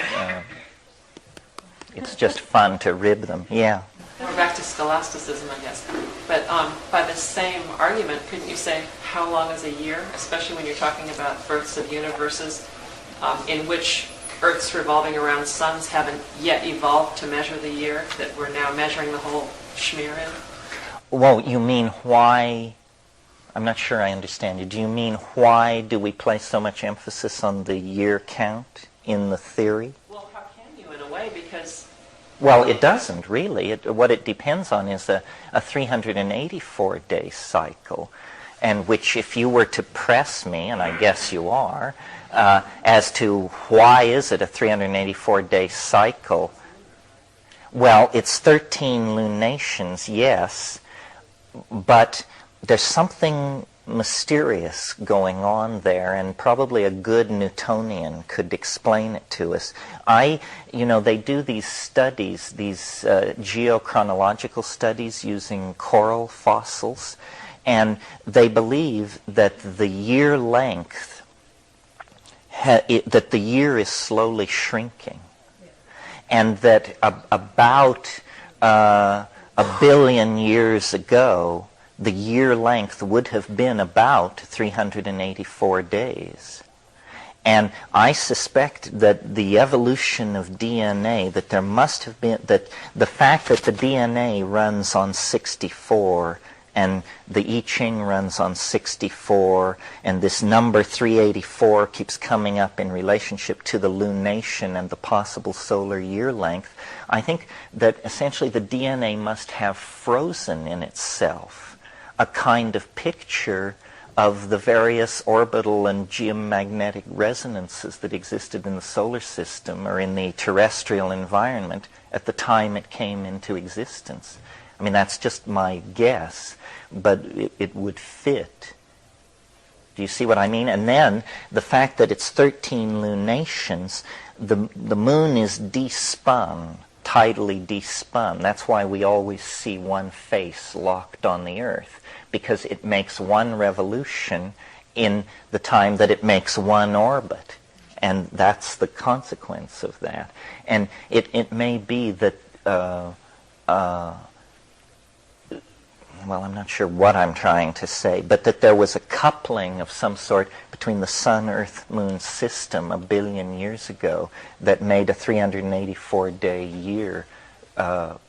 it's just fun to rib them. Yeah. We're back to scholasticism, I guess. But by the same argument, couldn't you say how long is a year, especially when you're talking about births of universes in which Earths revolving around suns haven't yet evolved to measure the year, that we're now measuring the whole schmear in? Well, you mean why... I'm not sure I understand you. Do you mean why do we place so much emphasis on the year count in the theory? Well, how can you, in a way, because... Well, it doesn't, really. What it depends on is a 384-day cycle, and which, if you were to press me, and I guess you are, as to why is it a 384-day cycle, well, it's 13 lunations, yes, but there's something mysterious going on there, and probably a good Newtonian could explain it to us. They do these studies, these geochronological studies using coral fossils, and they believe that the year length, that the year is slowly shrinking, and that about a billion years ago, the year length would have been about 384 days. And I suspect that the evolution of DNA, that there must have been, that the fact that the DNA runs on 64 and the I Ching runs on 64 and this number 384 keeps coming up in relationship to the lunation and the possible solar year length, I think that essentially the DNA must have frozen in itself a kind of picture of the various orbital and geomagnetic resonances that existed in the solar system or in the terrestrial environment at the time it came into existence. I mean, that's just my guess, but it would fit. Do you see what I mean? And then the fact that it's 13 lunations, the moon is despun, tidally despun. That's why we always see one face locked on the Earth, because it makes one revolution in the time that it makes one orbit. And that's the consequence of that. And it may be that, well, I'm not sure what I'm trying to say, but that there was a coupling of some sort between the Sun, Earth, Moon system a billion years ago that made a 384-day year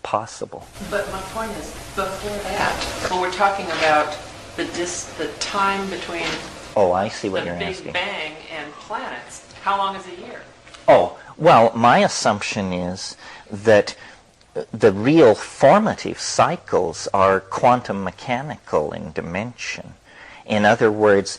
possible. But my point is, before that, when we're talking about the time between I see what you're the asking. Big Bang and planets, how long is a year? Oh, Well, my assumption is that the real formative cycles are quantum mechanical in dimension. In other words,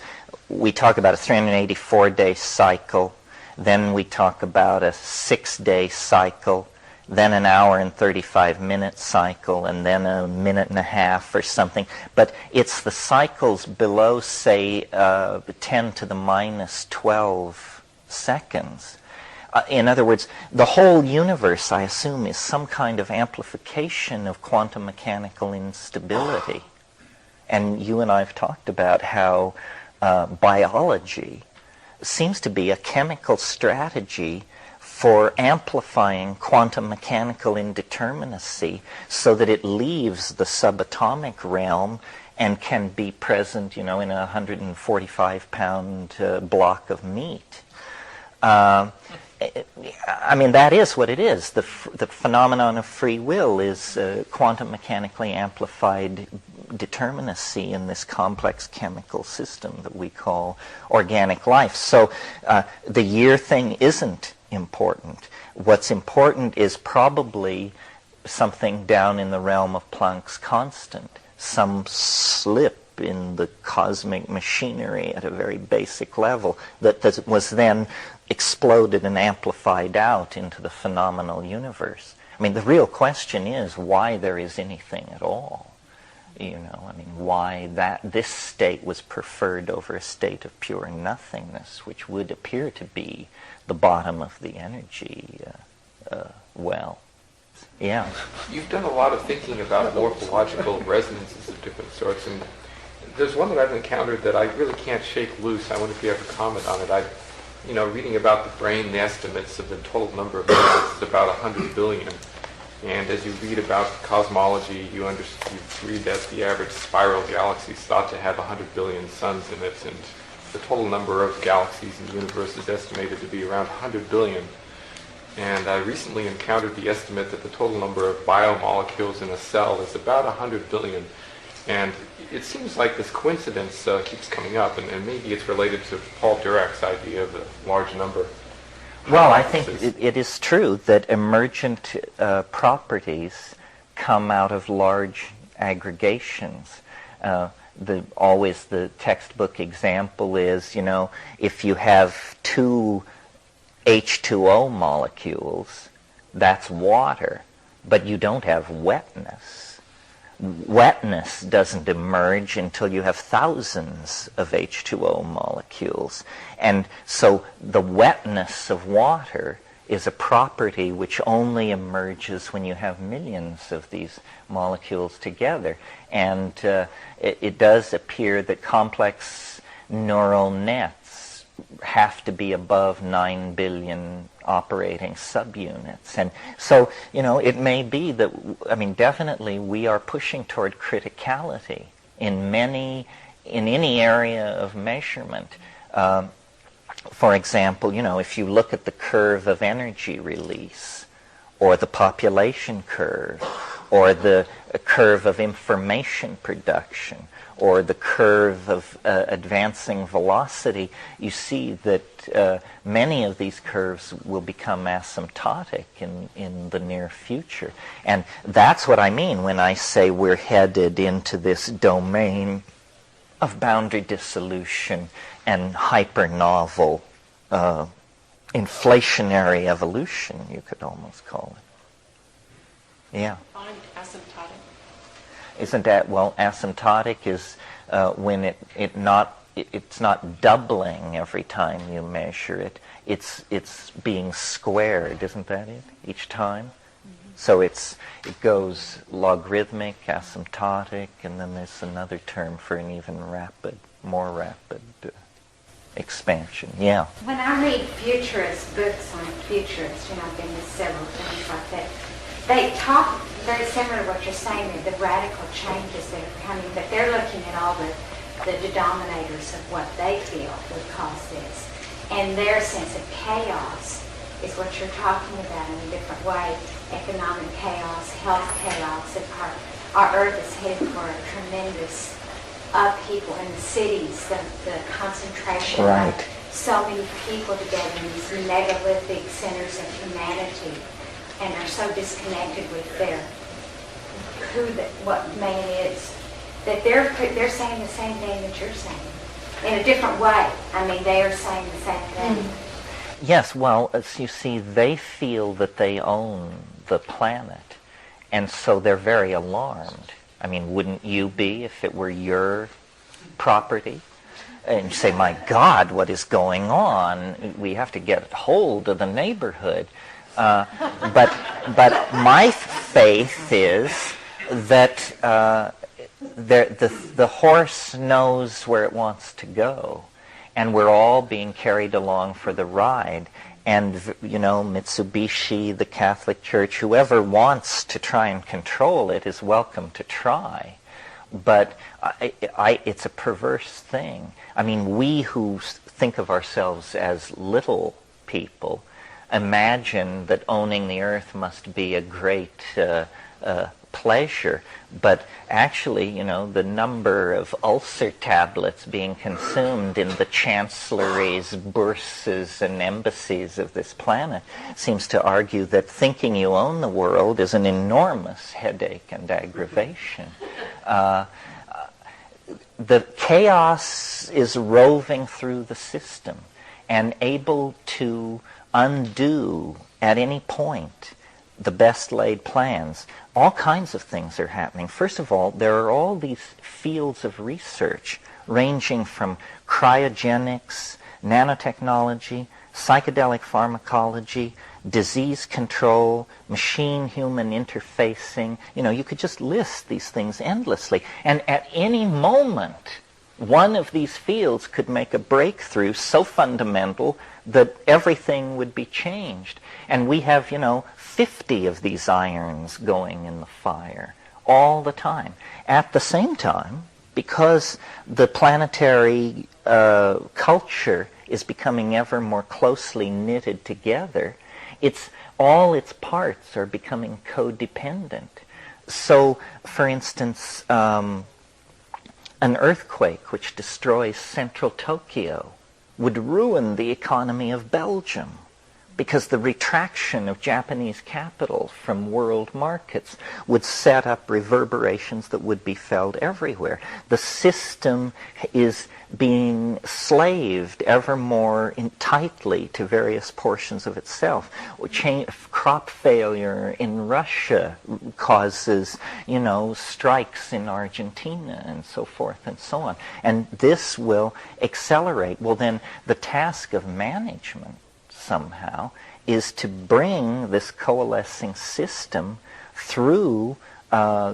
we talk about a 384-day cycle, then we talk about a 6-day cycle, then an hour and 35-minute cycle, and then a minute and a half or something. But it's the cycles below, say, 10 to the minus 12 seconds. In other words, the whole universe, I assume, is some kind of amplification of quantum mechanical instability. And you and I have talked about how biology seems to be a chemical strategy for amplifying quantum mechanical indeterminacy so that it leaves the subatomic realm and can be present, in a 145-pound block of meat. That is what it is. The phenomenon of free will is quantum mechanically amplified determinacy in this complex chemical system that we call organic life. So the year thing isn't important. What's important is probably something down in the realm of Planck's constant, some slip in the cosmic machinery at a very basic level that was then exploded and amplified out into the phenomenal universe. The real question is why there is anything at all. Why this state was preferred over a state of pure nothingness, which would appear to be the bottom of the energy well. Yeah. You've done a lot of thinking about morphological resonances of different sorts, and there's one that I've encountered that I really can't shake loose. I wonder if you have a comment on it. Reading about the brain, the estimates of the total number of neurons is about 100 billion. And as you read about cosmology, you read that the average spiral galaxy is thought to have 100 billion suns in it, and the total number of galaxies in the universe is estimated to be around 100 billion. And I recently encountered the estimate that the total number of biomolecules in a cell is about 100 billion. And it seems like this coincidence keeps coming up, and maybe it's related to Paul Dirac's idea of a large number. Well, I think it is true that emergent properties come out of large aggregations. Always the textbook example is, if you have two H2O molecules, that's water, but you don't have wetness. Wetness doesn't emerge until you have thousands of H2O molecules. And so the wetness of water is a property which only emerges when you have millions of these molecules together. And it does appear that complex neural nets have to be above 9 billion operating subunits. And so, it may be that, definitely we are pushing toward criticality in any area of measurement. For example, if you look at the curve of energy release, or the population curve, or the curve of information production, or the curve of advancing velocity, you see that many of these curves will become asymptotic in the near future. And that's what I mean when I say we're headed into this domain of boundary dissolution and hyper-novel inflationary evolution, you could almost call it. Yeah. Find asymptotic. Isn't that, asymptotic is when it's not doubling every time you measure it. It's being squared, isn't that it? Each time. Mm-hmm. So it goes logarithmic, asymptotic, and then there's another term for an even more rapid expansion. Yeah. When I read futurist books on futurists, I've been to several things like that, they talk very similar to what you're saying, the radical changes that are coming, but they're looking at all the denominators of what they feel would cause this. And their sense of chaos is what you're talking about in a different way. Economic chaos, health chaos, and our Earth is headed for a tremendous upheaval in the cities, the concentration right. of so many people together in these megalithic centers of humanity and are so disconnected with their what man is, that they're saying the same thing that you're saying in a different way. I mean, they are saying the same thing. Yes, well, as you see, they feel that they own the planet, and so they're very alarmed. I mean, wouldn't you be if it were your property? And you say, my God, what is going on? We have to get hold of the neighborhood. But my faith is that the horse knows where it wants to go, and we're all being carried along for the ride. And, you know, Mitsubishi, the Catholic Church, whoever wants to try and control it is welcome to try. But it's a perverse thing. I mean, we who think of ourselves as little people imagine that owning the earth must be a great pleasure. But actually, you know, the number of ulcer tablets being consumed in the chancelleries, bourses, and embassies of this planet seems to argue that thinking you own the world is an enormous headache and aggravation. The chaos is roving through the system and able to undo at any point the best laid plans. All kinds of things are happening. First of all, there are all these fields of research ranging from cryogenics, nanotechnology, psychedelic pharmacology, disease control, machine-human interfacing. You know, you could just list these things endlessly. And at any moment, one of these fields could make a breakthrough so fundamental that everything would be changed. And we have, you know, 50 of these irons going in the fire all the time. At the same time, because the planetary culture is becoming ever more closely knitted together, all its parts are becoming codependent. So, for instance, an earthquake which destroys central Tokyo would ruin the economy of Belgium, because the retraction of Japanese capital from world markets would set up reverberations that would be felt everywhere. The system is being slaved ever more tightly to various portions of itself. Crop failure in Russia causes, you know, strikes in Argentina and so forth and so on. And this will accelerate. Well, then the task of management somehow is to bring this coalescing system through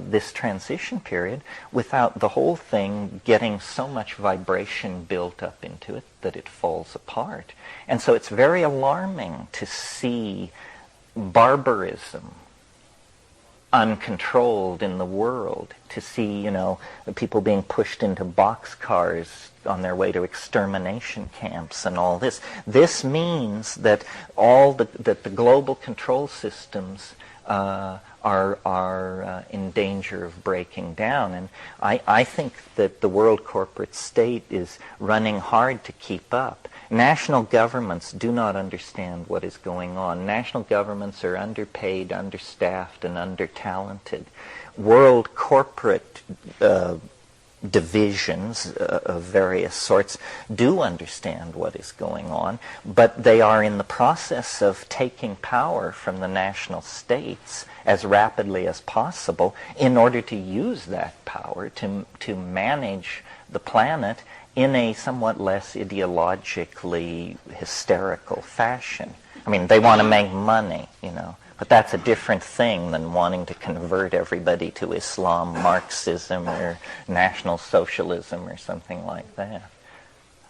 this transition period without the whole thing getting so much vibration built up into it that it falls apart. And so it's very alarming to see barbarism uncontrolled in the world, to see, you know, people being pushed into boxcars on their way to extermination camps and all this. This means that that the global control systems are in danger of breaking down. And I think that the world corporate state is running hard to keep up. National governments do not understand what is going on. National governments are underpaid, understaffed, and under-talented. World corporate divisions of various sorts do understand what is going on, but they are in the process of taking power from the national states as rapidly as possible in order to use that power to manage the planet in a somewhat less ideologically hysterical fashion. I mean, they want to make money, you know, but that's a different thing than wanting to convert everybody to Islam, Marxism, or National Socialism, or something like that.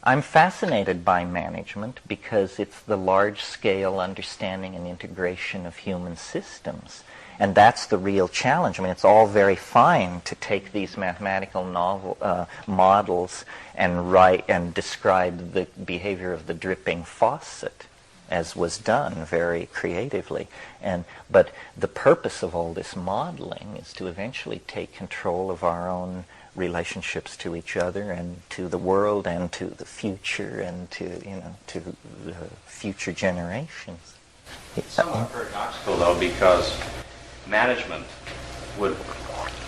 I'm fascinated by management because it's the large-scale understanding and integration of human systems. And that's the real challenge. I mean, it's all very fine to take these mathematical models and write and describe the behavior of the dripping faucet, as was done very creatively. But the purpose of all this modeling is to eventually take control of our own relationships to each other and to the world and to the future and to the future generations. It's somewhat paradoxical, though, because management would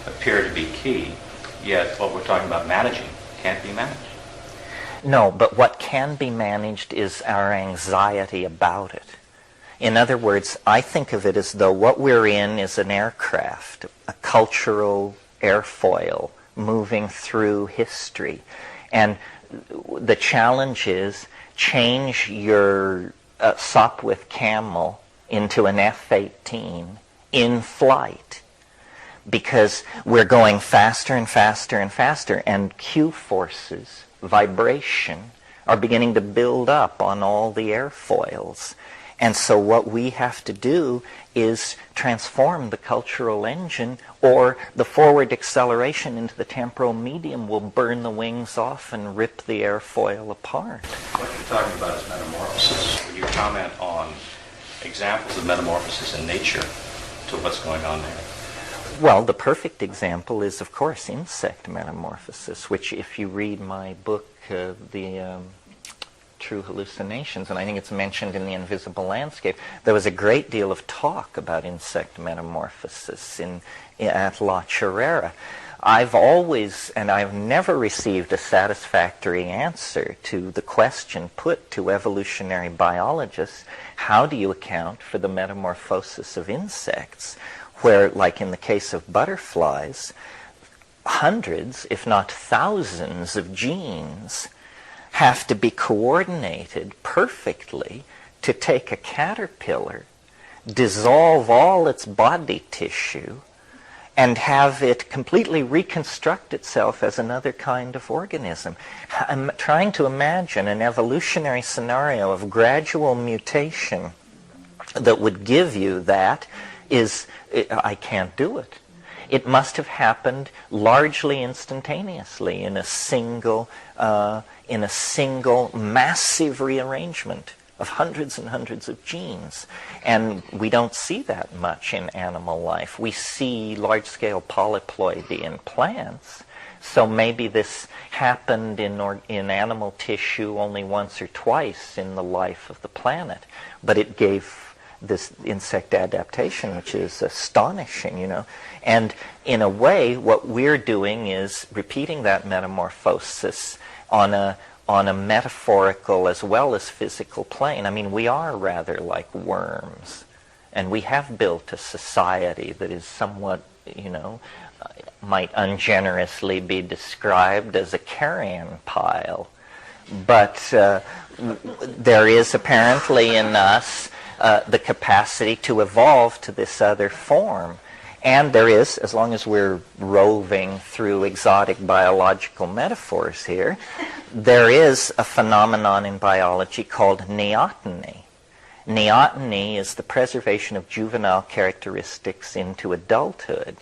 appear to be key, yet what we're talking about managing can't be managed. No, but what can be managed is our anxiety about it. In other words, I think of it as though what we're in is an aircraft, a cultural airfoil moving through history. And the challenge is change your Sopwith Camel into an F-18 in flight, because we're going faster and faster and faster, and Q forces, vibration, are beginning to build up on all the airfoils. And so what we have to do is transform the cultural engine, or the forward acceleration into the temporal medium will burn the wings off and rip the airfoil apart. What you're talking about is metamorphosis. Would you comment on examples of metamorphosis in nature to what's going on there? Well, the perfect example is, of course, insect metamorphosis, which if you read my book, The True Hallucinations, and I think it's mentioned in The Invisible Landscape, there was a great deal of talk about insect metamorphosis at La Chorrera. I've always, and I've never received a satisfactory answer to the question put to evolutionary biologists, how do you account for the metamorphosis of insects, where, like in the case of butterflies, hundreds, if not thousands of genes have to be coordinated perfectly to take a caterpillar, dissolve all its body tissue, and have it completely reconstruct itself as another kind of organism. I'm trying to imagine an evolutionary scenario of gradual mutation that would give you that. I can't do it. It must have happened largely instantaneously in a single massive rearrangement of hundreds and hundreds of genes. And we don't see that much in animal life. We see large-scale polyploidy in plants. So maybe this happened in animal tissue only once or twice in the life of the planet. But it gave this insect adaptation, which is astonishing, And in a way, what we're doing is repeating that metamorphosis on a metaphorical as well as physical plane. I mean, we are rather like worms, and we have built a society that is somewhat, might ungenerously be described as a carrion pile. But there is apparently in us the capacity to evolve to this other form. And there is, as long as we're roving through exotic biological metaphors here, there is a phenomenon in biology called neoteny. Neoteny is the preservation of juvenile characteristics into adulthood.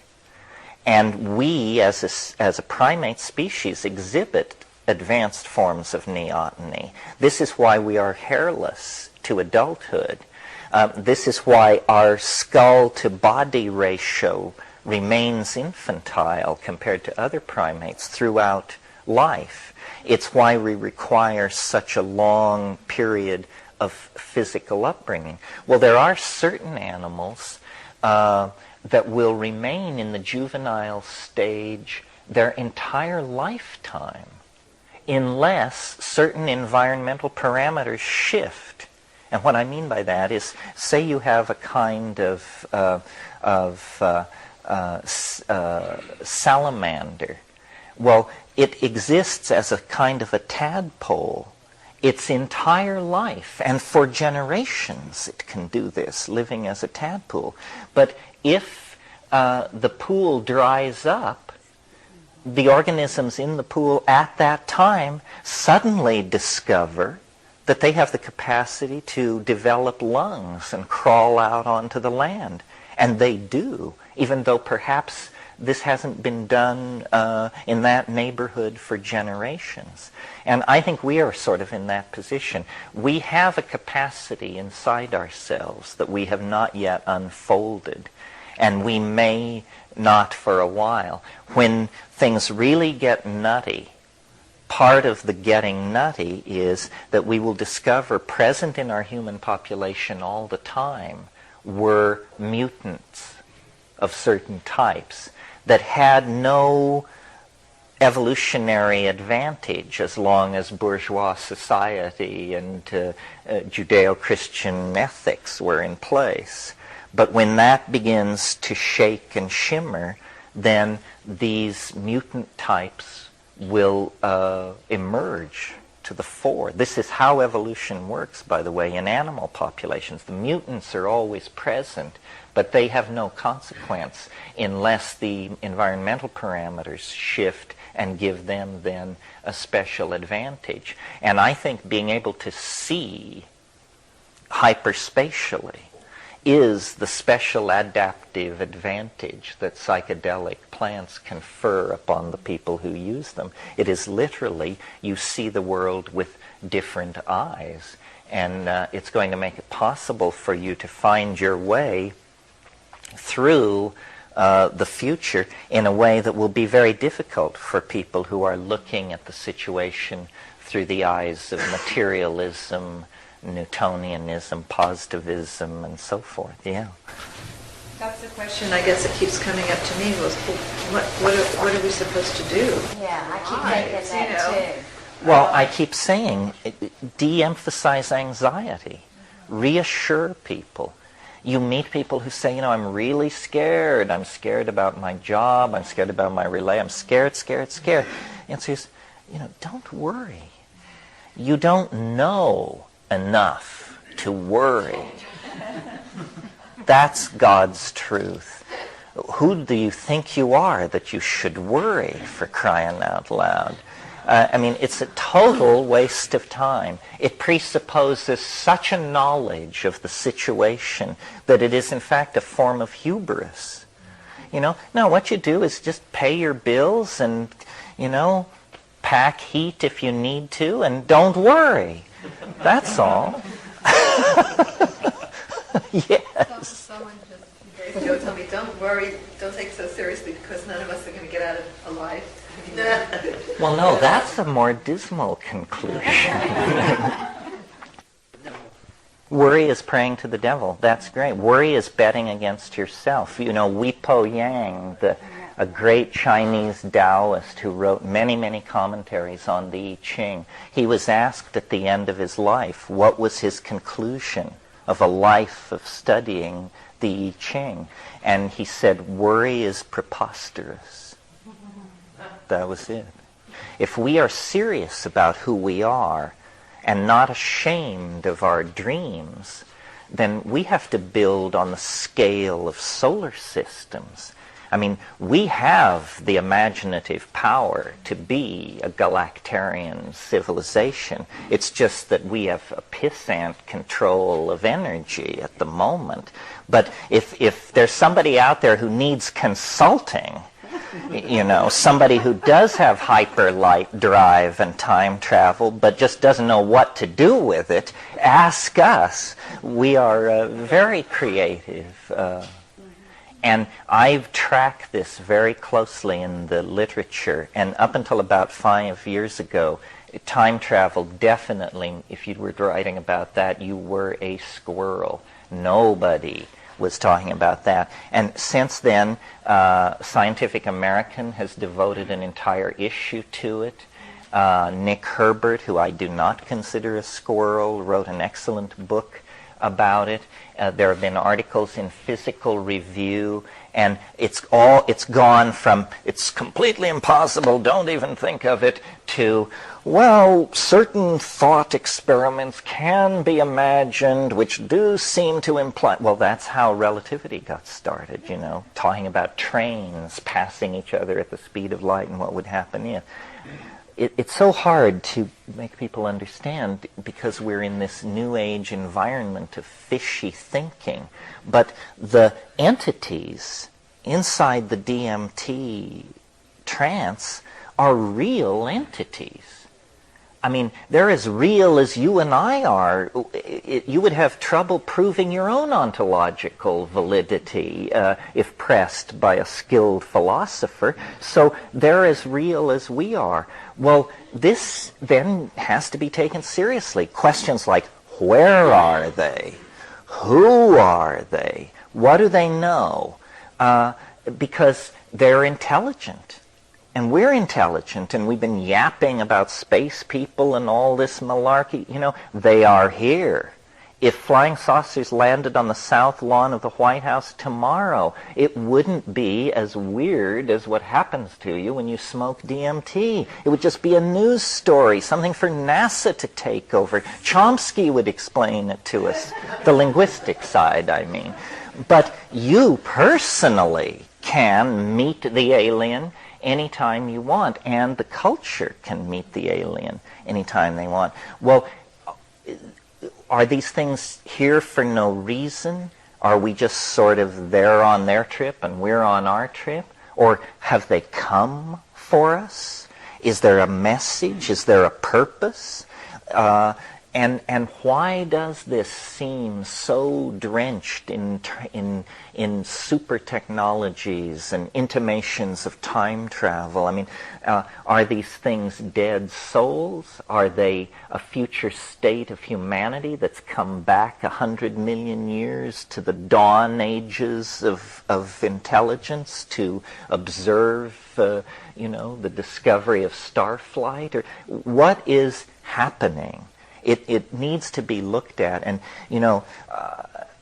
And we, as a primate species, exhibit advanced forms of neoteny. This is why we are hairless to adulthood. This is why our skull-to-body ratio remains infantile compared to other primates throughout life. It's why we require such a long period of physical upbringing. Well, there are certain animals that will remain in the juvenile stage their entire lifetime unless certain environmental parameters shift. And what I mean by that is, say you have a kind of salamander. Well, it exists as a kind of a tadpole its entire life, and for generations it can do this, living as a tadpole. But if the pool dries up, the organisms in the pool at that time suddenly discover that they have the capacity to develop lungs and crawl out onto the land. And they do, even though perhaps this hasn't been done in that neighborhood for generations. And I think we are sort of in that position. We have a capacity inside ourselves that we have not yet unfolded. and we may not for a while. When things really get nutty, part of the getting nutty is that we will discover present in our human population all the time were mutants of certain types that had no evolutionary advantage as long as bourgeois society and Judeo-Christian ethics were in place. But when that begins to shake and shimmer, then these mutant types will emerge to the fore. This is how evolution works, by the way, in animal populations. The mutants are always present, but they have no consequence unless the environmental parameters shift and give them then a special advantage. And I think being able to see hyperspatially is the special adaptive advantage that psychedelic plants confer upon the people who use them. It is literally, you see the world with different eyes, and it's going to make it possible for you to find your way through the future in a way that will be very difficult for people who are looking at the situation through the eyes of materialism, Newtonianism, positivism, and so forth. Yeah. That's the question, I guess, that keeps coming up to me was, what are we supposed to do? Yeah, I keep thinking that too. Well, I keep saying, de-emphasize anxiety. Reassure people. You meet people who say, I'm really scared. I'm scared about my job. I'm scared about my relay. I'm scared. The answer is, don't worry. You don't know enough to worry. That's God's truth. Who do you think you are that you should worry, for crying out loud? It's a total waste of time. It presupposes such a knowledge of the situation that it is in fact a form of hubris. No, what you do is just pay your bills and, pack heat if you need to, and don't worry. That's all. Yes. Someone just a few days ago told me, don't worry, don't take it so seriously because none of us are going to get out of alive. Well, no, that's a more dismal conclusion. Worry is praying to the devil. That's great. Worry is betting against yourself. Wi Po Yang, a great Chinese Taoist who wrote many, many commentaries on the I Ching, he was asked at the end of his life what was his conclusion of a life of studying the I Ching. And he said, worry is preposterous. That was it. If we are serious about who we are and not ashamed of our dreams, then we have to build on the scale of solar systems. We have the imaginative power to be a galactarian civilization. It's just that we have a pissant control of energy at the moment. But if there's somebody out there who needs consulting, somebody who does have hyperlight drive and time travel but just doesn't know what to do with it, ask us. We are very creative. And I've tracked this very closely in the literature. And up until about 5 years ago, time travel definitely, if you were writing about that, you were a squirrel. Nobody was talking about that. And since then, Scientific American has devoted an entire issue to it. Nick Herbert, who I do not consider a squirrel, wrote an excellent book about it. There have been articles in Physical Review, and it's gone from it's completely impossible, don't even think of it, to, well, certain thought experiments can be imagined which do seem to imply. Well, that's how relativity got started, talking about trains passing each other at the speed of light and what would happen if. It's so hard to make people understand because we're in this new age environment of fishy thinking. But the entities inside the DMT trance are real entities. I mean, they're as real as you and I are. You would have trouble proving your own ontological validity if pressed by a skilled philosopher. So they're as real as we are. Well, this then has to be taken seriously. Questions like, where are they? Who are they? What do they know? Because they're intelligent. And we're intelligent, and we've been yapping about space people and all this malarkey. You know, they are here. If flying saucers landed on the south lawn of the White House tomorrow, it wouldn't be as weird as what happens to you when you smoke DMT. It would just be a news story, something for NASA to take over. Chomsky would explain it to us, the linguistic side, I mean. But you personally can meet the alien anytime you want, and the culture can meet the alien anytime they want. Well, are these things here for no reason? Are we just sort of there on their trip and we're on our trip? Or have they come for us? Is there a message? Is there a purpose? And why does this seem so drenched in super technologies and intimations of time travel? I mean, are these things dead souls? Are they a future state of humanity that's come back 100 million years to the dawn ages of intelligence to observe, the discovery of starflight? Or what is happening? It needs to be looked at, and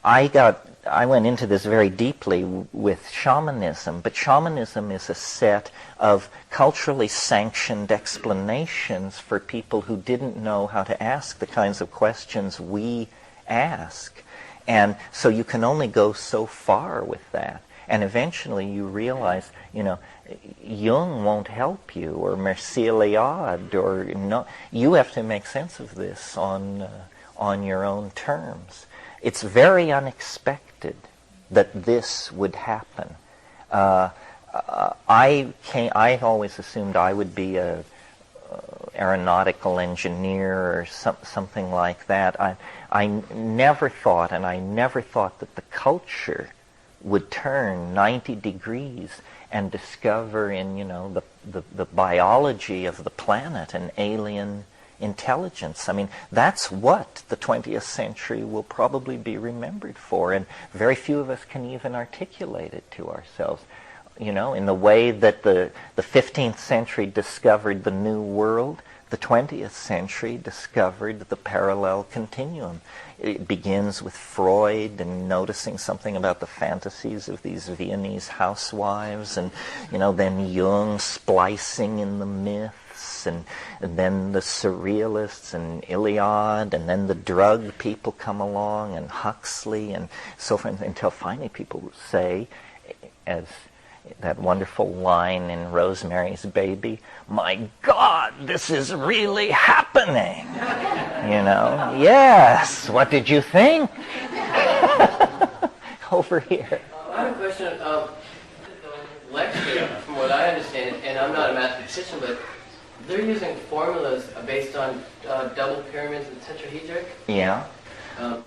I went into this very deeply with shamanism, but shamanism is a set of culturally sanctioned explanations for people who didn't know how to ask the kinds of questions we ask, and so you can only go so far with that, and eventually you realize, Jung won't help you, or Mircea Eliade, or no. You have to make sense of this on your own terms. It's very unexpected that this would happen. I always assumed I would be a aeronautical engineer or something like that. I never thought that the culture would turn 90 degrees and discover in, the biology of the planet an alien intelligence. I mean, that's what the 20th century will probably be remembered for, and very few of us can even articulate it to ourselves. In the way that the 15th century discovered the New World, the 20th century discovered the parallel continuum. It begins with Freud and noticing something about the fantasies of these Viennese housewives, and then Jung splicing in the myths, and then the surrealists and Iliad, and then the drug people come along, and Huxley, and so forth, until finally people say, as that wonderful line in Rosemary's Baby, "My God, this is really happening." Yes, what did you think? Over here. I have a question. Lecture, from what I understand, and I'm not a mathematician, but they're using formulas based on double pyramids and tetrahedric. Yeah.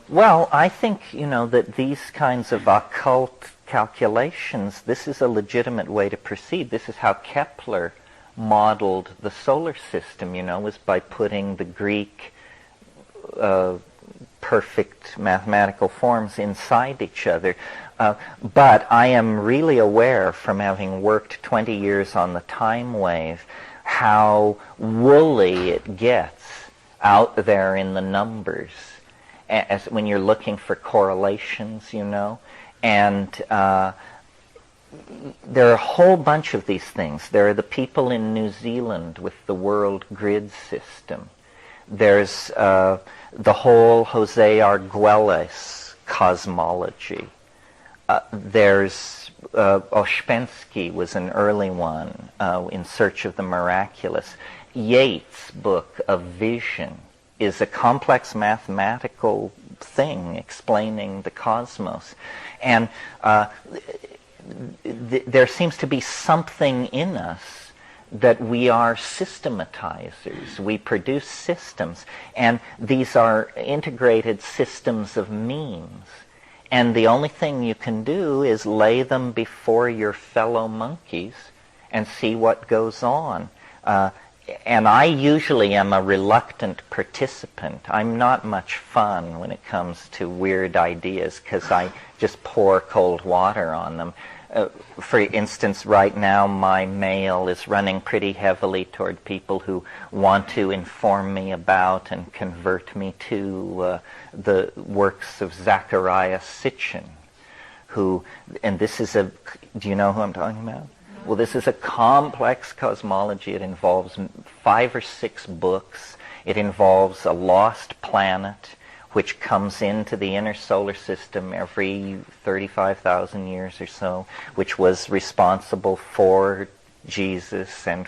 Well, I think, that these kinds of occult calculations, this is a legitimate way to proceed. This is how Kepler modeled the solar system, was by putting the Greek perfect mathematical forms inside each other. But I am really aware, from having worked 20 years on the time wave, how woolly it gets out there in the numbers as when you're looking for correlations, and there are a whole bunch of these things. There are the people in New Zealand with the world grid system. There's the whole Jose Arguelles cosmology. There's Ouspensky was an early one, In Search of the Miraculous. Yeats' book of Vision is a complex mathematical thing explaining the cosmos. And there seems to be something in us that we are systematizers. We produce systems, and these are integrated systems of means. And the only thing you can do is lay them before your fellow monkeys and see what goes on. And I usually am a reluctant participant. I'm not much fun when it comes to weird ideas because I just pour cold water on them. For instance, right now my mail is running pretty heavily toward people who want to inform me about and convert me to the works of Zecharia Sitchin, who, and this is a, do you know who I'm talking about? Well, this is a complex cosmology. It involves 5 or 6 books. It involves a lost planet which comes into the inner solar system every 35,000 years or so, which was responsible for Jesus and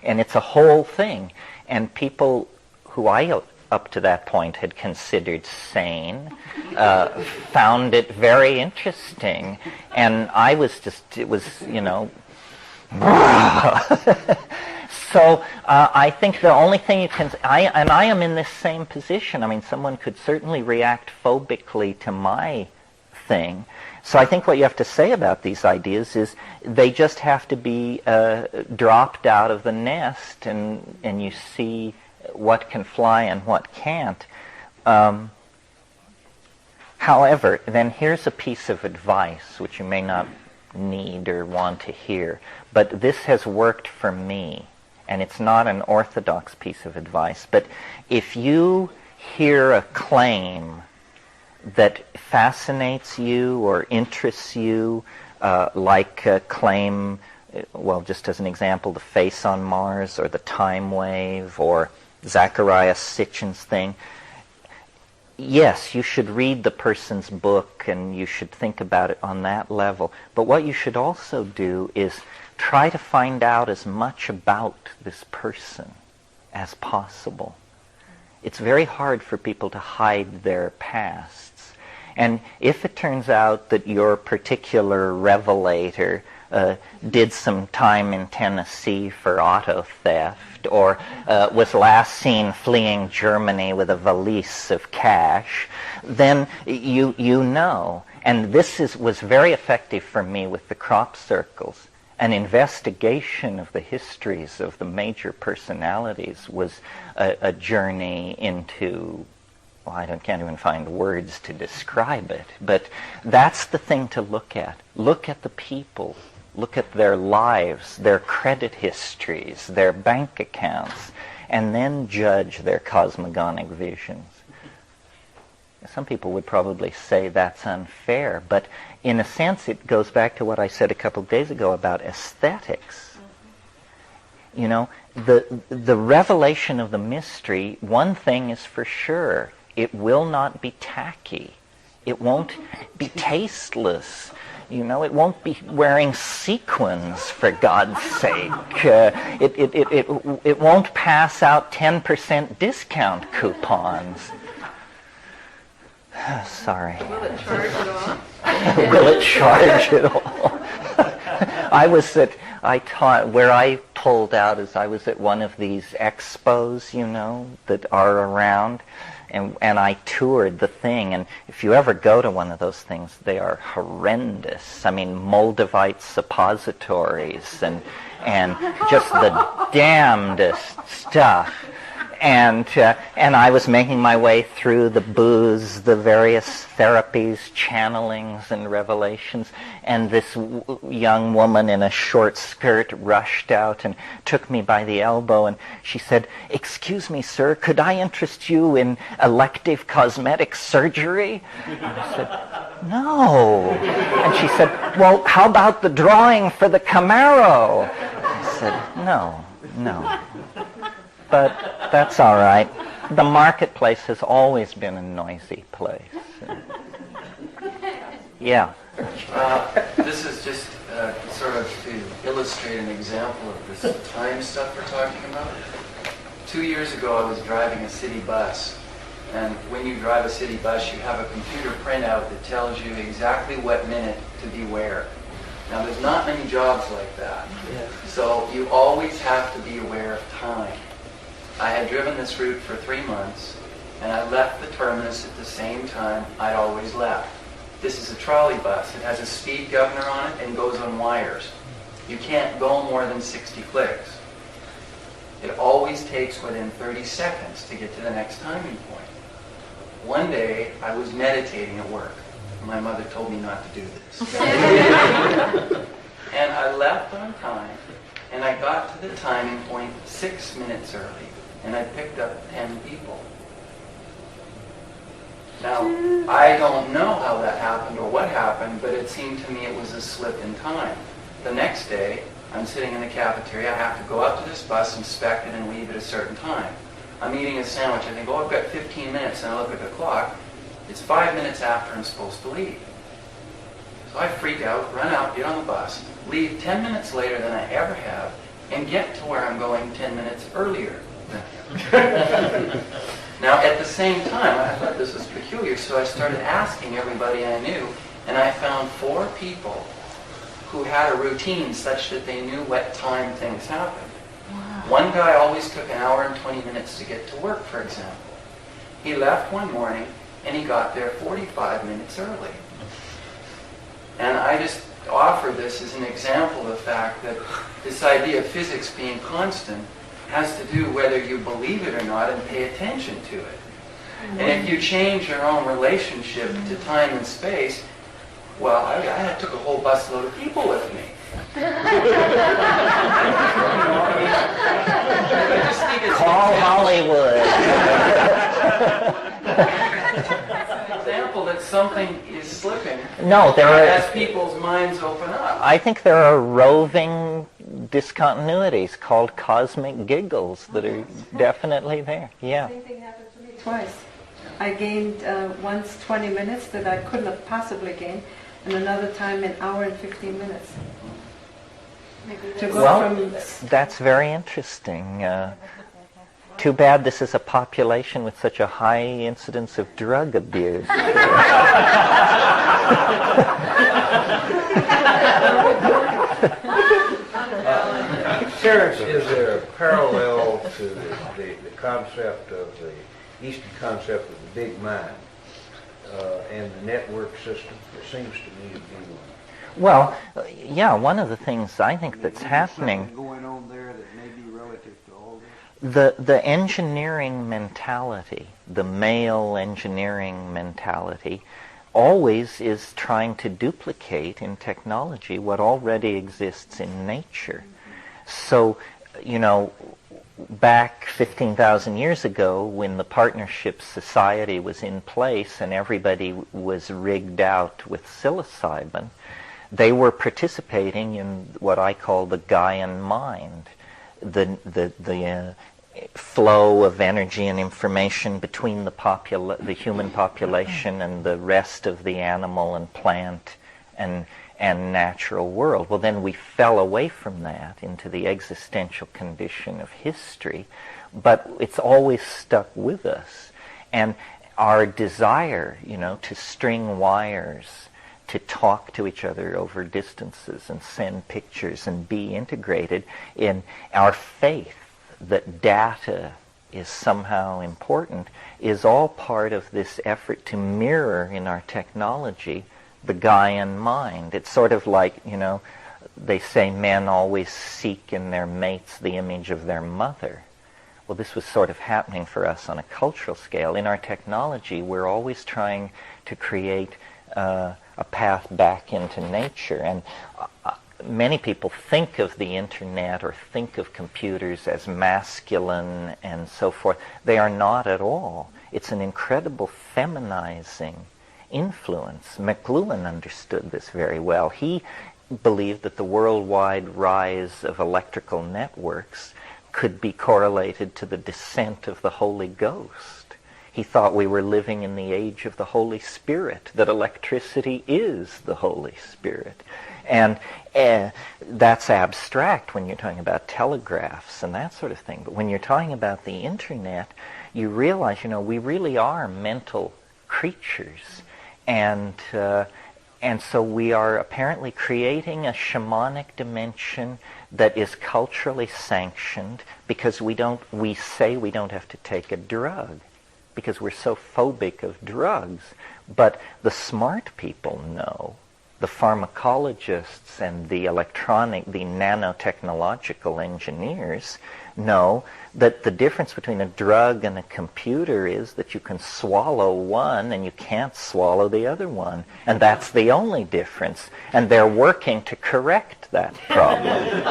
it's a whole thing. And people who I up to that point had considered sane found it very interesting. And I was just, it was, you know, so I think the only thing you can, I am in this same position. I mean, someone could certainly react phobically to my thing. So I think what you have to say about these ideas is they just have to be dropped out of the nest, and you see what can fly and what can't. However, then here's a piece of advice which you may not need or want to hear, but this has worked for me, and it's not an orthodox piece of advice. But if you hear a claim that fascinates you or interests you, like a claim, well, just as an example, the face on Mars or the time wave or Zecharia Sitchin's thing, yes, you should read the person's book and you should think about it on that level. But what you should also do is try to find out as much about this person as possible. It's very hard for people to hide their pasts. And if it turns out that your particular revelator did some time in Tennessee for auto theft, or was last seen fleeing Germany with a valise of cash, then you know. And this was very effective for me with the crop circles. An investigation of the histories of the major personalities was a journey into, well, I can't even find words to describe it, but that's the thing to look at. Look at the people. Look at their lives, their credit histories, their bank accounts, and then judge their cosmogonic visions. Some people would probably say that's unfair, but in a sense it goes back to what I said a couple of days ago about aesthetics. You know, the revelation of the mystery, one thing is for sure, it will not be tacky. It won't be tasteless. You know, it won't be wearing sequins, for God's sake. It won't pass out 10% discount coupons. Sorry. Will it charge at all? Will it charge at all? Where I pulled out is I was at one of these expos, you know, that are around. And I toured the thing, and if you ever go to one of those things, they are horrendous. I mean, Moldavite suppositories and just the damnedest stuff. And I was making my way through the booths, the various therapies, channelings, and revelations, and this young woman in a short skirt rushed out and took me by the elbow, and she said, "Excuse me, sir, could I interest you in elective cosmetic surgery?" And I said, "No." And she said, "Well, how about the drawing for the Camaro?" I said, "No. But that's all right. The marketplace has always been a noisy place." Yeah. This is just sort of to illustrate an example of this time stuff we're talking about. 2 years ago, I was driving a city bus. And when you drive a city bus, you have a computer printout that tells you exactly what minute to be where. Now, there's not many jobs like that. So you always have to be aware of time. I had driven this route for 3 months, and I left the terminus at the same time I'd always left. This is a trolley bus. It has a speed governor on it and goes on wires. You can't go more than 60 clicks. It always takes within 30 seconds to get to the next timing point. One day, I was meditating at work. My mother told me not to do this. And I left on time, and I got to the timing point 6 minutes early, and I picked up 10 people. Now, I don't know how that happened or what happened, but it seemed to me it was a slip in time. The next day, I'm sitting in the cafeteria. I have to go up to this bus, inspect it, and leave at a certain time. I'm eating a sandwich. I think, oh, I've got 15 minutes, and I look at the clock. It's 5 minutes after I'm supposed to leave. So I freak out, run out, get on the bus, leave 10 minutes later than I ever have, and get to where I'm going 10 minutes earlier. Now, at the same time, I thought this was peculiar, so I started asking everybody I knew, and I found 4 people who had a routine such that they knew what time things happened. Wow. One guy always took an hour and 20 minutes to get to work, for example. He left one morning, and he got there 45 minutes early. And I just offer this as an example of the fact that this idea of physics being constant has to do whether you believe it or not and pay attention to it. And if you change your own relationship to time and space, well, I took a whole busload of people with me. Call Hollywood. It's an example that something is slipping. No, there are, as people's minds open up. I think there are roving discontinuities called cosmic giggles that are definitely there. Yeah. Same thing happened to me twice. I gained once 20 minutes that I couldn't have possibly gained, and another time an hour and 15 minutes. To go Well, from that's very interesting. Too bad this is a population with such a high incidence of drug abuse. Terence, is there a parallel to the concept of the Eastern concept of the big mind and the network system? There seems to me to be one. Well, yeah, one of the things I think that's happening, going on there that may be relative to all this? the engineering mentality, the male engineering mentality, always is trying to duplicate in technology what already exists in nature. So, you know, back 15,000 years ago, when the partnership society was in place and everybody was rigged out with psilocybin, they were participating in what I call the Gaian mind, the flow of energy and information between the human population and the rest of the animal and plant and natural world. Well, then we fell away from that into the existential condition of history, but it's always stuck with us. And our desire, you know, to string wires, to talk to each other over distances and send pictures and be integrated in our faith that data is somehow important is all part of this effort to mirror in our technology the Gaian mind. It's sort of like, you know, they say men always seek in their mates the image of their mother. Well, this was sort of happening for us on a cultural scale. In our technology, we're always trying to create a path back into nature. And many people think of the internet or think of computers as masculine and so forth. They are not at all. It's an incredible feminizing influence. McLuhan understood this very well. He believed that the worldwide rise of electrical networks could be correlated to the descent of the Holy Ghost. He thought we were living in the age of the Holy Spirit, that electricity is the Holy Spirit. And that's abstract when you're talking about telegraphs and that sort of thing. But when you're talking about the internet, you realize, you know, we really are mental creatures. And And so we are apparently creating a shamanic dimension that is culturally sanctioned because we say we don't have to take a drug because we're so phobic of drugs. But the smart people know, the pharmacologists and the nanotechnological engineers know that the difference between a drug and a computer is that you can swallow one and you can't swallow the other one. And that's the only difference. And they're working to correct that problem.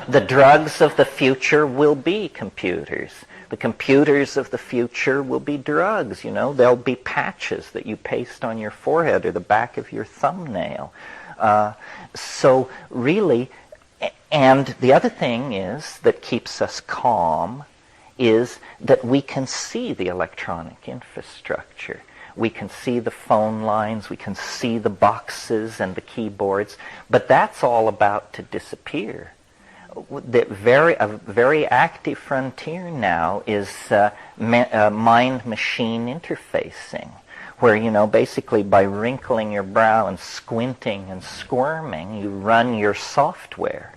The drugs of the future will be computers. The computers of the future will be drugs, They'll be patches that you paste on your forehead or the back of your thumbnail. So really, and the other thing is that keeps us calm is that we can see the electronic infrastructure. We can see the phone lines, we can see the boxes and the keyboards, but that's all about to disappear. A very active frontier now is mind-machine interfacing, where, basically by wrinkling your brow and squinting and squirming, you run your software.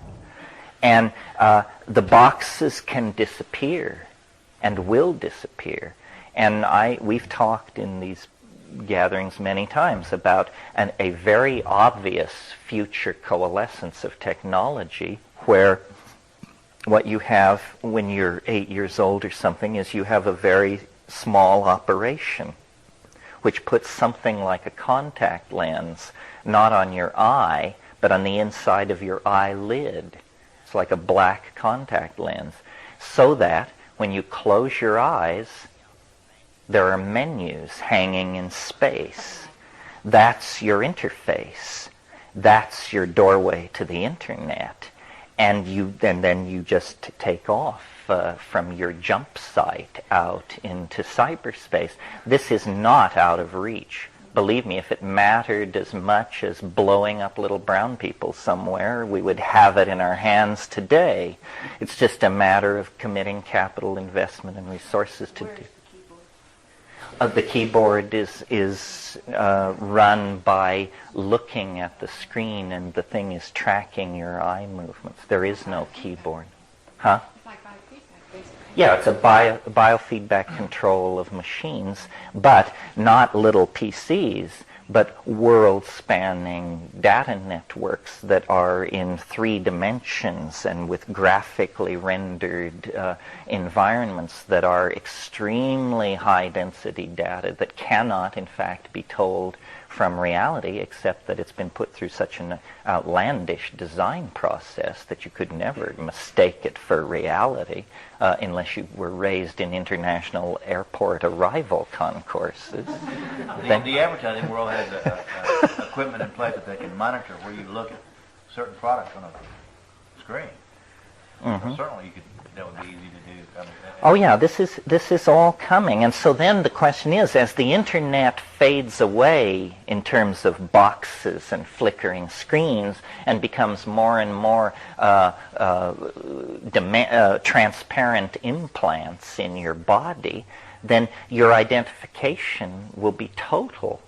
And the boxes can disappear and will disappear. And we've talked in these gatherings many times about a very obvious future coalescence of technology where what you have when you're 8 years old or something is you have a very small operation which puts something like a contact lens not on your eye but on the inside of your eyelid. It's like a black contact lens, so that when you close your eyes there are menus hanging in space. That's your interface. That's your doorway to the internet. And then you just take off from your jump site out into cyberspace. This is not out of reach. Believe me, if it mattered as much as blowing up little brown people somewhere, we would have it in our hands today. It's just a matter of committing capital investment and resources to do. The keyboard is run by looking at the screen, and the thing is tracking your eye movements. There is no keyboard. Huh? It's like biofeedback, basically. Yeah, it's a biofeedback control of machines, but not little PCs, but world-spanning data networks that are in 3 dimensions and with graphically rendered environments that are extremely high-density data that cannot, in fact, be told from reality, except that it's been put through such an outlandish design process that you could never mistake it for reality unless you were raised in international airport arrival concourses. The advertising world has equipment in place that they can monitor where you look at certain products on a screen. Mm-hmm. Certainly, that would be easy to do. Oh yeah, this is all coming. And so then the question is, as the internet fades away in terms of boxes and flickering screens and becomes more and more transparent implants in your body, then your identification will be total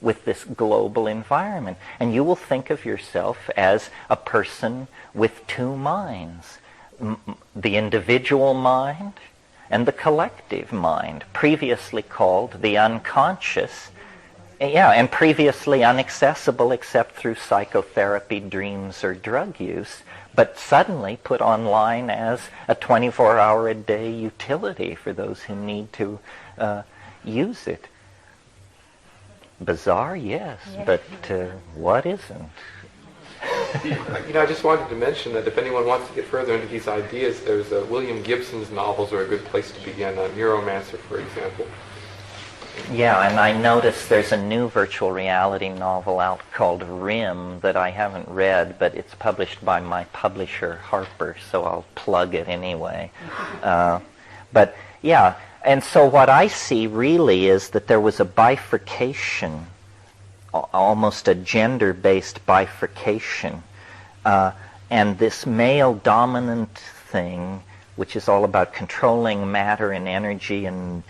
with this global environment. And you will think of yourself as a person with 2 minds. The individual mind and the collective mind, previously called the unconscious, and previously inaccessible except through psychotherapy, dreams, or drug use, but suddenly put online as a 24-hour-a-day utility for those who need to use it. Bizarre, yes, but what isn't? I just wanted to mention that if anyone wants to get further into these ideas, there's William Gibson's novels are a good place to begin. Neuromancer, for example. Yeah, and I noticed there's a new virtual reality novel out called Rim that I haven't read, but it's published by my publisher, Harper, so I'll plug it anyway. But yeah, and so what I see really is that there was a bifurcation, almost a gender-based bifurcation, and this male-dominant thing which is all about controlling matter and energy and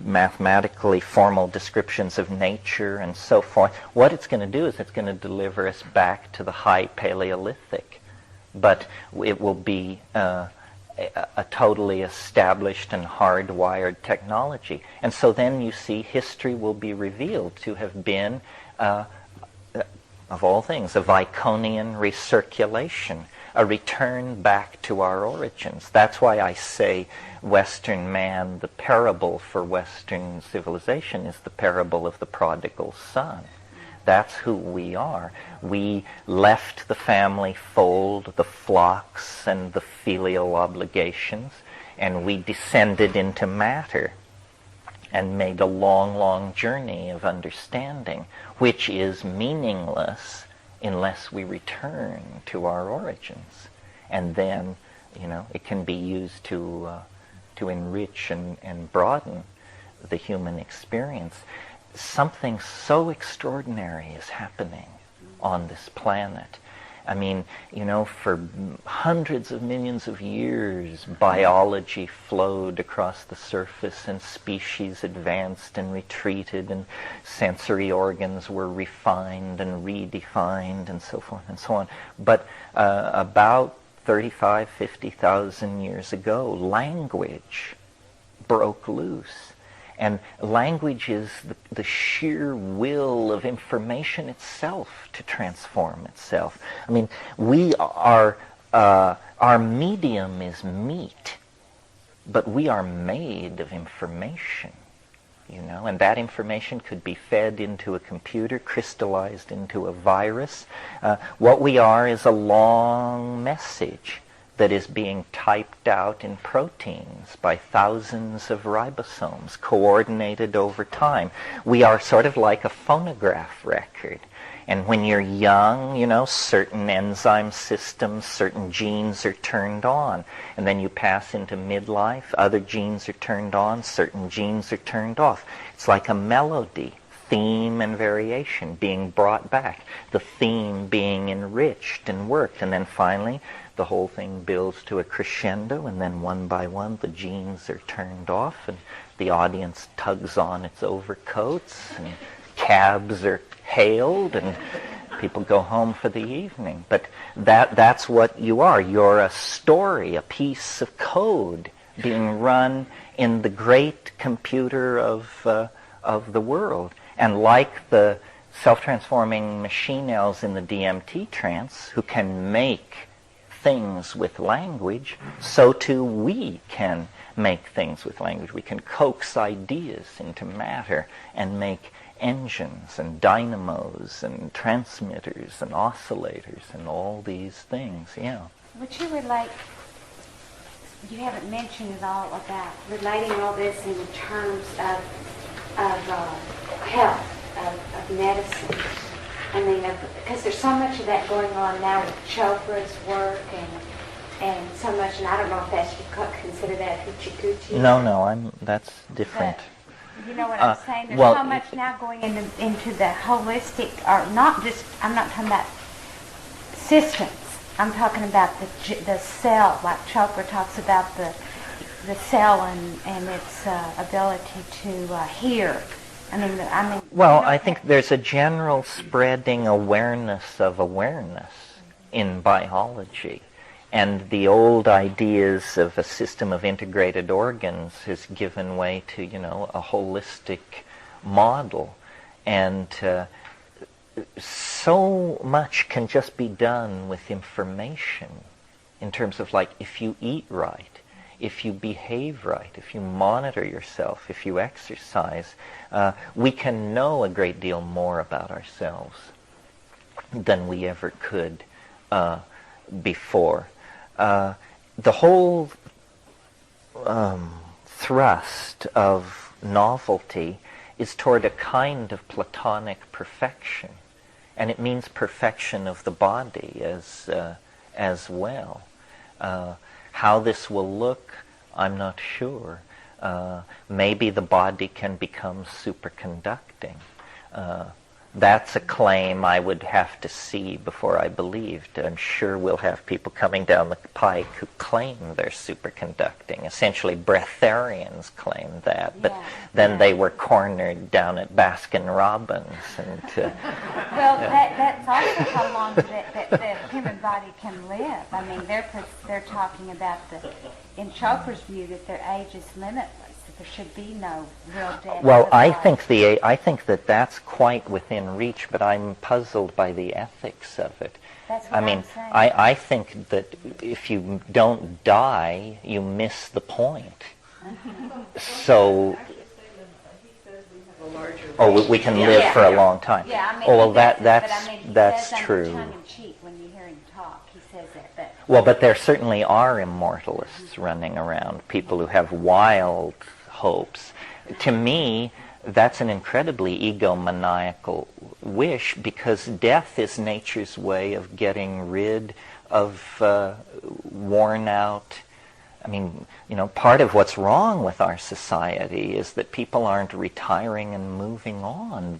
mathematically formal descriptions of nature and so forth, what it's going to do is it's going to deliver us back to the high Paleolithic. But it will be a totally established and hardwired technology. And so then you see history will be revealed to have been, of all things, a Viconian recirculation, a return back to our origins. That's why I say Western man, the parable for Western civilization is the parable of the prodigal son. That's who we are. We left the family fold, the flocks, and the filial obligations, and we descended into matter and made a long, long journey of understanding, which is meaningless unless we return to our origins. And then, it can be used to enrich and broaden the human experience. Something so extraordinary is happening on this planet. I mean, for hundreds of millions of years, biology flowed across the surface and species advanced and retreated and sensory organs were refined and redefined and so forth and so on. But about 35, 50,000 years ago, language broke loose. And language is the sheer will of information itself to transform itself. I mean, we are, our medium is meat, but we are made of information, and that information could be fed into a computer, crystallized into a virus. What we are is a long message that is being typed out in proteins by thousands of ribosomes, coordinated over time. We are sort of like a phonograph record. And when you're young, certain enzyme systems, certain genes are turned on. And then you pass into midlife, other genes are turned on, certain genes are turned off. It's like a melody, theme and variation being brought back, the theme being enriched and worked, and then finally the whole thing builds to a crescendo, and then one by one the genes are turned off and the audience tugs on its overcoats and cabs are hailed and people go home for the evening. But that's what you are. You're a story, a piece of code being run in the great computer of the world. And like the self-transforming machine elves in the DMT trance who can make things with language, so too we can make things with language. We can coax ideas into matter and make engines and dynamos and transmitters and oscillators and all these things, Would you relate, you haven't mentioned at all about relating all this in terms of health, of medicine. I mean, because there's so much of that going on now with Chopra's work and so much, and I don't know if that's, you consider that hoochie-coochie. No, that's different. But, you know what I'm saying? There's so much now going into the holistic, or not just, I'm not talking about systems. I'm talking about the cell, like Chopra talks about the cell and its ability to hear. Well, I think there's a general spreading awareness of awareness in biology. And the old ideas of a system of integrated organs has given way to, a holistic model. And so much can just be done with information in terms of, like, if you eat right, if you behave right, if you monitor yourself, if you exercise, we can know a great deal more about ourselves than we ever could before. The whole thrust of novelty is toward a kind of Platonic perfection, and it means perfection of the body as well. How this will look, I'm not sure. Maybe the body can become superconducting. That's a claim I would have to see before I believed. I'm sure we'll have people coming down the pike who claim they're superconducting. Essentially, breatharians claim that, but then they were cornered down at Baskin-Robbins. And, well, that's also how long the human body can live. I mean, they're talking about in Chopra's view, that their age is limitless. There should be no real death. Well, I think that that's quite within reach, but I'm puzzled by the ethics of it. That's what I mean, I'm saying. I think that if you don't die, you miss the point. So, we can live for a long time. Yeah, I mean, oh, well, that's true. Tongue in cheek when you hear him talk. He says that. Well, but there certainly are immortalists running around, people who have wild hopes. To me, that's an incredibly egomaniacal wish, because death is nature's way of getting rid of worn out. I mean, part of what's wrong with our society is that people aren't retiring and moving on.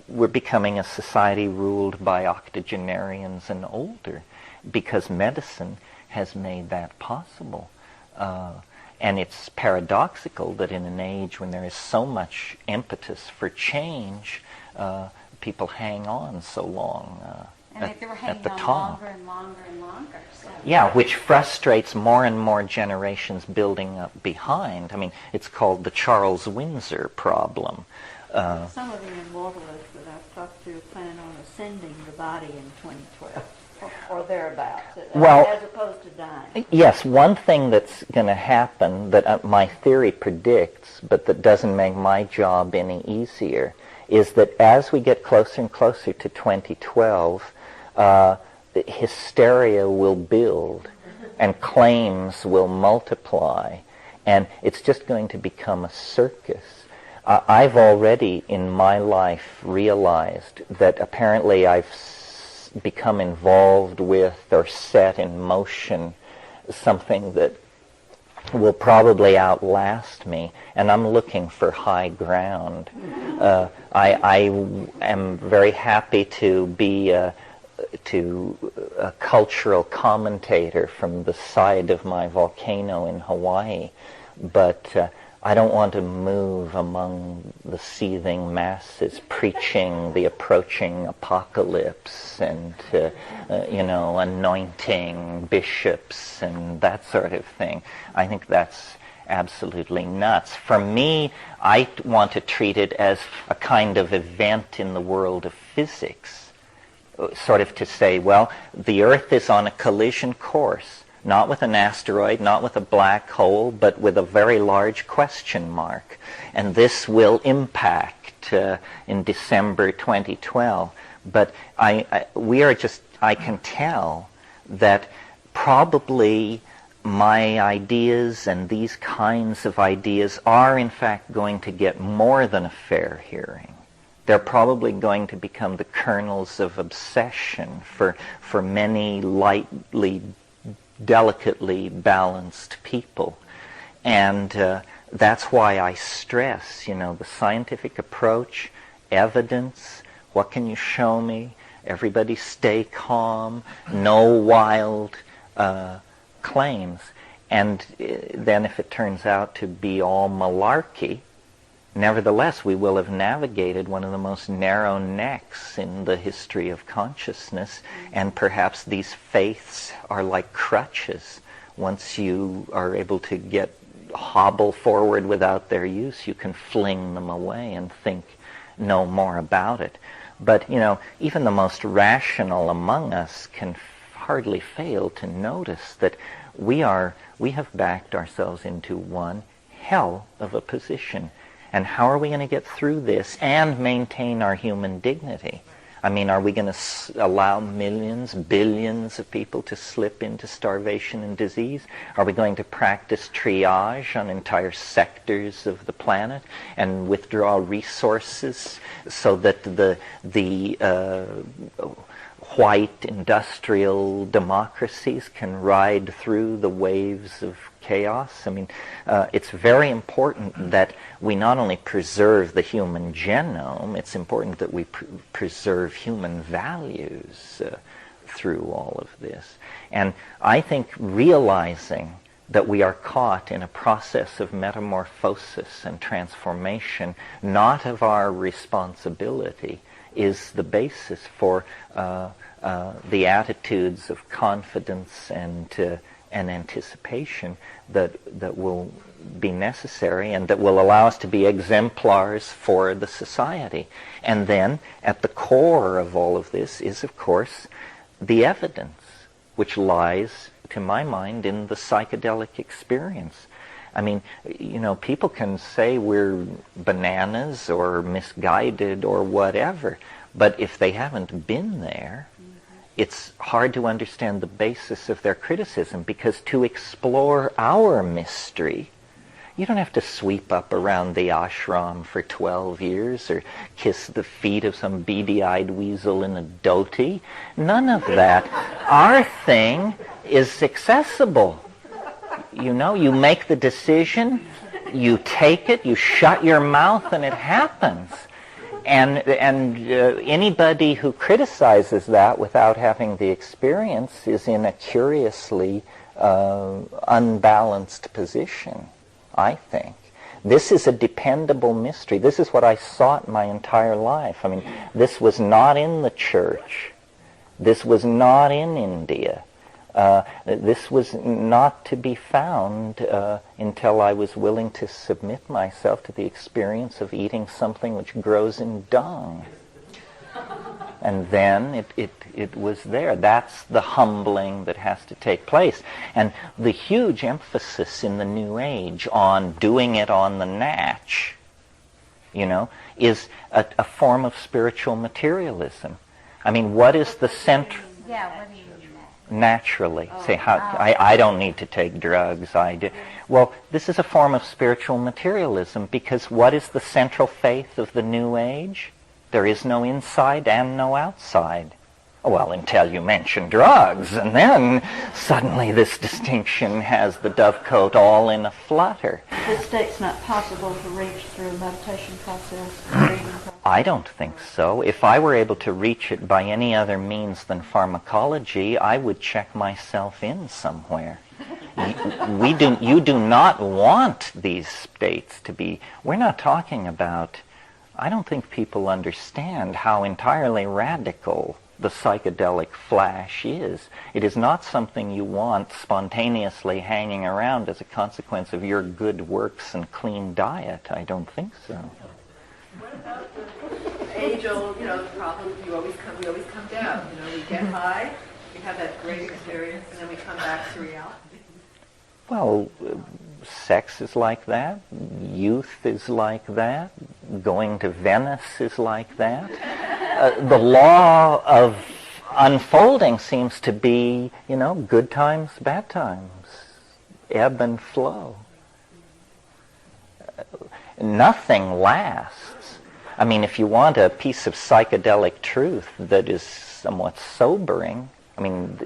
We're becoming a society ruled by octogenarians and older, because medicine has made that possible. And it's paradoxical that in an age when there is so much impetus for change, people hang on so long and they were hanging at the on top. longer and longer and longer. So. Yeah, which frustrates more and more generations building up behind. I mean, it's called the Charles Windsor problem. Some of the immortalists that I've talked to plan on ascending the body in 2012. Or thereabouts, as opposed to dying. Yes, one thing that's going to happen that my theory predicts, but that doesn't make my job any easier, is that as we get closer and closer to 2012, hysteria will build and claims will multiply, and it's just going to become a circus. I've already in my life realized that apparently I've become involved with or set in motion something that will probably outlast me, and I'm looking for high ground. I am very happy to be a cultural commentator from the side of my volcano in Hawaii, but I don't want to move among the seething masses preaching the approaching apocalypse and, anointing bishops and that sort of thing. I think that's absolutely nuts. For me, I want to treat it as a kind of event in the world of physics, sort of to say, well, the Earth is on a collision course. Not with an asteroid, not with a black hole, but with a very large question mark. And this will impact in December 2012. But I can tell that probably my ideas and these kinds of ideas are in fact going to get more than a fair hearing. They're probably going to become the kernels of obsession for many lightly delicately balanced people. And that's why I stress, the scientific approach, evidence, what can you show me? Everybody stay calm, no wild claims. And then if it turns out to be all malarkey, nevertheless, we will have navigated one of the most narrow necks in the history of consciousness, and perhaps these faiths are like crutches. Once you are able to hobble forward without their use, you can fling them away and think no more about it. But, even the most rational among us can hardly fail to notice that we have backed ourselves into one hell of a position. And how are we going to get through this and maintain our human dignity? I mean, are we going to allow millions, billions of people to slip into starvation and disease? Are we going to practice triage on entire sectors of the planet and withdraw resources so that the white industrial democracies can ride through the waves of chaos. I mean, it's very important that we not only preserve the human genome, it's important that we preserve human values through all of this. And I think realizing that we are caught in a process of metamorphosis and transformation, not of our responsibility, is the basis for the attitudes of confidence and anticipation that will be necessary and that will allow us to be exemplars for the society. And then, at the core of all of this is, of course, the evidence, which lies, to my mind, in the psychedelic experience. I mean, you know, people can say we're bananas or misguided or whatever, but if they haven't been there, it's hard to understand the basis of their criticism, because to explore our mystery, you don't have to sweep up around the ashram for 12 years or kiss the feet of some beady-eyed weasel in a dhoti. None of that. Our thing is accessible. You know, you make the decision, you take it, you shut your mouth, and it happens. And anybody who criticizes that without having the experience is in a curiously unbalanced position, I think. This is a dependable mystery. This is what I sought my entire life. I mean, this was not in the church. This was not in India. This was not to be found until I was willing to submit myself to the experience of eating something which grows in dung. And then it was there. That's the humbling that has to take place. And the huge emphasis in the New Age on doing it on the natch, you know, is a form of spiritual materialism. I mean, what is the central... Yeah, what do you mean? Naturally. Say, I don't need to take drugs, I do. Well, this is a form of spiritual materialism, because what is the central faith of the New Age? There is no inside and no outside. Well, until you mention drugs, and then suddenly this distinction has the dovecote all in a flutter. This state's not possible to reach through a meditation process, breathing process. I don't think so. If I were able to reach it by any other means than pharmacology, I would check myself in somewhere. You do not want these states to be... We're not talking about... I don't think people understand how entirely radical the psychedelic flash is. It is not something you want spontaneously hanging around as a consequence of your good works and clean diet. I don't think so. What about the age-old, you know, problem? We always come down. You know, we get high, we have that great experience, and then we come back to reality. Well, sex is like that. Youth is like that. Going to Venice is like that. The law of unfolding seems to be, you know, good times, bad times, ebb and flow. Nothing lasts. I mean, if you want a piece of psychedelic truth that is somewhat sobering, I mean,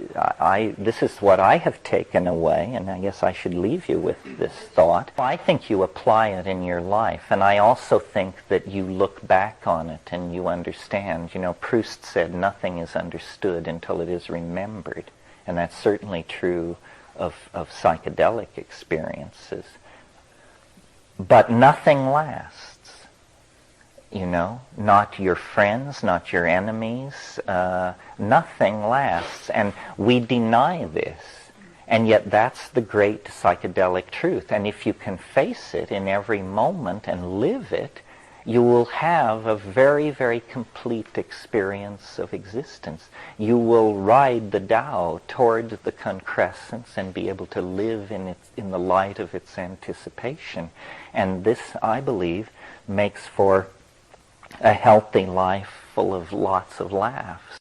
this is what I have taken away, and I guess I should leave you with this thought. I think you apply it in your life, and I also think that you look back on it and you understand. You know, Proust said nothing is understood until it is remembered, and that's certainly true of psychedelic experiences. But nothing lasts. You know, not your friends, not your enemies, nothing lasts. And we deny this. And yet that's the great psychedelic truth. And if you can face it in every moment and live it, you will have a very, very complete experience of existence. You will ride the Tao toward the concrescence and be able to live in the light of its anticipation. And this, I believe, makes for a healthy life full of lots of laughs.